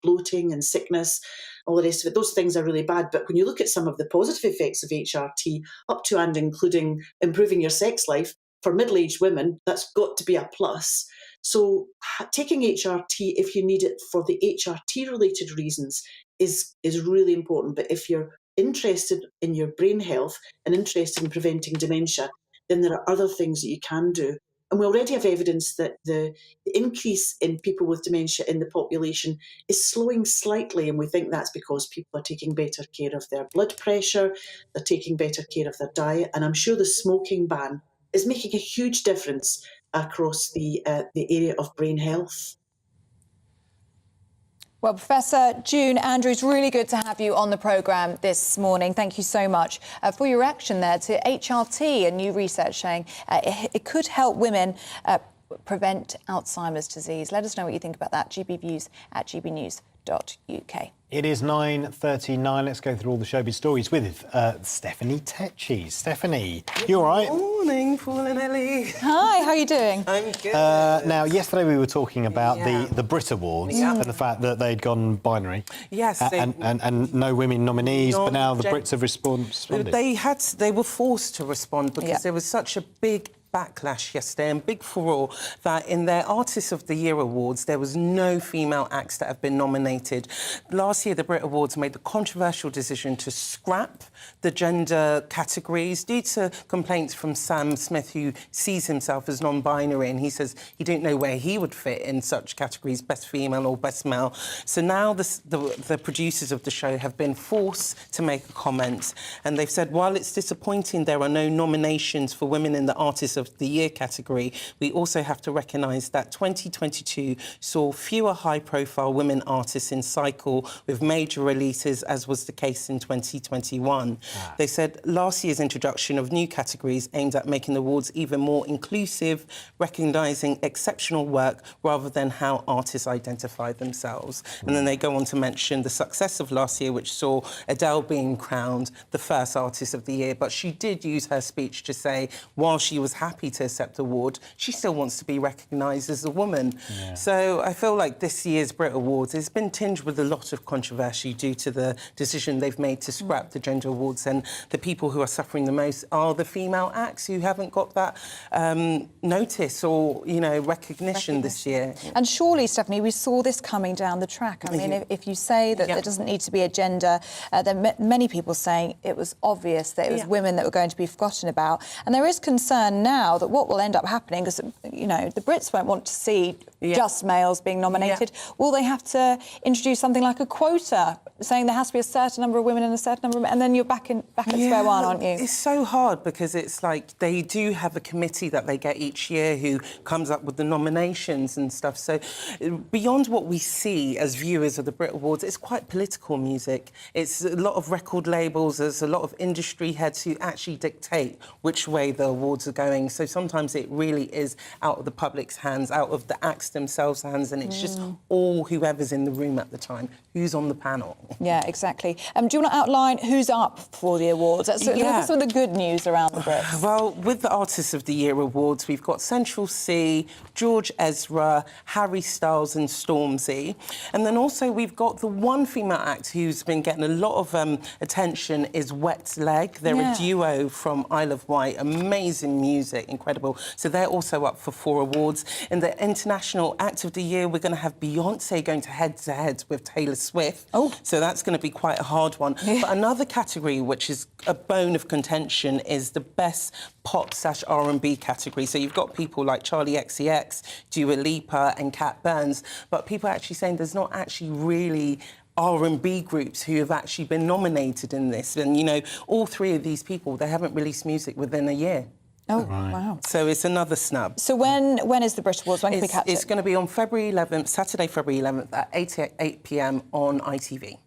bloating and sickness, all the rest of it, those things are really bad. But when you look at some of the positive effects of HRT, up to and including improving your sex life, for middle-aged women, that's got to be a plus. So taking HRT, if you need it for the HRT-related reasons, is really important. But if you're interested in your brain health and interested in preventing dementia, then there are other things that you can do. And we already have evidence that the increase in people with dementia in the population is slowing slightly, and we think that's because people are taking better care of their blood pressure, they're taking better care of their diet, and I'm sure the smoking ban is making a huge difference across the area of brain health. Well, Professor June Andrews, really good to have you on the programme this morning. Thank you so much for your reaction there to HRT and new research showing it could help women prevent Alzheimer's disease. Let us know what you think about that. gbviews@gbnews.uk. It is 9:39. Let's go through all the showbiz stories with Stephanie Tetchy. Stephanie, you all right? Morning, Paul and Ellie. Hi, how are you doing? I'm good. Now, yesterday we were talking about the Brit Awards and the fact that they'd gone binary. Yes. And no women nominees, but now the Brits have responded. They were forced to respond because there was such a big backlash yesterday and big furore that in their Artists of the Year awards there was no female acts that have been nominated. Last year the Brit Awards made the controversial decision to scrap the gender categories due to complaints from Sam Smith, who sees himself as non-binary, and he says he didn't know where he would fit in such categories, best female or best male. So now the producers of the show have been forced to make a comment, and they've said while it's disappointing there are no nominations for women in the Artists of the Year category, we also have to recognise that 2022 saw fewer high-profile women artists in cycle with major releases, as was the case in 2021. They said last year's introduction of new categories aimed at making the awards even more inclusive, recognising exceptional work rather than how artists identify themselves. And then they go on to mention the success of last year, which saw Adele being crowned the first Artist of the Year, but she did use her speech to say while she was happy to accept the award, she still wants to be recognised as a woman. So I feel like this year's Brit Awards has been tinged with a lot of controversy due to the decision they've made to scrap the gender awards, and the people who are suffering the most are the female acts who haven't got that notice or, recognition this year. And surely, Stephanie, we saw this coming down the track. I mean, if you say that there doesn't need to be a gender, then many people saying it was obvious that it was women that were going to be forgotten about. And there is concern now that what will end up happening, because, the Brits won't want to see just males being nominated, will they have to introduce something like a quota, saying there has to be a certain number of women and a certain number of men, and then you're back at square one, aren't you? It's so hard because it's like they do have a committee that they get each year who comes up with the nominations and stuff. So beyond what we see as viewers of the Brit Awards, it's quite political music. It's a lot of record labels, there's a lot of industry heads who actually dictate which way the awards are going. So sometimes it really is out of the public's hands, out of the acts themselves' hands, and it's just all whoever's in the room at the time, who's on the panel. Yeah, exactly. Do you want to outline who's up for the awards? That's some of the good news around the Brits. Well, with the Artists of the Year awards, we've got Central C, George Ezra, Harry Styles and Stormzy. And then also we've got the one female act who's been getting a lot of attention is Wet Leg. They're a duo from Isle of Wight. Amazing music, incredible. So they're also up for 4 awards. In the international International Act of the Year, we're going to have Beyonce going to head with Taylor Swift. Oh. So that's going to be quite a hard one. Yeah. But another category, which is a bone of contention, is the best pop/R&B category. So you've got people like Charlie XCX, Dua Lipa and Kat Burns, but people are actually saying there's not actually really R&B groups who have actually been nominated in this. And, you know, all three of these people, they haven't released music within a year. Oh, wow. So it's another snub. So when is the Brit Awards? When can we catch it? It's going to be on February 11th, Saturday, February 11th at 8 p.m. on ITV.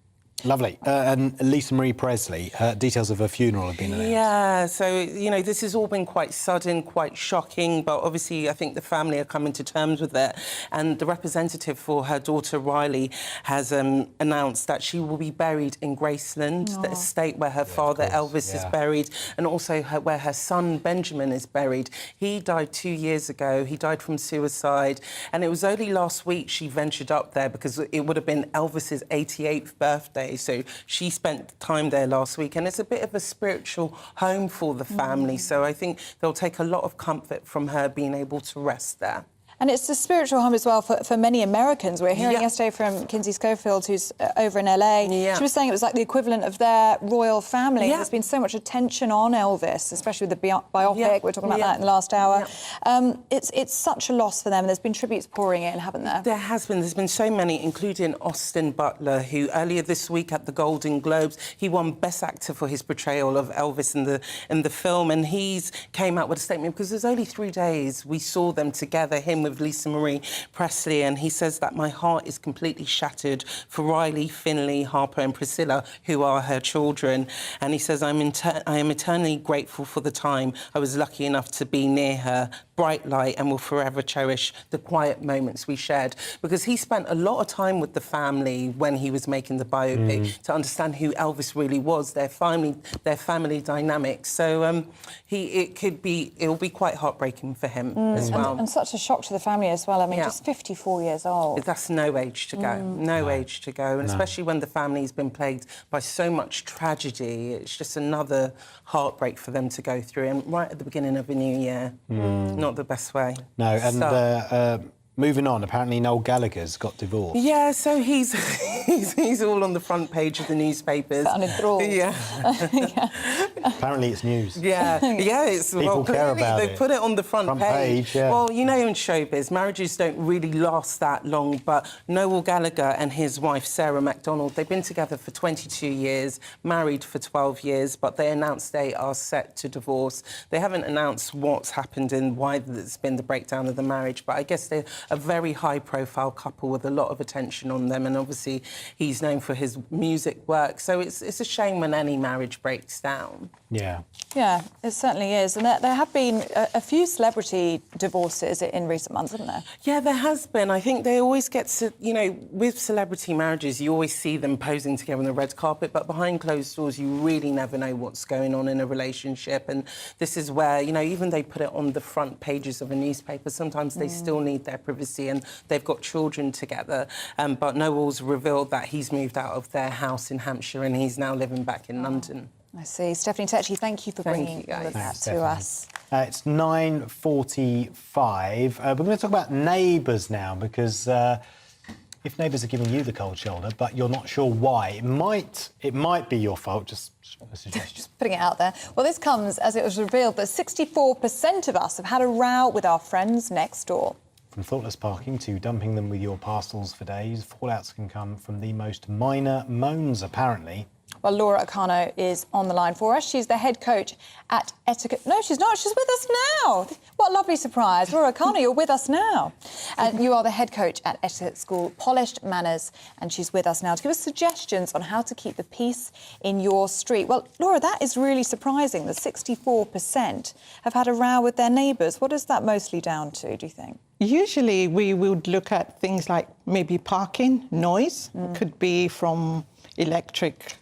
Lovely. And Lisa Marie Presley, details of her funeral have been announced. Yeah, so, you know, this has all been quite sudden, quite shocking, but obviously I think the family are coming to terms with it. And the representative for her daughter, Riley, has announced that she will be buried in Graceland, the estate where her father, Elvis, is buried, and also where her son, Benjamin, is buried. He died 2 years ago. He died from suicide. And it was only last week she ventured up there because it would have been Elvis's 88th birthday. So she spent time there last week, and it's a bit of a spiritual home for the family. So I think they'll take a lot of comfort from her being able to rest there. And it's a spiritual home as well for many Americans. We're hearing yesterday from Kinsey Schofield, who's over in LA. Yeah. She was saying it was like the equivalent of their royal family. Yeah. There's been so much attention on Elvis, especially with the biopic. Yeah. We're talking about that in the last hour. Yeah. It's such a loss for them. There's been tributes pouring in, haven't there? There has been. There's been so many, including Austin Butler, who earlier this week at the Golden Globes, he won Best Actor for his portrayal of Elvis in the film, and he's came out with a statement because there's only 3 days we saw them together, him with Lisa Marie Presley, and he says that my heart is completely shattered for Riley, Finley, Harper and Priscilla, who are her children. And he says, I am eternally grateful for the time I was lucky enough to be near her, bright light, and will forever cherish the quiet moments we shared. Because he spent a lot of time with the family when he was making the biopic to understand who Elvis really was, their family dynamics. So it'll be quite heartbreaking for him as well. And such a shock to the family as well. I mean, just 54 years old. That's no age to go. No age to go. And especially when the family's been plagued by so much tragedy, it's just another heartbreak for them to go through. And right at the beginning of a new year, not the best way. No, and moving on, apparently Noel Gallagher's got divorced. Yeah, so he's all on the front page of the newspapers. Unenthralled. Yeah. Apparently it's news. Yeah, it's... People care about it. They put it on the front page. Yeah. Well, you know, in showbiz, marriages don't really last that long, but Noel Gallagher and his wife, Sarah McDonald, they've been together for 22 years, married for 12 years, but they announced they are set to divorce. They haven't announced what's happened and why there's been the breakdown of the marriage, but I guess they're a very high-profile couple with a lot of attention on them, and obviously he's known for his music work, so it's a shame when any marriage breaks down. Yeah. Yeah, it certainly is. And there have been a few celebrity divorces in recent months, haven't there? Yeah, there has been. I think they always get to, you know, with celebrity marriages, you always see them posing together on the red carpet, but behind closed doors, you really never know what's going on in a relationship. And this is where, you know, even they put it on the front pages of a newspaper, sometimes they still need their privacy, and they've got children together. But Noel's revealed that he's moved out of their house in Hampshire and he's now living back in London. I see. Stephanie Tetchy, thank you for bringing all of that to us. It's 9:45. We're going to talk about neighbours now, because if neighbours are giving you the cold shoulder, but you're not sure why, it might be your fault. Just a suggestion. Just putting it out there. Well, this comes as it was revealed that 64% of us have had a row with our friends next door. From thoughtless parking to dumping them with your parcels for days, fallouts can come from the most minor moans, apparently. Well, Laura Acano is on the line for us. She's the head coach at Etiquette... No, she's not. She's with us now. What a lovely surprise. Laura Acano, you're with us now. And you are the head coach at Etiquette School, Polished Manners, and she's with us now to give us suggestions on how to keep the peace in your street. Well, Laura, that is really surprising that 64% have had a row with their neighbours. What is that mostly down to, do you think? Usually we would look at things like maybe parking, noise. Could be from electric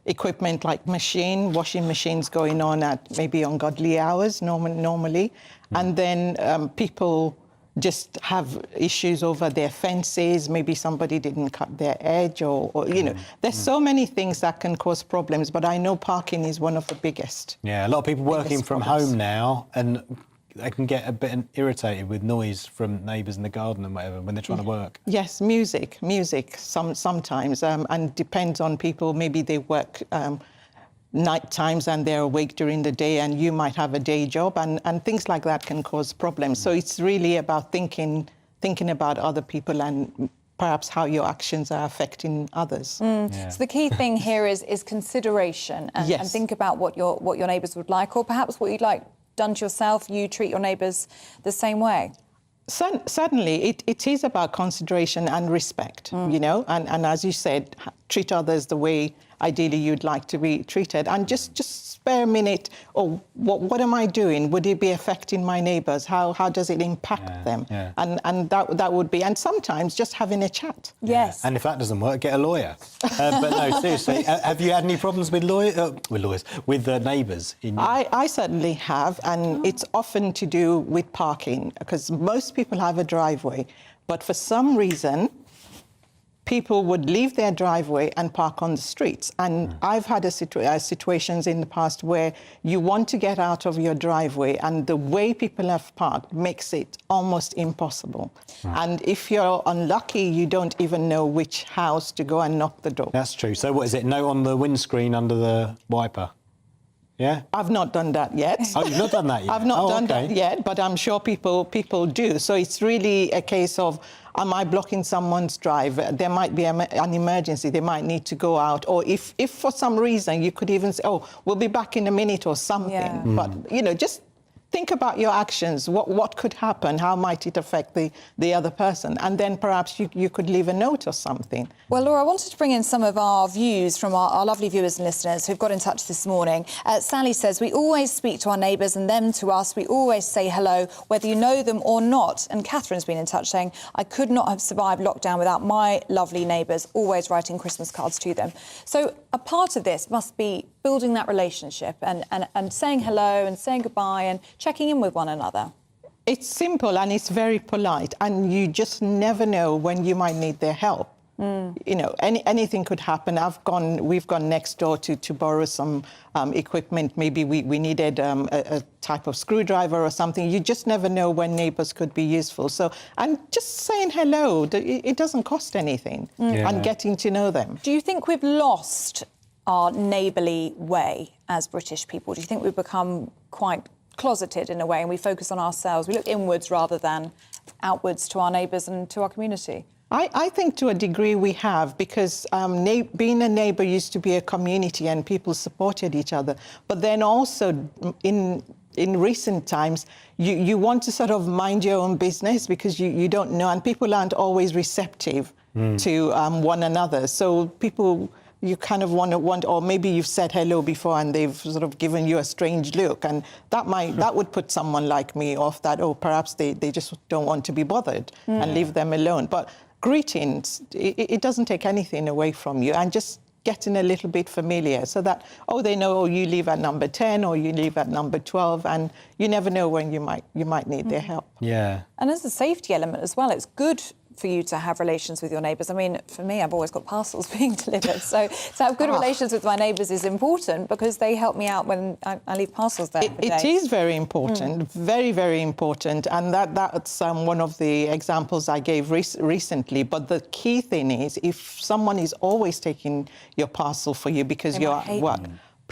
equipment like washing machines going on at maybe ungodly hours normally. And then people just have issues over their fences. Maybe somebody didn't cut their edge or you know, there's so many things that can cause problems, but I know parking is one of the biggest. Yeah, a lot of people working from home now, and they can get a bit irritated with noise from neighbours in the garden and whatever when they're trying to work. Yes, music sometimes, and depends on people. Maybe they work night times and they're awake during the day, and you might have a day job, and things like that can cause problems. So it's really about thinking about other people and perhaps how your actions are affecting others. So the key thing here is consideration, and, Yes. and think about what your neighbours would like, or perhaps what you'd like done to yourself. You treat your neighbours the same way. Certainly, it is about consideration and respect, you know, and as you said, treat others the way ideally you'd like to be treated, and just spare a minute. Oh, what am I doing? Would it be affecting my neighbours? How does it impact them? Yeah. And that would be, and sometimes just having a chat. Yes. And if that doesn't work, get a lawyer. But no, seriously, have you had any problems with neighbours? I certainly have, and it's often to do with parking, because most people have a driveway, but for some reason, people would leave their driveway and park on the streets. And I've had situations in the past where you want to get out of your driveway, and the way people have parked makes it almost impossible. And if you're unlucky, you don't even know which house to go and knock the door. That's true. So what is it? Note on the windscreen under the wiper? Yeah? I've not done that yet. Oh, you've not done that yet? I've not done okay. that yet, but I'm sure people do. So it's really a case of, am I blocking someone's drive? There might be an emergency. They might need to go out. Or if for some reason, you could even say, oh, we'll be back in a minute or something. Yeah. But, you know, just think about your actions. What could happen? How might it affect the other person? And then perhaps you could leave a note or something. Well, Laura, I wanted to bring in some of our views from our lovely viewers and listeners who've got in touch this morning. Sally says, we always speak to our neighbours and them to us. We always say hello, whether you know them or not. And Catherine's been in touch saying, I could not have survived lockdown without my lovely neighbours, always writing Christmas cards to them. So a part of this must be building that relationship and saying hello and saying goodbye and checking in with one another. It's simple and it's very polite, and you just never know when you might need their help. You know, anything could happen. We've gone next door to borrow some equipment. Maybe we needed a type of screwdriver or something. You just never know when neighbours could be useful. So, and just saying hello, it doesn't cost anything, and getting to know them. Do you think we've lost our neighbourly way as British people? Do you think we've become quite closeted in a way, and we focus on ourselves? We look inwards rather than outwards to our neighbours and to our community? I think to a degree we have, because being a neighbour used to be a community and people supported each other. But then also in recent times, you want to sort of mind your own business because you don't know, and people aren't always receptive to one another. So people, you kind of want, or maybe you've said hello before and they've sort of given you a strange look, and that would put someone like me off, that, oh, perhaps they just don't want to be bothered and leave them alone. But greetings, it doesn't take anything away from you, and just getting a little bit familiar so that, oh, they know, oh, you live at number 10 or you live at number 12, and you never know when you might need their help. Yeah. And as a safety element as well, it's good for you to have relations with your neighbours. I mean, for me, I've always got parcels being delivered. So to have good relations with my neighbours is important because they help me out when I leave parcels there. It is very important, very, very important. And that's one of the examples I gave recently. But the key thing is, if someone is always taking your parcel for you because you're at work,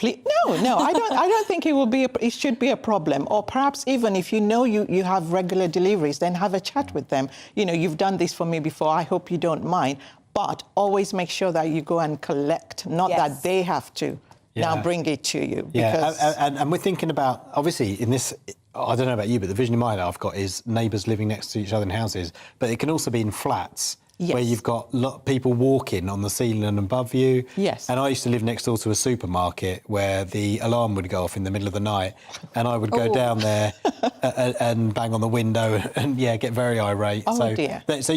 no, I don't think it should be a problem. Or perhaps even if you know you have regular deliveries, then have a chat with them. You know, you've done this for me before, I hope you don't mind. But always make sure that you go and collect, not that they have to now bring it to you. Because... and we're thinking about, obviously, in this, I don't know about you, but the vision in my head I've got is neighbours living next to each other in houses, but it can also be in flats. Where you've got people walking on the ceiling above you. Yes. And I used to live next door to a supermarket where the alarm would go off in the middle of the night, and I would go down there and bang on the window and, get very irate. Oh, dear. So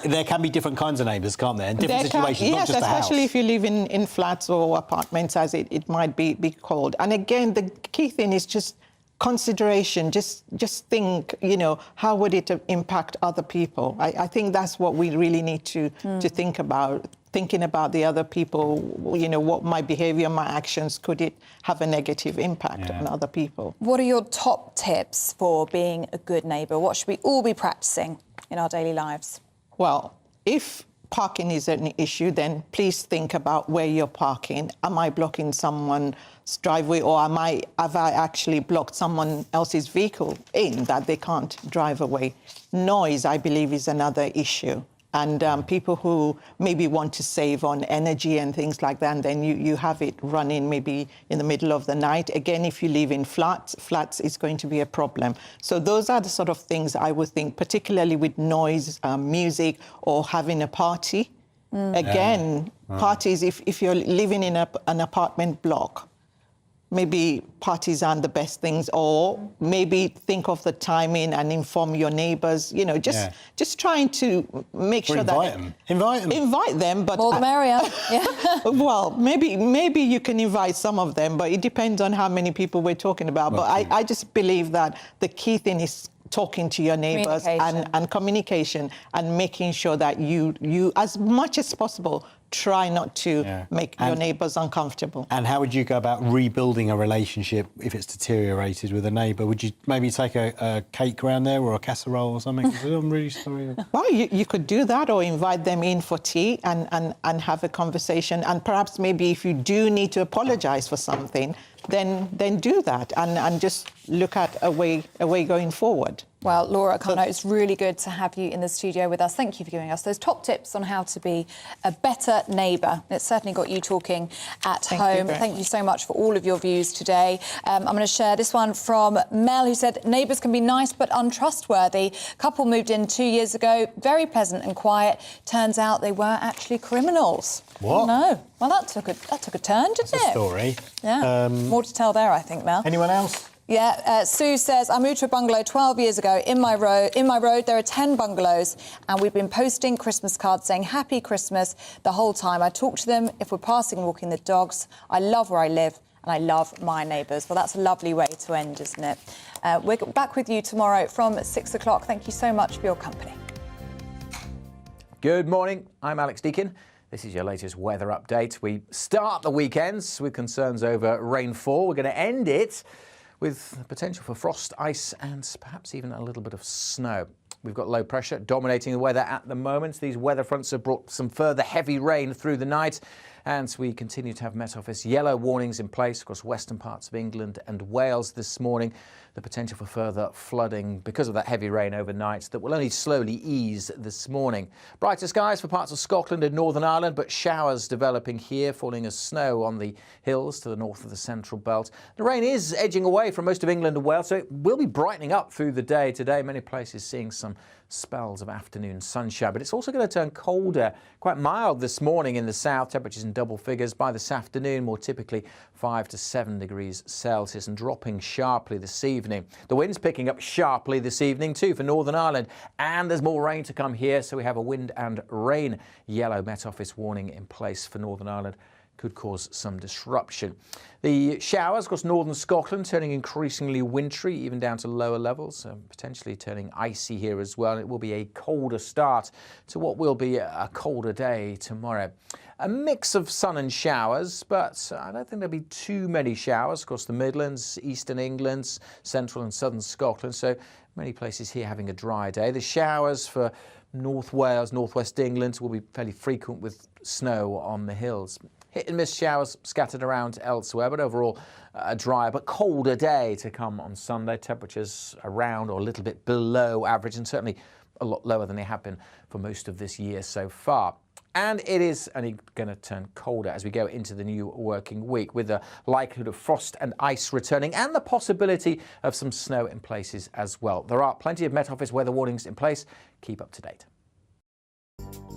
there can be different kinds of neighbours, can't there? And different situations, not just a house. Yes, especially if you live in flats or apartments, as it might be called. And again, the key thing is just consideration. Just think, how would it impact other people? I think that's what we really need to think about. thinking about the other people, you know, what my behaviour, my actions, could it have a negative impact on other people? What are your top tips for being a good neighbour? What should we all be practising in our daily lives? Well, if parking is an issue, then please think about where you're parking. Am I blocking someone's driveway, or have I actually blocked someone else's vehicle in that they can't drive away? Noise, I believe, is another issue. And people who maybe want to save on energy and things like that, and then you have it running maybe in the middle of the night. Again, if you live in flats is going to be a problem. So those are the sort of things I would think, particularly with noise, music, or having a party. Again, parties, if you're living in an apartment block, maybe parties aren't the best things, or maybe think of the timing and inform your neighbours, you know, just trying to make sure that... Invite them, but... More the merrier. Well, maybe you can invite some of them, but it depends on how many people we're talking about. But I just believe that the key thing is talking to your neighbours and communication, and making sure that you, as much as possible, try not to make your neighbours uncomfortable. And how would you go about rebuilding a relationship if it's deteriorated with a neighbour? Would you maybe take a cake around there, or a casserole or something? I'm really sorry. Well, you could do that, or invite them in for tea and have a conversation. And perhaps maybe if you do need to apologise for something, then do that and just look at a way going forward. Well, Laura Kano, it's really good to have you in the studio with us. Thank you for giving us those top tips on how to be a better neighbour. It's certainly got you talking at home. Thank you so much for all of your views today. I'm going to share this one from Mel, who said, neighbours can be nice but untrustworthy. Couple moved in 2 years ago, very pleasant and quiet. Turns out they were actually criminals. What? No. Well, that took a turn, didn't it? That's a story. Yeah. More to tell there, I think, Mel. Anyone else? Yeah, Sue says, I moved to a bungalow 12 years ago. In my road, there are 10 bungalows, and we've been posting Christmas cards saying Happy Christmas the whole time. I talk to them if we're passing and walking the dogs. I love where I live, and I love my neighbours. Well, that's a lovely way to end, isn't it? We're back with you tomorrow from 6 o'clock. Thank you so much for your company. Good morning. I'm Alex Deakin. This is your latest weather update. We start the weekends with concerns over rainfall. We're going to end it with the potential for frost, ice and perhaps even a little bit of snow. We've got low pressure dominating the weather at the moment. These weather fronts have brought some further heavy rain through the night, and we continue to have Met Office yellow warnings in place across western parts of England and Wales this morning. The potential for further flooding because of that heavy rain overnight that will only slowly ease this morning. Brighter skies for parts of Scotland and Northern Ireland, but showers developing here, falling as snow on the hills to the north of the central belt. The rain is edging away from most of England and Wales, so it will be brightening up through the day today. Many places seeing some spells of afternoon sunshine, but it's also going to turn colder, quite mild this morning in the south, temperatures in double figures. By this afternoon, more typically 5 to 7 degrees Celsius, and dropping sharply this evening. The wind's picking up sharply this evening too for Northern Ireland, and there's more rain to come here, so we have a wind and rain yellow Met Office warning in place for Northern Ireland. Could cause some disruption. The showers across northern Scotland turning increasingly wintry, even down to lower levels, potentially turning icy here as well. It will be a colder start to what will be a colder day tomorrow. A mix of sun and showers, but I don't think there'll be too many showers across the Midlands, eastern England, central and southern Scotland. So many places here having a dry day. The showers for North Wales, northwest England will be fairly frequent with snow on the hills. Hit and miss showers scattered around elsewhere, but overall a drier but colder day to come on Sunday. Temperatures around or a little bit below average, and certainly a lot lower than they have been for most of this year so far. And it is only going to turn colder as we go into the new working week, with the likelihood of frost and ice returning and the possibility of some snow in places as well. There are plenty of Met Office weather warnings in place. Keep up to date.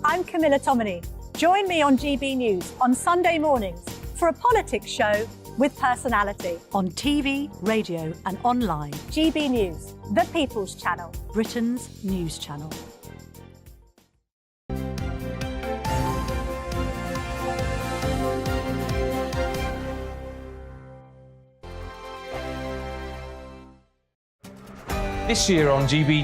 I'm Camilla Tominey. Join me on GB News on Sunday mornings for a politics show with personality. On TV, radio and online. GB News, the People's Channel. Britain's news channel. This year on GB